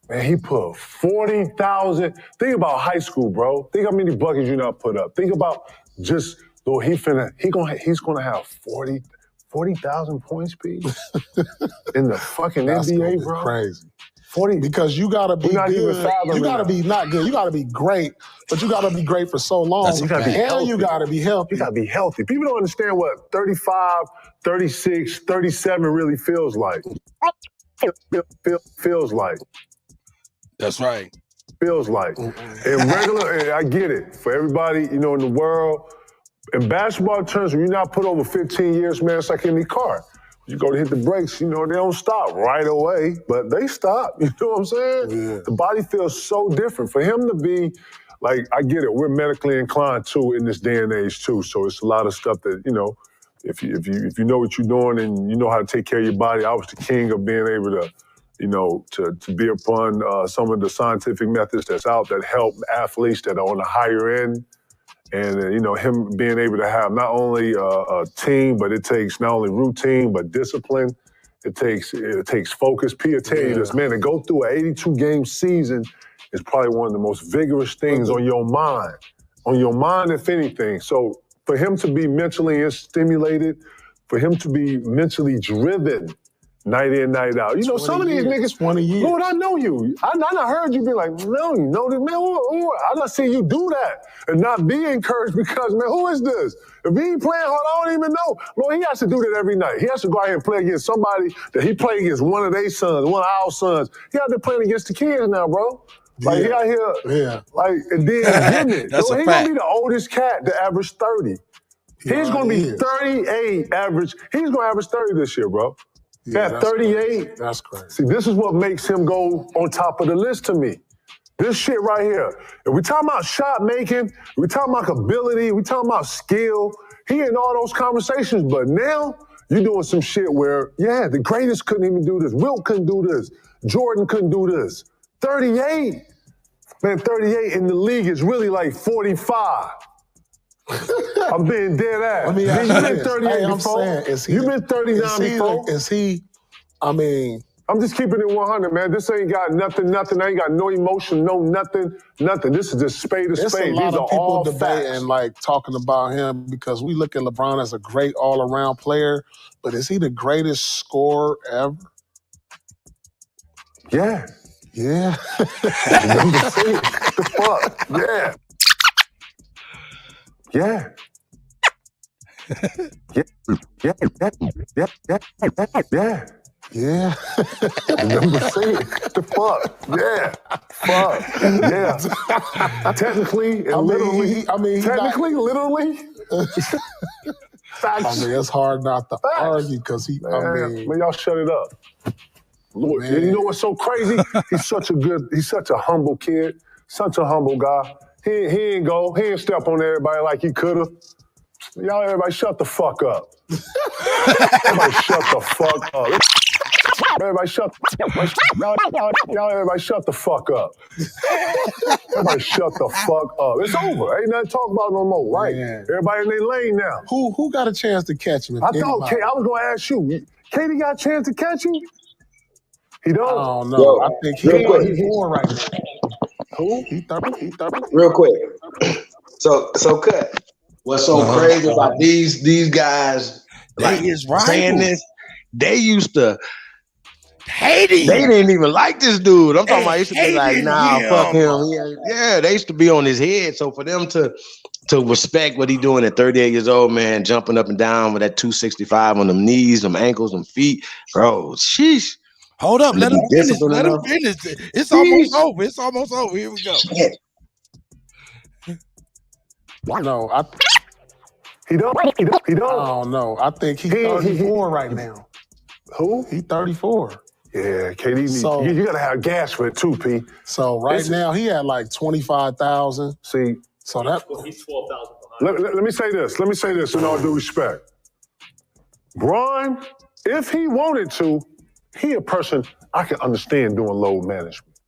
Man, he put 40,000. Think about high school, bro. Think how many buckets you not put up. Think about just, Lord, he's gonna have 40,000 points, Pete, in the fucking NBA, bro. Crazy. 40, because you gotta be good. You gotta be not good. You gotta be great, but you gotta be great for so long. You gotta be healthy. You gotta be healthy. You gotta be healthy. People don't understand what 35, 36, 37 really feels like. Feels like. That's right. Feels like. In regular, I get it. For everybody, in the world, in basketball terms, when you're not put over 15 years, man, it's like any car. You go to hit the brakes, they don't stop right away, but they stop. You know what I'm saying? Yeah. The body feels so different. For him to be, like, I get it. We're medically inclined, too, in this day and age, too. So it's a lot of stuff that, if you know what you're doing and you know how to take care of your body, I was the king of being able to, to be upon some of the scientific methods that's out that help athletes that are on the higher end. And, him being able to have not only a team, but it takes not only routine, but discipline. It takes focus. P will tell you this, man, to go through an 82-game season is probably one of the most vigorous things on your mind. On your mind, if anything. So for him to be mentally stimulated, for him to be mentally driven, night in, night out. Some of these niggas, 20 years. Lord, I know you. I heard you be like, no, you know this, man. I done see you do that and not be encouraged because, man, who is this? If he ain't playing hard, I don't even know. Lord, he has to do that every night. He has to go out here and play against somebody that he played against, one of their sons, one of our sons. He out there playing against the kids now, bro. Like, he out here, and then getting it. That's so a he fact. gonna be the oldest cat to average 30. He's gonna be 38 average. He's gonna average 30 this year, bro. Yeah, 38. Crazy. That's crazy. See, this is what makes him go on top of the list to me. This shit right here. If we talking about shot making, we talking about ability, we talking about skill, he in all those conversations. But now, you're doing some shit where, the greatest couldn't even do this. Wilt couldn't do this. Jordan couldn't do this. 38. Man, 38 in the league is really like 45. I'm being dead ass. You've been 38 before. You've been 39 before. I'm just keeping it 100, man. This ain't got nothing. I ain't got no emotion, no nothing. This is just spade to spade. There's a lot These are of people all debating, facts. talking about him because we look at LeBron as a great all-around player, but is he the greatest scorer ever? Yeah. Yeah. The fuck? Yeah. Yeah. Yeah. Number 6. The fuck. Yeah. Fuck. Yeah. Technically and literally. Technically, literally. I mean, it's hard not to argue because Man, y'all shut it up. Lord, you know what's so crazy? He's such a humble kid, such a humble guy. He ain't step on everybody like he could have. Y'all, everybody shut the fuck up. Everybody shut the fuck up. Everybody shut the fuck up. Everybody shut the fuck up. It's over. Ain't nothing to talk about no more, right? Man. Everybody in their lane now. Who got a chance to catch him? I thought I was gonna ask you. Katie got a chance to catch him? He don't. I don't know. I think he's 34 right now. Who? He 30. Real quick. So Cut. What's so crazy about these guys like saying this? They used to hate him. They didn't even like this dude. I'm talking about used to be like, nah, fuck him. Yeah, they used to be on his head. So for them to respect what he doing at 38 years old, man, jumping up and down with that 265 on them knees, them ankles, them feet, bro, sheesh. Hold up, let him finish. Let him finish. It's almost over. It's almost over. Here we go. No, he don't. I don't know. I think he's 34 right now. Who? He 34. Yeah, KD. So, you gotta have gas for it too, P. So now he had like 25,000. See, so that he's 12,000 behind. Let me say this. Let me say this in all due respect. Bron, if he wanted to, he a person I can understand doing load management.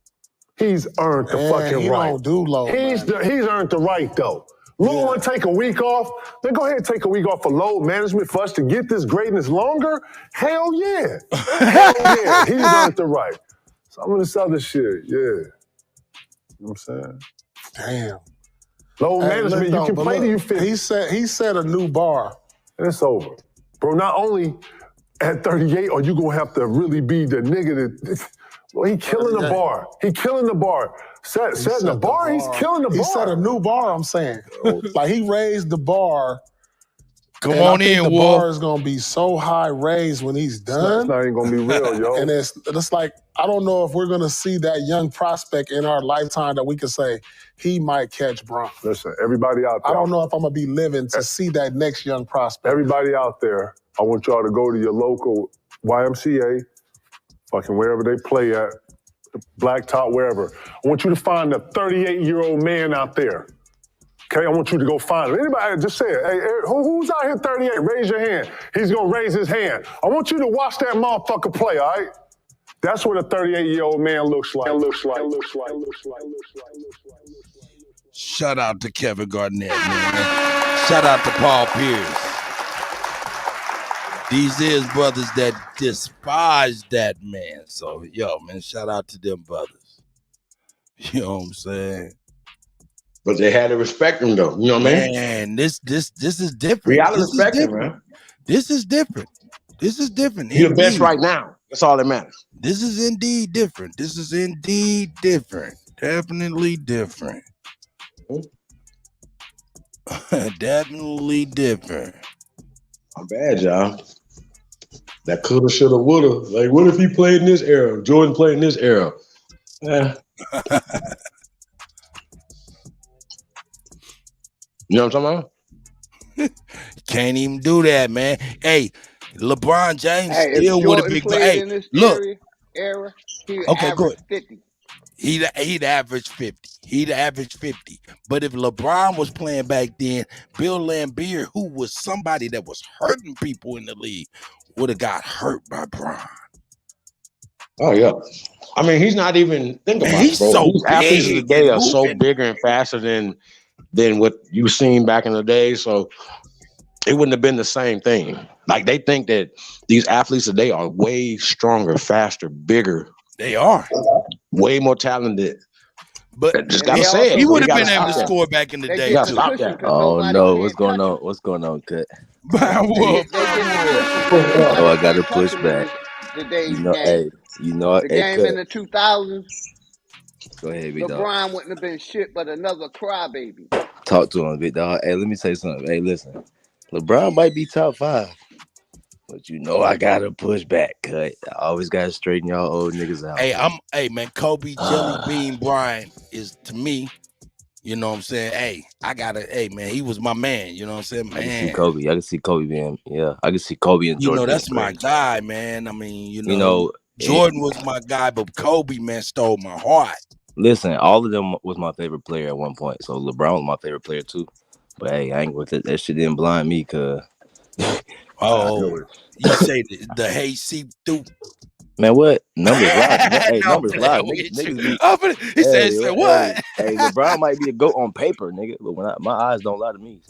He's earned the fucking he right. Don't do load He's earned the right though. Lou want to take a week off, then go ahead and take a week off for load management for us to get this greatness longer? Hell yeah. Hell yeah. He's earned the right. Some of this other shit, yeah. You know what I'm saying? Damn. Load management, you can play till you fit. He set a new bar. And it's over. Bro, not only at 38 are you going to have to really be the nigga that... Well, he killing the bar. He killing the bar. Setting the bar, he's killing the bar. He set a new bar, I'm saying. Like, he raised the bar. Come on in, the Wolf. bar is going to be so high raised when he's done. It's not even going to be real, yo. And it's like, I don't know if we're going to see that young prospect in our lifetime that we can say he might catch Bron. Listen, everybody out there. I don't know if I'm going to be living to see that next young prospect. Everybody out there, I want y'all to go to your local YMCA, fucking wherever they play at, Blacktop, wherever. I want you to find a 38-year-old man out there. Okay, I want you to go find him. Anybody, just say it. Hey, who's out here 38? Raise your hand. He's gonna raise his hand. I want you to watch that motherfucker play, all right? That's what a 38-year-old man looks like. Shout out to Kevin Garnett, man. Shout out to Paul Pierce. These is brothers that despise that man. So, yo, man, shout out to them brothers. You know what I'm saying? But they had to respect him, though. You know what I mean? Man, this is different. We gotta respect him, man. This is different. This is different. You're the best right now. That's all that matters. This is indeed different. This is indeed different. Definitely different. Definitely different. I'm bad, y'all. That coulda, shoulda, woulda. Like, what if he played in this era? Jordan played in this era. Yeah. You know what I'm talking about? Can't even do that, man. Hey, LeBron James still would have been played great. in this Look, era, he would okay, average good. 50. He'd average 50. He'd average 50. But if LeBron was playing back then, Bill Laimbeer, who was somebody that was hurting people in the league, would have got hurt by Bron. Oh, yeah. I mean, he's not even thinking about he's it, bro. so These athletes of the big day and are so moving. bigger and faster than what you've seen back in the day. So it wouldn't have been the same thing. Like, they think that these athletes today are way stronger, faster, bigger. They are. Way more talented. But just gotta say it. He would have You been gotta able to stop that. score back in the They day, get too. the cushion 'cause Oh nobody no, can't what's going touch on? What's going on, Cut? They get the cushion. Oh, I got to Nobody push can't touch him in back. today's You know, game. The hey, game Cut. in the 2000s, Go ahead, big dog. LeBron wouldn't have been shit but another crybaby. Talk to him, big dog. Hey, let me say something. Hey, listen. LeBron might be top 5. But you know I gotta push back, cut. I always gotta straighten y'all old niggas out. Hey man, Kobe Jelly Bean Bryant is to me, you know what I'm saying? Hey man, he was my man, you know what I'm saying? Man. I can see Kobe. I can see Kobe being, I can see Kobe and Jordan. That's my guy, man. I mean, Jordan was my guy, but Kobe, man, stole my heart. Listen, all of them was my favorite player at one point. So LeBron was my favorite player too. But hey, I ain't with it. That shit didn't blind me, cause you say the hay seep through. Man, what? Numbers lie. Hey, numbers lie. Niggas be. He said what? Hey, LeBron might be a GOAT on paper, nigga. But my eyes don't lie to me.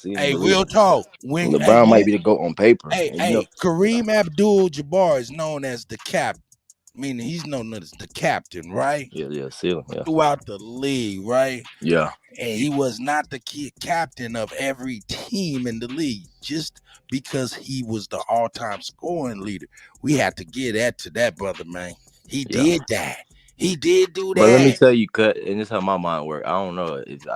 Real talk. LeBron might be the GOAT on paper. Kareem Abdul-Jabbar is known as the captain. Meaning he's known as the captain, right? Yeah, ceiling, yeah. Throughout the league, right? Yeah. And he was not the captain of every team in the league just because he was the all-time scoring leader. We had to get to that brother, man. He did that. He did do that. But let me tell you, Cut, and this is how my mind works. I don't know if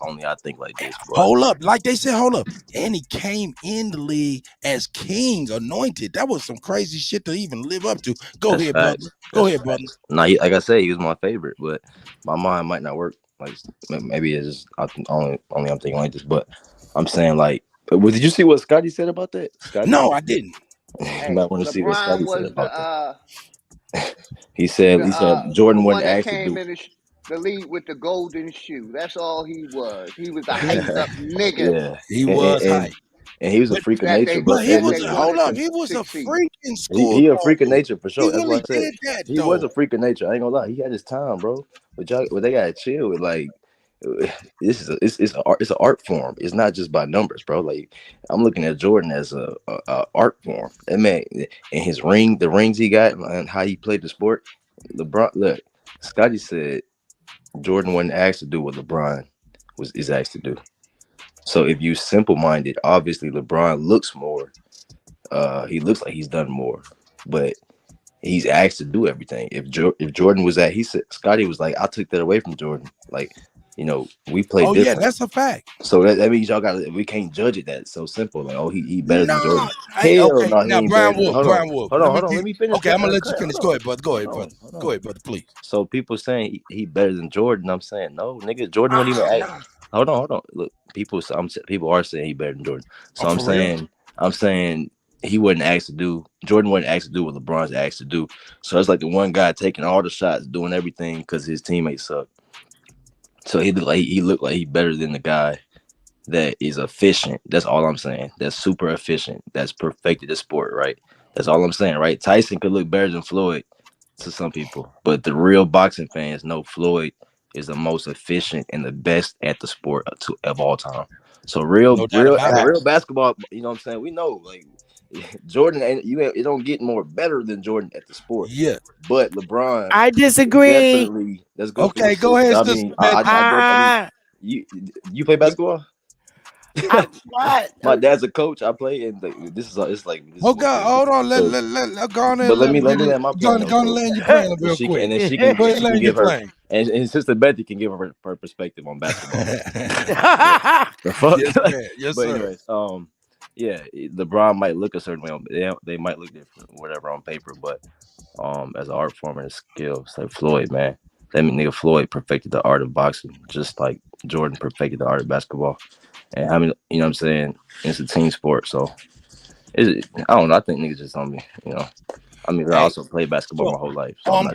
only I think like this, bro. Hold up. Like they said, hold up. And he came in the league as king, anointed. That was some crazy shit to even live up to. Go ahead, brother. Go ahead, brother. Nah, like I said, he was my favorite, but my mind might not work. Like maybe it's just only I'm thinking like this, but I'm saying like, did you see what Scotty said about that? No, I didn't. You might want to see what Scotty said about that. He said Jordan wouldn't actually do. In the league with the golden shoe. That's all he was. He was a hyped up nigga. Yeah, he was hyped. And he was a freak of nature. But he was he was a freaking scorer. He a freak of nature for sure. That's really what I said. He was a freak of nature. I ain't gonna lie. He had his time, bro. But they gotta chill with like. It's an art form. It's not just by numbers, bro. Like I'm looking at Jordan as a art form. That man and his the rings he got, and how he played the sport. LeBron, look, Scotty said Jordan wasn't asked to do what LeBron is asked to do. So if you simple minded, obviously LeBron looks more. He looks like he's done more, but he's asked to do everything. If Jordan was he said Scotty was like, I took that away from Jordan. Like. We play different. Yeah, that's a fact. So that means y'all we can't judge it that so simple. Like, he better than Jordan. Now, Brian Wood. Hold on. Let me finish. Okay, I'm gonna let you finish. Go ahead, brother. Go ahead, brother, please. So people saying he better than Jordan. I'm saying no, nigga. Jordan wouldn't even act. Hold on. Look, people are saying he better than Jordan. So I'm saying he wasn't asked to do. Jordan wasn't asked to do what LeBron's asked to do. So it's like the one guy taking all the shots, doing everything because his teammates suck. So he looked like he better than the guy that is efficient. That's all I'm saying. That's super efficient. That's perfected the sport, right? That's all I'm saying, right? Tyson could look better than Floyd to some people, but the real boxing fans know Floyd is the most efficient and the best at the sport of all time. So real basketball, you know what I'm saying? We know like Jordan it don't get more better than Jordan at the sport. Yeah. But LeBron, I disagree. Let's go. Okay, go ahead. I mean, you play basketball? What? My dad's a coach. I play, and it's like. Okay, hold on. Let go on. But let me land my plan. Go on, land your plan real quick. And then she can give her. And Sister Betty can give her perspective on basketball. The fuck? Yes, but sir. anyways, yeah, LeBron might look a certain way. They might look different, whatever, on paper, but as an art form and a skill, it's like Floyd, man. That nigga Floyd perfected the art of boxing, just like Jordan perfected the art of basketball. And I mean, you know what I'm saying? It's a team sport, so I don't know. I think niggas just on me, you know. I mean, I also played basketball my whole life. So on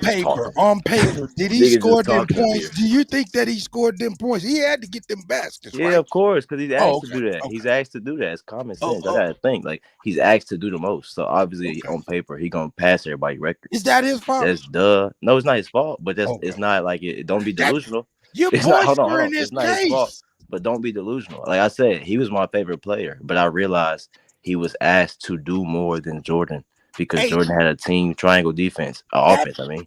paper, did he score them points? Do you think that he scored them points? He had to get them baskets, right? Yeah, of course, because he's asked to do that. Okay. He's asked to do that. It's common sense. I gotta think like he's asked to do the most. So obviously, on paper, he gonna pass everybody's record. Is that his fault? That's No, it's not his fault. But it's not like it. Don't be delusional. You're hold on. In it's not his fault. But don't be delusional. Like I said, he was my favorite player, but I realized he was asked to do more than Jordan. Because Jordan had a team triangle defense, offense. I mean,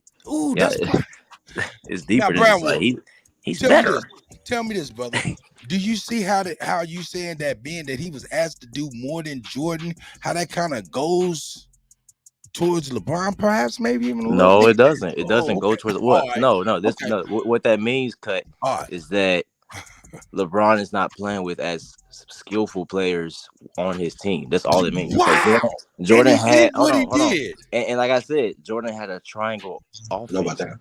it's deeper than that. Like he's better. Tell me this, brother. Do you see how you saying that being that he was asked to do more than Jordan, how that kind of goes towards LeBron, perhaps, maybe even a little bit? It doesn't. It doesn't go towards what? Right. No. What that means, Cut, is that LeBron is not playing with as skillful players on his team. That's all it means. Wow. Jordan and he had did what he did. And like I said, Jordan had a triangle offense. Know about that.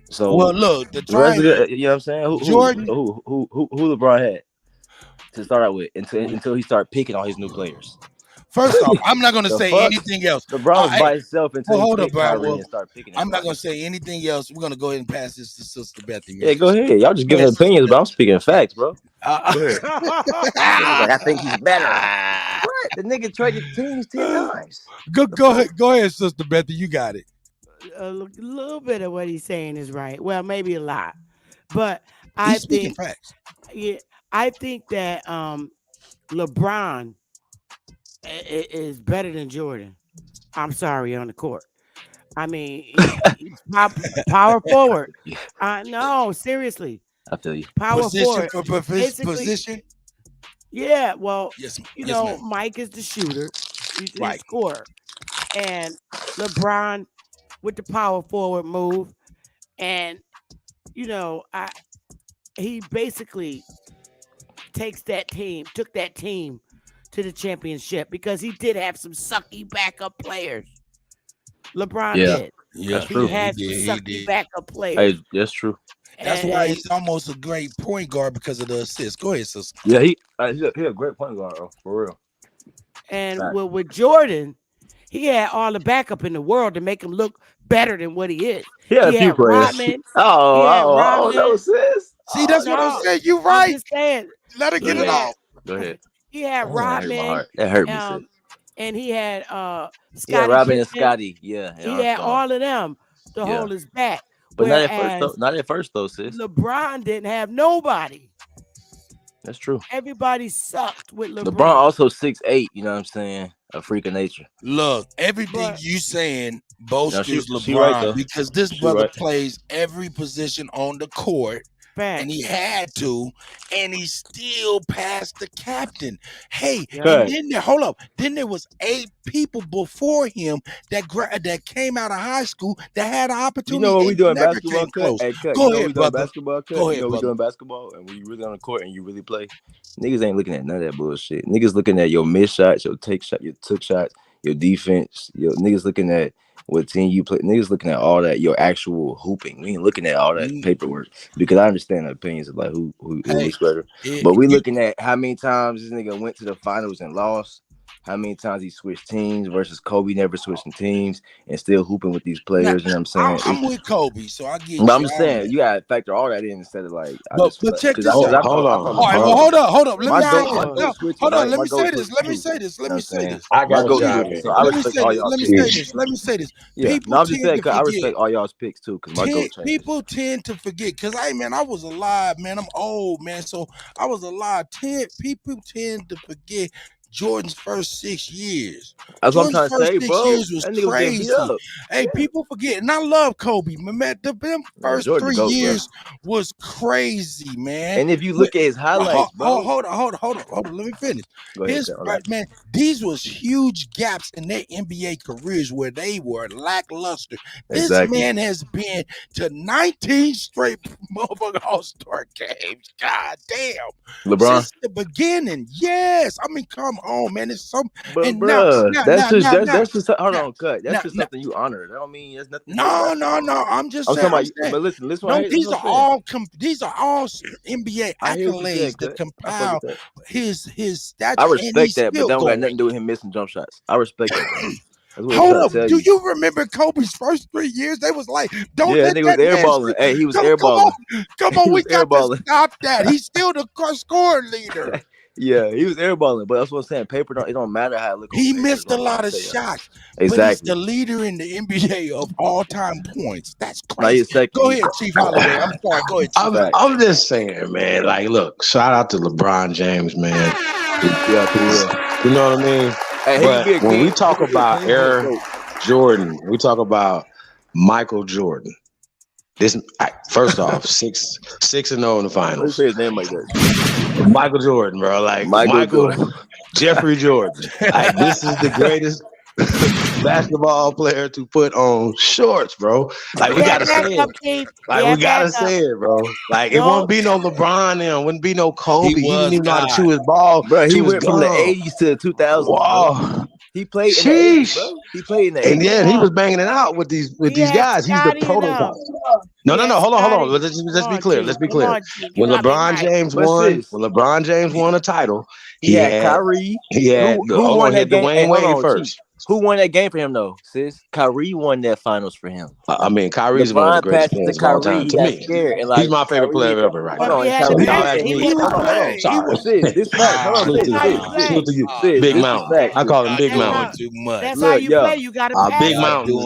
So Well, look, the rest of triangle. you know what I'm saying? Who LeBron had to start out with until he started picking all his new players. First off, I'm not going to say anything else. LeBron was by himself until he picked Kyrie and started picking. I'm not going to say anything else. We're going to go ahead and pass this to Sister Bethy. Yeah, go ahead. Y'all just giving opinions, but I'm speaking facts, bro. I think he's better. What? The nigga traded teams 10 times. Go ahead, Sister Bethy. You got it. A little bit of what he's saying is right. Well, maybe a lot, but I think facts. Yeah, I think that LeBron is better than Jordan. I'm sorry, on the court. I mean, he's power forward. No, seriously. I feel you. Power forward. Position. Yeah, well, yes, Mike is the shooter. He's right. the scorer. And LeBron with the power forward move. And, he basically took that team to the championship because he did have some sucky backup players. LeBron did. Yeah, that's he true. had some sucky backup players. Hey, that's true. That's why he's almost a great point guard because of the assists. Go ahead, sister. Yeah, he a great point guard, for real. And with Jordan, he had all the backup in the world to make him look better than what he is. He had a few players. Oh, no, sis. See, that's what I'm saying. You right. I'm just saying. Let her get it off. Go ahead. He had Rodman. That hurt me, sis. And he had Scotty. Yeah, Robin and Scotty. Yeah. He had all of them to hold his back. But not at first though, sis. LeBron didn't have nobody. That's true. Everybody sucked with LeBron. LeBron also 6'8", you know what I'm saying? A freak of nature. Look, everything you saying boasts LeBron right, because this brother plays every position on the court. Fact. And he had to, and he still passed the captain. Hey, and then there was 8 people before him that came out of high school that had an opportunity. You know what we doing basketball? Go ahead, brother. Basketball cut? Go ahead, you know we doing basketball, and when you really on the court and you really play, niggas ain't looking at none of that bullshit. Niggas looking at your missed shots, your take shot, your took shots, your defense. Your niggas looking at what team you play. Niggas looking at all that, your actual hooping. We ain't looking at all that paperwork because I understand the opinions of like who is better. But we looking at how many times this nigga went to the finals and lost. How many times he switched teams versus Kobe never switching teams and still hooping with these players. You know what I'm saying? I'm with Kobe, so I get. But I'm just saying you gotta factor all that in instead of like. But check this out. Hold on. Let me say this. I got Let me say this. Yeah, no, I'm just saying I respect all y'all's picks too, because my goal changed. People tend to forget because I was alive, man. I'm old, man, so I was alive. People tend to forget Jordan's first 6 years. That's what I'm trying to say, bro. Years was crazy. Hey, people forget, and I love Kobe, man. Them first 3 years was crazy, man. And if you look at his highlights, bro. Hold on. Let me finish. Man, these was huge gaps in their NBA careers where they were lackluster. This man has been to 19 straight motherfucking All-Star games. God damn. LeBron. Since the beginning. Yes. I mean, come on, man. It's some. But and bro, that's just hold on, cut. That's just just something you honor. That don't mean there's nothing. No. I'm just saying. But listen. No, these are all NBA accolades that compile his stature. I respect that, but that don't got nothing to do with him missing jump shots. I respect that. Hold up. Do you remember Kobe's first 3 years? They was like, don't let that was airballing. Hey, he was airballing. Come on, we got to stop that. He's still the scoring leader. Yeah, he was airballing, but that's what I'm saying. Paper it don't matter how it looks. He missed a lot of shots. Exactly. But he's the leader in the NBA of all-time points. That's crazy. Go ahead, Chief Holloway. I'm sorry. Go ahead, Chief. I'm just saying, man. Like, look, shout out to LeBron James, man. You know what I mean? Hey, but when we talk about Air Jordan, we talk about Michael Jordan. This first off, 6-0 in the finals. Say his name like that. Michael Jordan, bro. Like Michael Jeffrey Jordan. Like, this is the greatest. basketball player to put on shorts, bro. Like, we gotta say it. Like, we gotta say it, bro. Like, it wouldn't be no LeBron then. Wouldn't be no Kobe. He didn't even know how to chew his ball. Bro, he went from the gum. 80s to the 2000s. Wow. Bro. He played in the 80s, bro. He played in the 80s. And yeah, he was banging it out with these guys. He's the prototype. No. Hold on. Let's be clear. Let's be clear. When LeBron James won a title, he had Kyrie. Who won that game? Dwayne Wade first. Who won that game for him though, sis? Kyrie won that finals for him. I mean, Kyrie's one of the greatest players of all time to me. He's my favorite player ever right now. Big Mountain. I call him Big Mountain. That's how you play. You got to pass. Big Mountain.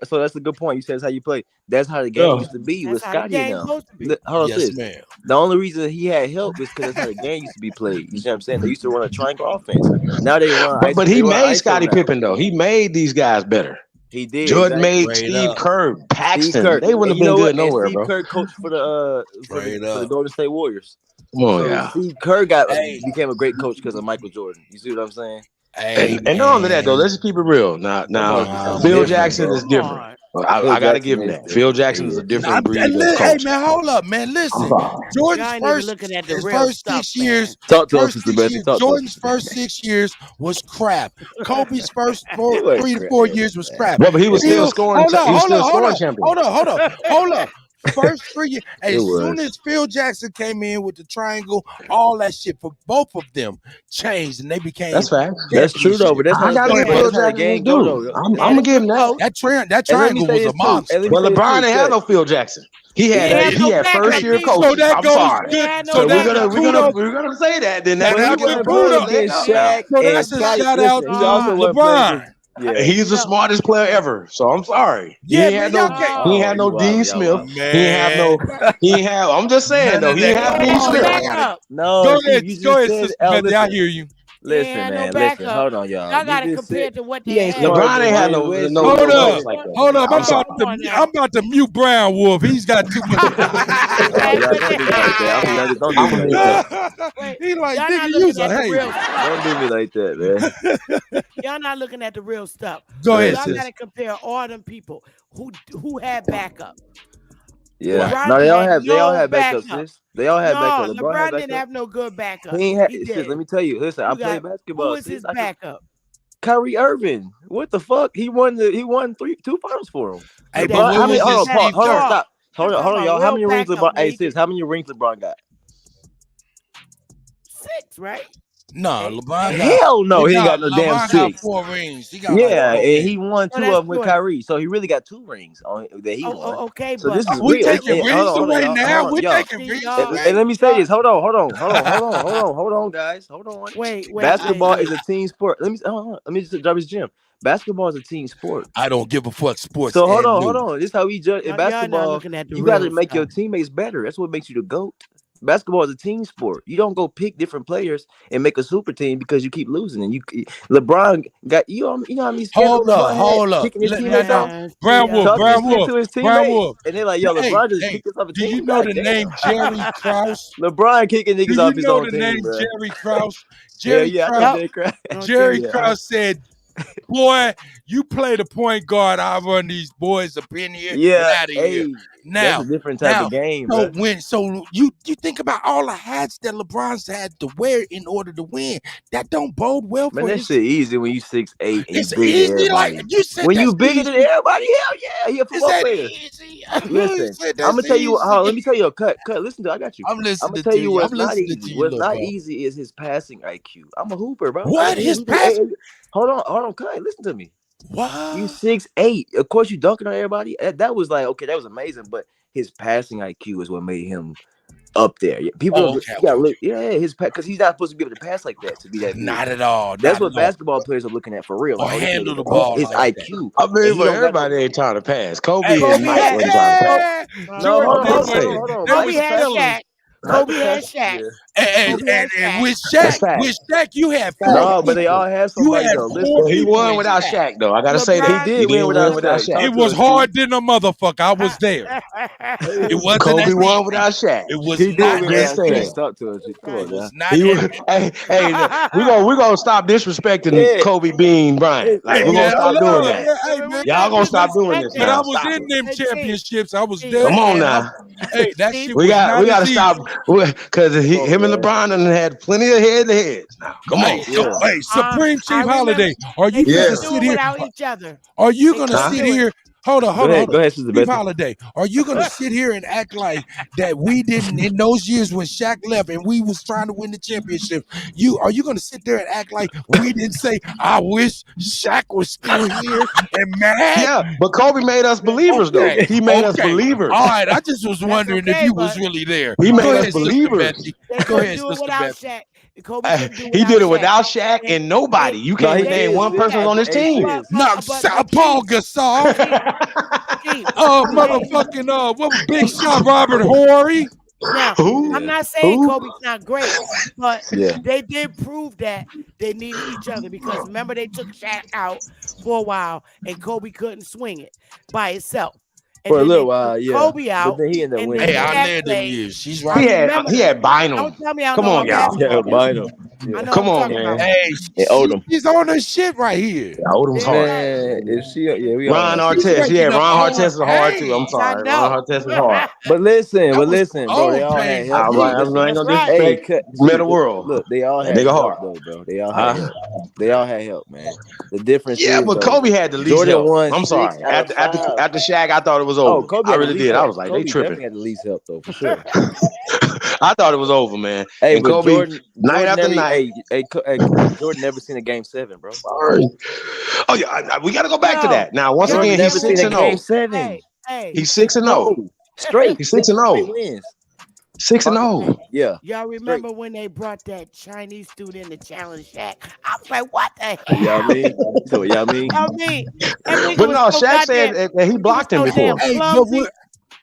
So that's a good point. You said that's how you play. That's how the game used to be with Scotty now. Hold on, sis. The only reason he had help is because that's how the game used to be played. You see what I'm saying? They used to run a triangle offense. Now they run. But he made Scottie Pippen though. He made these guys better. He did. Jordan made Steve Kerr, Paxton. They wouldn't have been good nowhere, bro. Steve Kerr coached for the Golden State Warriors. Steve Kerr became a great coach because of Michael Jordan. You see what I'm saying? And not only that though, let's just keep it real. Now, Phil Jackson is different. I gotta give him that. Phil Jackson is a different breed of coach. Hey man, hold up, man. Listen, Jordan's first 6 years. Jordan's first 6 years was crap. Kobe's first 3 to 4 years was crap. Well, but he was still scoring. Hold up. First 3 years. As soon as Phil Jackson came in with the triangle, all that shit for both of them changed, and they became. That's fact. That's true though. But that's how the game go though. I'm gonna give him that. That triangle was a monster. Well, LeBron ain't had no Phil Jackson. He had first year coach. I'm sorry. So we're gonna say that. Then that's a shout out to LeBron. Yeah. He's the smartest player ever, so I'm sorry. He ain't had no Dean Smith. I'm just saying though, he ain't have Dean Smith. No, go ahead, I hear you. Listen, man. Listen, hold on, y'all. Y'all gotta compare to what they had. LeBron ain't had no. Hold up. I'm about to mute Brown Wolf. He's got too much. He's like, nigga, use a hey. Don't do me like that, man. Y'all not looking at the real stuff. Go ahead, y'all gotta compare all them people who had backup. Yeah, no, they all have backup, sis. They all had backup. LeBron didn't have no good backup. He did. Let me tell you. Listen, I played basketball. Who was his backup? Kyrie Irving. What the fuck? He won 2 finals for him. Hey, Hold on, y'all. How many rings LeBron? Hey, sis, how many rings LeBron got? 6, right? No, LeBron. Hell no, he ain't got no damn LeBron 6. Got 4 rings. He got and he won 2 of them with Kyrie, so he really got 2 rings that he won. Okay, so but this is we real. taking rings away now. We're taking rings away. And let me say this. Hold on, guys. Hold on. Wait. Basketball is a team sport. Let me just drop his gym. Basketball is a team sport. I don't give a fuck sports. So hold on. This is how we judge in basketball. You got to make your teammates better. That's what makes you the GOAT. Basketball is a team sport. You don't go pick different players and make a super team because you keep losing. And LeBron got you know how many hold up. Kicking his teammates out. Brown Wolf. And they're like, yo, LeBron just kicked us off the team. Do you know the name Jerry Krause? LeBron kicking niggas off his own team. Do you know the name Jerry Krause? Jerry Krause said, boy, you play the point guard. I run these boys up in here. Yeah, out of here. Now, that's a different type of game. So you think about all the hats that LeBron's had to wear in order to win. That don't bode well for him. Man, that shit easy when you 6'8" and it's you bigger than everybody. Like you said, when you bigger than everybody, hell yeah, he a football player. Listen, I'm gonna tell you. Let me tell you a cut. Listen to. I got you. I'm listening. I'm gonna tell you what's not easy. What's not easy is his passing IQ. I'm a hooper, bro. What his passing? Hold on, cut. Listen to me. What? You 6'8". Of course, you dunking on everybody. That was like, okay, that was amazing. But his passing IQ is what made him up there. People, his because he's not supposed to be able to pass like that to be that. Not at all. That's what basketball players are looking at for real. Or handle the ball. His IQ. I mean, but everybody ain't trying to pass. Kobe and Mike wasn't trying to pass. No, hold on. Kobe had Shaq. And with That's Shaq, fact. you had 4 No, but they people. all have You somebody had though. 4 Listen, He people won in without Shaq. Shaq, though. I gotta say that. he did win without Shaq. It Talk to was us, hard than a motherfucker. I was there. It wasn't Kobe as won easy. without Shaq. It was He did not win as without easy. Shaq. Talk to us. Come on It now. was not He as was, hey, we gonna stop disrespecting Yeah. Kobe Bean Bryant. Like we're gonna stop doing that. Y'all gonna stop doing this But I now. was Stop in it. them championships. I was there. Come on And now. hey, that shit We was not gotta as easy. stop because him and LeBron done had plenty of head to heads. Now, come on. Hey, Supreme I Chief Holiday, are you They gonna couldn't do sit it here? without each other. Are you They gonna couldn't sit do it. here? Hold on. Go ahead, Sister Chief Bessie. Holiday, are you gonna sit here and act like that we didn't in those years when Shaq left and we was trying to win the championship? Are you gonna sit there and act like we didn't say, I wish Shaq was still here and mad? Yeah, but Kobe made us believers though. He made us believers. All right, I just was wondering if you was really there. He Go made us ahead, Sister believers. Betsy. They Go couldn't ahead, do it Sister without Betsy. Shaq. Kobe couldn't do it He without did it Shaq. without Shaq and nobody. You can't even name one person on his team. No, Paul Gasol. Motherfucking what was Big Shot Robert Horry? Now, I'm not saying Kobe's not great, but they did prove that they needed each other because remember they took Shaq out for a while and Kobe couldn't swing it by himself. And For a then little they while, took yeah. Kobe But out. then he ended up And winning. then Hey, I Shaq led them played. years. She's I right. remember He had Bynum. Don't tell me I Come know on, my y'all. basketball. Bynum. I know Come what I'm on, talking man. about. Hey, she's on her shit right here. Yeah, Odom's hard. Man, if she, yeah, we Ron all. Artest. Yeah, Breaking up Ron all Artest is hard too. I'm hey, sorry. I Ron know. Artest is hard. But listen, That was bro, they old all pain had for help. me. Though. I ain't gonna That's right. disrespect Meta World. Look, they all That had nigga help hard. though, bro. They all had help. They all had help, man. The difference Yeah, is but though, Kobe had the least Jordan help. won I'm 6 sorry. out of 5. After Shaq, I thought it was Oh, over. Kobe I had the really least did. help. I was like, Kobe they tripping. definitely had the least help though, for sure. I thought it was over, man. Hey, And but Kobe, Jordan night after never, night. Jordan never seen a game 7, bro. Sorry. Oh yeah, we got to go back to that. Now, once Jordan again, never he's seen 6 a and game 0. 7. Hey, He's 6 and 0. Straight. He's 6 and 0. Straight wins. 6 and 0. Yeah. Y'all remember when they brought that Chinese student to challenge Shaq? I was like, what the hell? Y'all mean? So y'all mean? I mean, that nigga But was no, so Shaq goddamn, said that he blocked him so before. damn Hey, clumsy.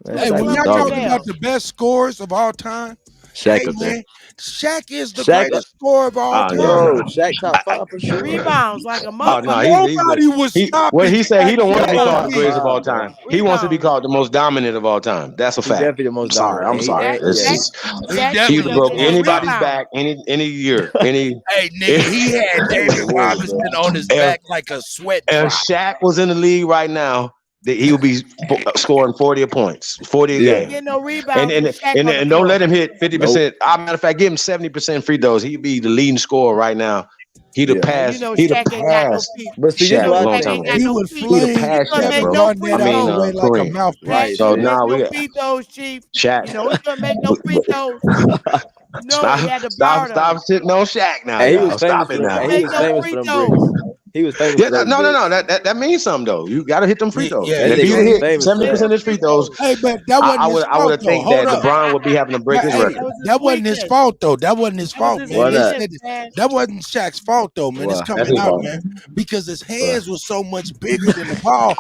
Hey, when y'all talking about the best scorers of all time, Shaq hey up there. man, Shaq is the Shaq greatest scorer of all time. Bro, Shaq top 5 for sure. Rebounds like a Oh motherfucker. no, Nobody was stopping. Well, he said he don't want to be Shaq called the top greatest of 5, all bro. time. He wants to be called the most dominant of all time. That's a He fact. definitely the most I'm sorry. dominant. I'm sorry. Shaq He would have broke get his anybody's rebound. back any year. Any. Hey nigga, he had David Robinson on his back like a sweat If drop. Shaq was in the league right now, he would be scoring 40 points, 40 a Yeah. game. Get no rebounds. And with Shaq on the don't floor. let him hit 50%. Matter of fact, give him 70% free throws. He'd be the leading scorer right now. He'd have passed. You know He'd have Shaq ain't got no passed feet. But see, You this Shaq know is a what I long Shaq time ain't ago. got He no would feet. He'd have fling. passed He couldn't Shaq, make bro. no free Run that out the way like a Kareem. mouthpiece. Right. So He couldn't now make we no got free throws, Chief. Shaq. You know, he couldn't make no free throws. No, he had to borrow them. Stop sitting on Shaq now, And he was y'all. famous Stop it for now. and Make he was no famous free for them throws. bricks. He was famous Yeah, for those no. bricks. That means something though. You got to hit them free throws. Yeah, And That if nigga he'd was hit famous for 70% of his free throws, Hey, but that wasn't I his would fault have though. think Hold that up. LeBron would be having to break his Hey, record. That was his that wasn't his weakness. fault though. That wasn't his That was fault, his man. Why They not? said weakness, man. that wasn't Shaq's fault though, man. It's Why? That's coming his out, fault. man, because his hands were so much bigger than the ball.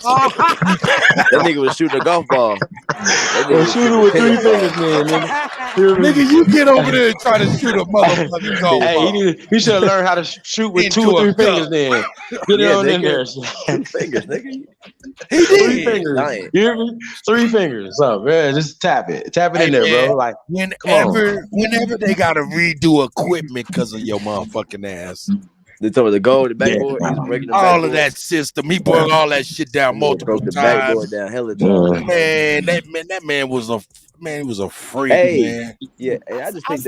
That nigga was shooting a golf ball. That nigga Well, was shoot it shooting a with 3 tennis fingers, ball. man. Nigga. Nigga, you get over there and try to shoot a motherfucking golf Hey, ball he should have learned how to shoot with 2 into or a 3 fingers. cup. Then get it Yeah, on in there. nigga. 2 fingers, nigga. He 3 did. fingers. Giant. You hear me? 3 fingers. So, man, just tap it Hey in there, man, bro. Like, come on. whenever they gotta redo equipment because of your motherfucking ass, They told me the goal, the Yeah. backboard. He was breaking the all backboard. of that system, he broke all that shit down That nigga multiple broke the times. backboard down hella times. Man, that man was a freak, Hey, man. yeah, and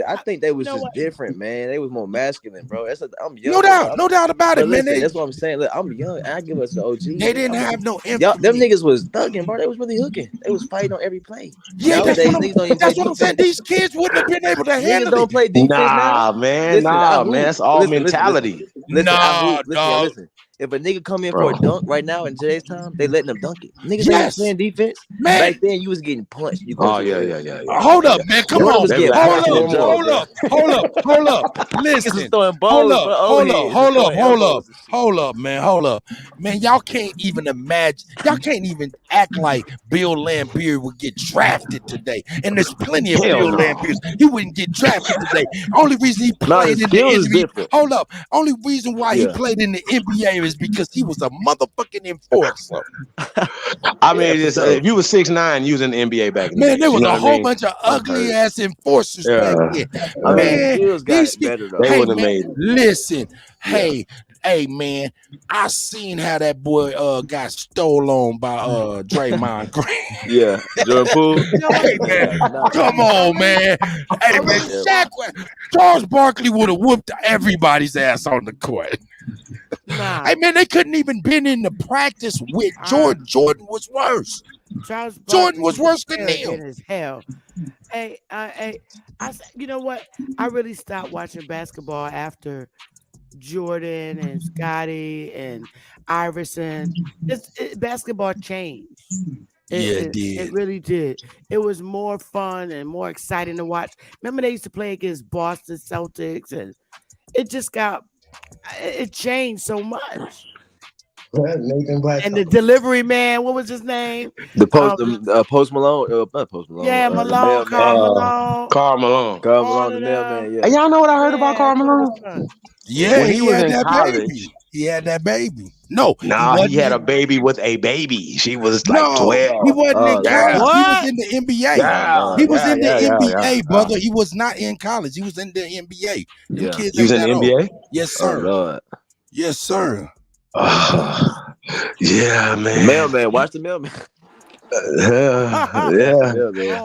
I think they was just different, man. They was more masculine, bro. I'm young. No doubt about it, But man. listen, that's what I'm saying. Look, I'm young. I give us the OG. They didn't have no Y'all, them infamy. niggas was thugging, bro. They was really hooking. They was fighting on every play. Yeah, Nowadays, niggas don't even play that's what I'm saying. defense. These kids wouldn't have been able to Niggas handle don't it. play defense now. Nah, man. Listen, I Nah, hoop. man. That's all Listen, mentality. Listen, I Nah, hoop. Listen, y'all, dog. listen. If a nigga come in for a dunk right now in today's time, they letting them dunk it. Niggas ain't Yes, playing defense. man. Back then, you was getting punched. You go Oh to the yeah, rim. yeah, yeah, yeah. Hold up, man. Come Jordan on. was getting Hold punched in the up, jaw, Hold bro. up. Hold up. Hold up. Niggas was Listen. throwing Hold bows up. for the old Hold up. heads and Hold up. throwing Hold up. elbows and shit. Hold up, man. Hold up. Man, y'all can't even imagine. Y'all can't even act like Bill Laimbeer would get drafted today. And there's plenty of Hell Bill no. Laimbeers. He wouldn't get drafted today. Only reason he Nah, played his in the skills is NBA. different. Hold up. Only reason why he Yeah. played in the NBA is because he was a motherfucking enforcer. I mean, Yeah, for just, sure. if you was 6'9", you was in the NBA back in the Man, day. there was You know a what I whole mean? bunch of I've heard ugly it. ass enforcers back then. I mean, his Man, skills got better though. They hey would have man, made it. listen. Yeah. Hey man, I seen how that boy got stole on by Draymond Green. Yeah, Jordan Poole. Hey man, come on, man. Hey man, Charles Barkley would have whooped everybody's ass on the court. Nah. Hey man, they couldn't even been in the practice with Jordan. Jordan was worse. Charles Jordan Barkley was worse than arrogant them. as hell. Hey, you know what? I really stopped watching basketball after Jordan and Scotty and Iverson. Basketball changed. It It did. really did. It was more fun and more exciting to watch. Remember they used to play against Boston Celtics, and it just it changed so much. Nathan Black. And the delivery man, what was his name? The Post Malone, not Post Malone. Yeah, the Malone, Karl Malone. Karl Malone. Karl Malone, the mailman. Yeah. And y'all know what I heard about Karl Malone? Yeah, When he was had in that college. baby. He had that baby. No, Nah, he had a baby with a baby. She was like 12. He wasn't in college. Yeah. He was in the NBA. Yeah, He was in the NBA, yeah. brother. He was not in college. He was in the NBA. Them Yeah. kids He was ain't in that the old. NBA? Yes, Oh sir. Lord. Yes, sir. Yeah, The man. mailman. Watch the mailman. Yeah.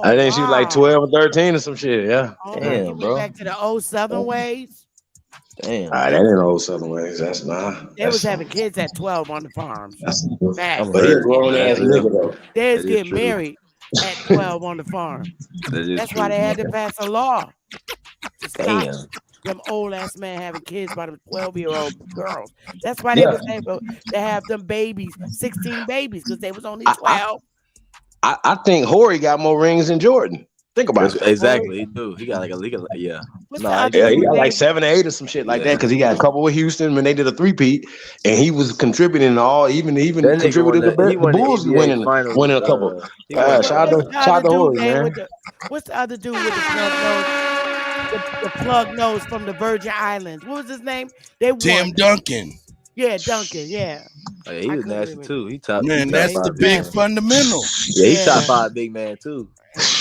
I think she was like 12 or 13 or some shit. Yeah. Damn, You bro. went back to the 07 ways. Damn. That ain't old Southern ways. That's not. They was having kids at 12 on the farms. I'm But he a hurt. grown ass nigga though. They was That is getting true. married at 12 on the farm. That is That's true. why they had to pass a law to stop Damn. them old ass men having kids by them 12-year-old girls. That's why they Yeah. was able to have them babies, 16 babies, because they was only 12. I think Horry got more rings than Jordan. Think about it. Exactly. He do. He got like a legal. Yeah. What's No, the I other get Yeah, he it. got like 7 or 8 or some shit like that because he got a couple with Houston when they did a 3-peat, and he was contributing all even That nigga contributed won the won the Bulls NBA winning finals. a couple. He won the Shout finals. out to Horry, man. What's the other dude with the plug nose? The plug nose from the Virgin Islands. What was his name? They won. Tim Duncan. Yeah, Duncan. Yeah. Oh, yeah, he was nasty too. He top. Man, he top that's the 5 big man. fundamental. Yeah, he top Yeah. 5 big man too.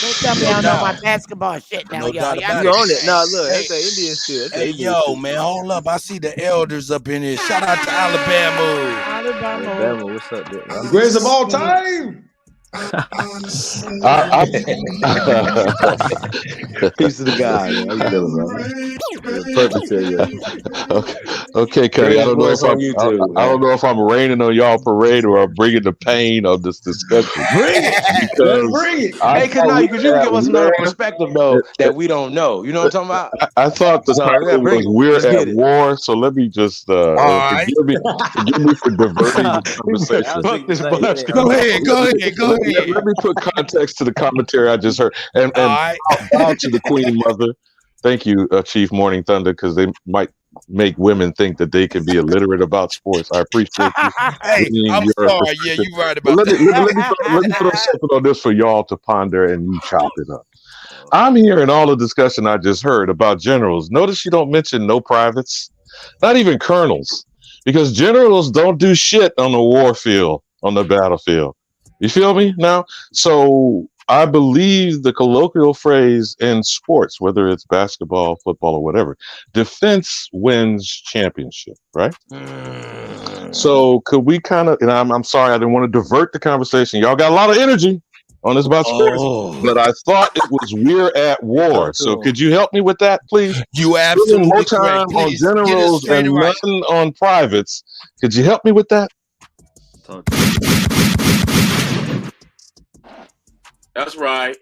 Don't tell me No I don't know doubt. my basketball shit now, No yo. doubt about You it. on it? Nah, look, Hey, that's the Indian shit. That's the hey, Indian yo, shit. man, hold up. I see the elders up in here. Shout out to Alabama. Alabama, what's up, big man? The greatest of all time. Peace to the guy, man. How you feeling, man? Purpose to you. Okay, Cuddy. I Greatest don't know voice if on YouTube, I man. don't know if I'm raining on y'all parade or I'm bringing the pain of this discussion. Bring it. Let's Because bring it. I Hey, thought we because you can were give us at another war. perspective though that we don't know. You know what I'm talking about? I thought the So yeah, title bring was it. "We're Let's at get it. War," so let me just All right. forgive me for diverting the conversation. Fuck this bus. Go ahead. Let me put context to the commentary I just heard, and All right. bow to the Queen Mother. Thank you, Chief Morning Thunder, because they might make women think that they can be illiterate about sports. I appreciate you. Hey, bringing I'm your sorry. Yeah, perspective. you're right But about that. let me throw something on this for y'all to ponder and you chop it up. I'm hearing all the discussion I just heard about generals. Notice you don't mention no privates, not even colonels, because generals don't do shit on the war field, on the battlefield. You feel me now? So I believe the colloquial phrase in sports, whether it's basketball, football, or whatever, defense wins championship, right? So could we kind of, and I'm sorry, I didn't want to divert the conversation. Y'all got a lot of energy on this about sports, but I thought it was "We're at War." So could you help me with that, please? You Spending absolutely more correct. time on Please get it generals straight and and right. none on privates. Could you help me with that? That's right.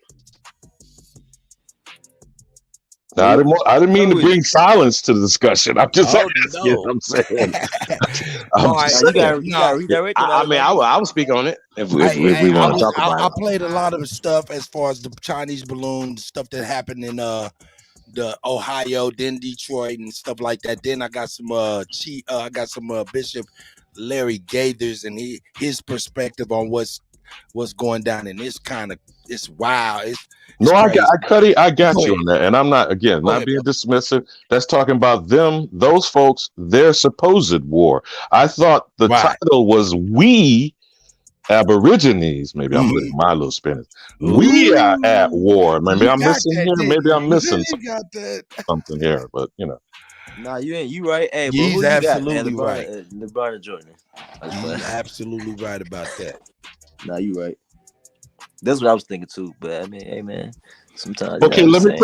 No, I didn't mean to bring silence to the discussion. I'm just asking. No. I'm saying. All right, You got to redirect it. I mean, I will speak on it if we want to talk about I it. played a lot of the stuff as far as the Chinese balloon stuff that happened in the Ohio, then Detroit and stuff like that. Then I got some Bishop Larry Gaithers and his perspective on what's going down, and it's wild. It's No, crazy. I got you on that, and I'm not being dismissive. That's talking about them, those folks, their supposed war. I thought the title was "We Aborigines." Maybe I'm putting my little spin. We are at war. Maybe I'm missing here. Maybe I'm missing something here, but you know. Nah, you ain't. You right. Hey, but He's who you got, man? absolutely right. LeBron and Jordan. He's absolutely right about that. Nah, you right. That's what I was thinking too. But I mean, hey man, sometimes. Okay, let me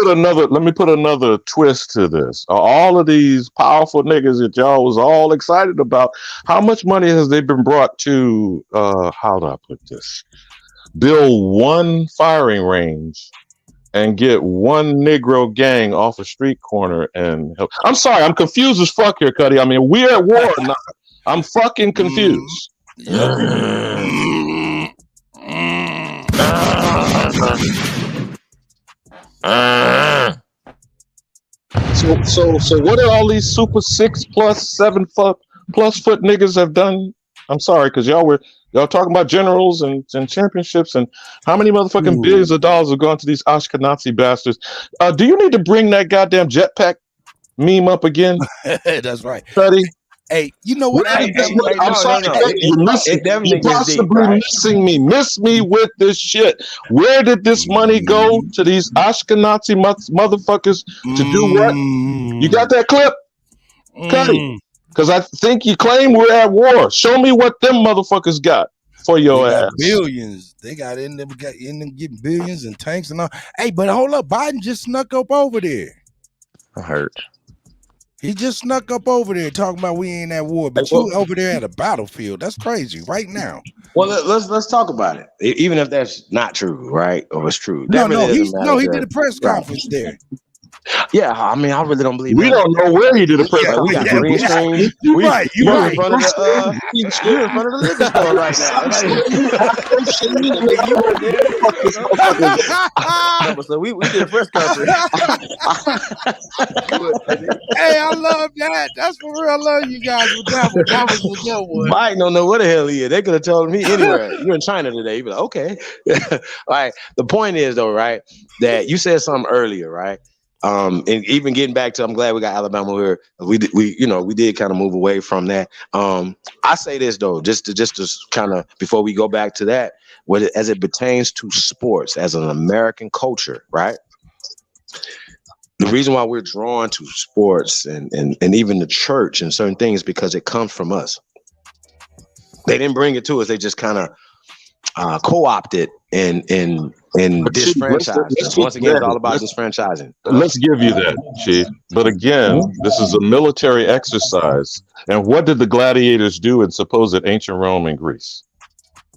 put another twist to this. All of these powerful niggas that y'all was all excited about, how much money has they been brought to? How do I put this? Build one firing range and get one Negro gang off a street corner and help. I'm sorry, I'm confused as fuck here, Cuddy. I mean, we're at war or not? I'm fucking confused. So what are all these super 6 plus 7 foot plus foot niggas have done? I'm sorry, because y'all talking about generals and championships, and how many motherfucking billions of dollars have gone to these Ashkenazi bastards? Do you need to bring that goddamn jetpack meme up again? That's right. Buddy. Hey, you know what? I'm sorry. You're possibly missing me. Miss me with this shit. Where did this money go to these Ashkenazi motherfuckers to do what? You got that clip? Cuddy. Because I think you claim we're at war. Show me what them motherfuckers got for your ass. Billions. They got in them getting billions and tanks and all. Hey, but hold up. Biden just snuck up over there. I heard. He just snuck up over there talking about we ain't at war, but you over there at a battlefield. That's crazy right now. Well, let's talk about it. Even if that's not true, right? Or it's true. No, he did a press conference there. Yeah, I mean, I really don't believe we don't know where he did a press conference. We got green screen. You're right. You're in front of the you're in front of the liquor store right now. So we did a press conference. Hey, I love that. That's for real. I love you guys. That was a good one. Mike don't know where the hell he is. They could have told me anywhere. You're in China today. You'd be like, okay. All right. The point is though, right, that you said something earlier, right? And even getting back to, I'm glad we got Alabama here. We did kind of move away from that. I say this though, just to kind of before we go back to that, as it pertains to sports as an American culture, right? The reason why we're drawn to sports and even the church and certain things because it comes from us. They didn't bring it to us. They just kind of co-opted and disfranchised. Once again, it's all about disfranchising. Let's give you that, Chief. But again, this is a military exercise. And what did the gladiators do in supposed ancient Rome and Greece?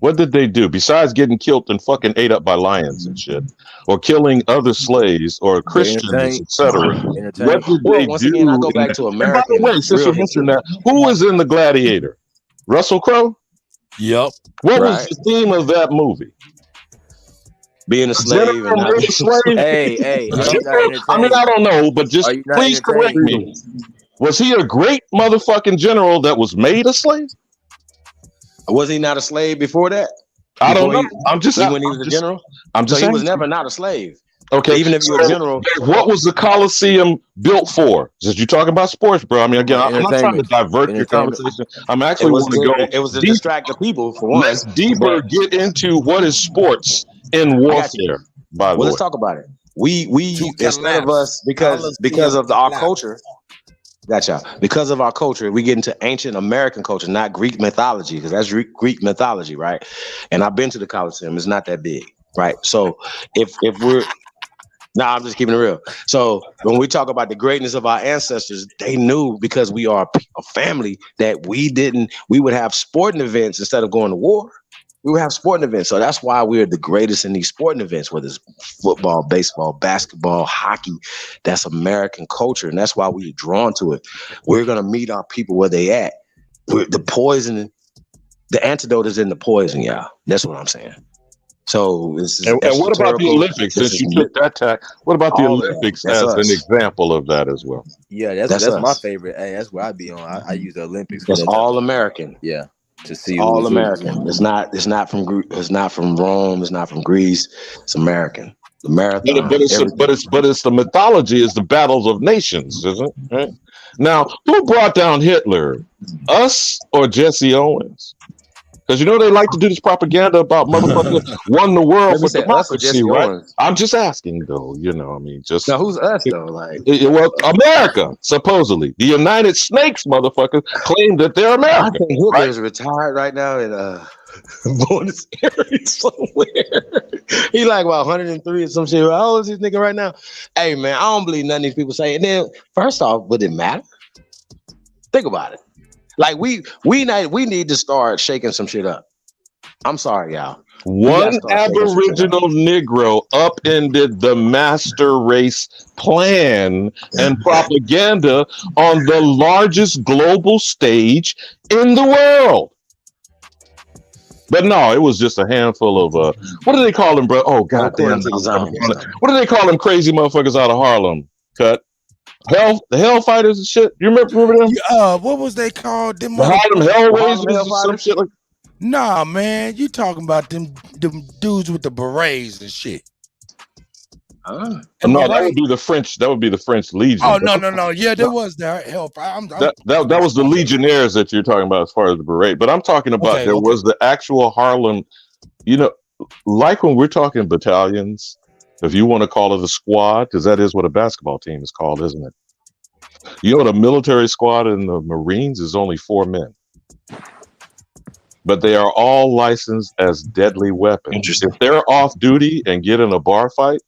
What did they do besides getting killed and fucking ate up by lions and shit, or killing other slaves or Christians, etc.? What did they do? Again, I go back to America. By the way, since you mentioned that, who was in the Gladiator? Russell Crowe. Yep. What was the theme of that movie? Being a slave. And not slave. Hey. I mean, I don't know, but just please correct me. Was he a great motherfucking general that was made a slave? Was he not a slave before that? I don't know. When he was a general? He was never not a slave. Okay. Even if you're a general. What was the Coliseum built for? Since you're talking about sports, bro. I mean, again, I'm not trying to divert your conversation. I'm actually want to go. It was to distract the people for one. Let's deeper get into what is sports in warfare. By the way, let's talk about it. We instead of us because of our culture. Gotcha. Because of our culture, we get into ancient American culture, not Greek mythology, because that's Greek mythology, right? And I've been to the Coliseum; it's not that big, right? So if we're I'm just keeping it real. So when we talk about the greatness of our ancestors, they knew because we are a family that we would have sporting events instead of going to war. We would have sporting events. So that's why we're the greatest in these sporting events, whether it's football, baseball, basketball, hockey. That's American culture, and that's why we're drawn to it. We're gonna meet our people where they at. The poison, the antidote is in the poison, y'all. That's what I'm saying. So this is and what about the Olympics? Since you took that tack, what about the Olympics as an example of that as well? Yeah, that's my favorite. Hey, that's where I be on. I use the Olympics. It's all American. Yeah, to see all American. It's not from Rome. It's not from Greece. It's American. The marathon. But it's the mythology. Is the battles of nations, isn't it? Right? Now, who brought down Hitler? Us or Jesse Owens? Because they like to do this propaganda about motherfuckers won the world for democracy, right? Owens. I'm just asking, though. Just now, who's us though? Like, well, America, supposedly the United Snakes, motherfuckers claim that they're American. I think Hitler's retired right now in Buenos Aires somewhere. He like 103 or some shit. How old is this nigga right now? Hey man, I don't believe none of these people say. And then, first off, would it matter? Think about it. Like we need to start shaking some shit up. I'm sorry, y'all. One Aboriginal Negro upended the master race plan and propaganda on the largest global stage in the world. But no, it was just a handful of what do they call them, bro? Oh god damn! What do they call them crazy motherfuckers out of Harlem? Cut. The Hell Fighters and shit. You remember them? What was they called? Them Harlem Hellraisers or some shit like. Nah, man, you talking about them dudes with the berets and shit? No, that would be the French. That would be the French Legion. Oh no. Yeah, there was that Hell. That was the Legionnaires that you're talking about as far as the beret. But I'm talking about was the actual Harlem. Like when we're talking battalions. If you want to call it a squad, because that is what a basketball team is called, isn't it? The military squad in the Marines is only 4 men. But they are all licensed as deadly weapons. If they're off duty and get in a bar fight,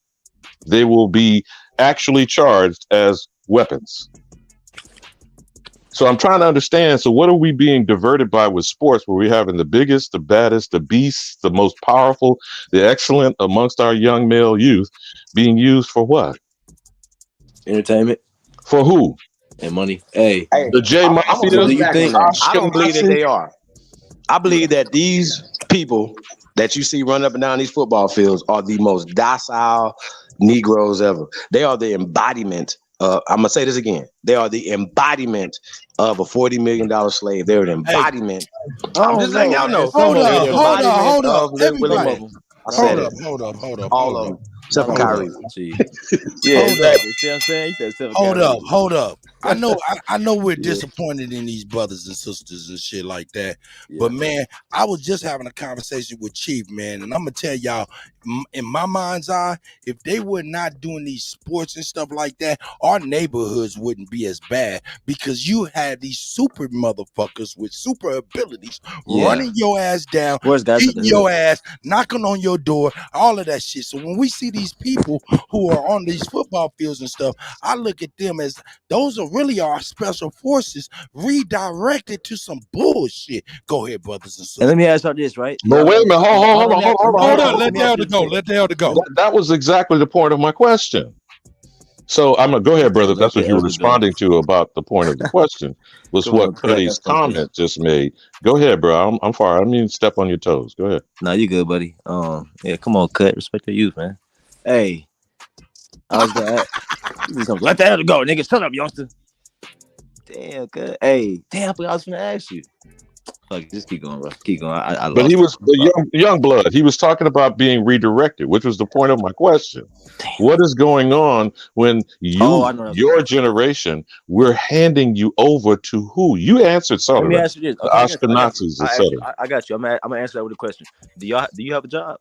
they will be actually charged as weapons. So I'm trying to understand. So what are we being diverted by with sports where we're having the biggest, the baddest, the beasts, the most powerful, the excellent amongst our young male youth being used for what? Entertainment. For who? And money. Hey, the J Mafia. I don't believe that they are. I believe that these people that you see running up and down these football fields are the most docile Negroes ever. They are the embodiment. I'm gonna say this again. They are the embodiment of a $40 million slave. They're an embodiment. I'm just letting y'all know. Hold up, everybody. Hold up. All of them. Except for Kyrie. Yeah, exactly. See what I'm saying? He said Hold up. I know we're disappointed in these brothers and sisters and shit like that. Yeah. But man, I was just having a conversation with Chief, man, and I'm gonna tell y'all, in my mind's eye, if they were not doing these sports and stuff like that, our neighborhoods wouldn't be as bad because you had these super motherfuckers with super abilities running your ass down, beating your ass, knocking on your door, all of that shit. So when we see these people who are on these football fields and stuff, I look at them as those are really our special forces redirected to some bullshit. Go ahead, brothers and sisters. And let me ask you this, right? But wait a minute, hold on. Let the elder go. That was exactly the point of my question. So I'm gonna go ahead, brother. That's what you were responding to about the point of the question was what Cuddy's comment just made. Go ahead, bro. I'm far. I mean, step on your toes. Go ahead. No, you good, buddy. Yeah, come on, Cut. Respect your youth, man. Hey, I was gonna let the elder go, nigga. Shut up, youngster. Damn, Cut. Hey, damn, I was gonna ask you. Fuck, just keep going, bro. Keep going. But he was the young blood. He was talking about being redirected, which was the point of my question. Damn. What is going on when your generation, we're handing you over to who? You answered something. Let me ask you this. Okay, Ashkenazis, etc. I got you. I'm gonna answer that with a question. Do you have a job?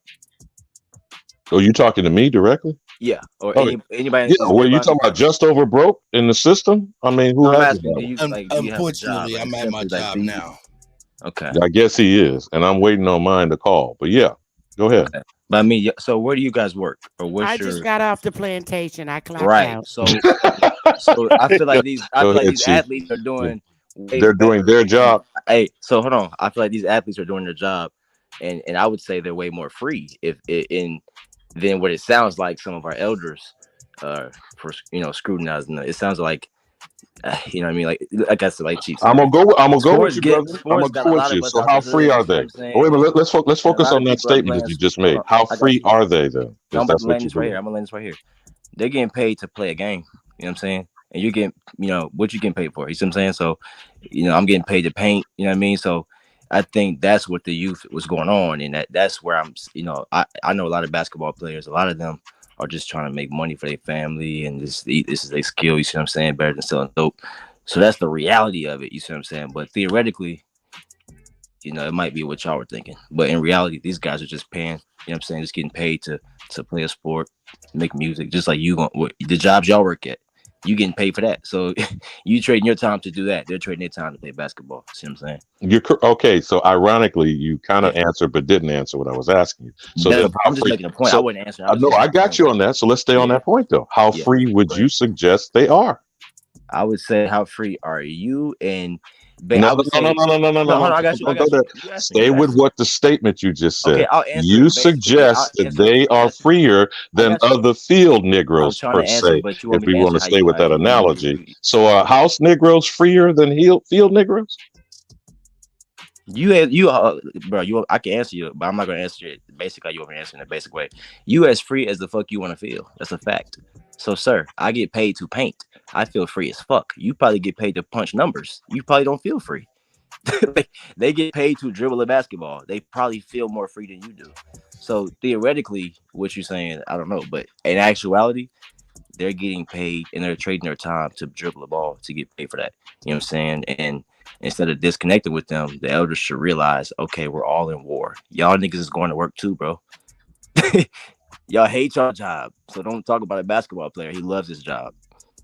Are you talking to me directly? Yeah, or anybody. Yeah, were you talking about just over broke in the system? I mean, who has unfortunately, I'm at my job now. Okay. I guess he is, and I'm waiting on mine to call. But yeah, go ahead. Okay. But I mean, so where do you guys work, or what's just got off the plantation. I clocked out. So I feel like these athletes are doing. They're doing their job. Hey, so hold on. I feel like these athletes are doing their job, and I would say they're way more free than what it sounds like some of our elders for scrutinizing them. It sounds like you know what I mean, like I said, like Chief said. I'm gonna go with you, brother. I'm Sports gonna got go a with lot you. of us So out how the free hood, are you know what they? I'm saying? Oh, wait, but let's And a focus lot on of that people are statement playing. that you just Hold made. on, How I got free you. are they then? No, Because I'm about that's to what land you're this right doing. here. I'm gonna land this right here. They're getting paid to play a game. You know what I'm saying? And you're getting, what you getting paid for? You see what I'm saying? So, I'm getting paid to paint. You know what I mean? So, I think that's what the youth was going on, and that's where I'm. I know a lot of basketball players. A lot of them are just trying to make money for their family, and this is their skill. You see what I'm saying? Better than selling dope. So that's the reality of it. You see what I'm saying? But theoretically, it might be what y'all were thinking. But in reality, these guys are just paying, what I'm saying, just getting paid to play a sport, make music, just like the jobs y'all work at. You getting paid for that. So you trading your time to do that. They're trading their time to play basketball. See what I'm saying? Okay. So ironically, you kind of answered but didn't answer what I was asking you. So then I'm just making a point. I wouldn't answer. No, I got you on that. So let's stay on that point though. How free would you suggest they are? I would say, how free are you? And No. Hold on, I got you. Stay with what the statement you just said. Okay, I'll answer. You suggest that they are freer than other field Negroes per se. If we want to stay with that analogy, so house Negroes freer than field Negroes? Bro, I can answer you, but I'm not gonna answer it basically. You want me to answer in a basic way. You as free as the fuck you want to feel. That's a fact. So, sir, I get paid to paint. I feel free as fuck. You probably get paid to punch numbers. You probably don't feel free. They get paid to dribble a basketball. They probably feel more free than you do. So theoretically, what you're saying, I don't know, but in actuality, they're getting paid and they're trading their time to dribble a ball to get paid for that. You know what I'm saying? And instead of disconnecting with them, the elders should realize, okay, we're all in war. Y'all niggas is going to work too, bro. Y'all hate your job, so don't talk about a basketball player. He loves his job.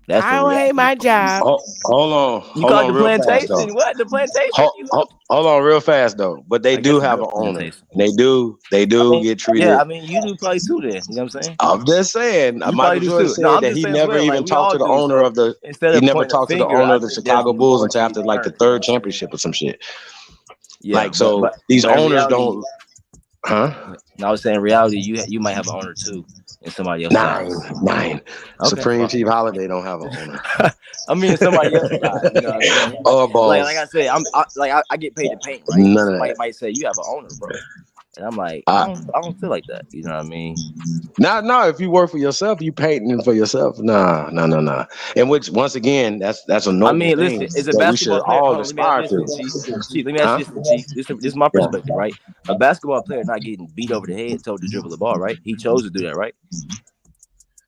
That's I don't hate my job. You Hold on call it the real fast plantation? though. What? The plantation? Hold on real fast though. But they do have an owner. They do get treated. Yeah, I mean, you do probably too then. You know what I'm saying? I'm just saying. You Michael Jordan said that he never even talked to the owner of the. He never talked to the owner of the Chicago Bulls until after like the third championship or some shit. Yeah, these but owners reality, don't. Huh? I was saying, in reality, you might have an owner too, and somebody else. Nine. Okay, Supreme Chief Holiday don't have an owner. I mean, somebody else side. You know what I'm saying? Oh, balls. Like I said, I get paid to paint, right? Somebody might say you have an owner, bro, and I'm like, I don't feel like that. You know what I mean? No. If you work for yourself, you painting for yourself. Nah. And which, once again, that's a noble thing. Listen, is a that basketball we should player? all aspire to. Chief, let me ask you this, Chief. This is my perspective, right? A basketball player not getting beat over the head, told to dribble the ball, right? He chose to do that, right?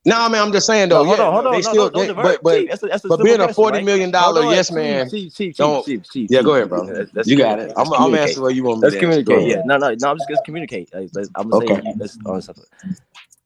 No, I mean, I'm just saying though. Hold on. They still, Don't but being a $40 million yes man, Chief, don't. Yeah, go ahead, bro. You got it. I'm answering what you want me to answer. Let's communicate. Yeah, no. I'm just gonna communicate. I'm gonna say let's on something.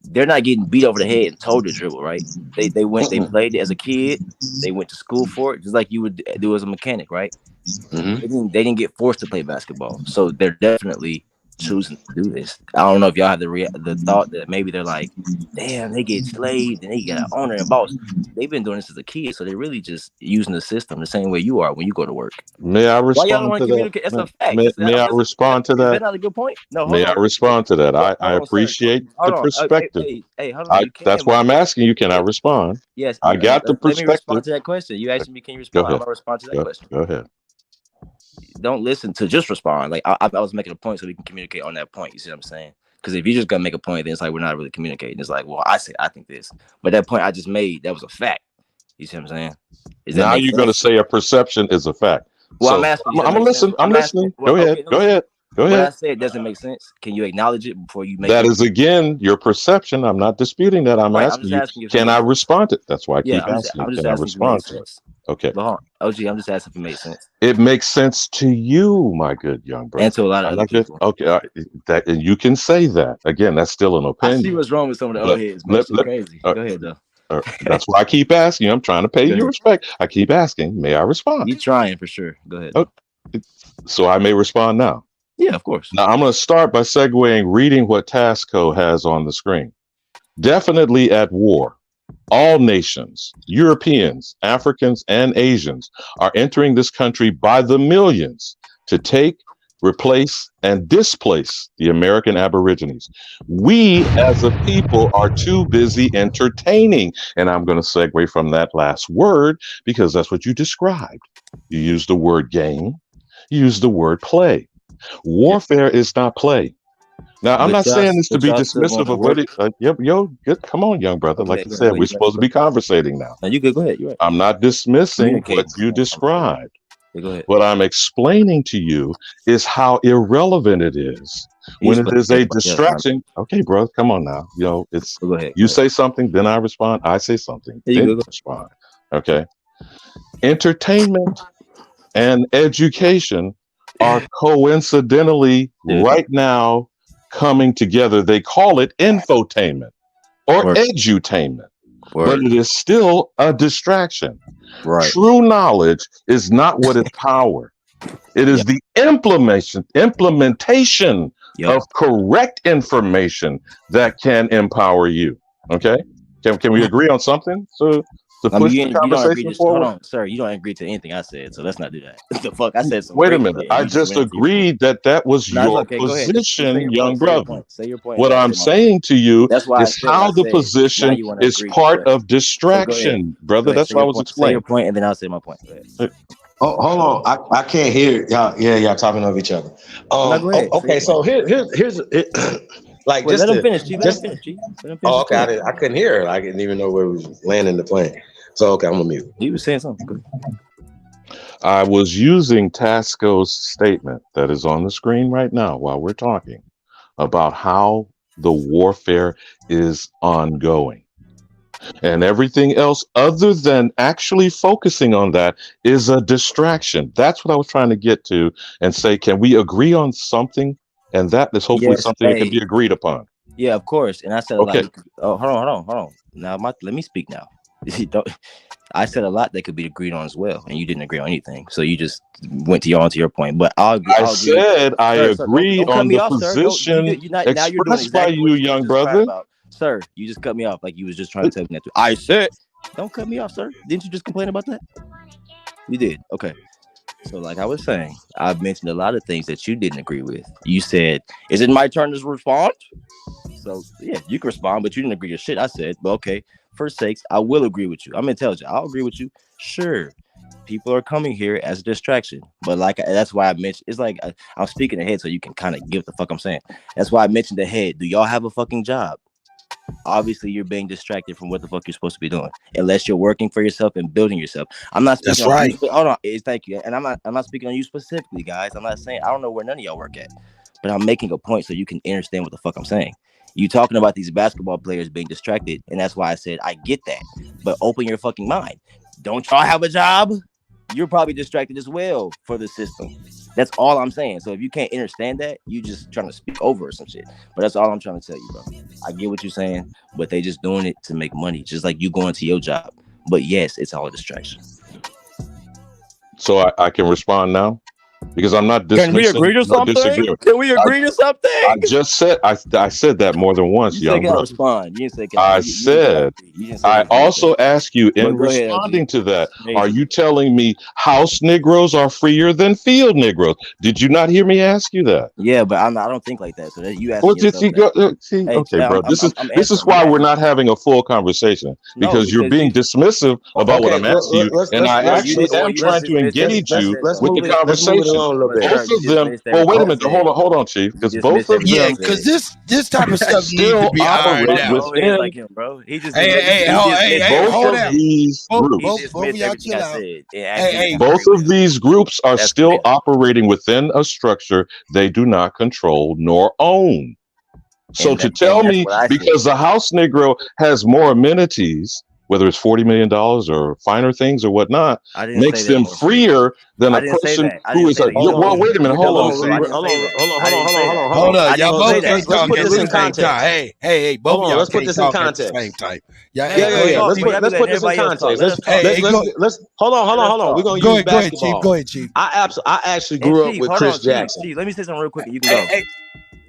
They're not getting beat over the head and told to dribble, right? They played it as a kid. They went to school for it, just like you would do as a mechanic, right? Mm-hmm. They didn't get forced to play basketball, so they're definitely choosing to do this. I don't know if y'all have the thought that maybe they're like, damn, they get slaved and they got an owner and boss. They've been doing this as a kid, so they're really just using the system the same way you are when you go to work. May I respond Why y'all don't want to to communicate? That's a fact. May I respond to that? Is that not a good point? No. May I respond to that? I appreciate the perspective. Hey, hold on. That's why I'm asking you. Can I respond? Yes. I got the perspective. Let me respond to that question. You asked me, can you respond? I'm gonna respond to that question. Go ahead. Don't listen to just respond. Like I was making a point so we can communicate on that point. You see what I'm saying? Because if you're just gonna make a point, then it's like we're not really communicating. It's like, well, I think this, but that point I just made, that was a fact. You see what I'm saying? Now you're gonna say a perception is a fact. Well, so I'm asking. I'm gonna listen. I'm listening. Go ahead. What I said doesn't make sense. Can you acknowledge it before you make that? It? Is again your perception. I'm not disputing that. I'm asking you. Can I respond to? That's why I keep asking. Can I respond to it? Okay. But OG, I'm just asking if it makes sense. It makes sense to you, my good young brother. And to a lot of other people. Okay, that you can say that. Again, that's still an opinion. I see what's wrong with some of the old heads, man. It's crazy. Go ahead, though. That's why I keep asking you. I'm trying to pay you respect. I keep asking. May I respond? You trying for sure. Go ahead. So I may respond now. Yeah, of course. Now I'm going to start by segueing, reading what Tasco has on the screen. Definitely at war. All nations, Europeans, Africans, and Asians are entering this country by the millions to take, replace, and displace the American Aborigines. We as a people are too busy entertaining. And I'm going to segue from that last word because that's what you described. You used the word game. You used the word play. Warfare is not play. Now, I'm not saying this to be dismissive of what it. Come on, young brother. Like I said, we're supposed to be conversating now. No, you good. Go ahead. You're right. I'm not dismissing what you described. Go ahead. What I'm explaining to you is how irrelevant it is when it is a distraction. Okay, bro, come on now. It's you say something, then I respond. I say something, then you respond. Okay. Entertainment and education are coincidentally right now coming together. They call it infotainment or edutainment, but it is still a distraction. Right. True knowledge is not what is power. It is the implementation of correct information that can empower you. Okay? Can we agree on something to push the conversation forward? Hold on, sir. You don't agree to anything I said, so let's not do that. The fuck? I said some Wait a minute. I just agreed that was your position, young brother. Say your point. What I'm saying to you is how the now position you wanna is agree. part Go of distraction, brother. That's what I was Say explaining. your point, and then I'll say my point. Go ahead. Oh, hold on. I can't hear y'all. Yeah, y'all talking over each other. go ahead. Okay, so here's like Wait, just let him finish. G. Let him finish. G. Let him finish. Oh, okay. I couldn't hear her. I didn't even know where it was landing the plane. So okay, I'm gonna mute. He was saying something. Good. I was using Tasco's statement that is on the screen right now while we're talking about how the warfare is ongoing. And everything else other than actually focusing on that is a distraction. That's what I was trying to get to and say, can we agree on something? And that is hopefully something that can be agreed upon. Yeah, of course. And I said a lot. Oh, hold on. Now, let me speak now. I said a lot that could be agreed on as well, and you didn't agree on anything. So you just went onto your point. But I agree on the position expressed by you, young brother. Sir, you just cut me off like you was just trying to tell me that. I said, don't cut me off, sir. Didn't you just complain about that? You did. Okay. So like I was saying, I've mentioned a lot of things that you didn't agree with. You said, is it my turn to respond? So yeah, you can respond, but you didn't agree with shit I said. But okay, for sakes, I will agree with you. I'm intelligent. I'll agree with you. Sure. People are coming here as a distraction, but that's why I mentioned it's like I'm speaking ahead so you can kind of get what the fuck I'm saying. That's why I mentioned the head. Do y'all have a fucking job? Obviously, you're being distracted from what the fuck you're supposed to be doing, unless you're working for yourself and building yourself. I'm not speaking. That's right. Hold on, thank you. And I'm not speaking on you specifically, guys. I'm not saying I don't know where none of y'all work at, but I'm making a point so you can understand what the fuck I'm saying. You talking about these basketball players being distracted, and that's why I said I get that. But open your fucking mind. Don't y'all have a job? You're probably distracted as well for the system. That's all I'm saying. So if you can't understand that, you just trying to speak over or some shit. But that's all I'm trying to tell you, bro. I get what you're saying, but they just doing it to make money, just like you going to your job. But yes, it's all a distraction. So I can respond now? Because I'm not dismissing. Can we agree to something? Can we agree to something? I just said I said that more than once, you young brother. Respond. You didn't say I said. I also ask you in responding to that. Are you telling me house Negroes are freer than field Negroes? Did you not hear me ask you that? Yeah, but I don't think like that. So that you asked me. Okay, bro. This is why we're not having a full conversation because you're being dismissive about what I'm asking you, and I actually am trying to engage you with the conversation. Both of them. Well, wait a minute. Hold on, Chief. Because both of them. Yeah, because this type of stuff needs to be ironed out. Like him, bro. He just hold on. These groups. Both of y'all chill out. Both of these groups are still operating within a structure they do not control nor own. So to tell me because the house Negro has more amenities, whether it's $40 million or finer things or whatnot, makes them freer than a person who is like, well, wait a minute, hold on. Hold on. Y'all both ain't talking at the same time. Hey, both of y'all let's put this in context. Same time. Yeah. Let's put this in context. Let's hold on. We're gonna use basketball. Go ahead, Chief. I actually grew up with Chris Jackson. Let me say something real quick. You can go.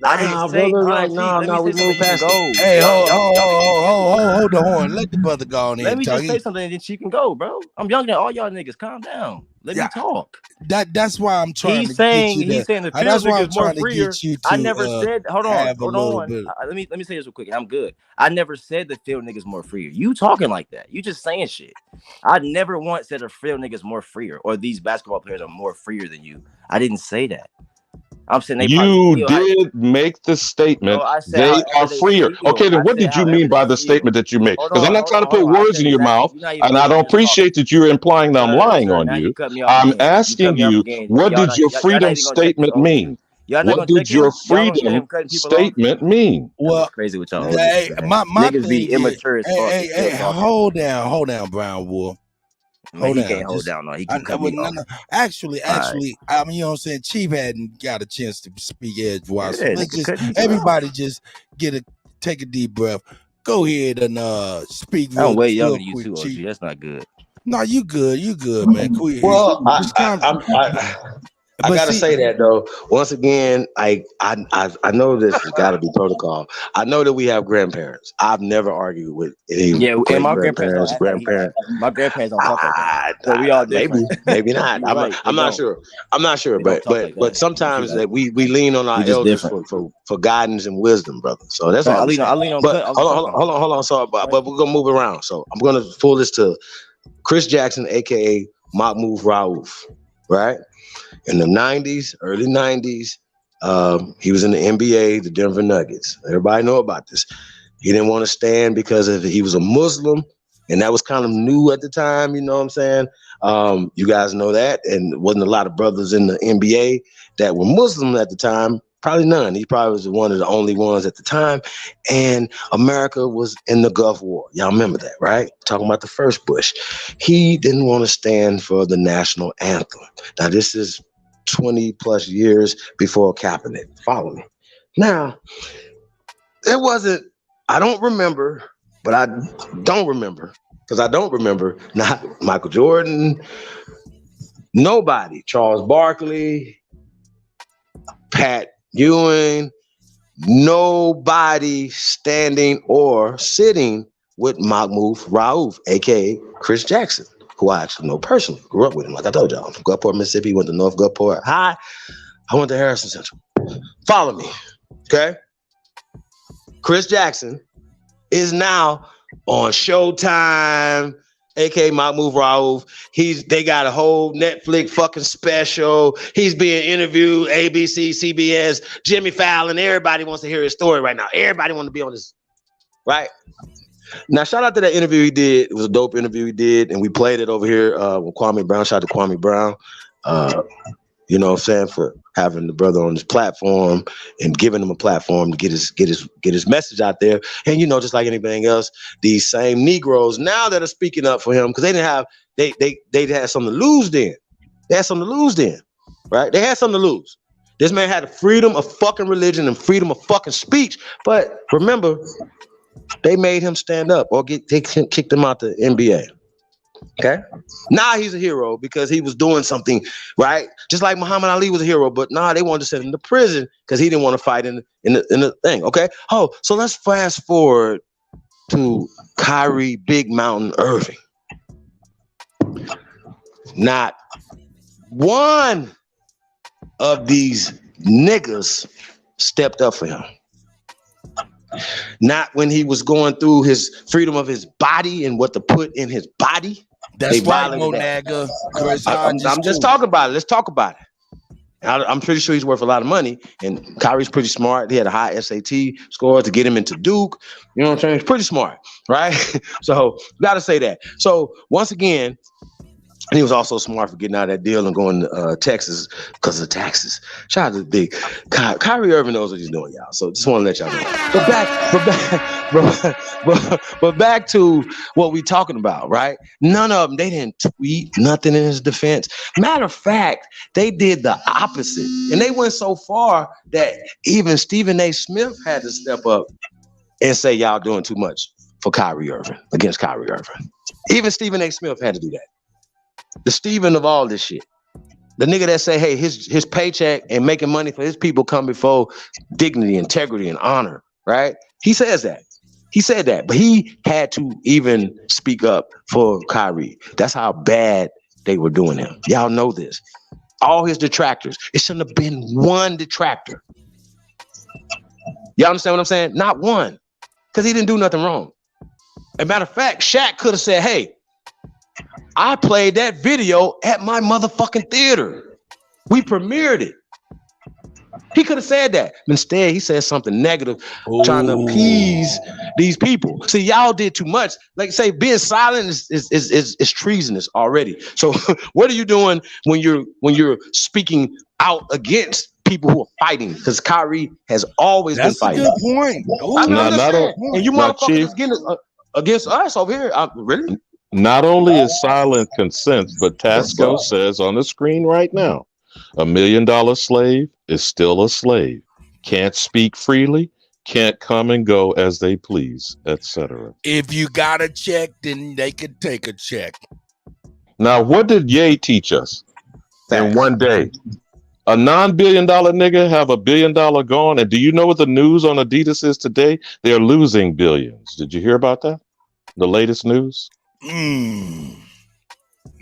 I didn't say. brother, Hold like, on, Chief. Let me we say something. move You can past it. go. Hey, Y'all can hold the horn. Let the brother go on in. Let me just say something, and then she can go, bro. I'm younger than all y'all niggas. Calm down. Let me talk. That's why I'm trying He's to saying get you to. the field That's why I'm niggas more trying to freer. get you to. I never said. Hold on. Have a little bit. Let me say this real quick, and I'm good. I never said the field niggas more freer. You talking like that? You just saying shit. I never once said the field niggas more freer or these basketball players are more freer than you. I didn't say that. I'm saying they You did make the statement. No, I said they however are they freer. feel. Okay, then I what said did you however mean they by the feel. statement that you made? Hold Because I'm on, not trying to put hold on. I words said in your exactly. mouth, You're not even and I letting me don't just talk. appreciate that you're implying that I'm lying on Now you. you cut me off I'm again. asking you, what did your Y'all freedom not even gonna check this statement over. mean? Y'all not What gonna did check your him? Y'all don't check freedom him cutting people off? statement mean? Well, crazy with y'all old hey, niggas, man. my Niggas thing be is, immature as fuck and still talking. hold down, Brown Wolf. Man, he can't hold down. No, he keep cutting me off. Actually, All right. I mean, you know what I'm saying? Chief hadn't got a chance to speak edgewise. So Yeah, let's nigga, just cut Chief everybody just take a deep breath. Go ahead and speak I'm way real younger than you quick, too, OG. Chief. That's not good. No, you good, man. Well, Just calm. I gotta say that though. Once again, I know this has got to be protocol. I know that we have grandparents. I've never argued with any And my grandparents, grandparents. My grandparents don't talk like that. So we all different. Maybe not. You're right. I'm not sure. I'm not sure. They don't talk like that. But sometimes You're right. that we lean on our We just elders different. for guidance and wisdom, brother. So that's all I I'm lean saying. on But cut. hold on. So, but we're gonna move around. So I'm gonna pull this to Chris Jackson, aka Mahmoud Rauf, right? In the 90s, early 90s, he was in the NBA, the Denver Nuggets. Everybody know about this. He didn't want to stand because he was a Muslim, and that was kind of new at the time, you know what I'm saying? You guys know that, and wasn't a lot of brothers in the NBA that were Muslim at the time. Probably none. He probably was one of the only ones at the time. And America was in the Gulf War. Y'all remember that, right? Talking about the first Bush. He didn't want to stand for the national anthem. Now, this is 20 plus years before Kaepernick. Follow me. Now, it wasn't, I don't remember, but I don't remember, because I don't remember not Michael Jordan, nobody, Charles Barkley, Pat Ewing, nobody standing or sitting with Mahmoud Rauf, aka Chris Jackson, who I actually know personally, grew up with him. Like I told y'all, I'm from Gulfport, Mississippi, went to North Gulfport High. I went to Harrison Central. Follow me, okay? Chris Jackson is now on Showtime, aka Mahmoud Rauf. They got a whole Netflix fucking special. He's being interviewed, ABC, CBS, Jimmy Fallon. Everybody wants to hear his story right now. Everybody wants to be on this, right? Now, shout out to that interview he did. It was a dope interview he did, and we played it over here with Kwame Brown. Shout out to Kwame Brown. You know what I'm saying, for having the brother on his platform and giving him a platform to get his message out there. And you know, just like anything else, these same Negroes now that are speaking up for him, because they had something to lose then. They had something to lose then, right? They had something to lose. This man had the freedom of fucking religion and freedom of fucking speech. But remember, they made him stand up or they kicked him out the NBA. Okay. Now he's a hero because he was doing something, right? Just like Muhammad Ali was a hero, but they wanted to send him to prison because he didn't want to fight in the thing. Okay. Oh, so let's fast forward to Kyrie Big Mountain Irving. Not one of these niggas stepped up for him. Not when he was going through his freedom of his body and what to put in his body. That's right, Monaga. I'm just talking about it. Let's talk about it. I'm pretty sure he's worth a lot of money, and Kyrie's pretty smart. He had a high SAT score to get him into Duke. You know what I'm saying? He's pretty smart, right? So, got to say that. So, once again, and he was also smart for getting out of that deal and going to Texas because of taxes. Shout out to the big Kyrie Irving knows what he's doing, y'all. So just want to let y'all know. But back to what we talking about, right? None of them, they didn't tweet nothing in his defense. Matter of fact, they did the opposite. And they went so far that even Stephen A. Smith had to step up and say, y'all doing too much for Kyrie Irving, against Kyrie Irving. Even Stephen A. Smith had to do that. The Stephen of all this shit. The nigga that say, hey, his paycheck and making money for his people come before dignity, integrity, and honor, right? He says that. He said that, but he had to even speak up for Kyrie. That's how bad they were doing him. Y'all know this. All his detractors. It shouldn't have been one detractor. Y'all understand what I'm saying? Not one. Because he didn't do nothing wrong. As a matter of fact, Shaq could have said, hey, I played that video at my motherfucking theater. We premiered it. He could have said that. Instead, he said something negative, trying to appease these people. See, y'all did too much. Like say, being silent is treasonous already. So what are you doing when you're speaking out against people who are fighting? Because Kyrie has always been fighting. That's a good point. And you motherfuckers is getting against us over here. Really? Not only is silent consent, but Tasco says on the screen right now, $1 million slave is still a slave. Can't speak freely, can't come and go as they please, etc. If you got a check, then they could take a check. Now, what did Ye teach us in one day? A non-billion-dollar nigga have $1 billion gone, and do you know what the news on Adidas is today? They're losing billions. Did you hear about that? The latest news?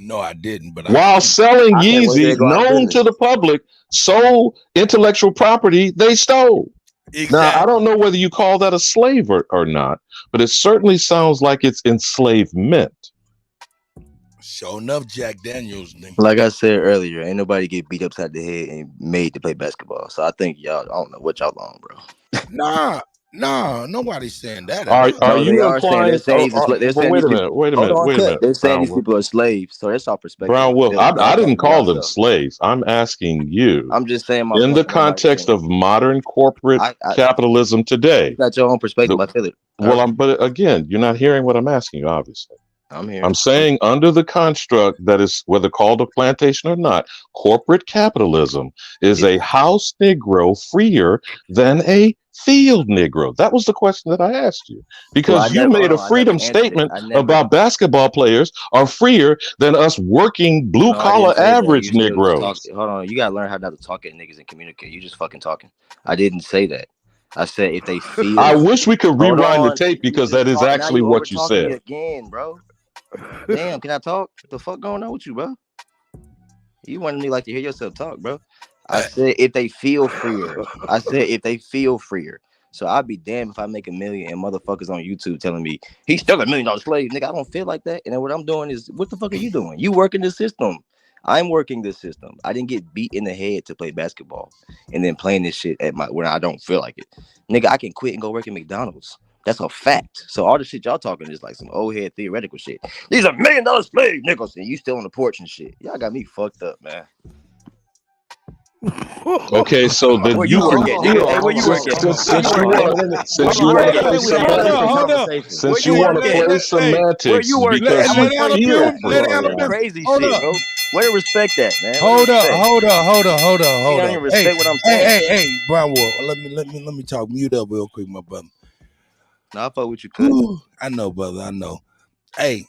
No, I didn't. But while selling Yeezy, known to the public, sold intellectual property they stole. Exactly. Now, I don't know whether you call that a slave or not, but it certainly sounds like it's enslavement. Sure enough, Jack Daniels. Like I said earlier, ain't nobody get beat upside the head and made to play basketball. So I think y'all, I don't know what y'all on, bro. Nah, nobody's saying that. Are you implying? They're saying wait a minute. They're saying these people are slaves, so that's our perspective. Brown Wolf, I didn't call them slaves. I'm asking you. I'm just saying in the context of modern corporate capitalism today. You got your own perspective. I feel it. But again, you're not hearing what I'm asking you, obviously. I'm here. I'm saying under the construct that is, whether called a plantation or not, corporate capitalism is a house Negro freer than a field Negro. That was the question that I asked you. Because you made a freedom statement about basketball players are freer than us working blue-collar average Negroes. Hold on. You got to learn how not to talk at niggas and communicate. You just fucking talking. I didn't say that. I said if they feel... I wish we could rewind the tape because that is actually what you said. Again, bro. Damn, can I talk? What the fuck going on with you, bro? You wanted me like to hear yourself talk, bro. I said if they feel freer. I said if they feel freer. So I'd be damned if I make $1 million and motherfuckers on YouTube telling me he's still $1 million slave. Nigga, I don't feel like that. And then what I'm doing is, what the fuck are you doing? You working the system. I'm working the system. I didn't get beat in the head to play basketball and then playing this shit at when I don't feel like it. Nigga, I can quit and go work at McDonald's. That's a fact. So all the shit y'all talking is like some old head theoretical shit. These are $1 million slave niggas and you still on the porch and shit. Y'all got me fucked up, man. Okay, so then where you work at? Where you work at? Since you want to play semantics, because crazy shit, bro. Where to respect that, man? Hold up. You don't even respect what I'm saying. Hey, Brown Wolf, let me talk. Mute up real quick, my brother. Nah, I fuck with you, cuz. I know, brother. I know. Hey,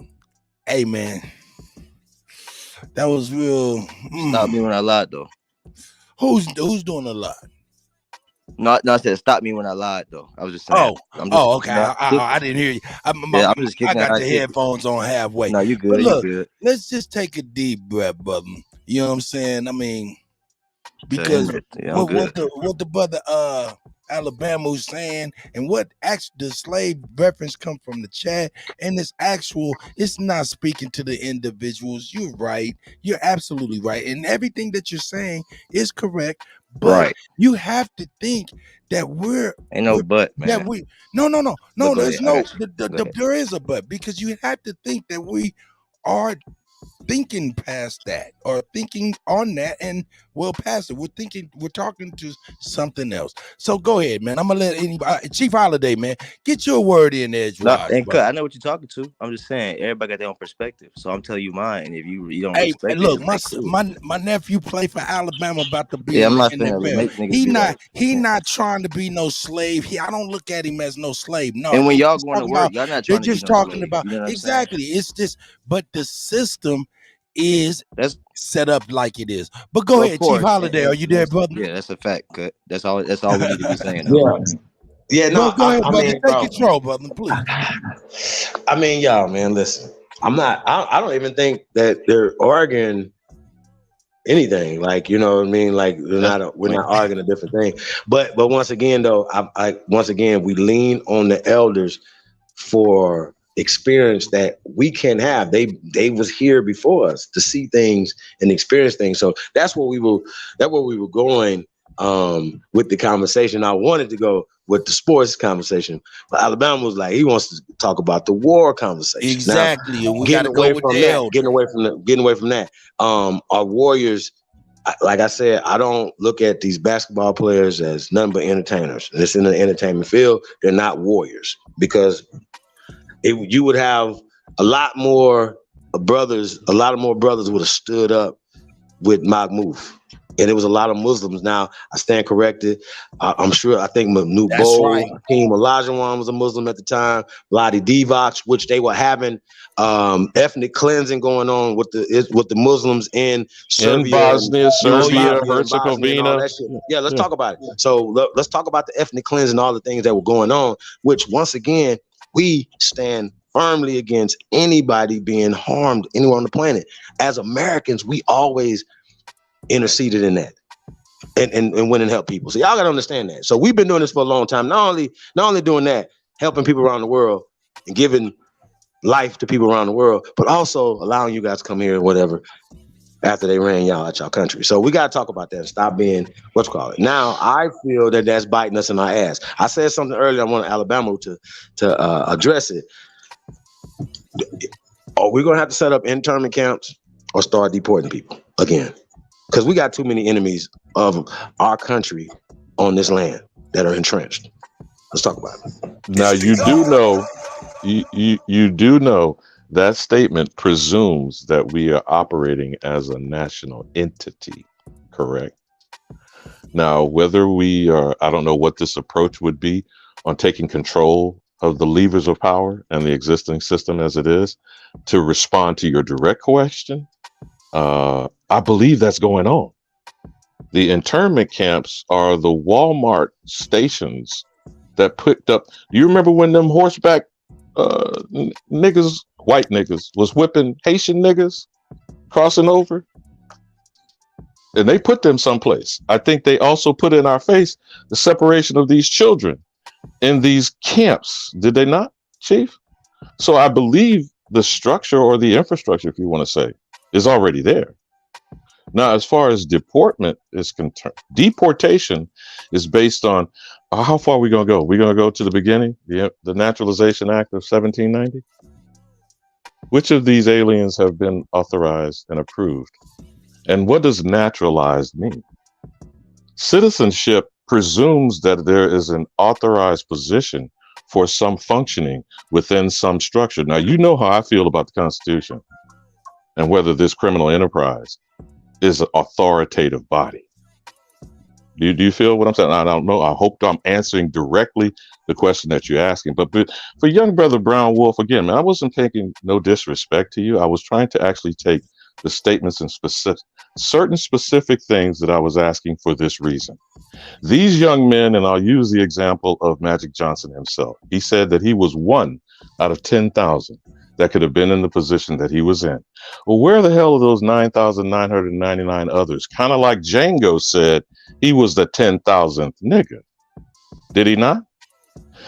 man. That was real. Stop me when I lied, though. Who's doing a lot? No, I said stop me when I lied, though. I was just saying. Okay. I didn't hear you. I got the headphones on halfway. No, you good. But look, you good. Let's just take a deep breath, brother. You know what I'm saying? I mean, because what the brother Alabama was saying, and what actually the slave reference come from the chat, and it's not speaking to the individuals. You're right. You're absolutely right. And everything that you're saying is correct. But you have to think that ain't no but, man. That there is a but, because you have to think that we are thinking past that or thinking on that and past it. We're talking to something else. So go ahead, man. I'm gonna let anybody, Chief Holiday, man, get your word in there. I know what you're talking to. I'm just saying everybody got their own perspective. So I'm telling you mine. And if you don't respect look, it, my nephew played for Alabama, about to be I'm not he not trying to be no slave. I don't look at him as no slave. No. And when y'all going to work, y'all not trying to be no slave. Exactly. It's just, but the system is That's set up like it is. But go ahead, Chief Holiday. Are you there, brother? Yeah, that's a fact. Cut. That's all we need to be saying. Yeah, Go no, ahead, I brother. mean, Take bro, control, brother, please. I mean, y'all, man, listen. I don't even think that they're arguing anything. Like, you know what I mean? Like, we're not arguing a different thing. But once again, though, once again, we lean on the elders for experience that we can have. They was here before us to see things and experience things. So that's where we were going with the conversation. I wanted to go with the sports conversation, but Alabama was like, he wants to talk about the war conversation. Exactly. Now, We got to go with the elder. getting away from that. Our Warriors, like I said, I don't look at these basketball players as nothing but entertainers. It's in the entertainment field. They're not warriors, because you would have a lot more brothers would have stood up with Mahmoud. And it was a lot of Muslims. Now, I stand corrected. I think Manute Bol, right. Hakeem Olajuwon was a Muslim at the time. Vlade Divac, which they were having ethnic cleansing going on with the Muslims in Serbia, in Bosnia, Serbia, and Herzegovina. all that shit. Yeah, let's talk about it. So let's talk about the ethnic cleansing, all the things that were going on, which once again, we stand firmly against anybody being harmed anywhere on the planet. As Americans, we always interceded in that and went and helped people. So y'all gotta understand that. So we've been doing this for a long time. Not only doing that, helping people around the world and giving life to people around the world, but also allowing you guys to come here or whatever after they ran y'all out y'all country. So we gotta talk about that and stop being Now I feel that that's biting us in our ass. I said something earlier. I want Alabama to address it. Are we gonna have to set up internment camps or start deporting people again? Because we got too many enemies of our country on this land that are entrenched. Let's talk about it. Now you do know that statement presumes that we are operating as a national entity, correct? Now, whether we are, I don't know what this approach would be on taking control of the levers of power and the existing system as it is. To respond to your direct question, I believe that's going on. The internment camps are the Walmart stations that picked up. Do you remember when them horseback niggas, white niggas, was whipping Haitian niggas crossing over? And they put them someplace. I think they also put in our face the separation of these children in these camps. Did they not, Chief? So I believe the structure or the infrastructure, if you want to say, is already there. Now, as far as deportation is based on how far are we going to go? We're going to go to the beginning, the Naturalization Act of 1790. Which of these aliens have been authorized and approved? And what does naturalized mean? Citizenship presumes that there is an authorized position for some functioning within some structure. Now, you know how I feel about the Constitution and whether this criminal enterprise is an authoritative body. Do you feel what I'm saying? I don't know. I hope I'm answering directly the question that you're asking. But for young brother Brown Wolf, again, man, I wasn't taking no disrespect to you. I was trying to actually take the statements and certain specific things that I was asking for this reason. These young men, and I'll use the example of Magic Johnson himself. He said that he was one out of 10,000 that could have been in the position that he was in. Well, where the hell are those 9,999 others? Kind of like Django said, he was the 10,000th nigga. Did he not?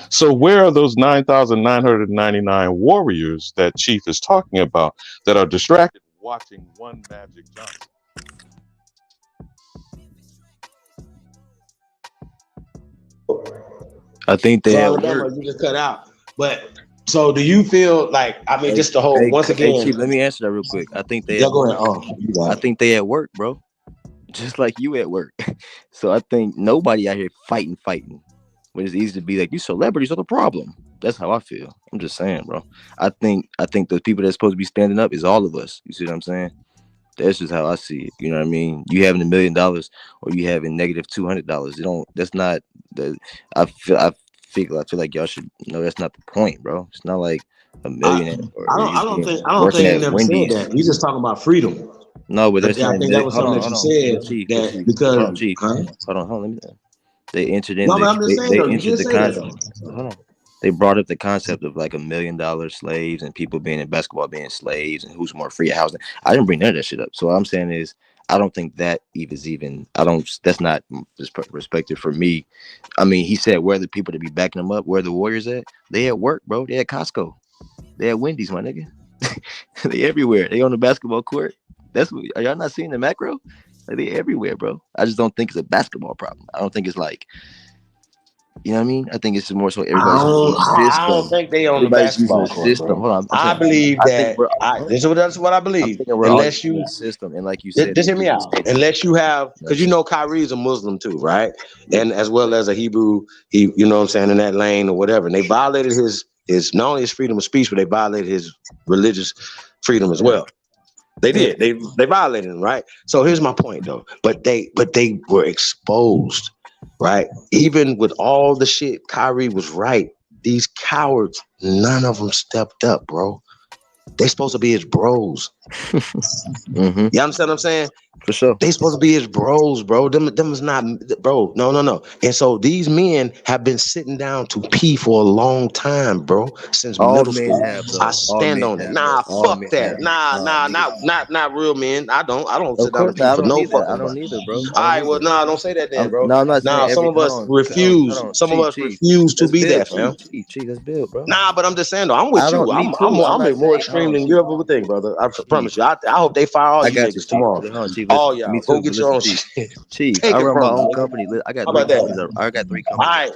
So where are those 9,999 warriors that Chief is talking about that are distracted watching one Magic Johnson? I think they So had Alabama, work. you just cut out. But so do you feel like, I mean, just the whole, once again. Chief, let me answer that real quick. I think they Yeah, at go work. ahead. I think they at work, bro. Just like you at work. So I think nobody out here fighting. When it's easy to be like, you celebrities are the problem. That's how I feel. I'm just saying, bro. I think the people that's supposed to be standing up is all of us. You see what I'm saying? That's just how I see it. You know what I mean? You having $1 million or you having negative $200. That's not. I feel like y'all should know that's not the point, bro. It's not like a millionaire. I don't think he never said that. He's just talking about freedom. No, but they're I saying think that was something that you said that because hold on, let me. They entered in. No, but I'm just saying though, you entered did the say that. concept. Hold on. They brought up the concept of like $1 million slaves and people being in basketball being slaves and who's more free at housing. I didn't bring none of that shit up. So what I'm saying is, I don't think that even. That's not respected for me. I mean, he said where the people to be backing them up, where the Warriors at? They at work, bro. They at Costco. They at Wendy's, my nigga. They everywhere. They on the basketball court. That's what, are y'all not seeing the macro? Like, they everywhere, bro. I just don't think it's a basketball problem. I don't think it's like, you know what I mean? I think it's more so everybody's using a system. I don't think they on the basketball court. System. Hold on. I believe that. That's what I believe. Unless you system, and like you said, just hear me out. Unless you have, because you know Kyrie is a Muslim too, right? And as well as a Hebrew, you know what I'm saying, in that lane or whatever. And they violated his not only his freedom of speech, but they violated his religious freedom as well. They did. They violated him, right? So here's my point though. But they were exposed, right? Even with all the shit, Kyrie was right. These cowards, none of them stepped up, bro. They supposed to be his bros. Mm-hmm. You understand what I'm saying? For sure. They supposed to be his bros, bro. Them is not, bro. No. And so these men have been sitting down to pee for a long time, bro. Since middle school. I stand on it. Nah, fuck that. Nah, not real men. I don't sit down and pee for no fucking. I don't either, bro. All right, well, nah, don't say that then, bro. No, I'm not saying some of us refuse. Some of us refuse to be that, fam. Let's build, bro. Nah, but I'm just saying though, I'm with you. I'm more extreme than you ever would think, brother. I promise you. I hope they fire all you niggas tomorrow. All y'all, go get your own shit. Chief, I run my own company. I got 3 companies. I got 3 companies. All right.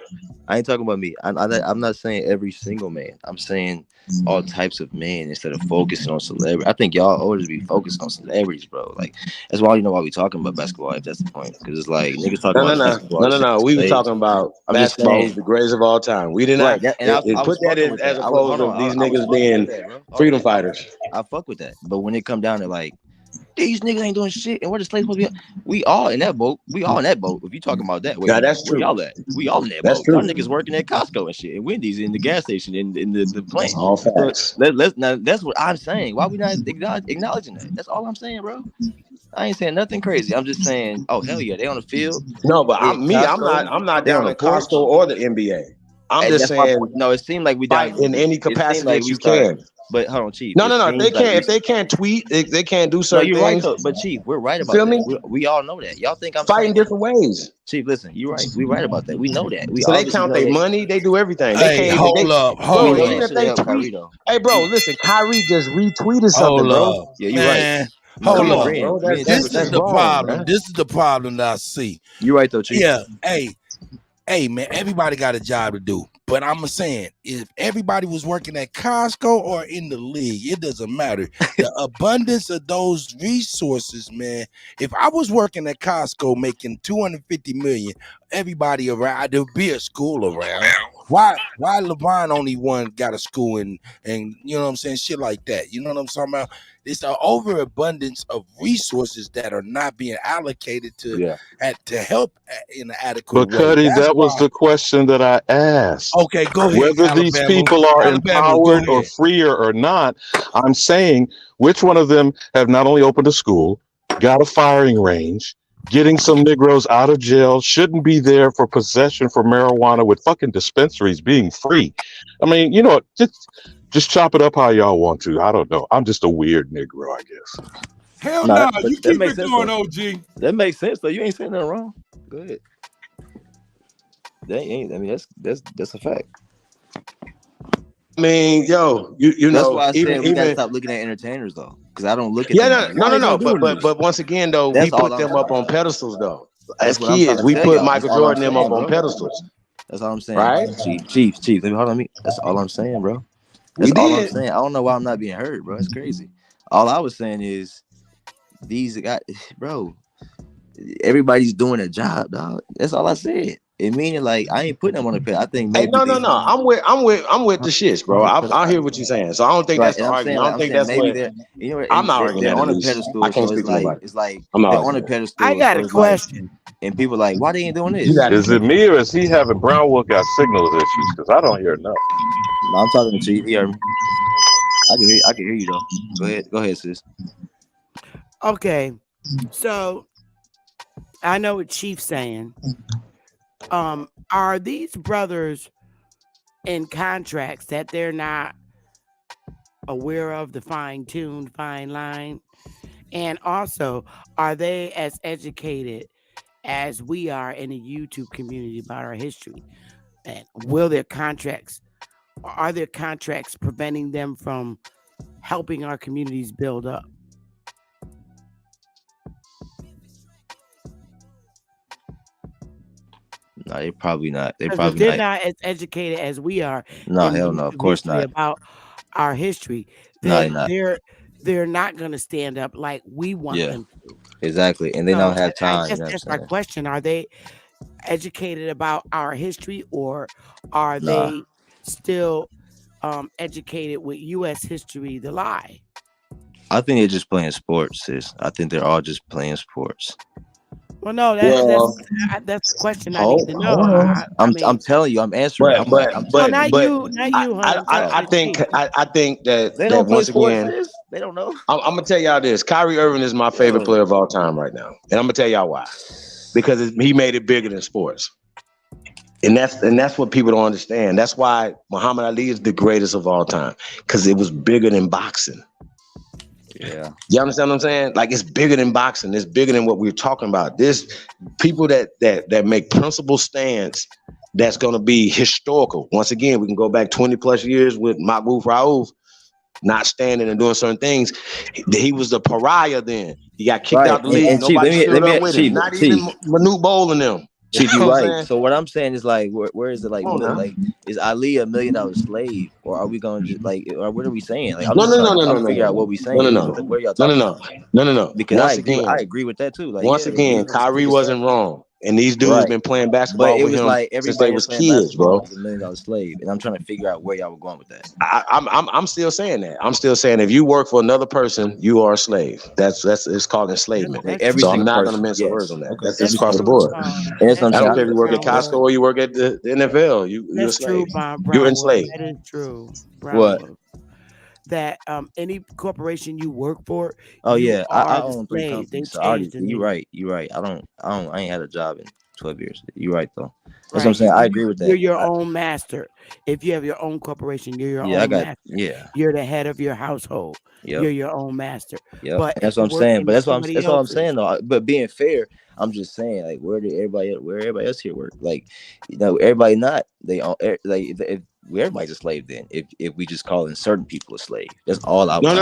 I ain't talking about me. I'm not saying every single man. I'm saying all types of men instead of focusing on celebrity. I think y'all always be focused on celebrities, bro. Like, that's why you know why we talking about basketball, if that's the point. Because it's like niggas talking about basketball. No. We were talking about basketball, who's the greatest of all time. We did not put that in as opposed to these niggas being freedom fighters. I fuck with that. But when it come down to like, these niggas ain't doing shit, and where the slaves supposed to be? We all in that boat. If you talking about that, yeah, that's true. We all in that boat. Y'all niggas working at Costco and shit, and Wendy's in the gas station, in the plant. All facts. Now that's what I'm saying. Why we not acknowledging that? That's all I'm saying, bro. I ain't saying nothing crazy. I'm just saying, oh hell yeah, they on the field. No, but I'm not down at Costco or the NBA. I'm just saying. No, it seemed like we fight in any capacity that you can. But hold on, Chief. No. If they can't tweet, they can't do certain things. Right, but Chief, we're right about that. We all know that. Y'all think I'm fighting different ways. Chief, listen, you're right. We're right about that. We know that. So they count their money. They do everything. Hey, hold up. Hey, bro, listen. Kyrie just retweeted something, bro. Yeah, you're right. Hold on. This is the problem. This is the problem that I see. You're right, though, Chief. Yeah. Hey, man, everybody got a job to do. But I'm saying, if everybody was working at Costco or in the league, it doesn't matter. The abundance of those resources, man. If I was working at Costco making $250 million, everybody around, there'd be a school around. Why LeBron only got a school and you know what I'm saying, shit like that. You know what I'm talking about? It's an overabundance of resources that are not being allocated to help in an adequate way. But Cuddy, that was the question that I asked. Okay, go ahead. Whether these people are empowered or freer or not, I'm saying which one of them have not only opened a school, got a firing range, getting some Negroes out of jail, shouldn't be there for possession for marijuana with fucking dispensaries being free. I mean, you know, just chop it up how y'all want to. I don't know. I'm just a weird Negro, I guess. Hell no, you keep it going, OG. That makes sense, though. You ain't saying nothing wrong. Go ahead. That ain't. I mean, that's a fact. I mean, yo, you that's know, why I said we gotta stop looking at entertainers though, because I don't look at no. But once again, though, we put them up on pedestals, though. As kids, we put Michael Jordan them up on pedestals. That's all I'm saying, right? Chief. Let me hold on me. That's all I'm saying, bro. That's all I'm saying. I don't know why I'm not being heard, bro. It's crazy. All I was saying is these guys, bro. Everybody's doing a job, dog. That's all I said. It meaning like I ain't putting them on the pit. I think maybe no. I'm with the shits, bro. I hear what you're saying. So I don't think that's the argument. I don't think that's what I'm not arguing. They're on a pedestal. I can't speak to nobody. It's like I'm not on a pedestal. I got a question. And people like, why they ain't doing this? Is it me or is he having Brownwood got signals issues? Because I don't hear nothing. No, I'm talking to Chief. You hear me? I can hear you though. Go ahead, sis. Okay, so I know what Chief's saying. Are these brothers in contracts that they're not aware of the fine-tuned fine line? And also, are they as educated as we are in the YouTube community about our history? And are their contracts preventing them from helping our communities build up? No, they probably not. If they're not as educated as we are, no, hell no, of course not. About our history, then they're not going to stand up like we want them to. Exactly, and they don't have time. I guess that's my question. Are they educated about our history, or are they still educated with U.S. history, the lie? I think they're just playing sports, sis. I think they're all just playing sports. Well, no, that's the question I need to know. I'm telling you, I'm answering. Not you. I think that they don't once play again, sports, they don't know. I'm gonna tell y'all this: Kyrie Irving is my favorite player of all time right now, and I'm gonna tell y'all why. Because he made it bigger than sports, and that's what people don't understand. That's why Muhammad Ali is the greatest of all time, because it was bigger than boxing. Yeah. You understand what I'm saying? Like, it's bigger than boxing. It's bigger than what we're talking about. There's people that make principle stands that's going to be historical. Once again, we can go back 20 plus years with Mahmoud Raouf not standing and doing certain things. He was the pariah then. He got kicked out the league. Nobody stood up with him. Not even Manute Bol and them. Chief, you right. So what I'm saying is like, where is it like? Is Ali $1 million slave, or are we going to just like? Or what are we saying? Like, I'm just trying to figure out what we saying. Where y'all talking about? No. Because I agree with that too. Like, once again, Kyrie wasn't wrong, and these dudes been playing basketball with him like since they was kids, bro. $1 million slave, and I'm trying to figure out where y'all were going with that. I'm still saying that. I'm still saying if you work for another person, you are a slave. That's it's called enslavement. So I'm not going to mince words on that. Okay. That's across the board. I don't care if you work at Costco or you work at the NFL. You're a slave. You're enslaved. That is true. What? That any corporation you work for. Oh yeah, I own 3 companies. So you're right. I ain't had a job in 12 years. You're right though. That's what I'm saying. I agree with that. You're your own master. If you have your own corporation, you're your own master. You're the head of your household. Yep. You're your own master. Yeah, but that's what I'm saying. But that's what I'm saying though. But being fair, I'm just saying like where everybody else here work? Like, everybody not. They all like if everybody's a slave then. If we just calling certain people a slave, that's all I. No.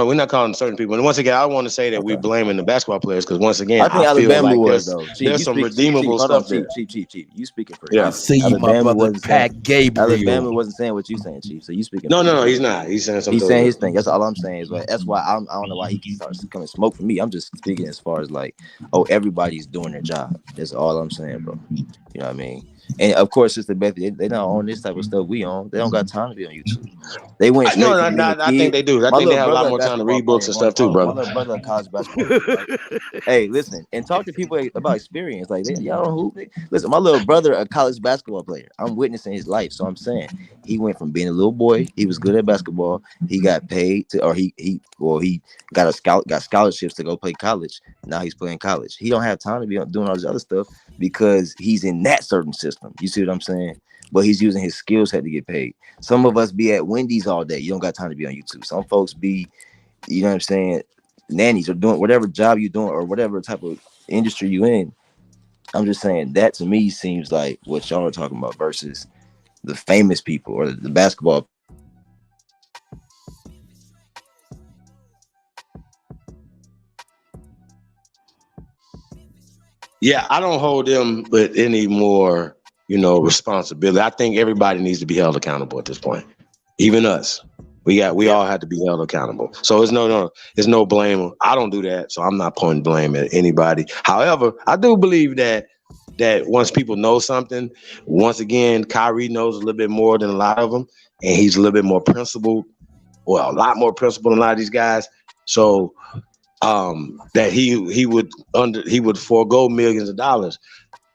We're not calling certain people. And once again, I want to say that we're blaming the basketball players because once again, I think Alabama was though. There's some redeemable stuff there. Chief, you speaking for? Yeah, see you, my brother Pat Gabriel. Alabama wasn't saying what you saying, Chief. So you speaking? No, he's not. He's saying something. He's saying his thing. That's all I'm saying. That's why I don't know why he can start coming smoke for me. I'm just speaking as far as like, everybody's doing their job. That's all I'm saying, bro. You know what I mean? And of course, Sister Bethy, they not on this type of stuff we on. They don't got time to be on YouTube. They went straight. I think they do. I think they have a lot more time to read books and stuff too, brother. My little brother, college basketball. Hey, listen, and talk to people about experience. Like, y'all don't hoop. Listen, my little brother, a college basketball player. I'm witnessing his life, so I'm saying he went from being a little boy. He was good at basketball. He got paid he got scholarships to go play college. Now he's playing college. He don't have time to be doing all this other stuff because he's in that certain system. You see what I'm saying? But he's using his skill set to get paid. Some of us be at Wendy's all day. You don't got time to be on YouTube. Some folks be, you know what I'm saying, nannies or doing whatever job you're doing or whatever type of industry you in. I'm just saying that to me seems like what y'all are talking about versus the famous people or the basketball. Yeah, I don't hold them with any more, responsibility. I think everybody needs to be held accountable at this point, even us. We all have to be held accountable. So it's no blame. I don't do that, so I'm not pointing blame at anybody. However, I do believe that once people know something, once again, Kyrie knows a little bit more than a lot of them, and he's a little bit more principled. Well, a lot more principled than a lot of these guys. So that he would forego millions of dollars,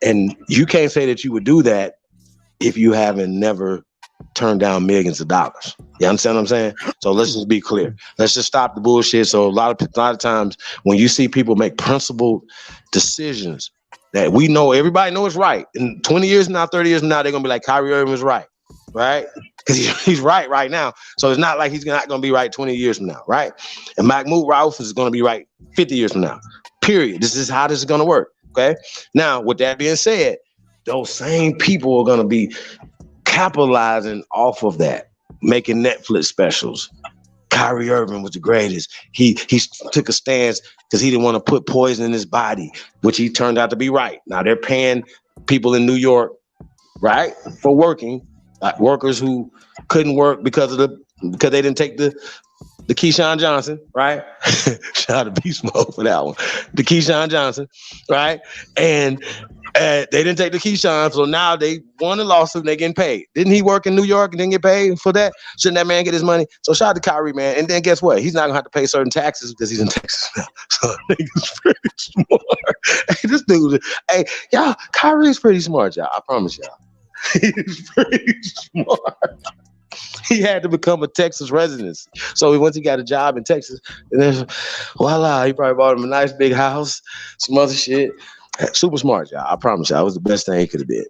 and you can't say that you would do that if you haven't never turned down millions of dollars. You understand what I'm saying? So let's just be clear. Let's just stop the bullshit. So a lot of times when you see people make principled decisions that we know everybody knows is right, in 20 years from now, 30 years from now, they're gonna be like, Kyrie Irving was right? Because he's right now. So it's not like he's not gonna be right 20 years from now, right? And Mahmoud Rauf is gonna be right 50 years from now. Period. This is how this is gonna work. Okay. Now, with that being said, those same people are gonna be capitalizing off of that, making Netflix specials. Kyrie Irving was the greatest. He took a stance because he didn't want to put poison in his body, which he turned out to be right. Now they're paying people in New York, right, for working, workers who couldn't work because they didn't take the Keyshawn Johnson, right? Shout out to Beast Mode for that one. The Keyshawn Johnson, right? And they didn't take the Keyshawn, so now they won the lawsuit and they getting paid. Didn't he work in New York and didn't get paid for that? Shouldn't that man get his money? So shout out to Kyrie, man. And then guess what? He's not gonna have to pay certain taxes because he's in Texas now. So nigga's pretty smart. Hey, this dude, hey, y'all, Kyrie's pretty smart, y'all. I promise y'all. He's pretty smart. He had to become a Texas resident. So once he got a job in Texas, and then voila, he probably bought him a nice big house, some other shit. Super smart, y'all. I promise y'all. It was the best thing he could have did.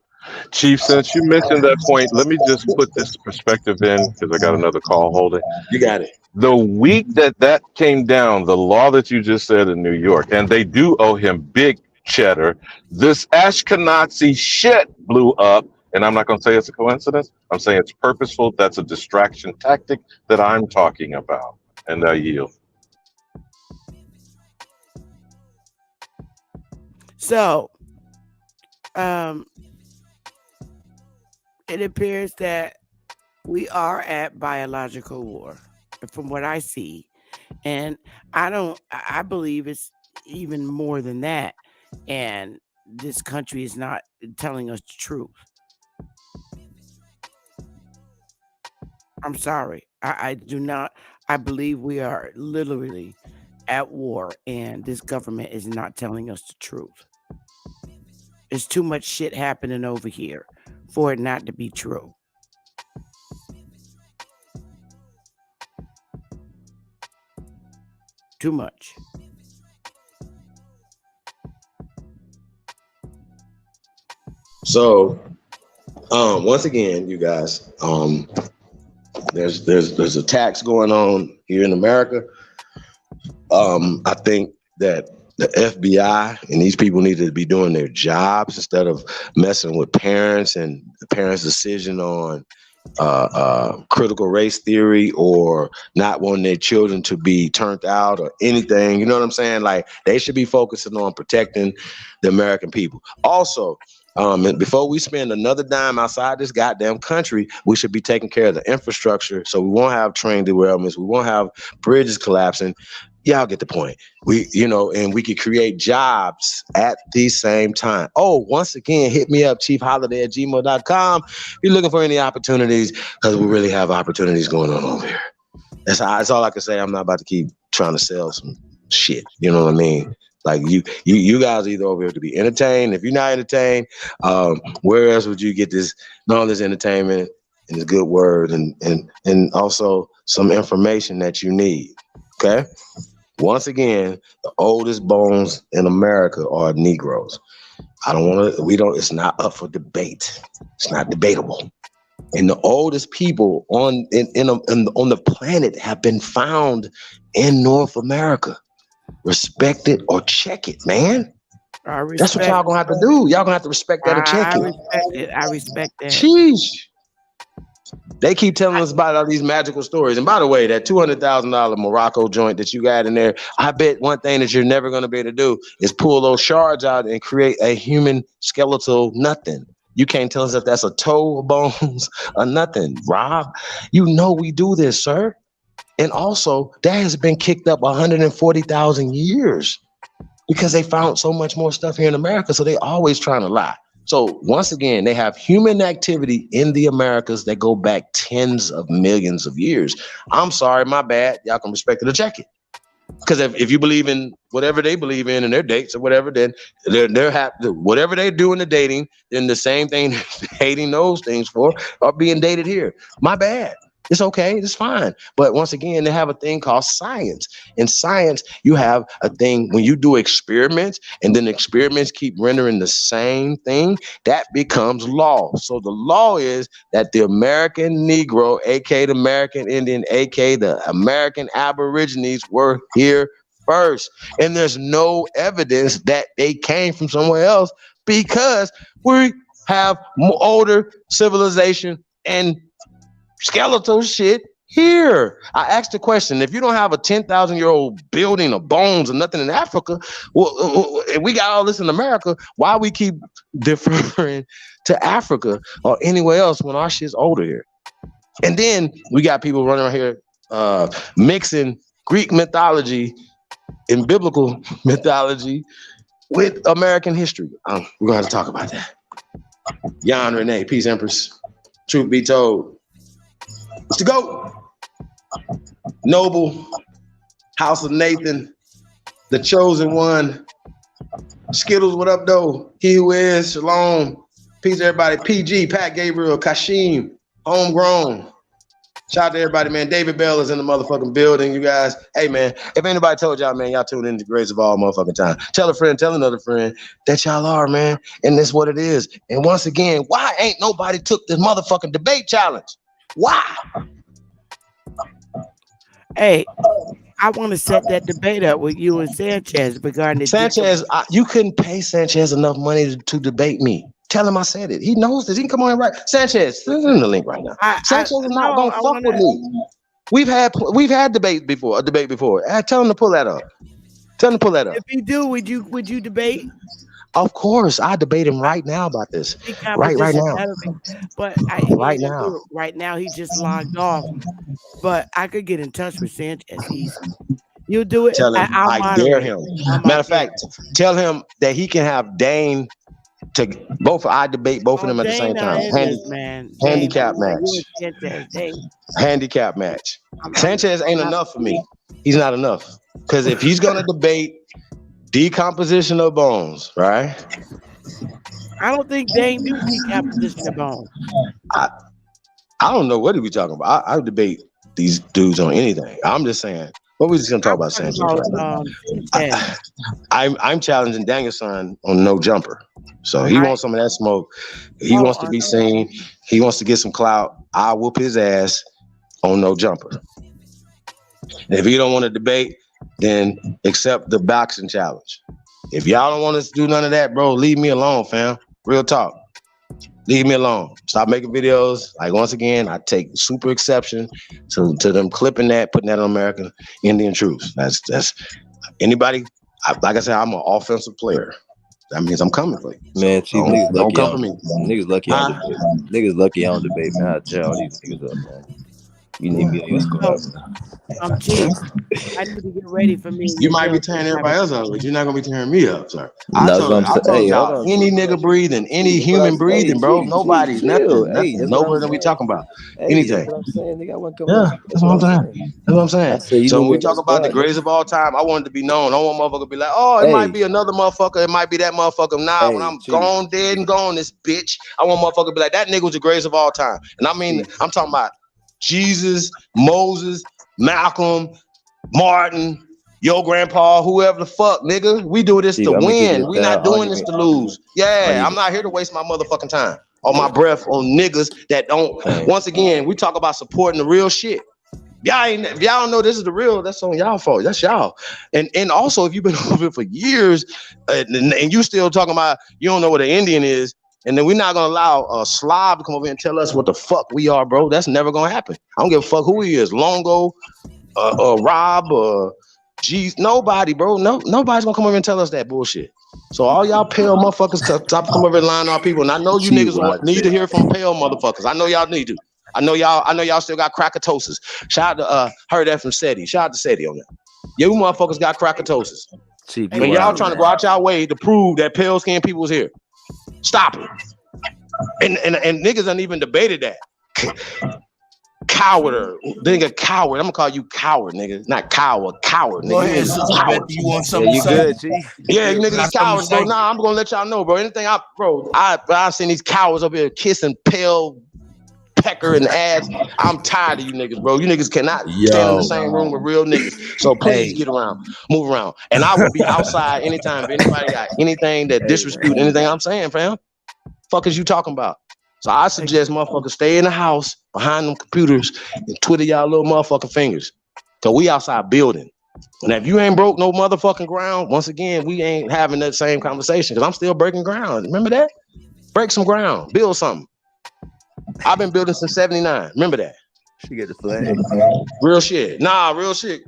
Chief, since you mentioned that point, let me just put this perspective in because I got another call holding. You got it. The week that came down, the law that you just said in New York, and they do owe him big cheddar, this Ashkenazi shit blew up. And I'm not going to say it's a coincidence. I'm saying it's purposeful. That's a distraction tactic that I'm talking about. And I yield. So, it appears that we are at biological war, from what I see. And I believe it's even more than that. And this country is not telling us the truth. I'm sorry. I do not. I believe we are literally at war, and this government is not telling us the truth. There's too much shit happening over here for it not to be true. Too much. So, once again, you guys, there's attacks going on here in America. I think that the FBI and these people need to be doing their jobs instead of messing with parents and the parents' decision on critical race theory or not wanting their children to be turned out or anything. You know what I'm saying? Like, they should be focusing on protecting the American people. Also, before we spend another dime outside this goddamn country, we should be taking care of the infrastructure so we won't have train derailments, we won't have bridges collapsing. Y'all get the point. And we could create jobs at the same time. Oh, once again, hit me up, chiefholiday@gmail.com. If you're looking for any opportunities, because we really have opportunities going on over here. That's all I can say. I'm not about to keep trying to sell some shit. You know what I mean? Like you guys are either over here to be entertained. If you're not entertained, where else would you get all this entertainment and this good word and also some information that you need? Okay. Once again, the oldest bones in America are Negroes. It's not up for debate. It's not debatable. And the oldest people on the planet have been found in North America. Respect it or check it, man. That's what y'all gonna have to do. Y'all gonna have to respect that or check it. I respect that. Sheesh. They keep telling us about all these magical stories. And by the way, that $200,000 Morocco joint that you got in there, I bet one thing that you're never going to be able to do is pull those shards out and create a human skeletal nothing. You can't tell us if that's a toe, bones, or nothing. Rob, you know we do this, sir. And also, that has been kicked up 140,000 years because they found so much more stuff here in America. So they always trying to lie. So once again, they have human activity in the Americas that go back tens of millions of years. I'm sorry, my bad. Y'all can respect it or check it. Because if you believe in whatever they believe in their dates or whatever, then they're happy. Whatever they do in the dating, then the same thing hating those things for are being dated here. My bad. It's okay. It's fine. But once again, they have a thing called science. In science, you have a thing when you do experiments and then experiments keep rendering the same thing, that becomes law. So the law is that the American Negro, aka the American Indian, aka the American Aborigines were here first. And there's no evidence that they came from somewhere else because we have older civilization and skeletal shit here. I asked the question, if you don't have a 10,000-year-old building of bones or nothing in Africa, well, if we got all this in America, why we keep deferring to Africa or anywhere else when our shit's older here? And then we got people running around here mixing Greek mythology and biblical mythology with American history. We're going to have to talk about that. Jan Renee, peace, Empress. Truth be told, it's the GOAT. Noble, House of Nathan, the chosen one. Skittles, what up, though? He who is, Shalom. Peace, everybody. PG, Pat Gabriel, Kashim, Homegrown. Shout out to everybody, man. David Bell is in the motherfucking building, you guys. Hey, man, if anybody told y'all, man, y'all tune in to Grace of all motherfucking time. Tell a friend, tell another friend that y'all are, man. And that's what it is. And once again, why ain't nobody took this motherfucking debate challenge? Why? Hey, I want to set that debate up with you and Sanchez regarding the Sanchez. You couldn't pay Sanchez enough money to debate me. Tell him I said it. He knows this. He can come on and write. Sanchez, send him the link right now. Sanchez is not gonna fuck with me. We've had debate before. Tell him to pull that up. If you do, would you debate? Of course, I debate him right now about this. Right now. But right now. Right now, he just logged off. But I could get in touch with Sanchez easy. You do it. Tell him I dare him. Matter of fact, tell him that he can have Dane to debate both of them at the same time. Handicap match. Handicap match. Sanchez ain't enough for me. He's not enough. Because if he's gonna debate decomposition of bones, right? I don't think Dane do decomposition of bones. I don't know what he be talking about. I debate these dudes on anything. I'm just saying. What we just gonna talk about Sanchez right now? I'm challenging Danielson on no jumper. So he wants some of that smoke. He wants to be seen. He wants to get some clout. I'll whoop his ass on no jumper. And if you don't want to debate, then accept the boxing challenge. If y'all don't want us to do none of that, bro, leave me alone, fam. Real talk. Leave me alone. Stop making videos. Like, once again, I take super exception to them clipping that, putting that on American Indian Truth. That's anybody. Like I said, I'm an offensive player. That means I'm coming for you. Man, so don't come for me. Niggas lucky on debate. Niggas lucky on debate, man. I tell all these niggas up, man. You need me on your squad. Chief, I need to get ready for me. You might be tearing everybody else up, but you're not gonna be tearing me up, sir. I told y'all, any nigga breathing, any human breathing, bro. Nobody's nothing. Nowhere that we talking about. Anything. That's what I'm saying. So when we talk about the greatest of all time, I want it to be known. I don't want motherfucker to be like, oh, it might be another motherfucker. It might be that motherfucker. Nah, when I'm gone, dead and gone, this bitch, I want motherfucker to be like, that nigga was the greatest of all time. And I mean, I'm talking about Jesus, Moses, Malcolm, Martin, your grandpa, whoever the fuck, nigga. We do this to win. We not doing this to lose. Yeah, I'm not here to waste my motherfucking time or my breath on niggas that don't. Once again, we talk about supporting the real shit. If y'all don't know this is the real, that's on y'all fault. That's y'all. And also, if you've been over it for years and you still talking about you don't know what an Indian is, and then we're not gonna allow a Slav to come over here and tell us what the fuck we are, bro. That's never gonna happen. I don't give a fuck who he is, Longo, Rob, nobody, bro. Nobody's gonna come over and tell us that bullshit. So all y'all pale motherfuckers, stop come over and line our people. And I know you niggas need to hear from pale motherfuckers. I know y'all need to. I know y'all still got crackatosis. Shout out to heard that from SETI. Shout out to SETI on that. You motherfuckers got crackatosis. And y'all trying to go out y'all way to prove that pale skinned people was here. Stop it. And niggas ain't even debated that. Cowarder, nigga, coward. I'm gonna call you coward, nigga. Not coward, coward, nigga. Go ahead, Sister Betty. You want something you to say? good, G? Yeah, you niggas Got is something cowards, to bro. say? Nah, I'm gonna let y'all know, bro. Anything I've seen these cowards up here kissing pale pecker and ass. I'm tired of you niggas, bro. You niggas cannot stand in the same room with real niggas. So please get around, move around. And I will be outside anytime if anybody got anything that disrespute anything I'm saying, fam. Fuck is you talking about? So I suggest motherfuckers stay in the house behind them computers and twiddle y'all little motherfucking fingers. Cause we outside building. And if you ain't broke no motherfucking ground, once again, we ain't having that same conversation. Cause I'm still breaking ground. Remember that? Break some ground, build something. I've been building since 79. Remember that? She get the flag. Real shit. Nah, real shit.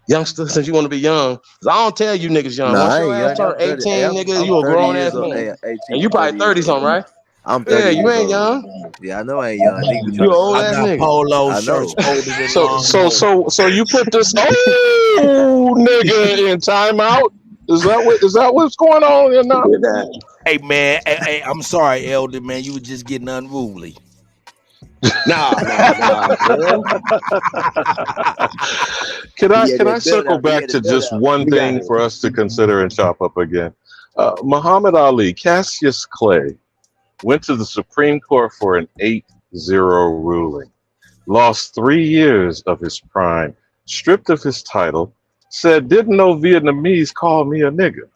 Youngster, since you want to be young, cause I don't tell you niggas young. Nah, Once I your ain't ass young. turn I'm 30. 18, Hey, nigga, I'm you a 30 grown years ass old. man. Hey, 18 And you probably 30 something, right? I'm 30 Yeah, you years ain't old. young. Yeah, I know I ain't young. Nigga be You trying an old to ass I got nigga. polo I know. shirts older than long. So you put this nigga in timeout? Is that what's going on here now? Hey man, hey, I'm sorry, Elder man. You were just getting unruly. Nah. Can He had I that belt circle out. He back had to the belt just out. one thing for us to consider and chop up again? Muhammad Ali, Cassius Clay, went to the Supreme Court for an 8-0 ruling, lost 3 years of his prime, stripped of his title, said, didn't know Vietnamese call me a nigga.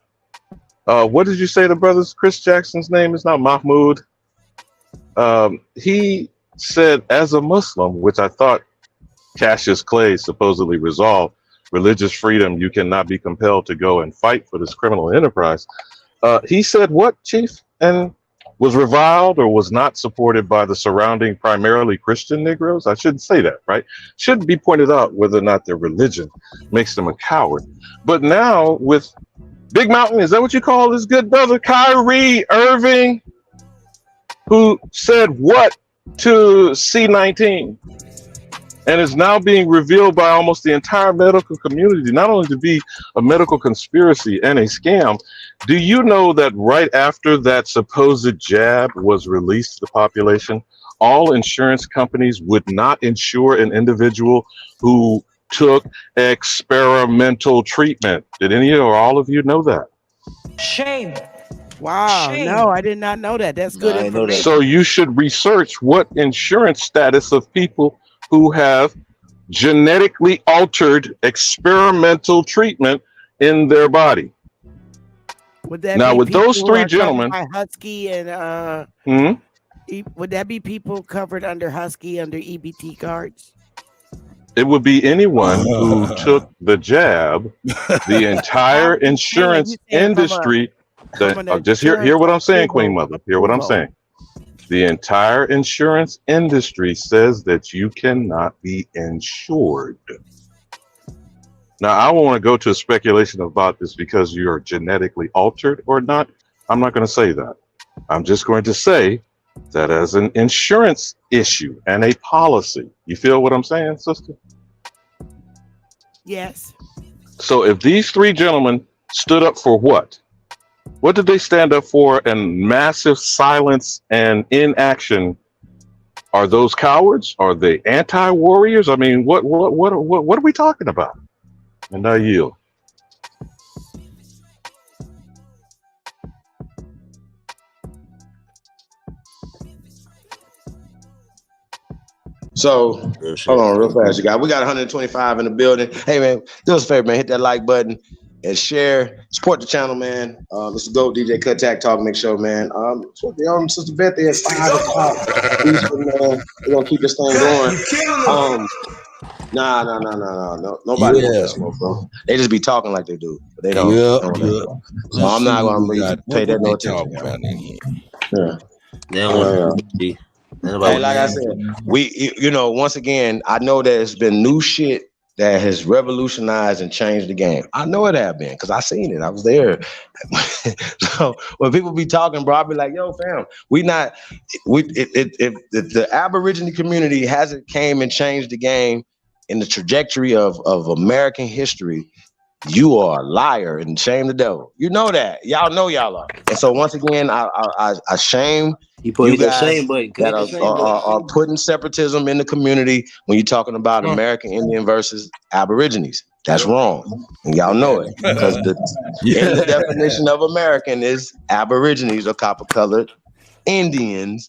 What did you say the brother's Chris Jackson's name is now? Mahmoud. He said, as a Muslim, which I thought Cassius Clay supposedly resolved, religious freedom, you cannot be compelled to go and fight for this criminal enterprise. He said what, Chief? And was reviled or was not supported by the surrounding primarily Christian Negroes? I shouldn't say that, right? Shouldn't be pointed out whether or not their religion makes them a coward. But now with Big Mountain, is that what you call this good brother? Kyrie Irving, who said what to C-19 and is now being revealed by almost the entire medical community, not only to be a medical conspiracy and a scam. Do you know that right after that supposed jab was released to the population, all insurance companies would not insure an individual who took experimental treatment? Did any or all of you know that? Shame. Wow. Shame. No, I did not know that. That's good information. So you should research what insurance status of people who have genetically altered experimental treatment in their body. Would that now be with those people three who are covered gentlemen, by Husky and would that be people covered under Husky under EBT cards? it would be anyone who took the jab. The entire insurance industry. Just hear what I'm saying, Queen Mother. Hear what I'm saying. The entire insurance industry says that you cannot be insured. Now, I want to go to a speculation about this because you're genetically altered or not. I'm not going to say that. I'm just going to say that as an insurance issue and a policy. You feel what I'm saying, sister? Yes. So if these three gentlemen stood up for what? What did they stand up for? And massive silence and inaction. Are those cowards? Are they anti-warriors? I mean, what are we talking about? And I yield. So hold on real fast, you guys. We got 125 in the building. Hey man, do us a favor, man. Hit that like button and share. Support the channel, man. It's the GOAT DJ Kuttack Talk Mix Show, man. Sister Betty at 5 o'clock Eastern, man. We're gonna keep this thing going. No. Nobody wants that smoke, bro. They just be talking like they do, but they don't. So I'm not gonna pay that no attention. Hey, like I said, once again, I know there's been new shit that has revolutionized and changed the game. I know it have been because I seen it. I was there. So when people be talking, bro, I'll be like, yo, fam, if the Aborigine community hasn't came and changed the game in the trajectory of American history, you are a liar and shame the devil. You know that. Y'all know y'all are. And so once again, I shame He put you that guys shame button. that are putting separatism in the community when you're talking about American Indian versus Aborigines. That's wrong. And y'all know it. Because in the definition of American is Aborigines or copper-colored Indians,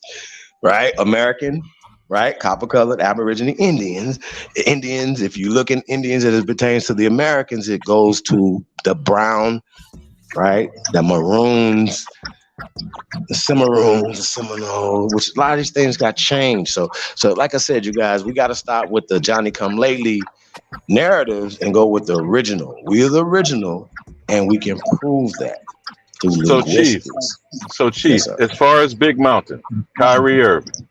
right? American, right? Copper-colored Aborigine Indians. Indians, if you look in Indians as it pertains to the Americans, it goes to the brown, right? The maroons, the Cimarrones, the Seminoles, which a lot of these things got changed. So like I said, you guys, we got to stop with the Johnny-come-lately narratives and go with the original. We are the original, and we can prove that through linguistics. Chief, as far as Big Mountain, Kyrie Irving,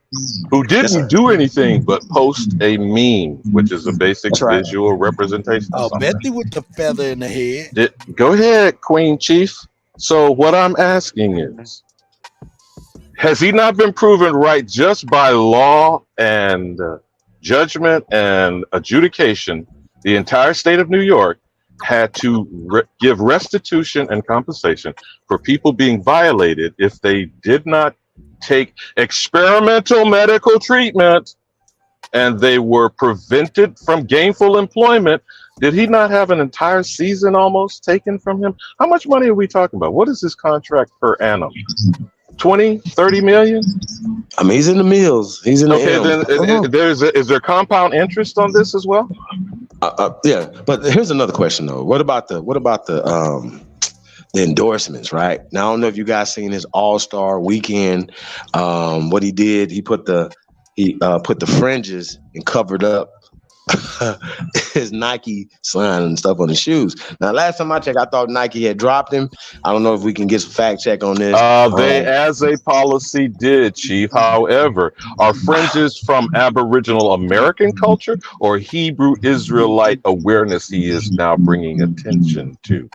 who didn't do anything but post a meme, which is a basic visual representation of something. Betty with the feather in the head. Go ahead, Queen Chief. So what I'm asking is, has he not been proven right just by law and judgment and adjudication? The entire state of New York had to give restitution and compensation for people being violated if they did not take experimental medical treatment and they were prevented from gainful employment. Did he not have an entire season almost taken from him? How much money are we talking about? What is his contract per annum? 20, 30 million? I mean, he's in the mills. He's in the then is there compound interest on this as well? Yeah, but here's another question though. What about the endorsements, right? Now I don't know if you guys seen his All-Star weekend. What he did, he put the fringes and covered up his Nike sign and stuff on his shoes. Now, last time I checked, I thought Nike had dropped him. I don't know if we can get some fact check on this. They, as a policy, did, Chief. However, are fringes from Aboriginal American culture or Hebrew Israelite awareness he is now bringing attention to?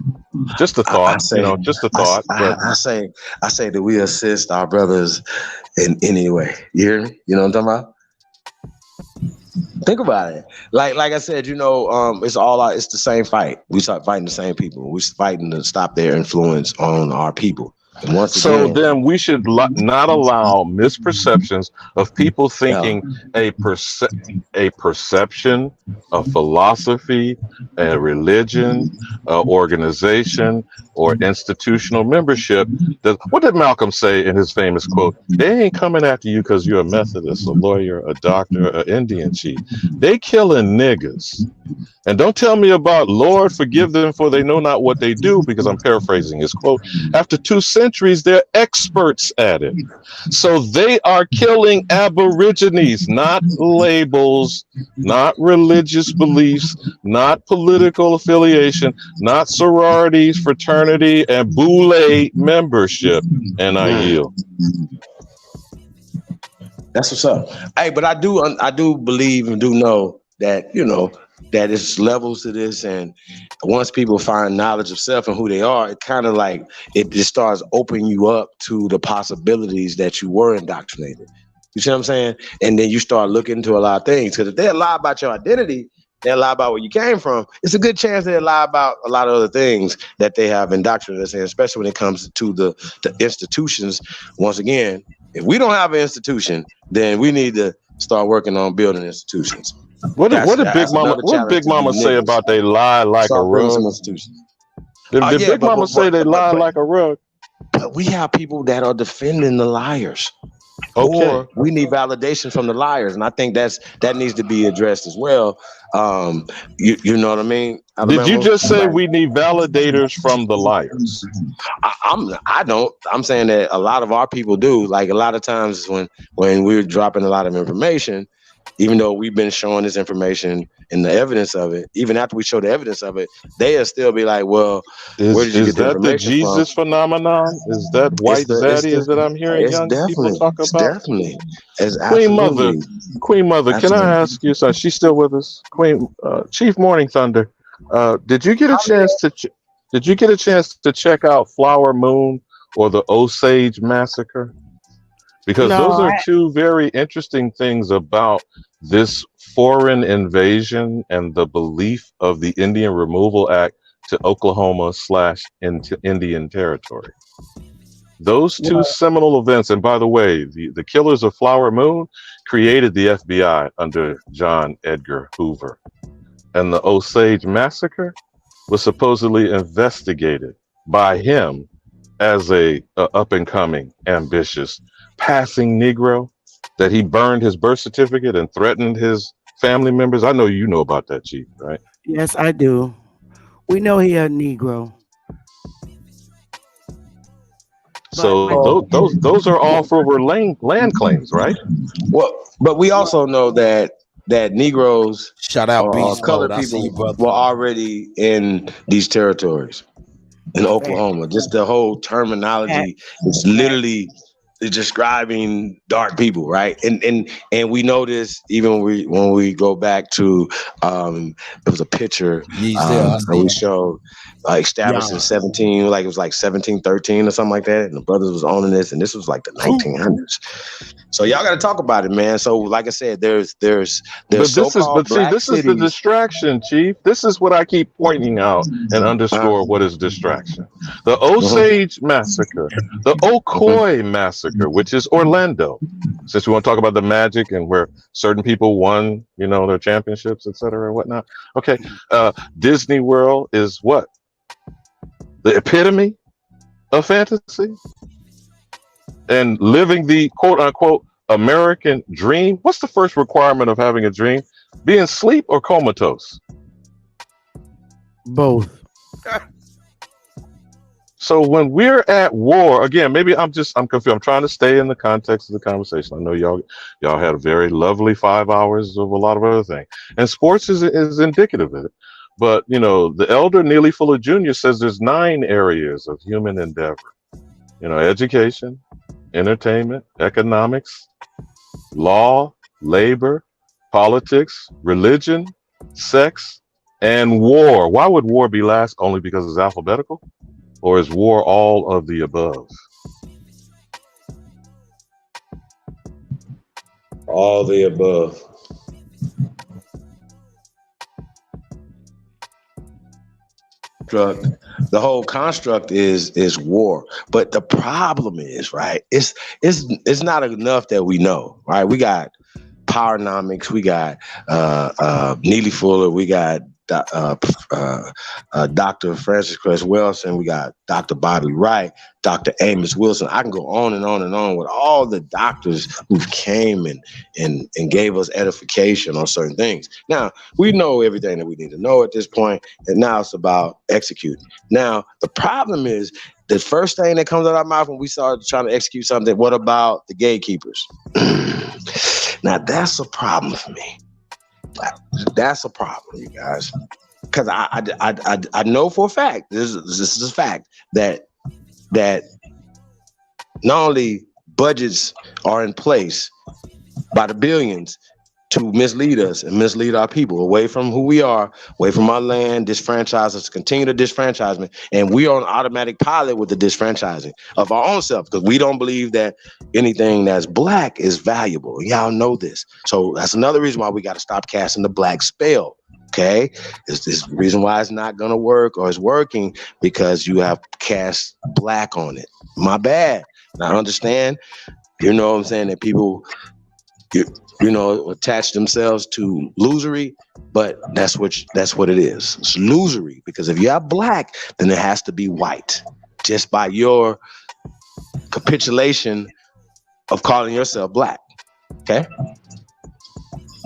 Just a thought, just a thought. I say that we assist our brothers in any way. You hear me? You know what I'm talking about? Think about it. Like I said, it's the same fight. We start fighting the same people. We're fighting to stop their influence on our people. And once again, then we should not allow misperceptions of people thinking a perception, a philosophy, a religion, organization, or institutional membership. What did Malcolm say in his famous quote? They ain't coming after you because you're a Methodist, a lawyer, a doctor, an Indian chief. They killing niggas. And don't tell me about Lord, forgive them for they know not what they do, because I'm paraphrasing his quote. After 2 centuries, they're experts at it. So they are killing Aborigines, not labels, not religious beliefs, not political affiliation, not sororities, fraternity, and boule membership. And I yield. That's what's up. Hey, but I do believe and do know that, that it's levels to this, and once people find knowledge of self and who they are, it kind of like it just starts opening you up to the possibilities that you were indoctrinated. You see what I'm saying? And then you start looking into a lot of things, because if they lie about your identity, they lie about where you came from, it's a good chance they lie about a lot of other things that they have indoctrinated us in, especially when it comes to the institutions. Once again, if we don't have an institution, then we need to start working on building institutions. What did Big Mama say about they lie like a rug? Did Big Mama say they lie like a rug? But we have people that are defending the liars. Okay. Or we need validation from the liars, and I think that needs to be addressed as well. You know what I mean? Did you just say we need validators from the liars? I don't. I'm saying that a lot of our people do. Like a lot of times when we're dropping a lot of information, even though we've been showing this information and the evidence of it, even after we show the evidence of it, they'll still be like, well, where did you get the information the Jesus from? phenomenon? Is that white zaddy that I'm hearing young people talk about? Definitely. Absolutely. Queen Mother, can I ask you something? She's still with us. Chief Morning Thunder, did you get a chance to check out Flower Moon or the Osage Massacre? Because those are two very interesting things about this foreign invasion and the belief of the Indian Removal Act to Oklahoma/Indian Territory. Those two seminal events, and by the way, the killers of Flower Moon created the FBI under John Edgar Hoover. And the Osage Massacre was supposedly investigated by him as a up-and-coming, ambitious, passing Negro, that he burned his birth certificate and threatened his family members. I know you know about that, Chief, right? Yes, I do. We know he a Negro. So those are all for land claims, right? Well, but we also know that Negroes, shout out, colored people were already in these territories in Oklahoma. Just the whole terminology is literally describing dark people, right? And we know this even when we go back to there was a picture that we showed established in 17, like it was like 1713 or something like that, and the brothers was owning this, and this was like the 1900s. So y'all got to talk about it, man. So like I said, there's this is the distraction, Chief. This is what I keep pointing out and underscore what is distraction. The Osage Massacre, the Ocoee Massacre, which is Orlando. Since we want to talk about the magic and where certain people won, their championships, et cetera, and whatnot. Okay, Disney World is what? The epitome of fantasy and living the quote unquote American dream. What's the first requirement of having a dream? Being asleep or comatose? Both. So when we're at war, again, maybe I'm confused. I'm trying to stay in the context of the conversation. I know y'all had a very lovely 5 hours of a lot of other things, and sports is indicative of it. But the elder Neely Fuller Jr. says there's 9 areas of human endeavor. Education, entertainment, economics, law, labor, politics, religion, sex, and war. Why would war be last? Only because it's alphabetical? Or is war all of the above? All the above. The whole construct is war, but the problem is, right, it's not enough that we know, right? We got Powernomics, we got Neely Fuller, we got Dr. Francis Cress Wilson, we got Dr. Bobby Wright, Dr. Amos Wilson. I can go on and on and on with all the doctors who came and gave us edification on certain things. Now, we know everything that we need to know at this point, and now it's about executing. Now, the problem is the first thing that comes out of our mouth when we start trying to execute something, what about the gatekeepers? Now, that's a problem for me. That's a problem, you guys, because I know for a fact, this is a fact, that not only budgets are in place by the billions to mislead us and mislead our people away from who we are, away from our land, disfranchise us, continue the disfranchisement, and we are on automatic pilot with the disfranchising of our own self because we don't believe that anything that's black is valuable. Y'all know this. So that's another reason why we got to stop casting the black spell. Okay, it's this reason why it's not gonna work, or it's working because you have cast black on it. My bad. Now I understand, what I'm saying, that people attach themselves to losery, but that's what it is. It's losery because if you have black, then it has to be white. Just by your capitulation of calling yourself black. Okay?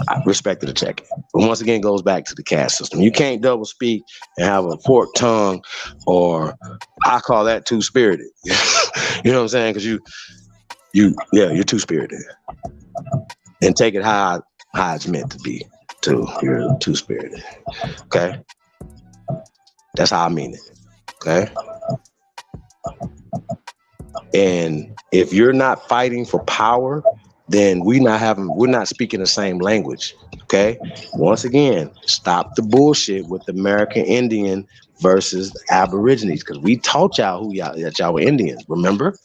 I respected the check. But once again, it goes back to the caste system. You can't double speak and have a forked tongue, or I call that two-spirited. You know what I'm saying? Because you're two-spirited. And take it how it's meant to be, too. You're two-spirited. Okay? That's how I mean it. Okay? And if you're not fighting for power, then we're not speaking the same language. Okay? Once again, stop the bullshit with the American Indian versus the Aborigines, because we taught y'all that y'all were Indians, remember?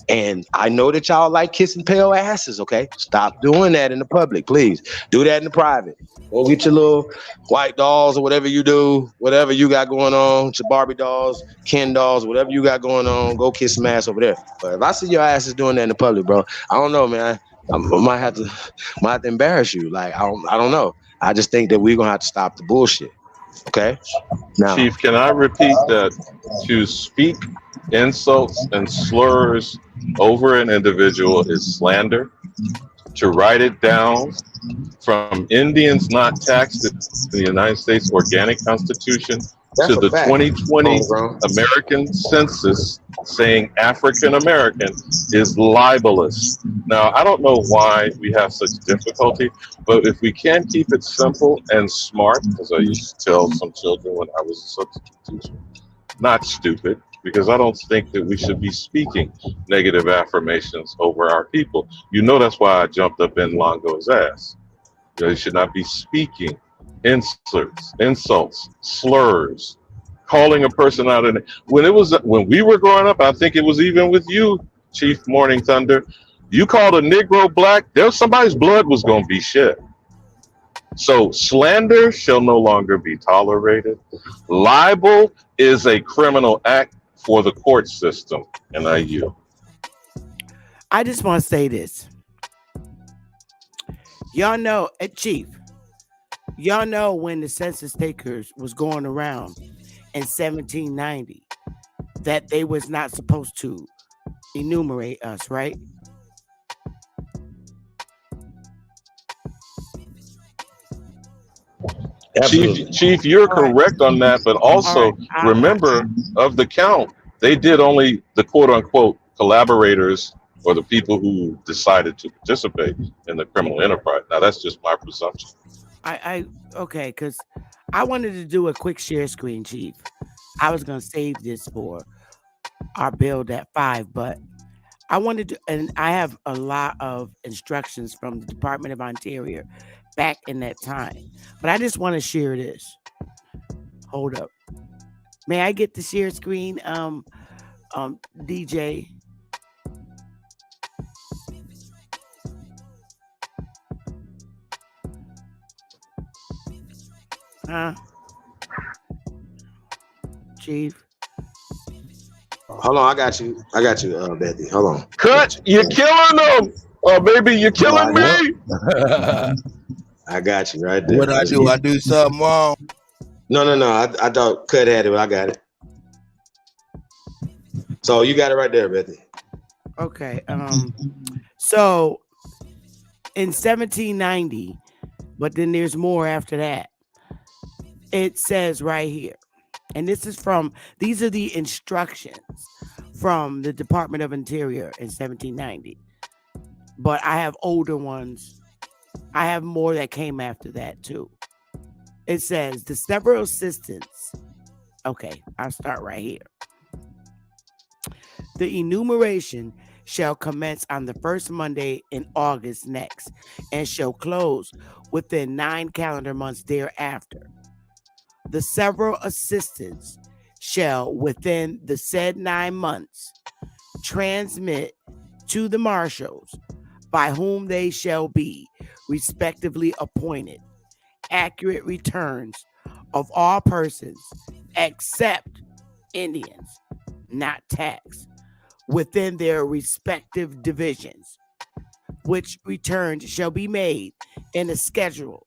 And I know that y'all like kissing pale asses, okay? Stop doing that in the public, please. Do that in the private. Go get your little white dolls or whatever you do, whatever you got going on, your Barbie dolls, Ken dolls, whatever you got going on, go kiss some ass over there. But if I see your asses doing that in the public, bro, I don't know, man. I might have to embarrass you. Like, I don't know. I just think that we're gonna have to stop the bullshit. Okay? Now, Chief, can I repeat that to speak insults and slurs over an individual is slander? To write it down from Indians not taxed in the United States Organic Constitution that's to a the fact, 2020 homegrown. American Census saying African American is libelous. Now, I don't know why we have such difficulty, but if we can keep it simple and smart, because I used to tell some children when I was a substitute teacher, not stupid, because I don't think that we should be speaking negative affirmations over our people. You know that's why I jumped up in Longo's ass. You should not be speaking insults, slurs, calling a person out. And when we were growing up, I think it was even with you, Chief Morning Thunder. You called a Negro black, somebody's blood was going to be shed. So slander shall no longer be tolerated. Libel is a criminal act for the court system, and I yield. I just want to say this. Y'all know, Chief, y'all know when the census takers was going around in 1790 that they was not supposed to enumerate us, right? Chief, you're correct on that, but also remember of the count, they did only the quote unquote collaborators or the people who decided to participate in the criminal enterprise. Now that's just my presumption. Okay, because I wanted to do a quick share screen, Chief. I was gonna save this for our build at 5, but I wanted to, and I have a lot of instructions from the Department of Interior back in that time, but I just want to share this. Hold up. May I get the share screen, DJ? Huh? Chief? Hold on, I got you, Bethy. Hold on. Cut! You're killing them! Or maybe you're killing me! I got you right there. What I do? I do something wrong? No. I thought Cut had it, but I got it. So you got it right there, Bethy. Okay. So in 1790, but then there's more after that. It says right here, and these are the instructions from the Department of Interior in 1790. But I have older ones. I have more that came after that too. It says the several assistants. Okay, I'll start right here. The enumeration shall commence on the first Monday in August next and shall close within 9 calendar months thereafter. The several assistants shall, within the said 9 months, transmit to the marshals, by whom they shall be respectively appointed, accurate returns of all persons except Indians not taxed within their respective divisions, which returns shall be made in a schedule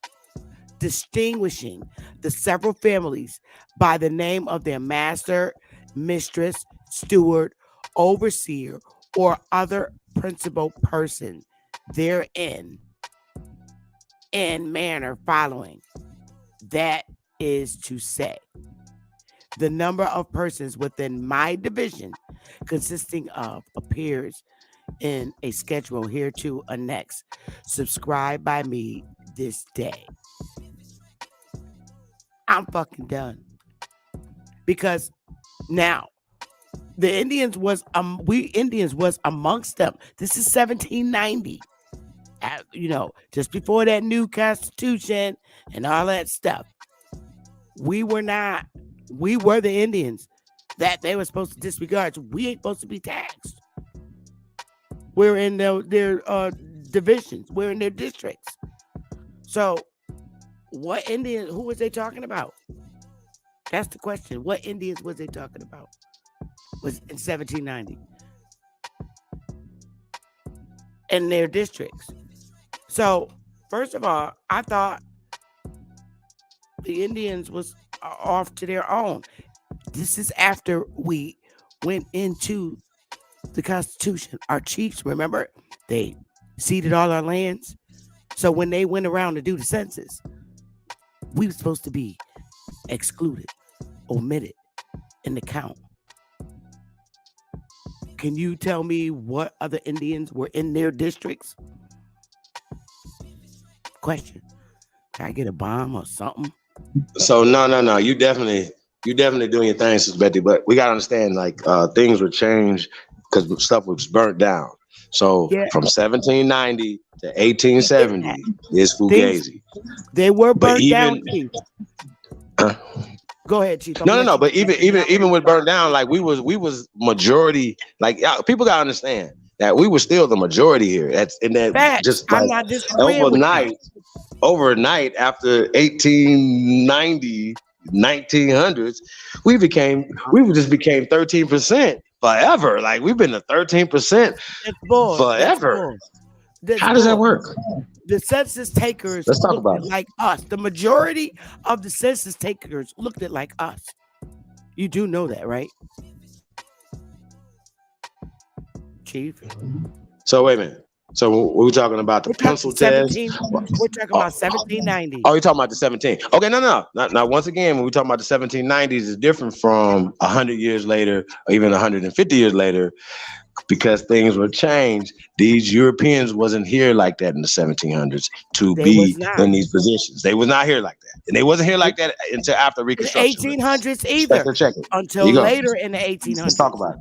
distinguishing the several families by the name of their master, mistress, steward, overseer, or other principal person therein, in manner following. That is to say, the number of persons within my division consisting of appears in a schedule hereto annexed, subscribed by me this day. I'm fucking done. Because now the Indians was amongst them. This is 1790. Just before that new constitution and all that stuff. We were the Indians that they were supposed to disregard. So we ain't supposed to be taxed. We're in their divisions. We're in their districts. So, what Indians? Who was they talking about? That's the question. What Indians was they talking about? Was in 1790 in their districts. So, first of all, I thought the Indians was off to their own. This is after we went into the Constitution. Our chiefs, remember, they ceded all our lands. So when they went around to do the census, we were supposed to be excluded, omitted in the count. Can you tell me what other Indians were in their districts? Question. Can I get a bomb or something? So no. You definitely doing your thing, Sister Betty. But we gotta understand, like things were changed because stuff was burnt down. So from 1790 to 1870 is Fugazi. They were burnt down. Go ahead, Chief. No. But even with burnt down, like we was majority. Like people gotta understand that we were still the majority here. That's in that Facts. just I'm like not disagreeing with you. overnight after 1890, 1900s, we just became 13% forever. Like we've been to 13% forever. How does that work? The census takers Let's talk looked about it. like us. The majority of the census takers looked at like us. You do know that, right? Chief? So wait a minute. So we're talking about the pencil test. We're talking about 1790. Oh, you're talking about the 17. Okay, no. Now, once again, when we talk about the 1790s, it's different from 100 years later or even 150 years later because things were changed. These Europeans wasn't here like that in the 1700s to be in these positions. They was not here like that. And they wasn't here like that until after Reconstruction. The 1800s either. Until later in the 1800s. Let's talk about it.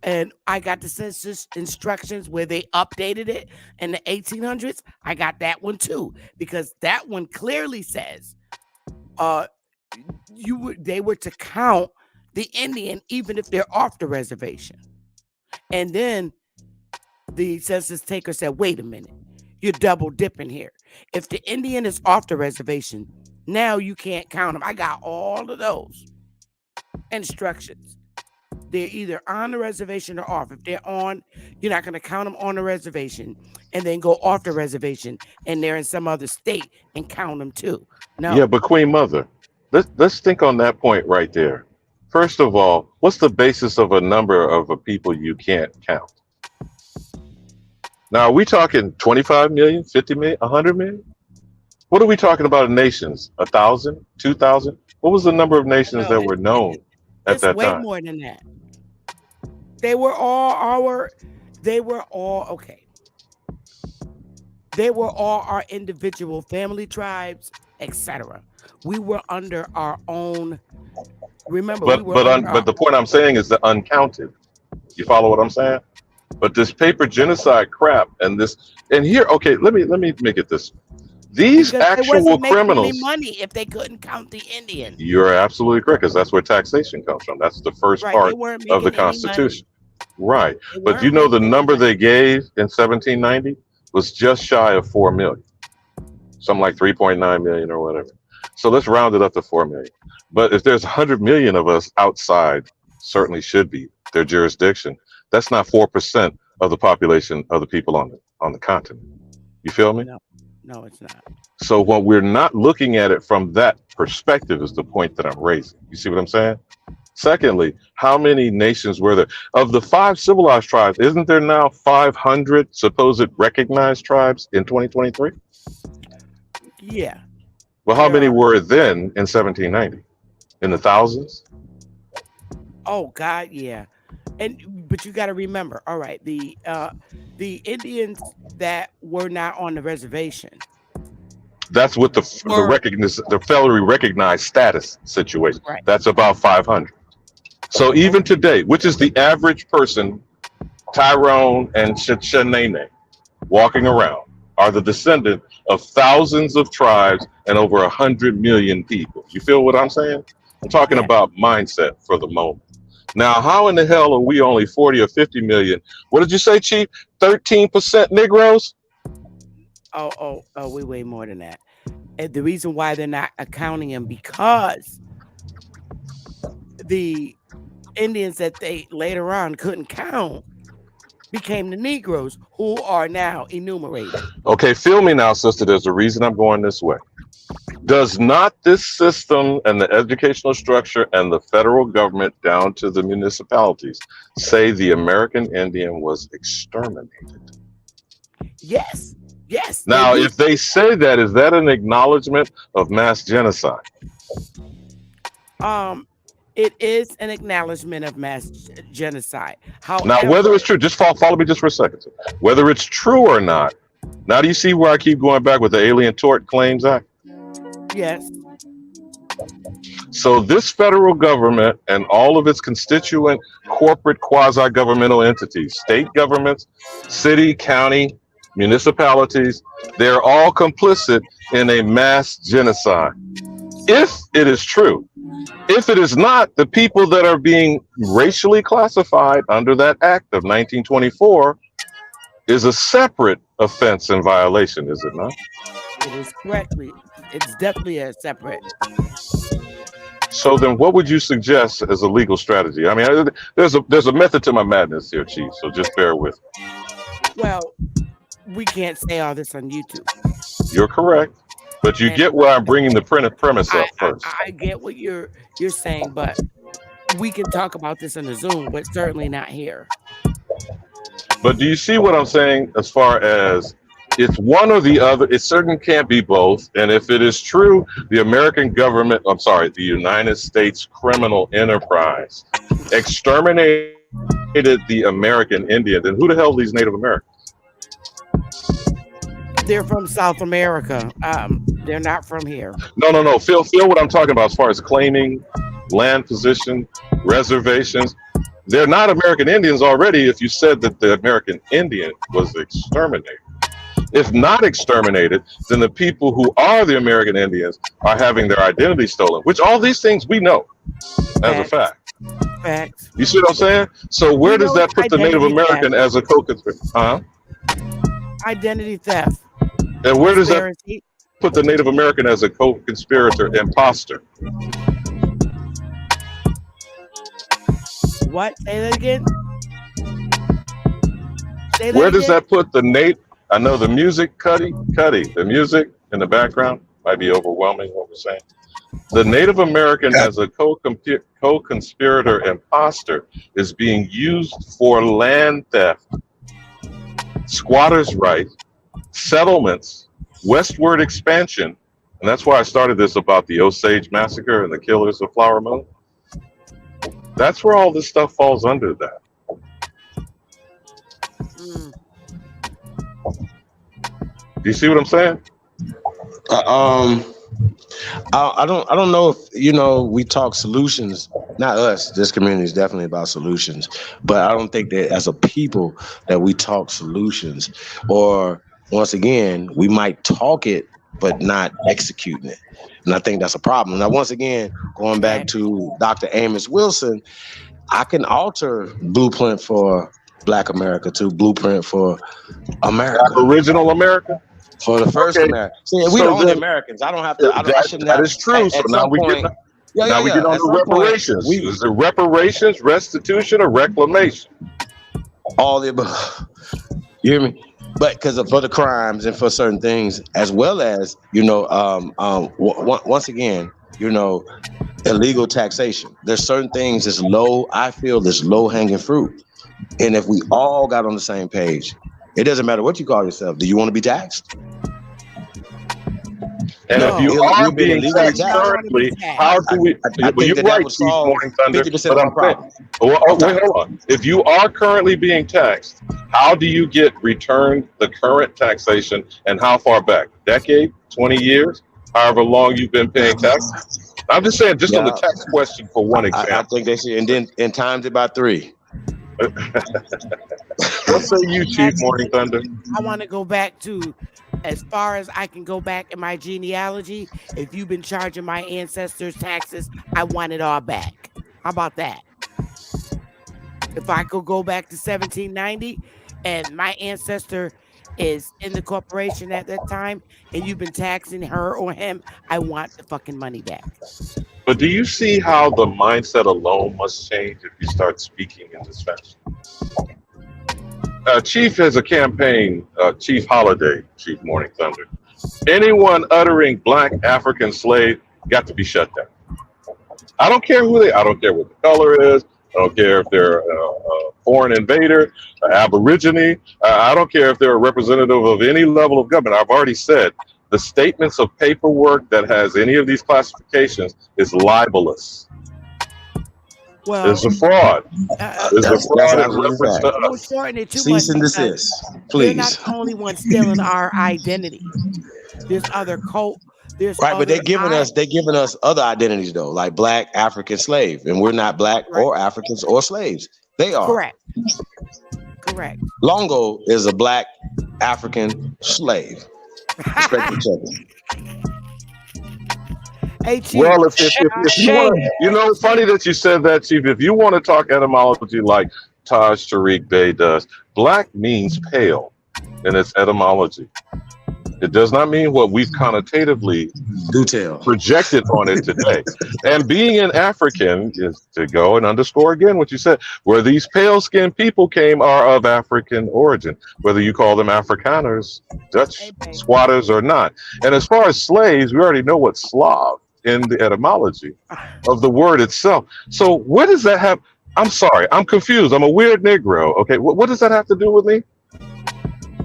And I got the census instructions where they updated it in the 1800s. I got that one too, because that one clearly says they were to count the Indian even if they're off the reservation. And then the census taker said, wait a minute, you're double dipping here. If the Indian is off the reservation, now you can't count them. I got all of those instructions. They're either on the reservation or off. If they're on, you're not going to count them on the reservation and then go off the reservation and they're in some other state and count them too. No. Yeah, but Queen Mother, let's think on that point right there. First of all, what's the basis of a number of people you can't count? Now, are we talking 25 million, 50 million, 100 million? What are we talking about in nations? 1,000, 2,000? What was the number of nations that were known at that time? Way more than that. They were all okay. They were all our individual family tribes, etc. We were under our own. Remember, but the point I'm saying is the uncounted. You follow what I'm saying? But this paper genocide crap and here, okay, let me make it this. These because actual criminals. Any money if they couldn't count the Indian. You're absolutely correct, because that's where taxation comes from. That's the first part of the Constitution. Right. But you know the number they gave in 1790 was just shy of 4 million. Something like 3.9 million or whatever. So let's round it up to 4 million. But if there's 100 million of us outside, certainly should be their jurisdiction. That's not 4% of the population of the people on the continent. You feel me? No, it's not. So when we're not looking at it from that perspective is the point that I'm raising. You see what I'm saying? Secondly, how many nations were there? Of the 5 civilized tribes, isn't there now 500 supposed recognized tribes in 2023? Yeah. Well, how many were then in 1790? In the thousands? Oh God, yeah. But you got to remember, all right, the Indians that were not on the reservation. That's what the federally recognized status situation. Right. That's about 500. So even today, which is the average person, Tyrone and Shanae, walking around, are the descendant of thousands of tribes and over 100 million people. You feel what I'm saying? I'm talking about mindset for the moment. Now, how in the hell are we only 40 or 50 million? What did you say, Chief? 13% Negroes? We way more than that. And the reason why they're not accounting them because the Indians that they later on couldn't count became the Negroes who are now enumerated. Okay, feel me now, sister. There's a reason I'm going this way. Does not this system and the educational structure and the federal government down to the municipalities say the American Indian was exterminated? Yes. Yes. Now, if they say that, is that an acknowledgement of mass genocide? It is an acknowledgement of mass genocide. However, Now, whether it's true, just follow me just for a second. Whether it's true or not, now do you see where I keep going back with the Alien Tort Claims Act? Yes. So this federal government and all of its constituent corporate quasi-governmental entities, state governments, city, county, municipalities, they're all complicit in a mass genocide. If it is true. If it is not, the people that are being racially classified under that act of 1924 is a separate offense and violation, is it not? It is correctly. It's definitely a separate. So then what would you suggest as a legal strategy? I mean, there's a method to my madness here, Chief, so just bear with me. Well, we can't say all this on YouTube. You're correct. But you get where I'm bringing the premise up first. I get what you're saying, but we can talk about this in the Zoom, but certainly not here. But do you see what I'm saying as far as it's one or the other? It certainly can't be both. And if it is true, the American government, the United States criminal enterprise exterminated the American Indian, then who the hell are these Native Americans? They're from South America. They're not from here. No. Feel what I'm talking about as far as claiming land position, reservations. They're not American Indians already if you said that the American Indian was exterminated. If not exterminated, then the people who are the American Indians are having their identity stolen, which all these things we know as a fact. Facts. You see what I'm saying? So where does that put the Native American as a co-conspirator? Huh? Identity theft. And where does that put the Native American as a co-conspirator, imposter? What? Say that again? Where does that put the Native? I know the music, Cuddy, the music in the background might be overwhelming what we're saying. The Native American as a co-conspirator, imposter is being used for land theft, squatters' rights, settlements, westward expansion, and that's why I started this about the Osage Massacre and the killers of Flower Moon. That's where all this stuff falls under that. Do you see what I'm saying? I don't know if we talk solutions. Not us. This community is definitely about solutions, but I don't think that as a people that we talk solutions. Or once again, we might talk it but not executing it, and I think that's a problem. Now, once again, going back to Dr. Amos Wilson, I can alter blueprint for Black America to blueprint for America, original America. For the first America. See, we don't own Americans. I don't have to. That is true. So now we get on the reparations. Is it reparations, restitution, or reclamation? All the above. You hear me? But because for the crimes and for certain things, as well as once again, illegal taxation. There's certain things that's low. I feel there's low hanging fruit, and if we all got on the same page. It doesn't matter what you call yourself. Do you want to be taxed? And if you are being taxed currently, how do we? You're right, Chief Morning Thunder. 50% of our problem. Wait, hold on. If you are currently being taxed, how do you get returned the current taxation and how far back? Decade, 20 years, however long you've been paying taxes? I'm just saying, just on the tax question for one example. I think they should, and times it by 3. What say you, Chief Morning Thunder? I want to go back to as far as I can go back in my genealogy. If you've been charging my ancestors taxes, I want it all back. How about that? If I could go back to 1790 and my ancestor is in the corporation at that time and you've been taxing her or him, I want the fucking money back. But do you see how the mindset alone must change if you start speaking in this fashion? Chief has a campaign, Chief Holiday, Chief Morning Thunder. Anyone uttering black African slave got to be shut down. I don't care who they. I don't care what the color is. I don't care if they're a foreign invader, an aborigine. I don't care if they're a representative of any level of government. I've already said the statements of paperwork that has any of these classifications is libelous. Well, it's a fraud. It's a fraud in reference to don't us. shorten it too Cease much. and desist, They're not please. the only ones stealing our identity. There's other cult. There's Right, but other they're giving us other identities though, like black African slave, and we're not black or Africans or slaves. They are. Correct. Longo is a black African slave. Respect each other. Hey, Chief. Well, if you want to, you know, funny that you said that, Chief. If you want to talk etymology like Taj Tariq Bey does, black means pale in its etymology. It does not mean what we've connotatively projected on it today. And being an African is to go and underscore again what you said. Where these pale-skinned people came are of African origin, whether you call them Afrikaners, Dutch squatters or not. And as far as slaves, we already know what Slav in the etymology of the word itself. So what does that have? I'm sorry, I'm confused. I'm a weird Negro. Okay, what does that have to do with me?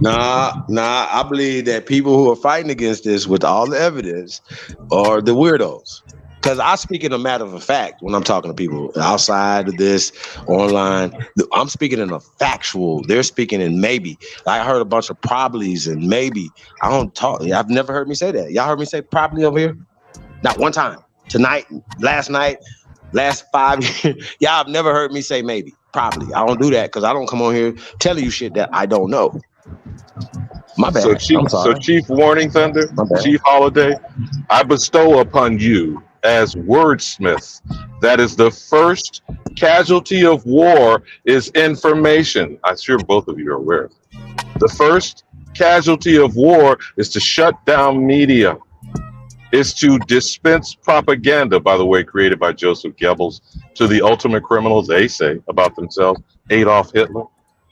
Nah, I believe that people who are fighting against this with all the evidence are the weirdos. Because I speak in a matter of fact when I'm talking to people outside of this, online. I'm speaking in a factual. They're speaking in maybe. I heard a bunch of probablys and maybe. I don't talk. I've never heard me say that. Y'all heard me say probably over here? Not one time. Tonight, last night, last 5 years. Y'all have never heard me say maybe. Probably. I don't do that because I don't come on here telling you shit that I don't know. My bad. So Chief Warning Thunder, Chief Holiday, I bestow upon you as wordsmith that is the first casualty of war is information. I'm sure both of you are aware of it. The first casualty of war is to shut down media. Is to dispense propaganda, by the way, created by Joseph Goebbels, to the ultimate criminals they say about themselves, Adolf Hitler.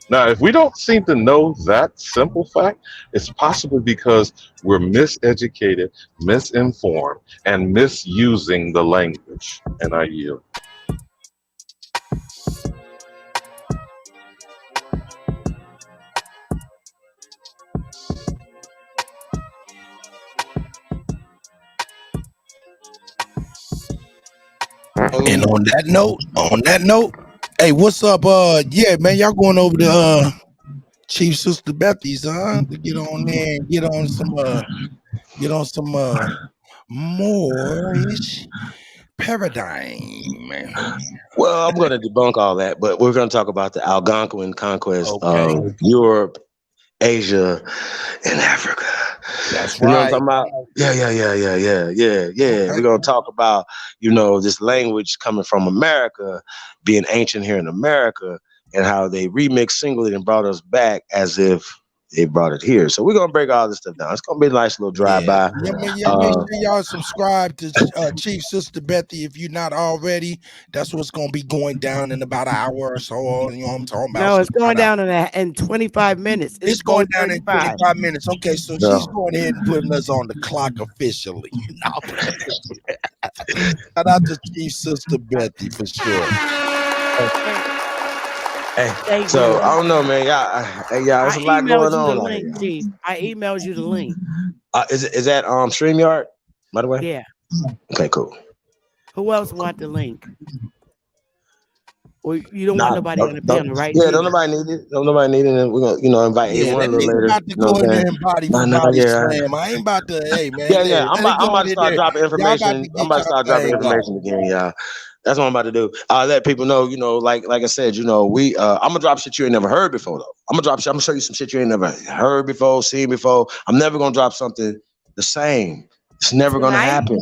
Now, if we don't seem to know that simple fact, it's possibly because we're miseducated, misinformed, and misusing the language. And I yield. And on that note, hey, what's up? Yeah, man, y'all going over to Chief Sister Bethy's, huh? To get on there and get on some Moorish paradigm. Well, I'm going to debunk all that, but we're going to talk about the Algonquin conquest of Europe, Asia, and Africa. That's you know right. what I'm talking about? Yeah. We're going to talk about, this language coming from America, being ancient here in America, and how they remixed singly and brought us back as if they brought it here. So we're going to break all this stuff down. It's going to be a nice little drive-by. Make sure y'all subscribe to Chief Sister Bethy if you're not already. That's what's going to be going down in about an hour or so. You know what I'm talking about? No, it's going down in 25 minutes. It's going down in 25 minutes. Okay, so she's going ahead and putting us on the clock officially. Shout out to Chief Sister Bethy for sure. Hey, so I don't know, man. Y'all, there's a lot going on. I emailed you the link. Is that StreamYard, by the way? Yeah. Okay, cool. Who else want the link? Well, you don't want nobody on the panel, right? Yeah, don't nobody need it. Don't nobody need it. And we're gonna, invite A1 a little later. About to go in there and body slam. I ain't about to. Hey, man. Yeah. I'm about to start dropping information. I'm about to start dropping information again, y'all. That's what I'm about to do. Let people know, like I said, I'm gonna drop shit you ain't never heard before, though. I'm gonna show you some shit you ain't never heard before, seen before. I'm never gonna drop something the same. It's never gonna happen.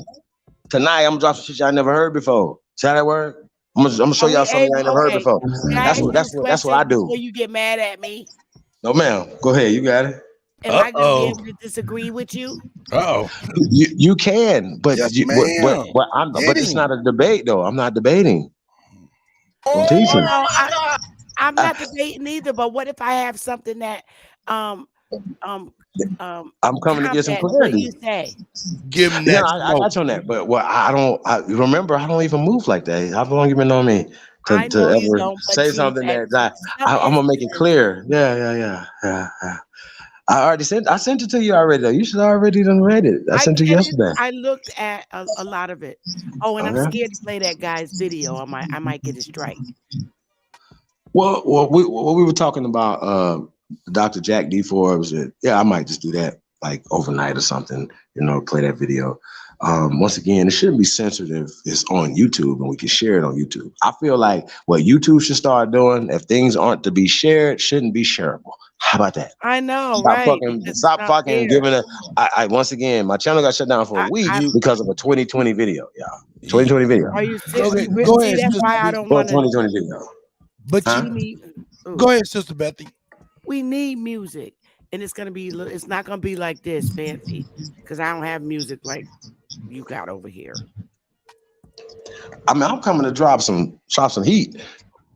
Tonight, I'm gonna drop some shit y'all never heard before. See how that work? I'm gonna show y'all something I ain't never heard before. Can I ask you this That's what I question do. before you get mad at me? No, ma'am. Go ahead. You got it. Am I going to be able to disagree with you? You can, but Yes, but it's not a debate though. I'm not debating. I'm teaching. No, I'm not debating either. But what if I have something that I'm coming to get some what clarity. you say? Give him Yeah, that. I got you on that. But remember, I don't even move like that. How long you been on me to know you ever don't, but say Chief, something at that I'm gonna make it clear. Yeah. I already sent it to you already though. You should already done read it. I sent it yesterday. I looked at a lot of it. Oh, and I'm scared to play that guy's video. I might get a strike. Well, what we were talking about, Dr. Jack D. Forbes. I might just do that like overnight or something. Play that video. Once again, it shouldn't be censored if it's on YouTube and we can share it on YouTube. I feel like what YouTube should start doing, if things aren't to be shared, shouldn't be shareable. How about that? I know, Stop fucking giving it. I once again, my channel got shut down for a week because of a 2020 video, y'all. 2020 video. Are you serious? Go ahead, that's why I don't want to. 2020 video. But go ahead, Sister Bethy. We need music, and it's not gonna be like this fancy because I don't have music like you got over here. I mean, I'm coming to drop some heat.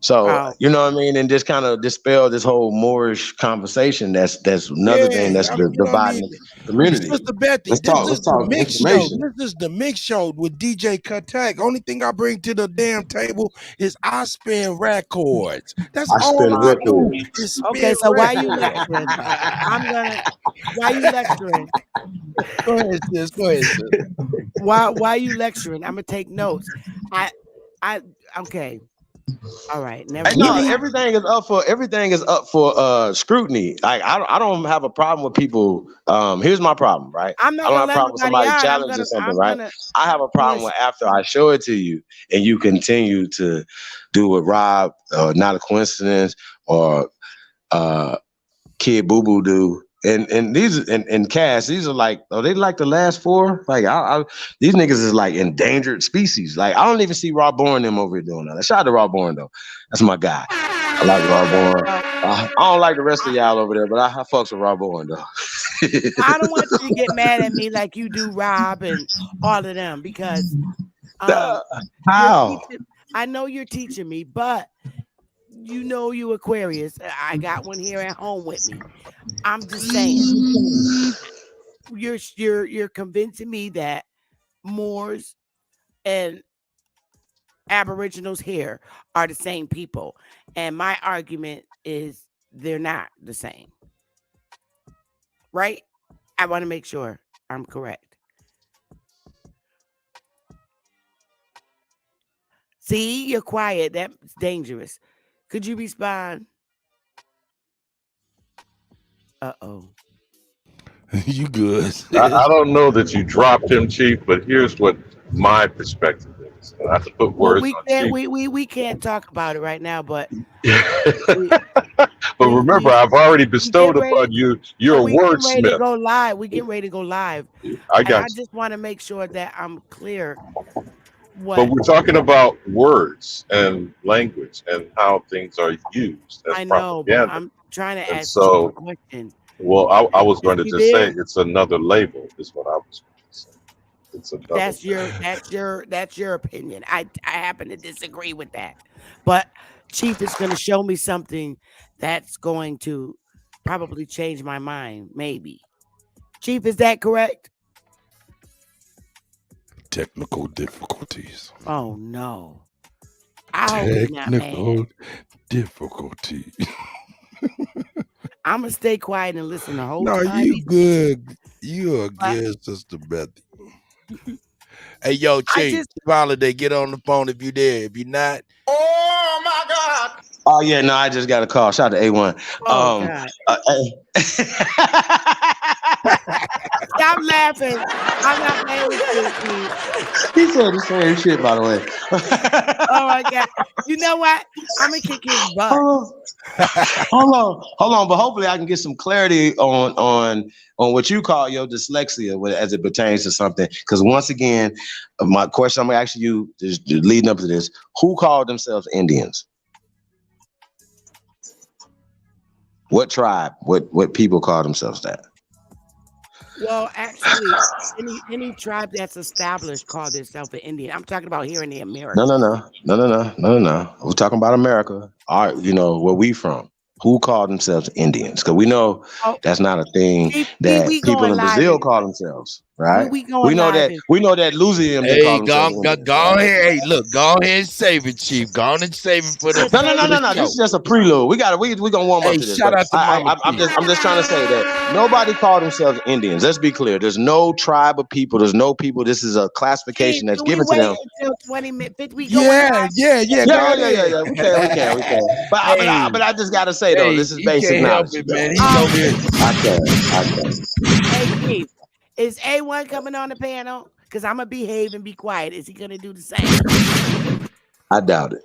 So you know what I mean, and just kind of dispel this whole Moorish conversation. That's another thing that's dividing the community. Sister Bethy, let's talk mix show. information. This is the mix show with DJ Kuttack. Only thing I bring to the damn table is I spin records. That's all I do. Okay, so why you lecturing? Why you lecturing? Go ahead, sis. Why you lecturing? I'm gonna take notes. Okay. All right. Everything is up for scrutiny. Like I don't have a problem with people. Here's my problem, right? I don't have a problem with somebody challenging something, right? I have a problem with after I show it to you and you continue to do what Rob, Not a Coincidence, or Kid Boo Boo do. And these and Cass, these are like, they like the last four. Like these niggas is like endangered species. Like I don't even see Rob Bourne them over here doing that. Shout out to Rob Bourne though. That's my guy. I like Rob Bourne. I don't like the rest of y'all over there, but I fucks with Rob Bourne though. I don't want you to get mad at me like you do Rob and all of them because how? I know you're teaching me, but you Aquarius. I got one here at home with me. I'm just saying, you're convincing me that Moors and Aboriginals here are the same people, and my argument is they're not the same. Right? I want to make sure I'm correct. See, you're quiet. That's dangerous. Could you respond? Uh-oh. You good. I don't know that you dropped him, Chief, but here's what my perspective is. I have to put words on Chief. We can't talk about it right now, but but remember, I've already bestowed upon you your wordsmith. We get ready to go live. I got you. I just want to make sure that I'm clear. But we're talking about words and language and how things are used as I know, propaganda. but I'm trying to ask you a question. Well, I was going to just say it's another label, is what I was going to say. It's another that's your opinion. I happen to disagree with that. But Chief is going to show me something that's going to probably change my mind, maybe. Chief, is that correct? Technical difficulties. Oh no. Technical difficulty. I'm gonna stay quiet and listen the whole time. No, you good. You are good, Sister Bethy. Hey, yo, Chief, Holiday, get on the phone if you there. If you're not. Oh my God. Oh yeah, no, I just got a call. Shout out to A1. Oh, God. Stop laughing. I'm not playing with you. He said the same shit, by the way. Oh my God. You know what? I'm gonna kick his butt. Hold on. But hopefully I can get some clarity on what you call your dyslexia as it pertains to something. Because once again, my question I'm gonna ask you is leading up to this: who called themselves Indians? What tribe? What people call themselves that? Well, actually, any tribe that's established call themselves an Indian. I'm talking about here in the Americas. No. We're talking about America. All right, where we from. Who called themselves Indians? Because we know that's not a thing that people in Brazil call themselves, right? We know that Lusium they call Hey, themselves go Indians. ahead. Hey, look, go ahead and save it, Chief. Go on and save it for the No. This is just a prelude. We gonna warm up to this. Shout But out to Mama I'm just trying to say that nobody called themselves Indians. Let's be clear. There's no tribe of people. There's no people. This is a classification that's given to them. Until 20 minutes. We Yeah. Yeah. We can. But I just gotta say though, this is basic can't help knowledge. it, man. He's over here. I can. Hey, Chief, is A1 coming on the panel? Because I'm gonna behave and be quiet. Is he gonna do the same? I doubt it.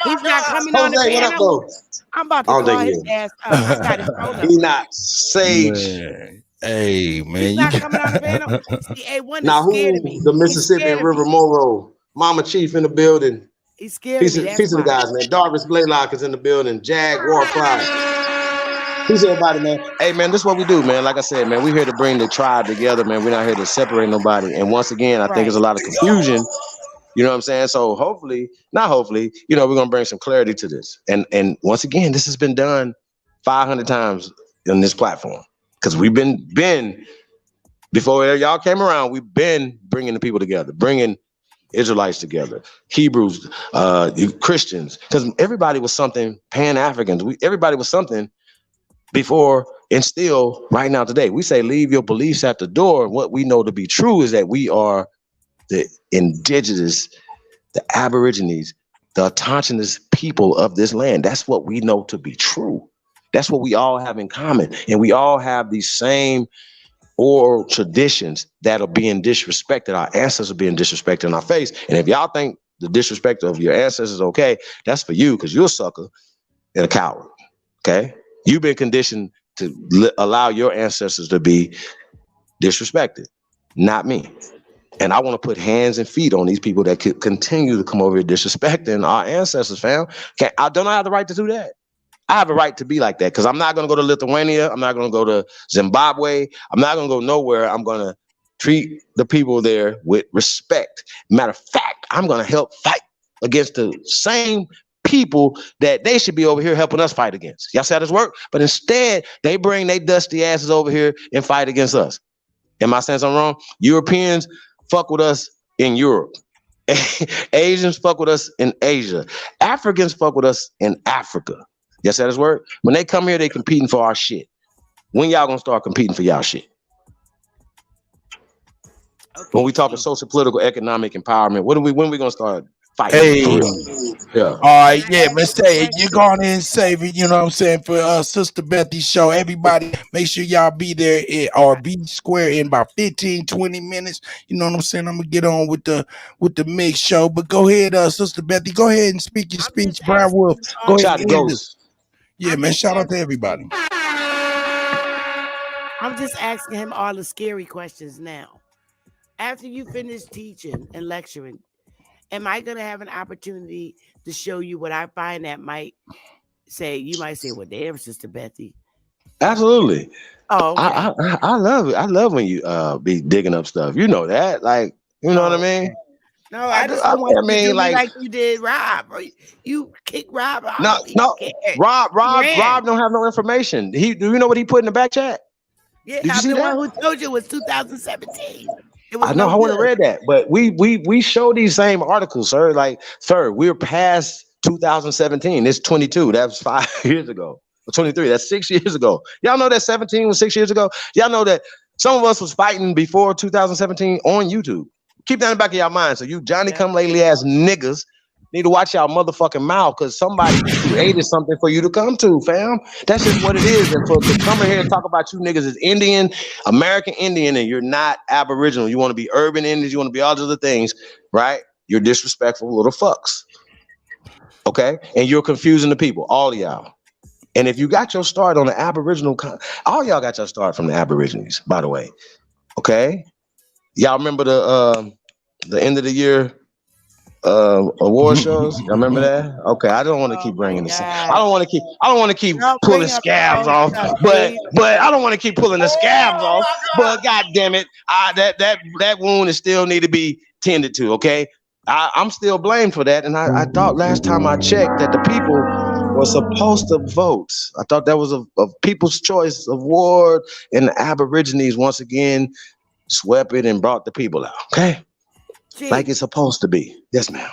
He's not coming on the Jose, what up, panel. though? I'm about to I don't call think his he ass up. I got his phone number. He not Sage. Man. Hey, man. He's not coming on the panel. See, A1 Now is scared of who? me. The He's Mississippi scared and of me. River Moro. Mama Chief in the building. He's scared Peace of me. of That's the why. guys, man. Darvis Blaylock is in the building. Jaguar Pride. Peace everybody, man. Hey, man, this is what we do, man. Like I said, man, we're here to bring the tribe together, man. We're not here to separate nobody. And once again, I think there's a lot of confusion. You know what I'm saying? So not hopefully, we're going to bring some clarity to this. And once again, this has been done 500 times on this platform. Because we've been, before y'all came around, we've been bringing the people together, bringing Israelites together, Hebrews, Christians, because everybody was something, Pan-Africans, everybody was something before and still right now today. We say leave your beliefs at the door. What we know to be true is that we are the indigenous, the aborigines, the autonomous people of this land. That's what we know to be true. That's what we all have in common. And we all have these same oral traditions that are being disrespected. Our ancestors are being disrespected in our face. And if y'all think the disrespect of your ancestors is okay, that's for you, because you're a sucker and a coward. Okay? You've been conditioned to allow your ancestors to be disrespected, not me. And I want to put hands and feet on these people that could continue to come over here disrespecting our ancestors, fam. I don't have the right to do that. I have a right to be like that, because I'm not going to go to Lithuania. I'm not going to go to Zimbabwe. I'm not going to go nowhere. I'm going to treat the people there with respect. Matter of fact, I'm going to help fight against the same people that they should be over here helping us fight against. Y'all see how this work? But instead, they bring their dusty asses over here and fight against us. Am I saying something wrong? Europeans fuck with us in Europe. Asians fuck with us in Asia. Africans fuck with us in Africa. Yes, that is word. When they come here, they competing for our shit. When y'all gonna start competing for y'all shit? Okay. When we talking social, political, economic empowerment, when we gonna start fighting? Hey. Yeah. All right, yeah, man. Say you're going in and save it. You know what I'm saying, for Sister Bethy's show. Everybody, make sure y'all be there or be square in about 15-20 minutes. You know what I'm saying? I'm gonna get on with the mix show. But go ahead, Sister Bethy. Go ahead and speak your speech, Brian Wolf. Go ahead and end this. Yeah, man. Shout out to everybody. I'm just asking him all the scary questions now. After you finish teaching and lecturing, am I going to have an opportunity to show you what I find that might say, you might say, well, damn, Sister Bethy. Absolutely. Oh, okay. I love it. I love when you be digging up stuff. You know that, like, you know what I mean? Okay. No, I just don't want you to do like, me like you did Rob. You kick Rob out. No. Rob don't have no information. Do you know what he put in the back chat? Yeah, Did you I'm see the that? one who told you it was 2017. I know. I want to read that, but we show these same articles, sir. Like, sir, we're past 2017. It's 22. That's 5 years ago. Or 23. That's 6 years ago. Y'all know that 17 was 6 years ago. Y'all know that some of us was fighting before 2017 on YouTube. Keep that in the back of y'all mind. So you Johnny come lately ass niggas need to watch y'all motherfucking mouth, because somebody created something for you to come to, fam. That's just what it is. And for to come in here and talk about you niggas as Indian, American Indian, and you're not Aboriginal. You want to be urban Indians. You want to be all those other things, right? You're disrespectful little fucks. Okay, and you're confusing the people, all of y'all. And if you got your start on the Aboriginal, all y'all got your start from the Aborigines, by the way. Okay, y'all remember the end of the year award shows? Y'all remember that? Okay, I don't want to keep bringing this. I don't want to keep pulling scabs off. But I don't want to keep pulling the scabs off. But God damn it, that wound is still need to be tended to. Okay, I'm still blamed for that. And I thought last time I checked that the people were supposed to vote. I thought that was a People's Choice Award, and the Aborigines once again swept it and brought the people out. Okay. Like it's supposed to be. Yes, ma'am.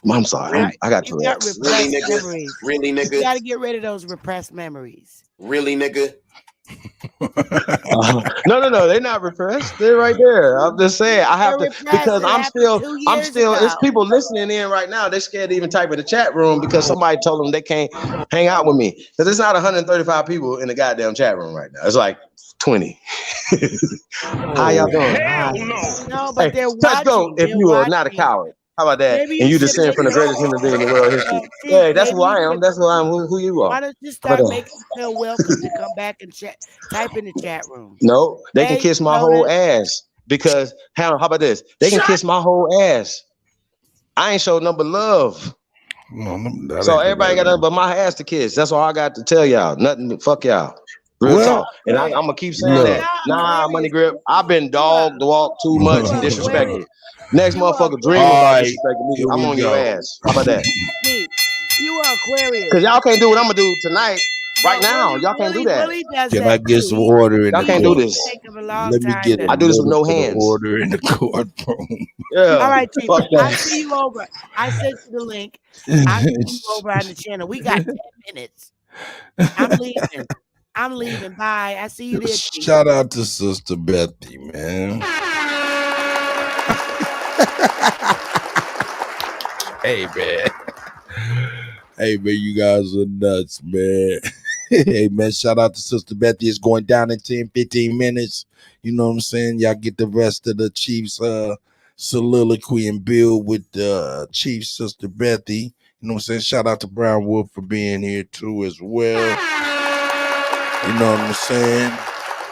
I'm sorry. I got to relax. Really, nigga? Really, nigga? You got to get rid of those repressed memories. Really, nigga? No. They're not repressed. They're right there. I'm just saying. I have to because I'm still. It's people listening in right now. They're scared to even type in the chat room because somebody told them they can't hang out with me because it's not 135 people in the goddamn chat room right now. It's like 20. How y'all doing? No, but they're touch go if you are not a coward. How about that? And you descend from the greatest human being in the world history. Yeah, that's who I am. That's who I am. Who you are? Why don't you start making them feel welcome to come back and type in the chat room? No, they can kiss my whole ass because how about this? They can kiss my whole ass. I ain't showed nothing but love. So everybody got nothing but my ass to kiss. That's all I got to tell y'all. Nothing. Fuck y'all. Real talk. And I'm gonna keep saying that. Nah, Money Grip. I've been dogged walked too much and disrespected. Next motherfucker dream about disrespecting me. I'm on your ass. How about that? You are Aquarius. Because y'all can't do what I'm gonna do tonight. Right now, y'all can't do that. Can I get some order in y'all the can't court? do this. Let me get I do this with no hands. Order in the courtroom. Yeah. All right, Chief. Fuck that. I see you over. I sent you the link. I see you over on the channel. We got 10 minutes. I'm leaving. Bye. I see you there, Chief. Shout out to Sister Bethy, man. Hey, man. Hey, man, you guys are nuts, man. Hey, man, shout out to Sister Bethy. It's going down in 10, 15 minutes. You know what I'm saying? Y'all get the rest of the Chief's soliloquy and build with Chief Sister Bethy. You know what I'm saying? Shout out to Brown Wolf for being here, too, as well. You know what I'm saying?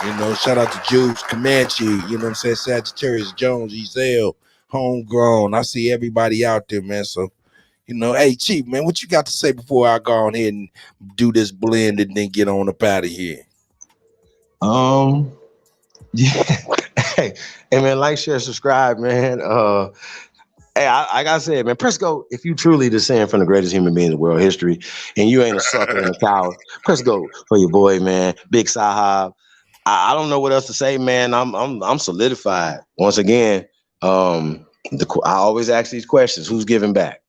You know, shout out to Juice, Comanche, you know what I'm saying? Sagittarius, Jones, Ezel, Homegrown. I see everybody out there, man. So, you know, hey, Chief, man, what you got to say before I go on ahead and do this blend and then get on up out of here? Yeah. Hey, man, like, share, subscribe, man. Hey, like I said, man, press go if you truly descend from the greatest human being in world history and you ain't a sucker and a coward. Press go for your boy, man. Big Sahab. I don't know what else to say, man. I'm solidified. Once again, I always ask these questions. Who's giving back?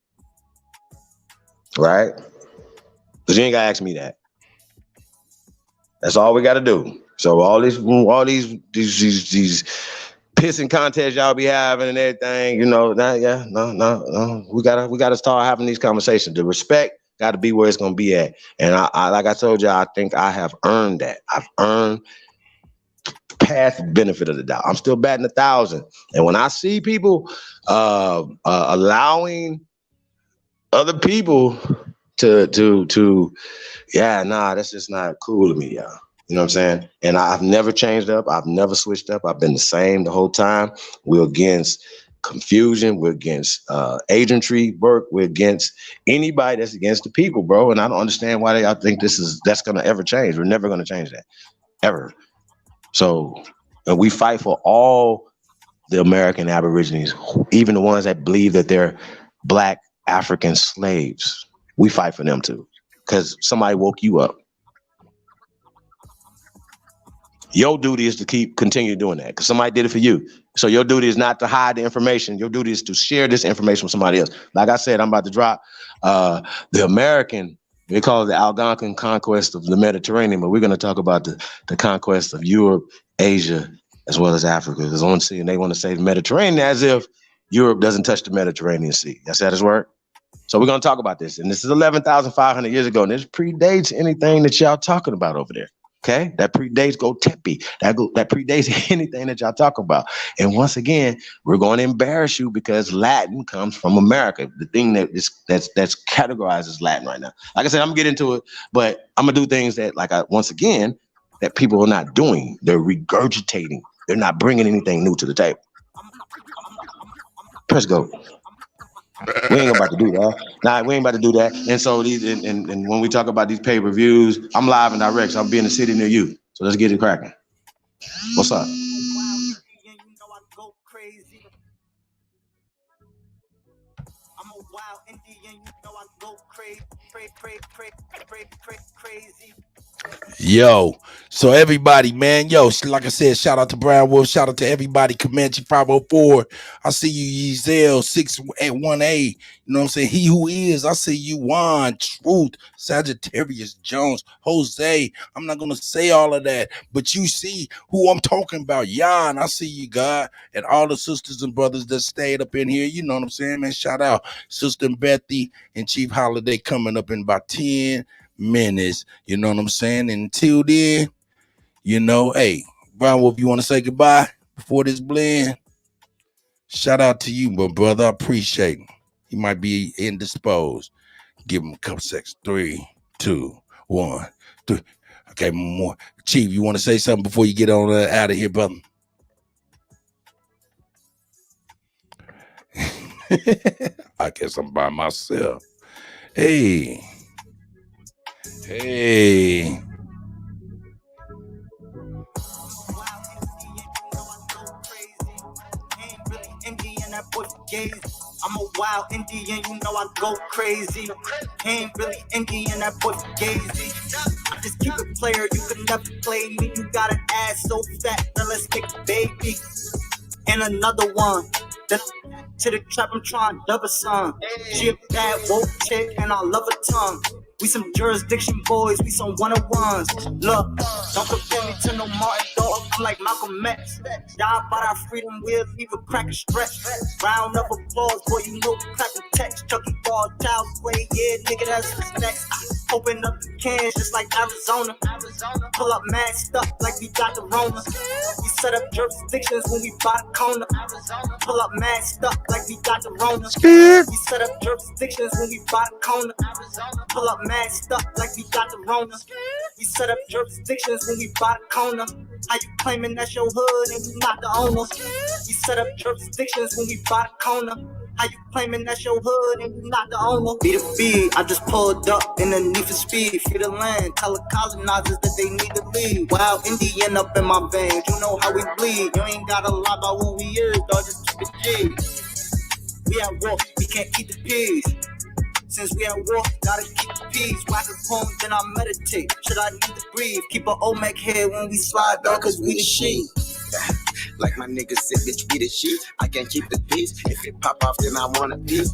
Right? Because you ain't gotta ask me that. That's all we gotta do. So all these pissing contests y'all be having and everything, you know, no. We gotta start having these conversations. The respect gotta be where it's gonna be at. And I like I told y'all, I think I have earned that. I've earned past benefit of the doubt. I'm still batting 1,000. And when I see people allowing other people to that's just not cool to me, y'all. You know what I'm saying? And I've never changed up. I've never switched up. I've been the same the whole time. We're against confusion. We're against agentry work. We're against anybody that's against the people, bro. And I don't understand why y'all think that's gonna ever change. We're never gonna change that, ever. So we fight for all the American Aborigines, even the ones that believe that they're Black African slaves. We fight for them too, because somebody woke you up. Your duty is to continue doing that because somebody did it for you. So your duty is not to hide the information. Your duty is to share this information with somebody else. Like I said, I'm about to drop the American, they call it the Algonquin conquest of the Mediterranean, but we're going to talk about the conquest of Europe, Asia, as well as Africa. There's one sea, and they want to say the Mediterranean as if Europe doesn't touch the Mediterranean Sea. That's how this work. So we're going to talk about this. And this is 11,500 years ago, and this predates anything that y'all talking about over there. Okay, that predates Go Tepe. That predates anything that y'all talk about. And once again, we're going to embarrass you because Latin comes from America. The thing that's categorized as Latin right now. Like I said, I'm gonna get into it, but I'm gonna do things that, once again, that people are not doing. They're regurgitating. They're not bringing anything new to the table. Press go. We ain't about to do that. Nah, we ain't about to do that. And so these, and when we talk about these pay-per-views, I'm live and direct. So I'll be in the city near you. So let's get it cracking. What's up? Yo, so everybody, man, like I said, shout out to Brown Wolf, shout out to everybody, Comanche 504. I see you, Yezel 681A. You know what I'm saying? He who is, I see you, Juan, Truth, Sagittarius Jones, Jose. I'm not gonna say all of that, but you see who I'm talking about. Jan, I see you, God, and all the sisters and brothers that stayed up in here. You know what I'm saying, man? Shout out Sister Bethy and Chief Holiday coming up in about 10 minutes, you know what I'm saying? Until then, hey, Brown Wolf, you want to say goodbye before this blend? Shout out to you, my brother. I appreciate him. He might be indisposed. Give him a couple seconds. 3, 2, 1, 3. Okay, more. Chief, you want to say something before you get on out of here, brother? I guess I'm by myself. Hey. I'm a wild Indian, you know I go crazy. Ain't really Indian, that boy Gazy. I just keep it player, you can never play me. You got an ass so fat, now let's make a baby. And another one. To the trap, I'm trying to dub a son. She a bad woke chick, and I love her tongue. We some jurisdiction boys, we some one-on-ones. Look, don't compare me to no Martin dog. I'm like Malcolm X. Die by our freedom, we'll leave a crack and stretch. Round of applause, boy, you know the crack and text. Chucky ball, child's play, yeah, nigga, that's what's next. Open up the cans just like Arizona. Pull up mad stuff like we got the Rona. We set up jurisdictions when we buy the corner. Pull up mad stuff like we got the Rona. We set up jurisdictions when we buy the corner. Pull up mad stuff like we got the Rona. We set up jurisdictions when we buy the corner. How you claiming that's your hood and you not the owner? We set up jurisdictions when we buy the corner. How you claiming that's your hood and you not the owner? Be the beat, I just pulled up in the need for speed. Free the land, tell the colonizers that they need to leave. Wild Indian up in my veins, you know how we bleed. You ain't gotta lie about who we is, dog, just keep it G. We at war, we can't keep the peace. Since we at war, gotta keep the peace. Whack a poem, then I meditate. Should I need to breathe? Keep an Olmec head when we slide, dog, cause we the sheep. Like my niggas said, bitch, we the sheep. I can't keep the peace. If it pop off, then I want a piece.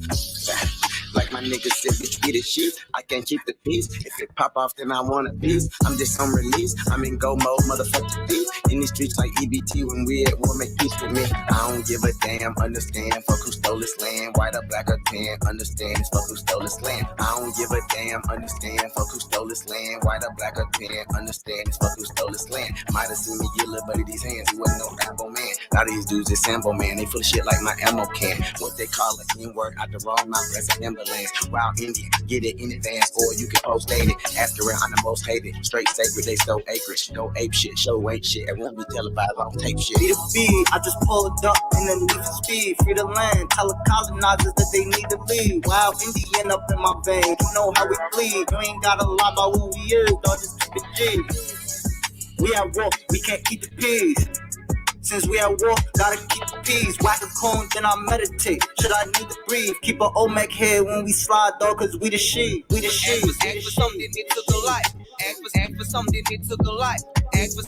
Like my niggas said, bitch, we the sheep. I can't keep the peace. If it pop off, then I want a piece. I'm just on release. I'm in go mode, motherfucker beat. In these streets like EBT, when we at war, make peace with me. I don't give a damn, understand. Fuck who stole this land. White or black or tan, understand. It's fuck who stole this land. I don't give a damn, understand. Fuck who stole this land. White or black or tan, understand. It's fuck who stole this land. Might have seen me get little buddy these hands. He wasn't no Rambo man. Now these dudes is Sambo man. They full of shit like my ammo can. What they call it, N-word out the wrong mouth, that's an ambulance. Wild Indian, get it in advance, or you can post-date it. Ask around, I'm the most hated. Straight sacred, they stole acreage. Go ape shit, show ain't shit. And won't be televised on tape shit. Be the beat, I just pulled up in the need for speed. Free the land, tell the colonizers that they need to leave. Wild Indian up in my veins, you know how we bleed. You ain't gotta lie about who we is, dog, just keep it G. We at war, we can't keep the peace. Since we at war, gotta keep the peace. Whack a cone, then I meditate. Should I need to breathe? Keep an Olmec head when we slide, dog, cause we the sheep. We the sheep. Ask for something, it took a life. Ask for something, it took a life. Ask for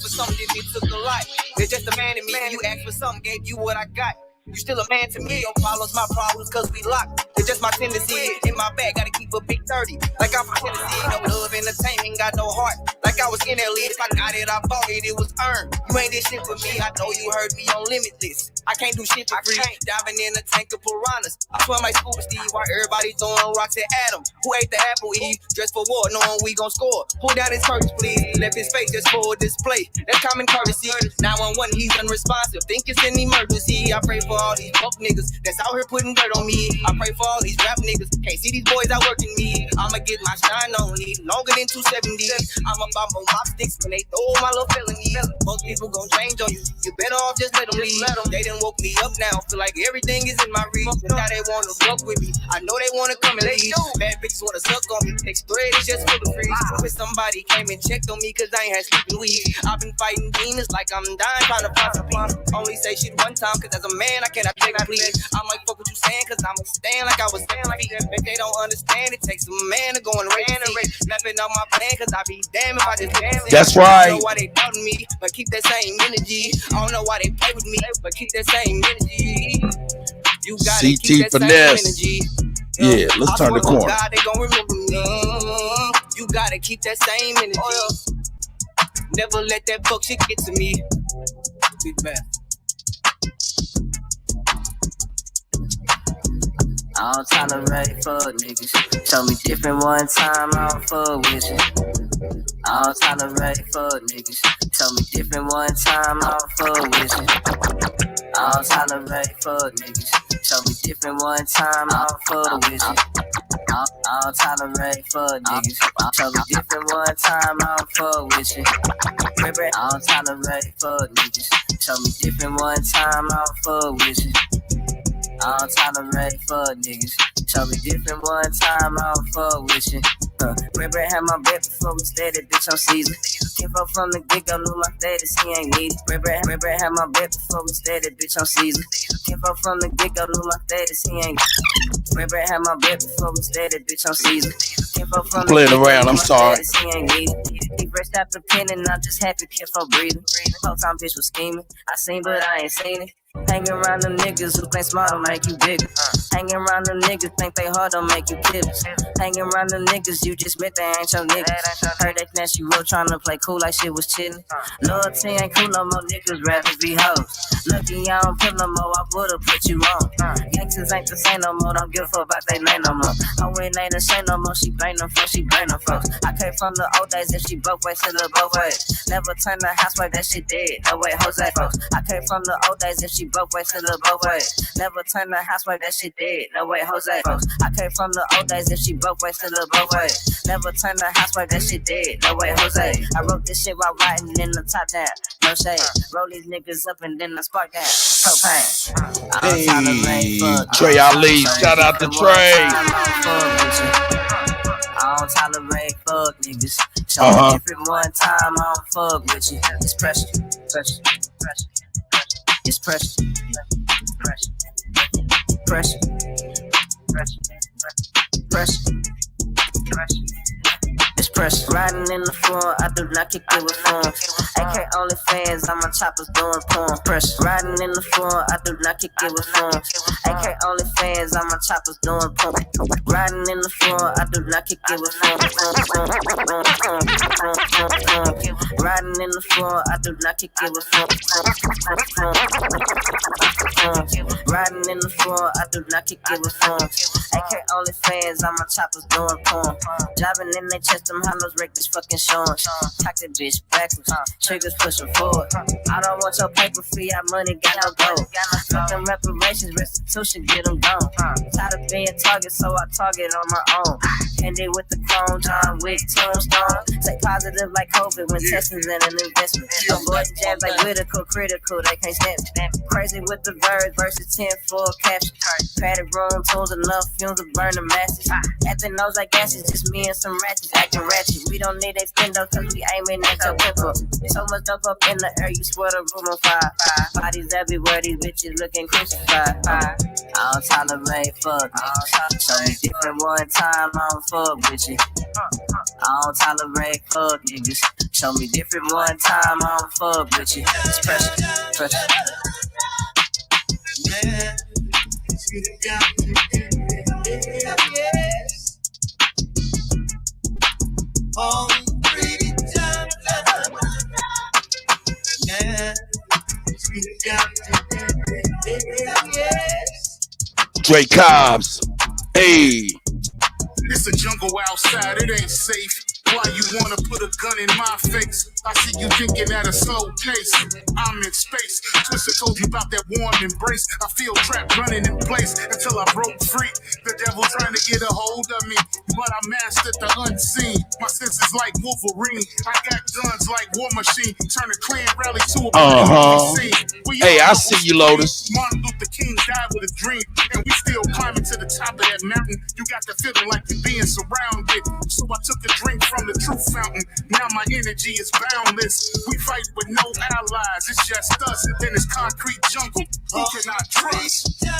something, it took a life. They're just a man in me. You ask for something, gave you what I got. You still a man to me, your problems, my problems, cause we locked. It's just my tendency, in my bag, gotta keep a big 30. Like I'm from Tennessee, no love, entertainment, got no heart. Like I was in at least. I got it, I bought it, it was earned. You ain't this shit for me, I know you heard me on Limitless. I can't do shit for free, diving in a tank of piranhas. I swim like Scuba Steve while everybody throwing rocks at Adam. Who ate the apple Eve? Dressed for war, knowing we gon' score. Pull down his curtains, please. Left his face just for a display. That's common courtesy. 911, he's unresponsive. Think it's an emergency. I pray for all these fuck niggas that's out here putting dirt on me. I pray for all these rap niggas. Can't see these boys out working me. I'ma get my shine on me. Longer than 270. I'm about my mop sticks when they throw my little felony. Most people gon' change on you. You better off just let them leave. They done woke me up now. Feel like everything is in my reach. Now they wanna fuck with me. I know they wanna come and leave. Bad bitches wanna suck on me. Next thread is just for the free. When somebody came and checked on me cause I ain't had sleeping weed. I've been fighting demons like I'm dying trying to find some peace. Only say shit one time cause as a man I cannot take a plea. I'm like fuck what you saying cause I'ma stand like I was standing feet. If they don't understand it takes a man to go and raise. Nothing on my plan cause I be damn if I just That's right. I don't know why they doubting me but keep that same energy. I don't know why they play with me but keep that same energy. You gotta keep that finesse. same energy. Yeah, let's turn the corner. God, they gon' remember me. You gotta keep that same energy. Never let that fuck shit get to me. Big man. I don't tolerate fuck niggas. Tell me different one time, I don't fuck with you. I don't tolerate fuck niggas. Tell me different one time, I don't fuck with you. I don't tolerate fuck niggas. Tell me different one time, I don't fuck with you. I don't tolerate fuck niggas. Tell me different one time, I don't fuck with you. I don't tolerate fuck niggas. Tell me different one time, I don't fuck with you. I don't tolerate fuck niggas. Tell me different one time, I don't fuck with you. Remember had my back before we started, bitch, I'm seasoned. Came up from the get-go, knew my status, he ain't needed. Remember had my back before we started, bitch, I'm seasoned. Came up from the get-go, knew my status, he ain't. Remember had my back before we started, bitch, I'm seasoned. Came up from Playing around, I'm sorry. he ain't needed. He burst out the pen and I'm just happy, kept for breathing. Whole time bitch was scheming. I seen but I ain't seen it. Hanging around them niggas who think smart will make you bigger. Hanging around them niggas think they hard don't make you pivots. Hanging around them niggas you just met they ain't your niggas. Heard they finesse you real trying to play cool like shit was chillin'. Loyalty ain't cool no more, niggas rather be hoes. Lucky I don't put no more, I would've put you on. Gangsters ain't the same no more, don't give a fuck about they name no more. I ain't the same no more, she blame them folks, she blame them folks. I came from the old days, if she broke ways, to the both ways. Never turn the housewife, that shit dead. No way, Jose folks. I came from the old days, if she broke ways, to the both ways. Never turn the housewife, that shit dead. No way, Jose folks. I came from the old days, if she broke ways, to the both ways. Never turn the housewife, that shit dead. No way, Jose. I wrote this shit while riding in the top down. No shade. Roll these niggas up and then I spark down. Propane. Hey, Trey Ali, shout out to Trey. I don't tolerate fuck niggas. Show me different one time, I don't fuck with you. It's pressure, pressure, pressure. It's pressure, pressure, pressure, pressure, pressure, pressure. It's pressure. Riding in the floor, I do not kick it with forms. AK only fans, I'm on choppers doing porn. Pressure. Riding in the floor, I do not kick it with forms. AK only fans, I'm on choppers doing porn. Riding in the floor, I do not kick it with forms. Riding in the floor, I do not kick it with forms. Riding in the floor, I do not kick it with forms. AK only fans, I'm on choppers doing porn. Driving in their chest, them hollows wreck this fucking showing. Cock that bitch backwards, triggers pushing forward. I don't want your paper fee, our money got no gold. Fucking reparations, restitution, get them gone. Tired of being target, so I target on my own. Ended with the chrome, John Wick, tombstone. Say positive like COVID when testing's in an investment. Avoid jabs like critical, they can't stand me. Crazy with the birds versus 10 full caption. Padded room, tools enough, fumes to burn the masses. At the nose like gases, just me and some ratchets acting ratchet. We don't need extendo cause we aiming at your pimple. So much dope up in the air, you swear the room on fire. Bodies everywhere, these bitches looking crucified. I don't tolerate fuck niggas. Show me different one time, I don't fuck with you. I don't tolerate fuck niggas. Show me different one time, I don't fuck with you. It's pressure, pressure. Yeah. All 3 times Dre Cobbs. Hey. It's a jungle outside, it ain't safe. Why you wanna put a gun in my face? I see you thinking at a slow pace. I'm in space. Twister told you about that warm embrace. I feel trapped running in place until I broke free. The devil trying to get a hold of me, but I mastered the unseen. My senses like Wolverine. I got guns like War Machine. Turn a clan rally to a scene. Hey, I see you, Lotus. Martin Luther King died with a dream, and we still climbing to the top of that mountain. You got the feeling like you're being surrounded. So I took a drink from the truth fountain. Now my energy is boundless. We fight with no allies. It's just us. Then it's concrete jungle. Who can I trust? Who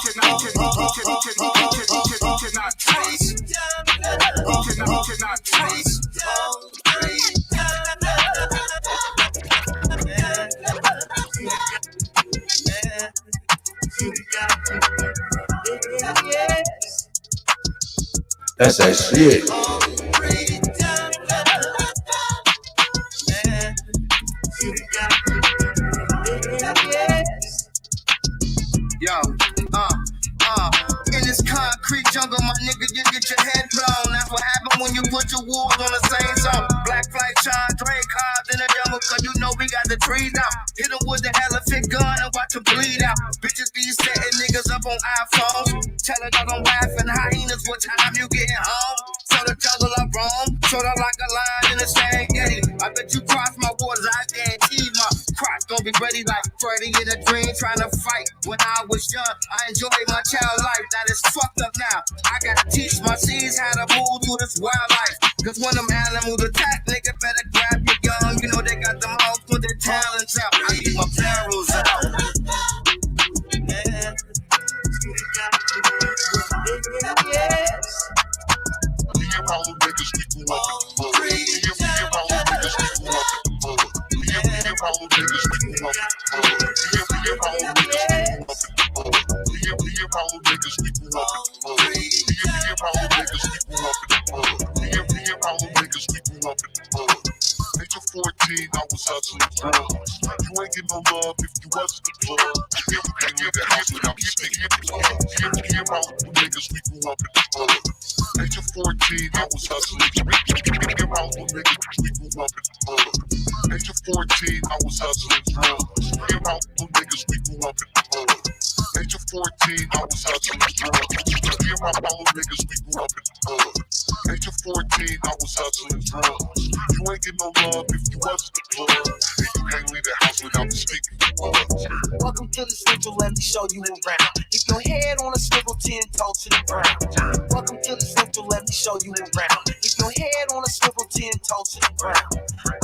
can I trust? That's that shit. Yo, in this concrete jungle, my nigga, you get your head blown. That's what happened when you put your wolves on the same zone. Black flight, Sean, Dre, Cobbs in the jungle, cause you know we got the trees out. Hit them with the elephant gun and watch them bleed out. Bitches be setting niggas up on iPhones. Telling y'all don't laugh and hyenas, what time you getting home? So the jungle I roam, sort of like a lion in the Serengeti. I bet you cross my waters, I guarantee my crops gon' be ready like Freddy in a dream, trying to fight. When I was young, I enjoyed my child life. That is fucked up now. I gotta teach my seeds how to move through this wildlife. Cause when them animals attack, nigga better grab your gun. You know they got them hoes with their talents out. I keep my barrels out. Age of 14, I was hustling drugs. You ain't get no love if you wasn't the plug. You can't get the house without sticking the plug. Hear all the niggas, we grew up in the mud. Age of 14, I was hustling drugs. Hear all the niggas, we grew up in the mud. Age of 14, I was hustling drugs. Hear all the niggas, we grew up in the mud. Age of 14, I was hustling drugs. Hear all the niggas, we grew up in the mud. Age of 14, I was hustling drugs. You ain't get no love if you wasn't the plug. And you can't leave the house without the sticky. Welcome to the Central, let me show you around. Keep your head on a swivel, 10 toes to the ground. Welcome to the Central, let me show you around. Keep your head on a swivel, 10 toes to the ground.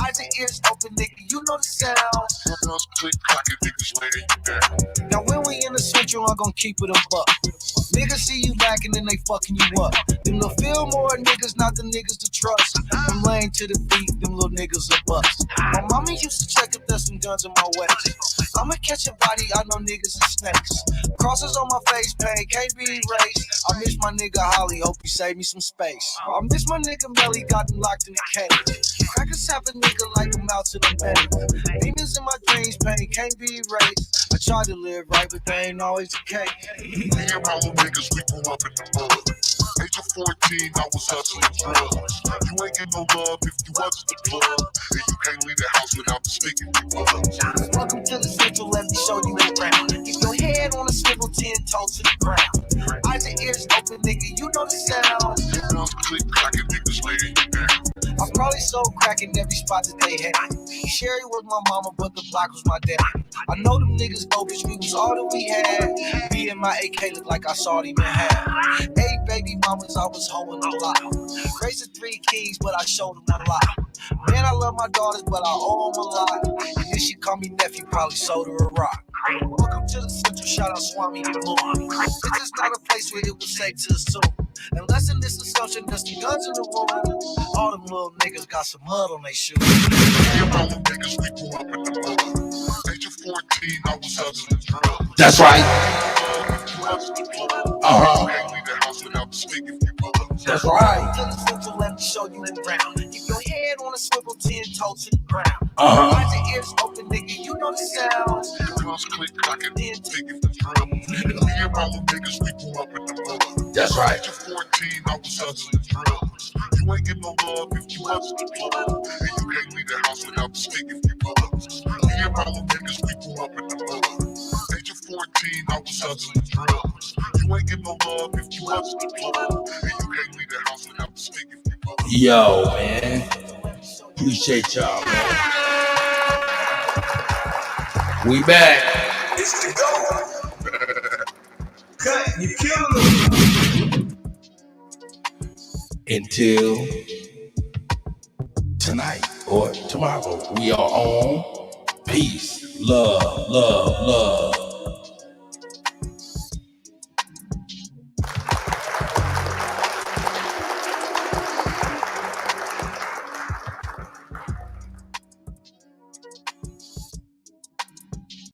Eyes and ears open, nigga, you know the sound. Click, clock, and niggas laying you down. Now when we in the Central, I'm gonna keep it a buck. Niggas see you lacking and they fucking you up. Them little Fillmore niggas, not the niggas to trust. From lane to the beat, them little niggas are bust. My mama used to check if there's some guns in my waist. I'ma catch a body, I know niggas and snakes. Crosses on my face, pain can't be erased. I miss my nigga Holly, hope he saved me some space. I miss my nigga Melly, got him locked in the cage. Crackers have a nigga like him out to the bed. Demons in my dreams, pain can't be erased. I try to live right, but they ain't always the case. Hear all the niggas, we grew up in the mud. Age of 14, I was hustling drugs. You ain't get no love if you wasn't the plug. And you can't leave the house without the sticky. Welcome to the Central, let me show you around. Keep your head on a swivel, 10 toes to the ground. Eyes and ears open, nigga, you know the sound. Click, clock, and niggas laying you down. I probably sold crack in every spot that they had. Sherry was my mama, but the block was my dad. I know them niggas bogus, we was all that we had. Me and my AK look like I saw them in half. 8 baby mamas, I was hoeing a lot. Raised 3 keys, but I showed them a lot. Man, I love my daughters, but I owe them a lot. And then she called me nephew, probably sold her a rock. Welcome to the Central, shout out Swami and Moon. This is not a place where it was safe to assume. Unless in this assumption, there's some guns in the room. All them little niggas got some mud on their shoes. Hear all the niggas, we grew up in the mud. Age of 14, I was hustling drugs. That's right. You can't leave the house without the sticky. That's right. To the Central, let me show you around. Keep your head on a swivel, 10 toes to the ground. Uh-huh. Eyes and ears open, nigga, you know the sound. cuz click, I can dig it the drill. Me and my little niggas, we grew up in the mud. That's right. At 14, I was hustling drugs. You ain't get no love if you hustle the plug. And you can't leave the house without the stick if you bugs. Me and my little niggas, we grew up in the mud. Age of 14, I was hustling drugs. You ain't get no love if you hustle the plug. And you can't leave the house without the stick if you bugs. Yo, man. Appreciate y'all, man. We back. It's the go. Cut, you killing them. Until tonight or tomorrow, we are on. Peace, love, love, love.